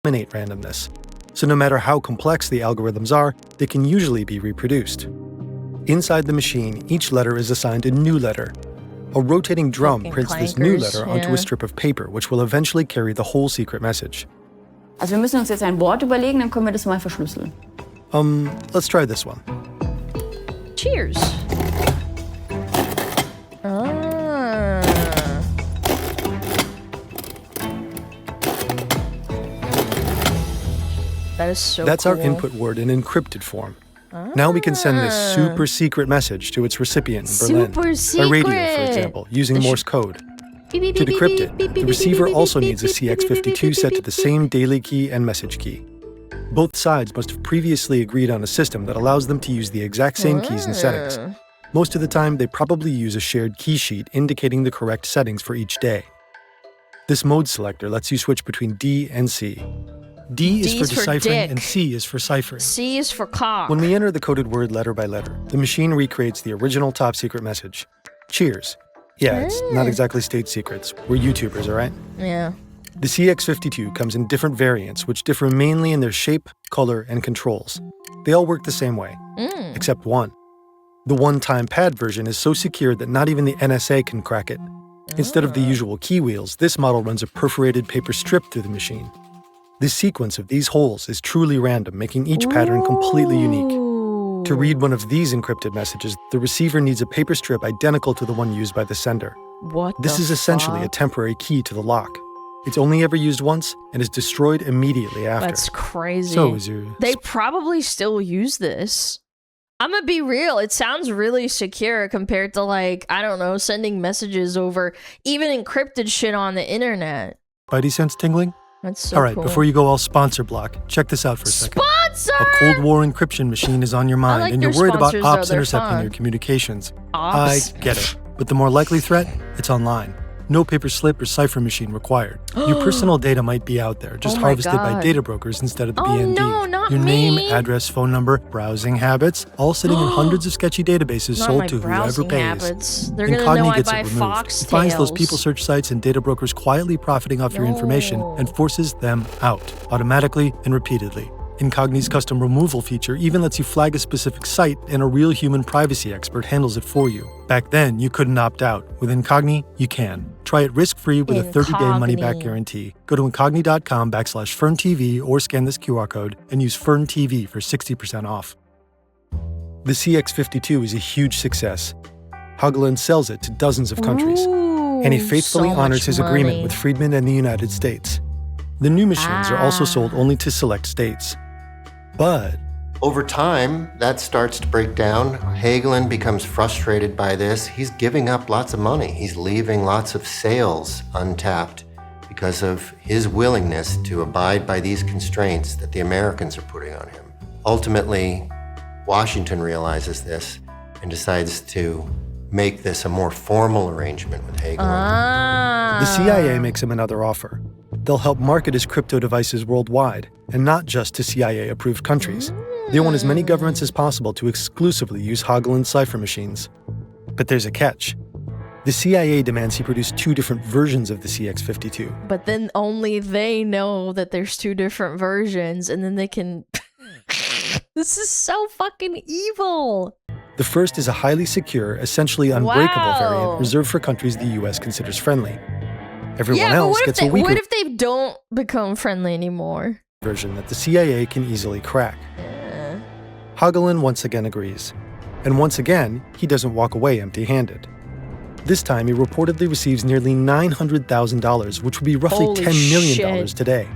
eliminate randomness. So no matter how complex the algorithms are, they can usually be reproduced. Inside the machine, each letter is assigned a new letter. A rotating drum prints this new letter onto a strip of paper, which will eventually carry the whole secret message. Also wir müssen uns jetzt ein Wort überlegen, dann können wir das mal verschlüsseln. Let's try this one. Cheers. That is so That's cool. our input word in encrypted form. Now we can send this super secret message to its recipient in Berlin. By radio, for example, using Morse code. To decrypt it, the receiver also needs a CX52 set to the same daily key and message key. Both sides must have previously agreed on a system that allows them to use the exact same keys and settings. Most of the time, they probably use a shared key sheet indicating the correct settings for each day. This mode selector lets you switch between D and C. D is for deciphering and C is for ciphering. C is for cock. When we enter the coded word letter by letter, the machine recreates the original top secret message. Cheers. Yeah, it's not exactly state secrets. We're YouTubers, all right? Yeah. The CX52 comes in different variants, which differ mainly in their shape, color, and controls. They all work the same way, except one. The one-time pad version is so secure that not even the NSA can crack it. Instead of the usual key wheels, this model runs a perforated paper strip through the machine. This sequence of these holes is truly random, making each pattern completely unique. To read one of these encrypted messages, the receiver needs a paper strip identical to the one used by the sender. This is essentially a temporary key to the lock. It's only ever used once and is destroyed immediately after. That's crazy. So is your... They probably still use this. I'm gonna be real, it sounds really secure compared to, like, I don't know, sending messages over even encrypted shit on the internet. Spidey sense tingling? That's so All right, cool. before you go all sponsor block, check this out for a second. Sponsor! A Cold War encryption machine is on your mind, like and you're your worried about sponsors, ops though, they're intercepting fun. your communications. Ops? I get it. But the more likely threat, it's online. No paper slip or cipher machine required. Your personal data might be out there, just Oh my harvested by God. data brokers instead of the Oh BND. no, not your me. name, address, phone number, browsing habits, all sitting in hundreds of sketchy databases Not sold my to whoever browsing pays. habits. They're Incogni gonna know I gets buy it removed. foxtails. It finds those people search sites and data brokers quietly profiting off your information No. and forces them out, automatically and repeatedly. Incogni's custom removal feature even lets you flag a specific site, and a real human privacy expert handles it for you. Back then, you couldn't opt out. With Incogni, you can. Try it risk-free with a 30-day money-back guarantee. Go to incogni.com/FernTV or scan this QR code and use FernTV for 60% off. The CX-52 is a huge success. Haugland sells it to dozens of countries, and he faithfully honors his agreement with Friedman and the United States. The new machines are also sold only to select states. But over time, that starts to break down. Haugland becomes frustrated by this. He's giving up lots of money. He's leaving lots of sales untapped because of his willingness to abide by these constraints that the Americans are putting on him. Ultimately, Washington realizes this and decides to make this a more formal arrangement with Haugland. The CIA makes him another offer. They'll help market his crypto devices worldwide, and not just to CIA-approved countries. They want as many governments as possible to exclusively use Haugland's cipher machines. But there's a catch. The CIA demands he produce 2 different versions of the CX-52. But then only they know that there's 2 different versions, and then they can... This is so fucking evil! The first is a highly secure, essentially unbreakable variant reserved for countries the US considers friendly. Everyone else gets a weaker what if they don't become friendly anymore? Version that the CIA can easily crack. Haugland once again agrees. And once again, he doesn't walk away empty-handed. This time, he reportedly receives nearly $900,000, which would be roughly $10 million today.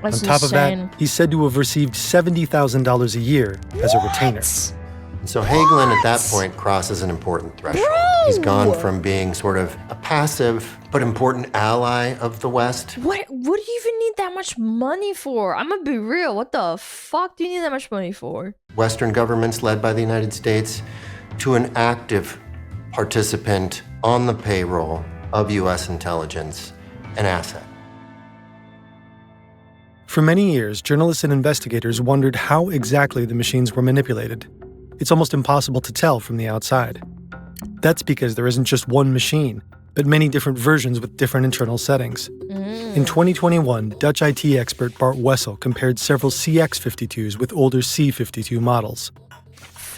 That's On top insane. of that, he's said to have received $70,000 a year as a retainer. So Haugland at that point crosses an important threshold. He's gone from being sort of a passive but important ally of the West. What do you even need that much money for? I'm gonna be real. What the fuck do you need that much money for? Western governments led by the United States to an active participant on the payroll of US intelligence, an asset. For many years, journalists and investigators wondered how exactly the machines were manipulated. It's almost impossible to tell from the outside. That's because there isn't just one machine, but many different versions with different internal settings. In 2021, Dutch IT expert Bart Wessel compared several CX-52s with older C-52 models.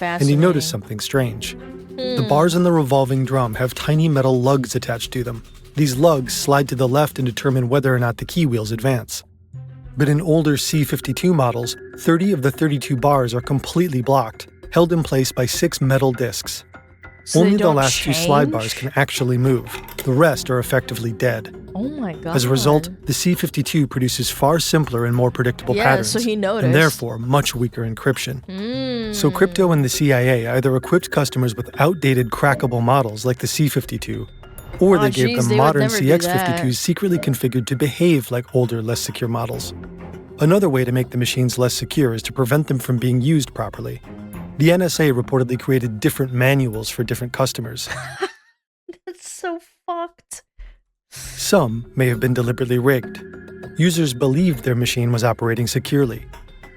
And he noticed something strange. The bars in the revolving drum have tiny metal lugs attached to them. These lugs slide to the left and determine whether or not the key wheels advance. But in older C-52 models, 30 of the 32 bars are completely blocked, held in place by 6 metal discs. So Only the last 2 slide bars can actually move. The rest are effectively dead. Oh my god. As a result, the C-52 produces far simpler and more predictable patterns, so he noticed. and therefore much weaker encryption. So crypto and the CIA either equipped customers with outdated crackable models like the C-52, or they gave them modern CX-52s secretly configured to behave like older, less secure models. Another way to make the machines less secure is to prevent them from being used properly. The NSA reportedly created different manuals for different customers. That's so fucked. Some may have been deliberately rigged. Users believed their machine was operating securely,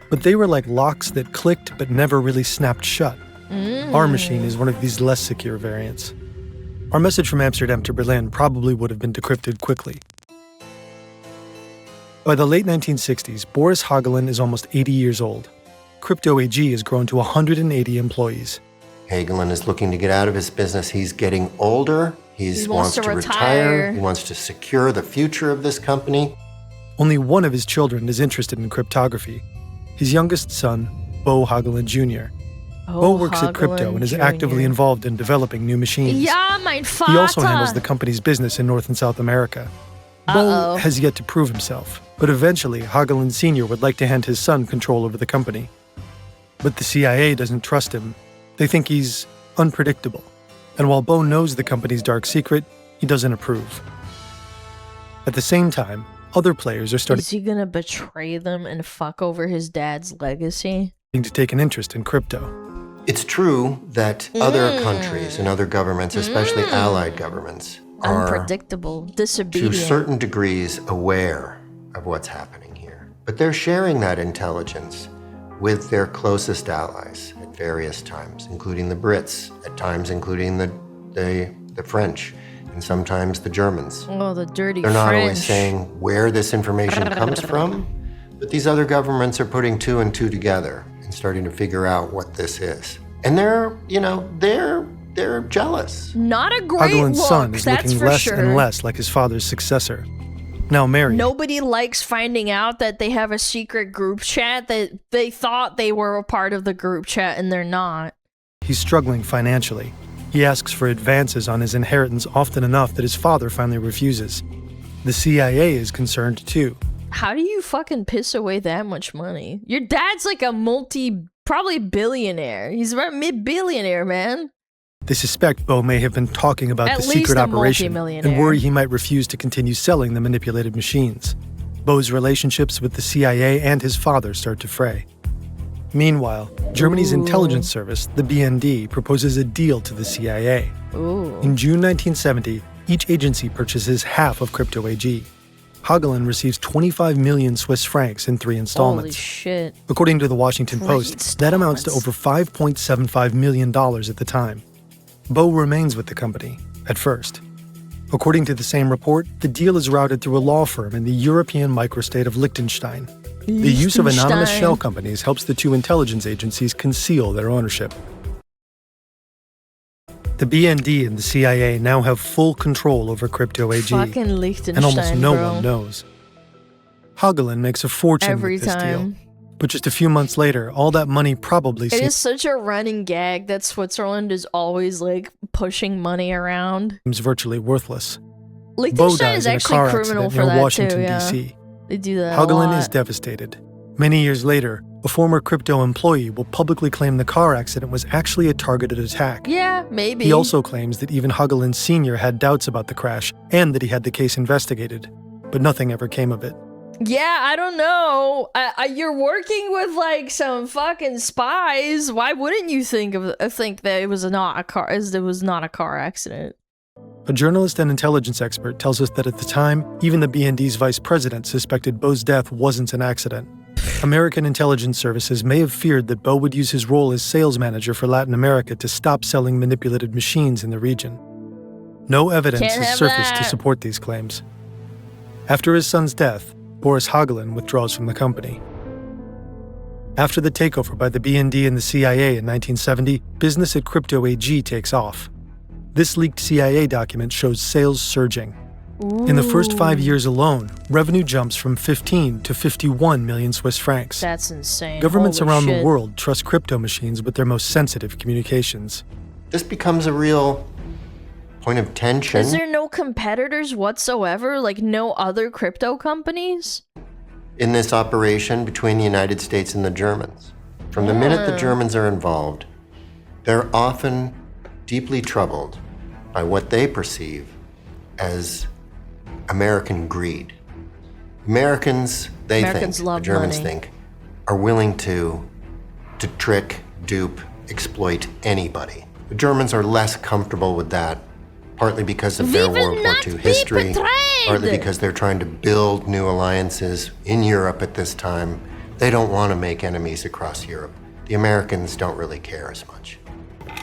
but they were like locks that clicked but never really snapped shut. Our machine is one of these less secure variants. Our message from Amsterdam to Berlin probably would have been decrypted quickly. By the late 1960s, Boris Haugland is almost 80 years old. Crypto AG has grown to 180 employees. Haugland is looking to get out of his business. He's getting older. He wants to retire. He wants to secure the future of this company. Only one of his children is interested in cryptography. His youngest son, Bo Haugland Jr. Bo works at crypto and is actively involved in developing new machines. Yeah, mein Vater. He also handles the company's business in North and South America. Bo has yet to prove himself, but eventually Haugland Sr. would like to hand his son control over the company. But the CIA doesn't trust him. They think he's unpredictable. And while Bo knows the company's dark secret, he doesn't approve. At the same time, other players are starting Is he gonna betray them and fuck over his dad's legacy? to take an interest in crypto. It's true that other countries and other governments, especially allied governments, are unpredictable, disobedient. to certain degrees aware of what's happening here. But they're sharing that intelligence with their closest allies at various times, including the Brits, at times including the French, and sometimes the Germans. Oh, the dirty They're not French. always saying where this information comes from, But these other governments are putting two and two together and starting to figure out what this is. And they're jealous. Not a great Hagelin's look, son is that's looking for less sure. and less like his father's successor. Now married, Nobody likes finding out that they have a secret group chat that they thought they were a part of the group chat and they're not. he's struggling financially. He asks for advances on his inheritance often enough that his father finally refuses. The CIA is concerned too. How do you fucking piss away that much money? Your dad's like a probably billionaire. He's a mid-billionaire, man. They suspect Bo may have been talking about At the least secret a operation and multi-millionaire. worry he might refuse to continue selling the manipulated machines. Bo's relationships with the CIA and his father start to fray. Meanwhile, Germany's intelligence service, the BND, proposes a deal to the CIA. In June 1970, each agency purchases half of Crypto AG. Hagelin receives 25 million Swiss francs in 3 installments. Holy shit. According to the Washington Post, that amounts to over $5.75 million at the time. Bo remains with the company, at first. According to the same report, the deal is routed through a law firm in the European microstate of Liechtenstein. The use of anonymous shell companies helps the two intelligence agencies conceal their ownership. The BND and the CIA now have full control over Crypto AG, Fucking Liechtenstein, and almost no bro. one knows. Hagelin makes a fortune Every with this time. deal. But just a few months later, all that money probably It is such a running gag that Switzerland is always like pushing money around. seems virtually worthless. Bo Liechtenstein dies is in a actually car criminal accident for near that Washington, too, yeah. D.C. They do that a Hagelin lot. is devastated. Many years later, a former crypto employee will publicly claim the car accident was actually a targeted attack. Yeah, maybe. He also claims that even Hagelin Sr. had doubts about the crash and that he had the case investigated, but nothing ever came of it. Yeah, I don't know. You're working with like some fucking spies. Why wouldn't you think that it was not a car accident? A journalist and intelligence expert tells us that at the time, even the BND's vice president suspected Bo's death wasn't an accident. American intelligence services may have feared that Bo would use his role as sales manager for Latin America to stop selling manipulated machines in the region. No evidence Can't has have surfaced to that. support these claims. After his son's death, Boris Hagelin withdraws from the company. After the takeover by the BND and the CIA in 1970, business at Crypto AG takes off. This leaked CIA document shows sales surging. In the first 5 years alone, revenue jumps from 15 to 51 million Swiss francs. That's insane. Governments Holy around shit. the world trust crypto machines with their most sensitive communications. This becomes a real point of tension. Is there no competitors whatsoever? Like no other crypto companies? In this operation between the United States and the Germans. From the minute the Germans are involved, they're often deeply troubled by what they perceive as American greed. Americans Americans think, love the Germans money. think, are willing to trick, dupe, exploit anybody. The Germans are less comfortable with that, partly because of their World War II history, partly because they're trying to build new alliances in Europe at this time. They don't want to make enemies across Europe. The Americans don't really care as much.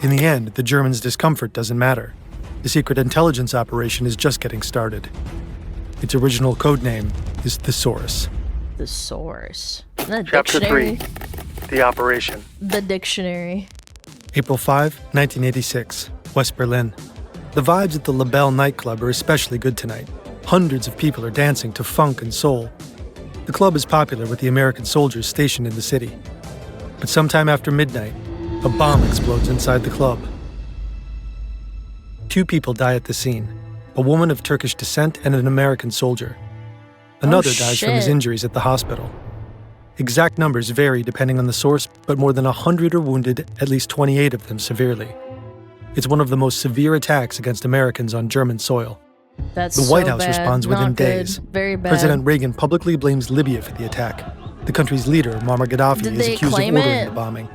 In the end, the Germans' discomfort doesn't matter. The secret intelligence operation is just getting started. Its original code name is Thesaurus. Thesaurus. The Chapter dictionary. 3, The Operation. The dictionary. April 5, 1986, West Berlin. The vibes at the LaBelle nightclub are especially good tonight. Hundreds of people are dancing to funk and soul. The club is popular with the American soldiers stationed in the city. But sometime after midnight, a bomb explodes inside the club. 2 people die at the scene, a woman of Turkish descent and an American soldier. Another dies from his shit. injuries at the hospital. Exact numbers vary depending on the source, but more than 100 are wounded, at least 28 of them severely. It's one of the most severe attacks against Americans on German soil. That's The White so House bad. responds within Not good. days. Very bad. President Reagan publicly blames Libya for the attack. The country's leader, Muammar Gaddafi, Did is they accused of claim ordering it? the bombing.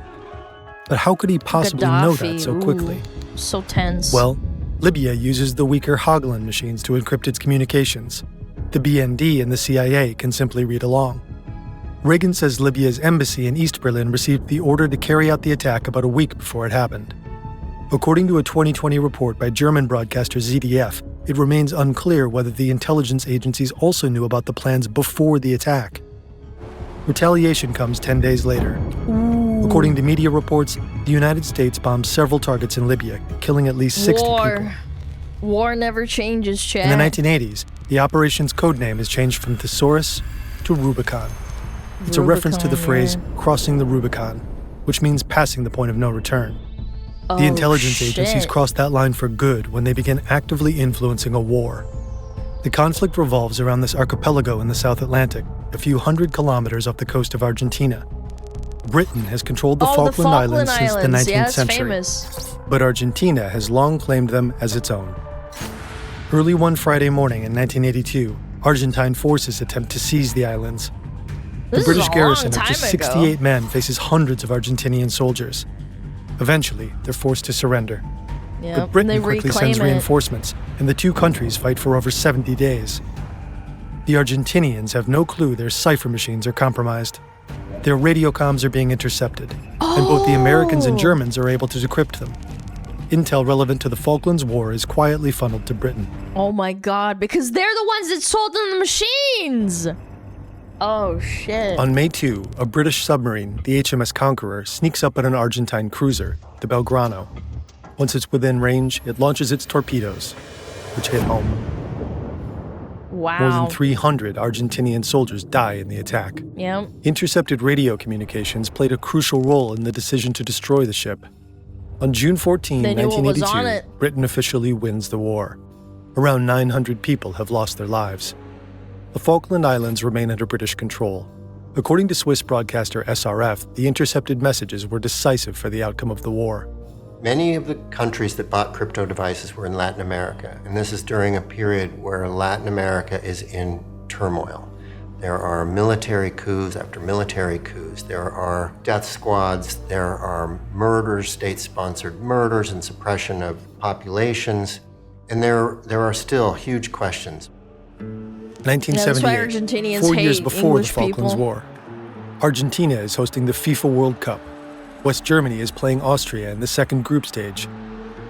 But how could he possibly know that Gaddafi, so quickly? ooh, so tense. Well, Libya uses the weaker Hagelin machines to encrypt its communications. The BND and the CIA can simply read along. Reagan says Libya's embassy in East Berlin received the order to carry out the attack about a week before it happened. According to a 2020 report by German broadcaster ZDF, it remains unclear whether the intelligence agencies also knew about the plans before the attack. Retaliation comes 10 days later. According to media reports, the United States bombed several targets in Libya, killing at least 60 people. War never changes, Chad. In the 1980s, the operation's codename is changed from Thesaurus to Rubicon. It's a reference to the phrase crossing the Rubicon, which means passing the point of no return. The intelligence agencies crossed that line for good when they began actively influencing a war. The conflict revolves around this archipelago in the South Atlantic, a few hundred kilometers off the coast of Argentina. Britain has controlled the Falkland Islands since the 19th century, famous. but Argentina has long claimed them as its own. Early one Friday morning in 1982, Argentine forces attempt to seize the islands. The British garrison of just 68 men faces hundreds of Argentinian soldiers. Eventually, they're forced to surrender. But Britain quickly sends reinforcements, and the two countries fight for over 70 days. The Argentinians have no clue their cipher machines are compromised. Their radio comms are being intercepted, and both the Americans and Germans are able to decrypt them. Intel relevant to the Falklands War is quietly funneled to Britain. Oh my god, because they're the ones that sold them the machines! Oh shit. On May 2, a British submarine, the HMS Conqueror, sneaks up at an Argentine cruiser, the Belgrano. Once it's within range, it launches its torpedoes, which hit home. Wow. More than 300 Argentinian soldiers die in the attack. Yep. Intercepted radio communications played a crucial role in the decision to destroy the ship. On June 14, 1982, Britain officially wins the war. Around 900 people have lost their lives. The Falkland Islands remain under British control. According to Swiss broadcaster SRF, the intercepted messages were decisive for the outcome of the war. Many of the countries that bought crypto devices were in Latin America, and this is during a period where Latin America is in turmoil. There are military coups after military coups. There are death squads. There are murders, state-sponsored murders and suppression of populations. And there are still huge questions. 1978, 4 years before the Falklands War. Argentina is hosting the FIFA World Cup. West Germany is playing Austria in the second group stage.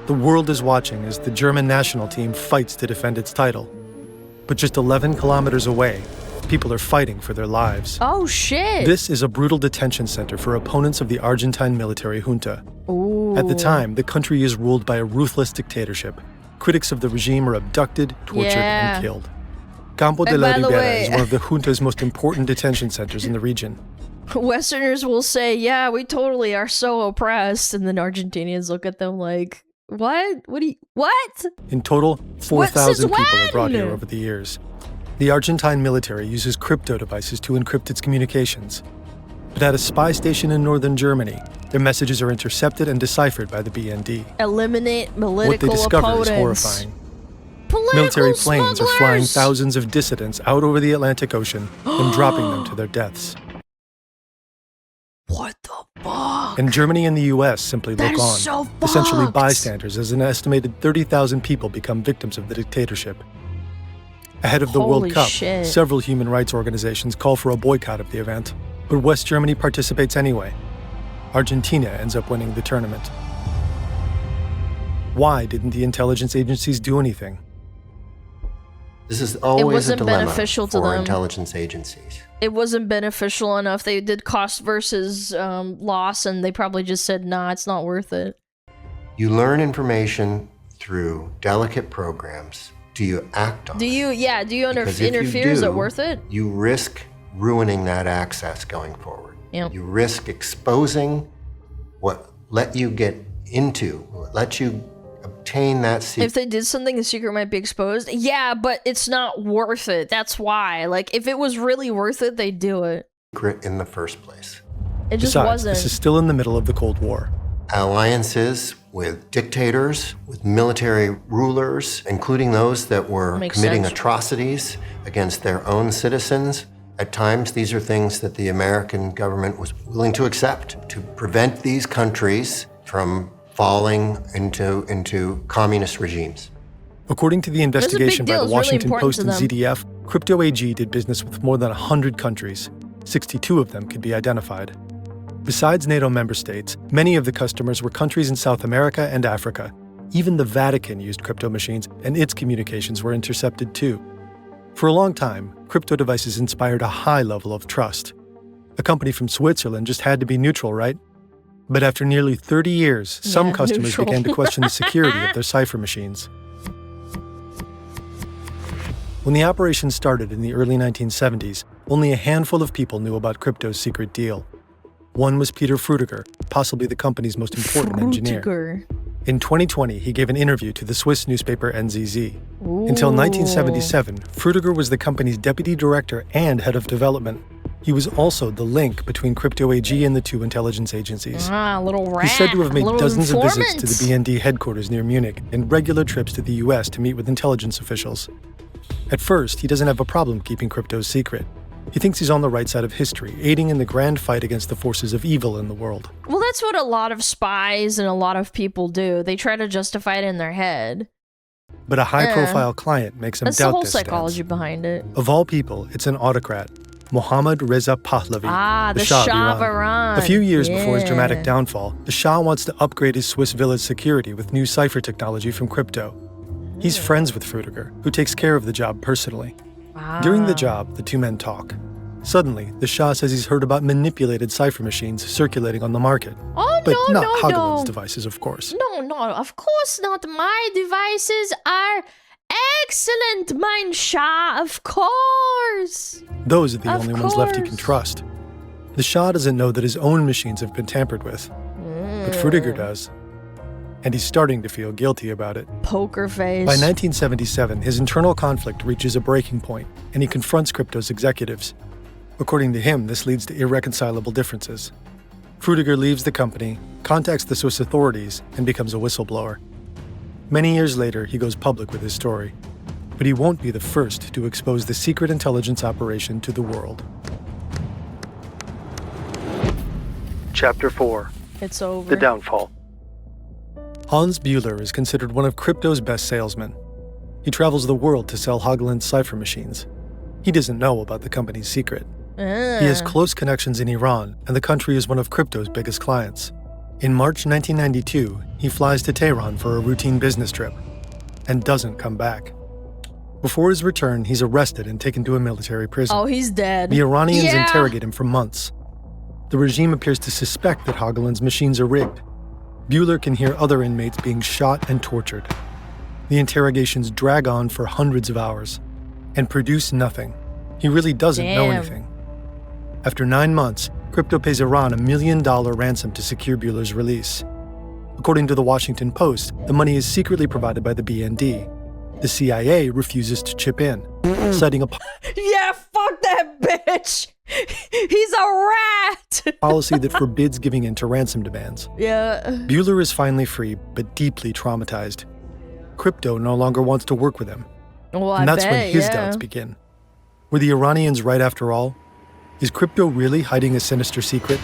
The world is watching as the German national team fights to defend its title. But just 11 kilometers away, people are fighting for their lives. Oh shit! This is a brutal detention center for opponents of the Argentine military junta. Ooh. At the time, the country is ruled by a ruthless dictatorship. Critics of the regime are abducted, tortured, and killed. Campo de la Ribera is one of the junta's most important detention centers in the region. Westerners will say, yeah, we totally are so oppressed, and then Argentinians look at them like, what? What? In total, 4,000 people are brought here over the years. The Argentine military uses crypto devices to encrypt its communications. But at a spy station in northern Germany, their messages are intercepted and deciphered by the BND. Eliminate political What they discover opponents. is horrifying. Political Military planes smugglers. are flying thousands of dissidents out over the Atlantic Ocean and dropping them to their deaths. What the fuck? And Germany and the US simply That look is on, so essentially fucked. bystanders as an estimated 30,000 people become victims of the dictatorship. Ahead of the Holy World Cup, shit. several human rights organizations call for a boycott of the event, but West Germany participates anyway. Argentina ends up winning the tournament. Why didn't the intelligence agencies do anything? This is always wasn't a dilemma beneficial to for them. intelligence agencies. It wasn't beneficial enough. They did cost versus loss, and they probably just said, nah, it's not worth it. You learn information through delicate programs. Do you act on it? Do you Because if you interfere? Is it do, worth it? You risk ruining that access going forward. Yep. You risk exposing what let you get into, what let you obtain that secret. If they did something, the secret might be exposed. Yeah, but it's not worth it. That's why. Like, if it was really worth it, they'd do it. In the first place. It just Besides, wasn't. this is still in the middle of the Cold War. Alliances with dictators, with military rulers, including those that were Makes committing sense. atrocities against their own citizens. At times, these are things that the American government was willing to accept to prevent these countries from falling into communist regimes. According to the investigation by deal. the It's really Washington important Post to and them. ZDF, Crypto AG did business with more than 100 countries. 62 of them could be identified. Besides NATO member states, many of the customers were countries in South America and Africa. Even the Vatican used crypto machines, and its communications were intercepted too. For a long time, crypto devices inspired a high level of trust. A company from Switzerland just had to be neutral, right? But after nearly 30 years, some customers neutral. began to question the security of their cipher machines. When the operation started in the early 1970s, only a handful of people knew about crypto's secret deal. One was Peter Frutiger, possibly the company's most important engineer. In 2020, he gave an interview to the Swiss newspaper NZZ. Until 1977, Frutiger was the company's deputy director and head of development. He was also the link between Crypto AG and the two intelligence agencies. Little rat. He's said to have made little dozens of visits to informants. the BND headquarters near Munich and regular trips to the US to meet with intelligence officials. At first, he doesn't have a problem keeping crypto's secret. He thinks he's on the right side of history, aiding in the grand fight against the forces of evil in the world. Well, that's what a lot of spies and a lot of people do. They try to justify it in their head. But a high-profile client makes him That's the doubt whole this psychology stance. behind it. Of all people, it's an autocrat, Mohammad Reza Pahlavi, The Shah of Iran. A few years before his Yeah. dramatic downfall, the Shah wants to upgrade his Swiss village security with new cipher technology from crypto. He's friends with Frutiger, who takes care of the job personally. During the job, the two men talk. Suddenly, the Shah says he's heard about manipulated cipher machines circulating on the market. Oh, but no, not no, Hagelin's no. devices, of course. No, of course not. My devices are excellent, mein Shah, of course. Those are the Of only ones left he can course. trust. The Shah doesn't know that his own machines have been tampered with, but Frutiger does. And he's starting to feel guilty about it. Poker face. By 1977, his internal conflict reaches a breaking point, and he confronts crypto's executives. According to him, this leads to irreconcilable differences. Frutiger leaves the company, contacts the Swiss authorities, and becomes a whistleblower. Many years later, he goes public with his story. But he won't be the first to expose the secret intelligence operation to the world. Chapter 4. It's over. The Downfall. Hans Buehler is considered one of crypto's best salesmen. He travels the world to sell Hagelin's cipher machines. He doesn't know about the company's secret. He has close connections in Iran, and the country is one of crypto's biggest clients. In March 1992, he flies to Tehran for a routine business trip and doesn't come back. Before his return, he's arrested and taken to a military prison. Oh, he's dead. The Iranians Yeah. interrogate him for months. The regime appears to suspect that Hagelin's machines are rigged. Buehler can hear other inmates being shot and tortured. The interrogations drag on for hundreds of hours and produce nothing. He really doesn't know Damn. anything. After 9 months, crypto pays Iran $1 million ransom to secure Buehler's release. According to the Washington Post, the money is secretly provided by the BND. The CIA refuses to chip in, citing a Yeah, fuck that bitch. He's a rat. policy that forbids giving in to ransom demands. Yeah. Buehler is finally free, but deeply traumatized. Crypto no longer wants to work with him. Well, And that's I bet, when his yeah. doubts begin. Were the Iranians right after all? Is crypto really hiding a sinister secret?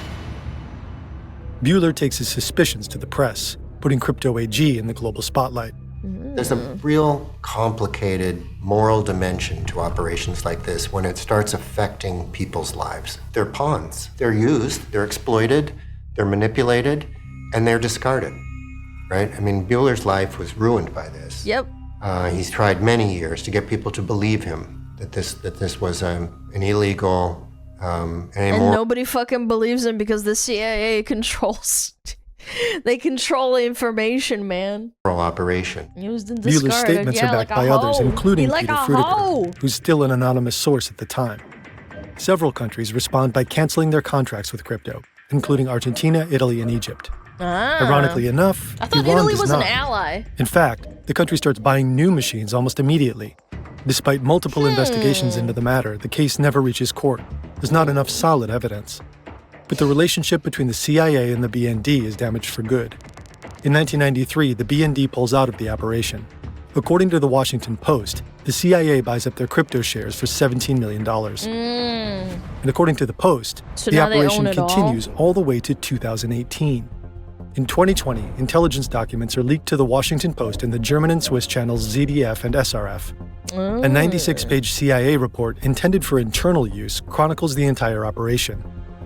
Buehler takes his suspicions to the press, putting Crypto AG in the global spotlight. There's a real complicated moral dimension to operations like this when it starts affecting people's lives. They're pawns. They're used, they're exploited, they're manipulated, and they're discarded, right? I mean, Buehler's life was ruined by this. Yep. He's tried many years to get people to believe him that this was an illegal, and And immoral nobody fucking believes him because the CIA controls. They control information, man. operation. Used and Buehler's discarded. statements Yeah, are like backed a by others, hoe. including Be like Peter a Frutiger, hoe. who's still an anonymous source at the time. Several countries respond by canceling their contracts with crypto, including Argentina, Italy, and Egypt. Ah. Ironically enough, I thought Iran Italy does was not. an ally. In fact, the country starts buying new machines almost immediately. Despite multiple investigations into the matter, the case never reaches court. There's not enough solid evidence. But the relationship between the CIA and the BND is damaged for good. In 1993, the BND pulls out of the operation. According to the Washington Post, the CIA buys up their crypto shares for $17 million. And according to the Post, So the now they operation own it all? continues all the way to 2018. In 2020, intelligence documents are leaked to the Washington Post and the German and Swiss channels ZDF and SRF. A 96-page CIA report intended for internal use chronicles the entire operation.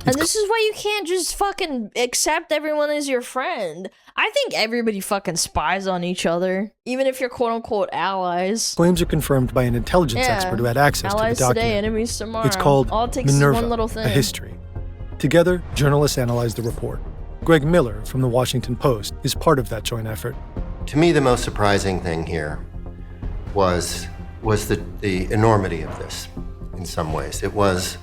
And this is why you can't just fucking accept everyone as your friend. I think everybody fucking spies on each other, even if you're quote-unquote allies. Claims are confirmed by an intelligence Yeah. expert who had access Allies to the today, document. enemies tomorrow. It's called All it takes Minerva, is one little thing. a history. Together, journalists analyzed the report. Greg Miller from the Washington Post is part of that joint effort. To me, the most surprising thing here was the enormity of this in some ways. It was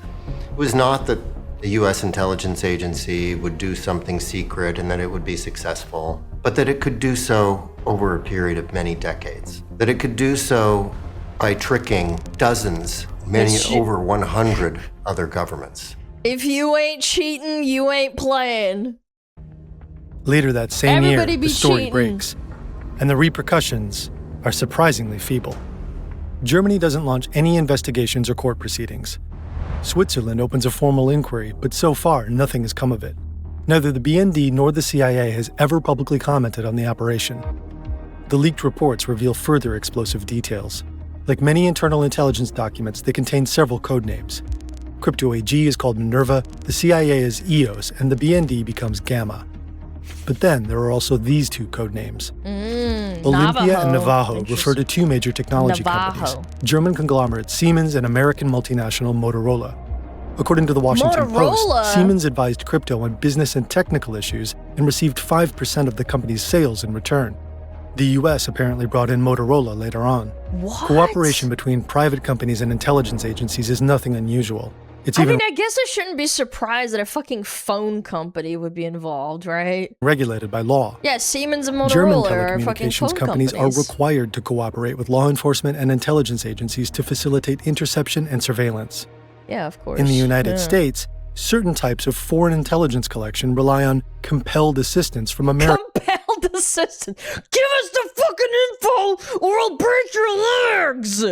not that the U.S. intelligence agency would do something secret and that it would be successful, but that it could do so over a period of many decades. That it could do so by tricking dozens, many over 100 other governments. If you ain't cheating, you ain't playing. Later that same year, Everybody be the story cheating. breaks, and the repercussions are surprisingly feeble. Germany doesn't launch any investigations or court proceedings. Switzerland opens a formal inquiry, but so far, nothing has come of it. Neither the BND nor the CIA has ever publicly commented on the operation. The leaked reports reveal further explosive details. Like many internal intelligence documents, they contain several code names. Crypto AG is called Minerva, the CIA is EOS, and the BND becomes Gamma. But then there are also these two code names. Olympia and Navajo refer to two major technology companies, German conglomerate Siemens and American multinational Motorola. According to the Washington Post, Siemens advised crypto on business and technical issues and received 5% of the company's sales in return. The US apparently brought in Motorola later on. What? Cooperation between private companies and intelligence agencies is nothing unusual. I guess I shouldn't be surprised that a fucking phone company would be involved, right? regulated by law. Yeah, Siemens and German Motorola are fucking phone telecommunications companies are required to cooperate with law enforcement and intelligence agencies to facilitate interception and surveillance. Yeah, of course. In the United Yeah. States, certain types of foreign intelligence collection rely on compelled assistance from America. Compelled assistance. Give us the fucking info or I'll break your legs.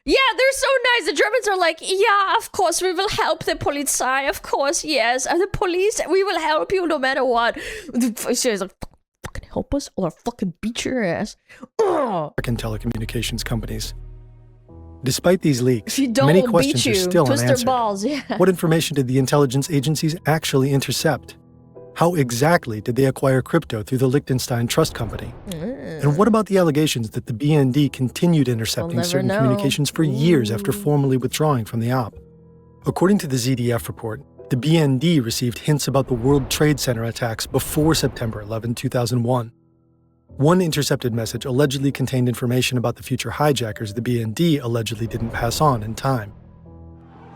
Yeah, they're so nice. The Germans are like, yeah, of course, we will help the Polizei. Of course, yes. The police, we will help you no matter what. She's like, fucking help us or I'll fucking beat your ass. Ugh. American telecommunications companies. Despite these leaks, If you don't, many we'll questions beat are you. still Twist their unanswered. balls, yeah. What information did the intelligence agencies actually intercept? How exactly did they acquire crypto through the Liechtenstein Trust Company? And what about the allegations that the BND continued intercepting never certain know. communications for years after formally withdrawing from the op? According to the ZDF report, the BND received hints about the World Trade Center attacks before September 11, 2001. One intercepted message allegedly contained information about the future hijackers the BND allegedly didn't pass on in time.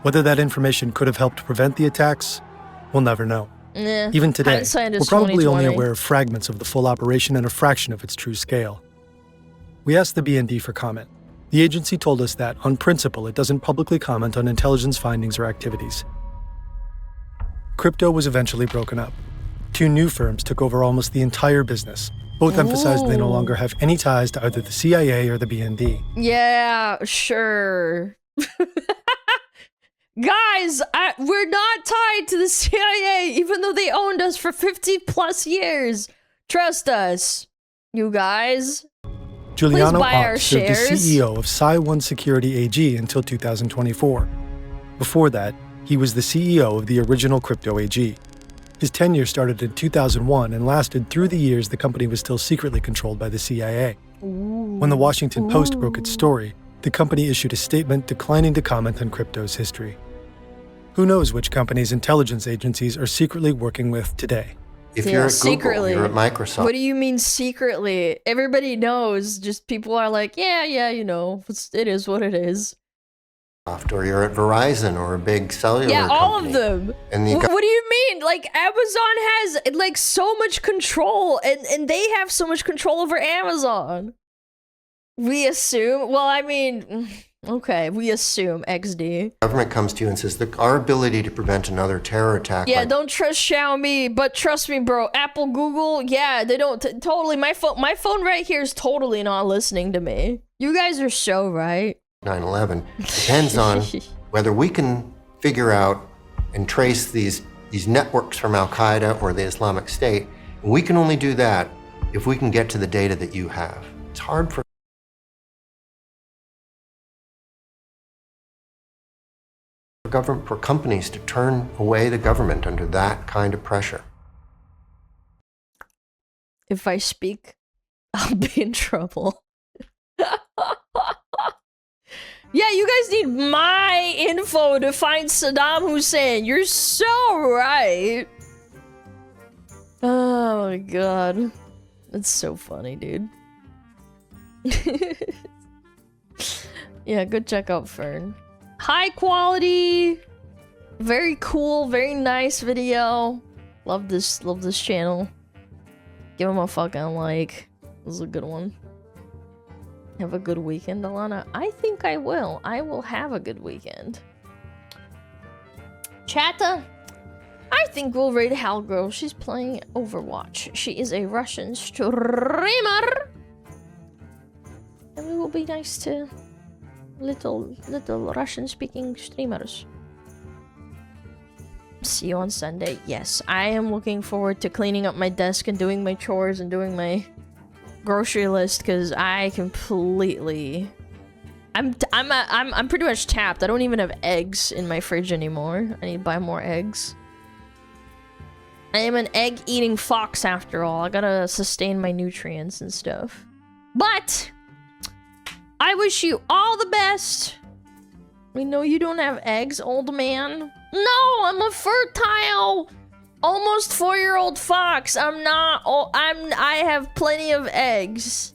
Whether that information could have helped prevent the attacks, we'll never know. Yeah. Even today, Hindsight is we're probably only 20/20. aware of fragments of the full operation and a fraction of its true scale. We asked the BND for comment. The agency told us that, on principle, it doesn't publicly comment on intelligence findings or activities. Crypto was eventually broken up. Two new firms took over almost the entire business. Both emphasized they no longer have any ties to either the CIA or the BND. Yeah, sure. Guys, we're not tied to the CIA, even though they owned us for 50 plus years. Trust us, you guys. Giuliano buy our Ott served as shares. CEO of Psi-1 Security AG until 2024. Before that, he was the CEO of the original Crypto AG. His tenure started in 2001 and lasted through the years the company was still secretly controlled by the CIA. When the Washington Post broke its story, the company issued a statement declining to comment on crypto's history. Who knows which companies intelligence agencies are secretly working with today? If you're at Google, you're at Microsoft. What do you mean secretly? Everybody knows. Just people are like, yeah, you know, it is what it is. Or you're at Verizon or a big cellular Yeah, all company. of them. And you got- What do you mean? Like, Amazon has like so much control, and they have so much control over Amazon. We assume. Well, I mean, okay, we assume XD. government comes to you and says, look, our ability to prevent another terror attack. Yeah, like don't trust Xiaomi, but trust me, bro. Apple, Google, yeah, they don't totally. My phone right here is totally not listening to me. You guys are so right. 9/11 depends on whether we can figure out and trace these networks from Al Qaeda or the Islamic State. And we can only do that if we can get to the data that you have. It's hard for companies to turn away the government under that kind of pressure. If I speak, I'll be in trouble. Yeah, you guys need my info to find Saddam Hussein. You're so right. Oh my god. That's so funny, dude. Yeah, go check out Fern. High quality, very cool, very nice video. Love this channel. Give him a fucking like. This is a good one. Have a good weekend, Alana. I think I will. I will have a good weekend. Chatta, I think we'll raid Halgirl. She's playing Overwatch. She is a Russian streamer. And we will be nice to little Russian-speaking streamers. See you on Sunday. Yes, I am looking forward to cleaning up my desk and doing my chores and doing my grocery list because I completely... I'm pretty much tapped. I don't even have eggs in my fridge anymore. I need to buy more eggs. I am an egg-eating fox after all. I gotta sustain my nutrients and stuff. But I wish you all the best. We know you don't have eggs, old man. No, I'm a fertile, almost 4-year-old fox. I'm not. I have plenty of eggs.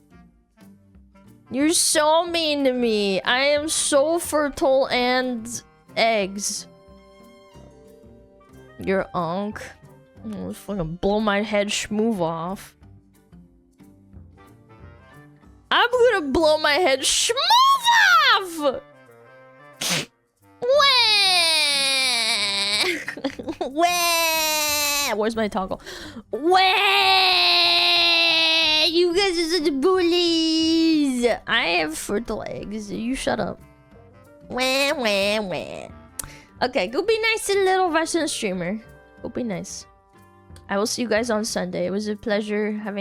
You're so mean to me. I am so fertile and eggs. Your unk. I'm fucking blow my head schmoove off. I'm gonna blow my head schmoove off! Wah! Where's my toggle? Wah! You guys are such bullies! I have fertile eggs. You shut up. Wah, wah, wah. Okay, go be nice to little Russian streamer. Go be nice. I will see you guys on Sunday. It was a pleasure having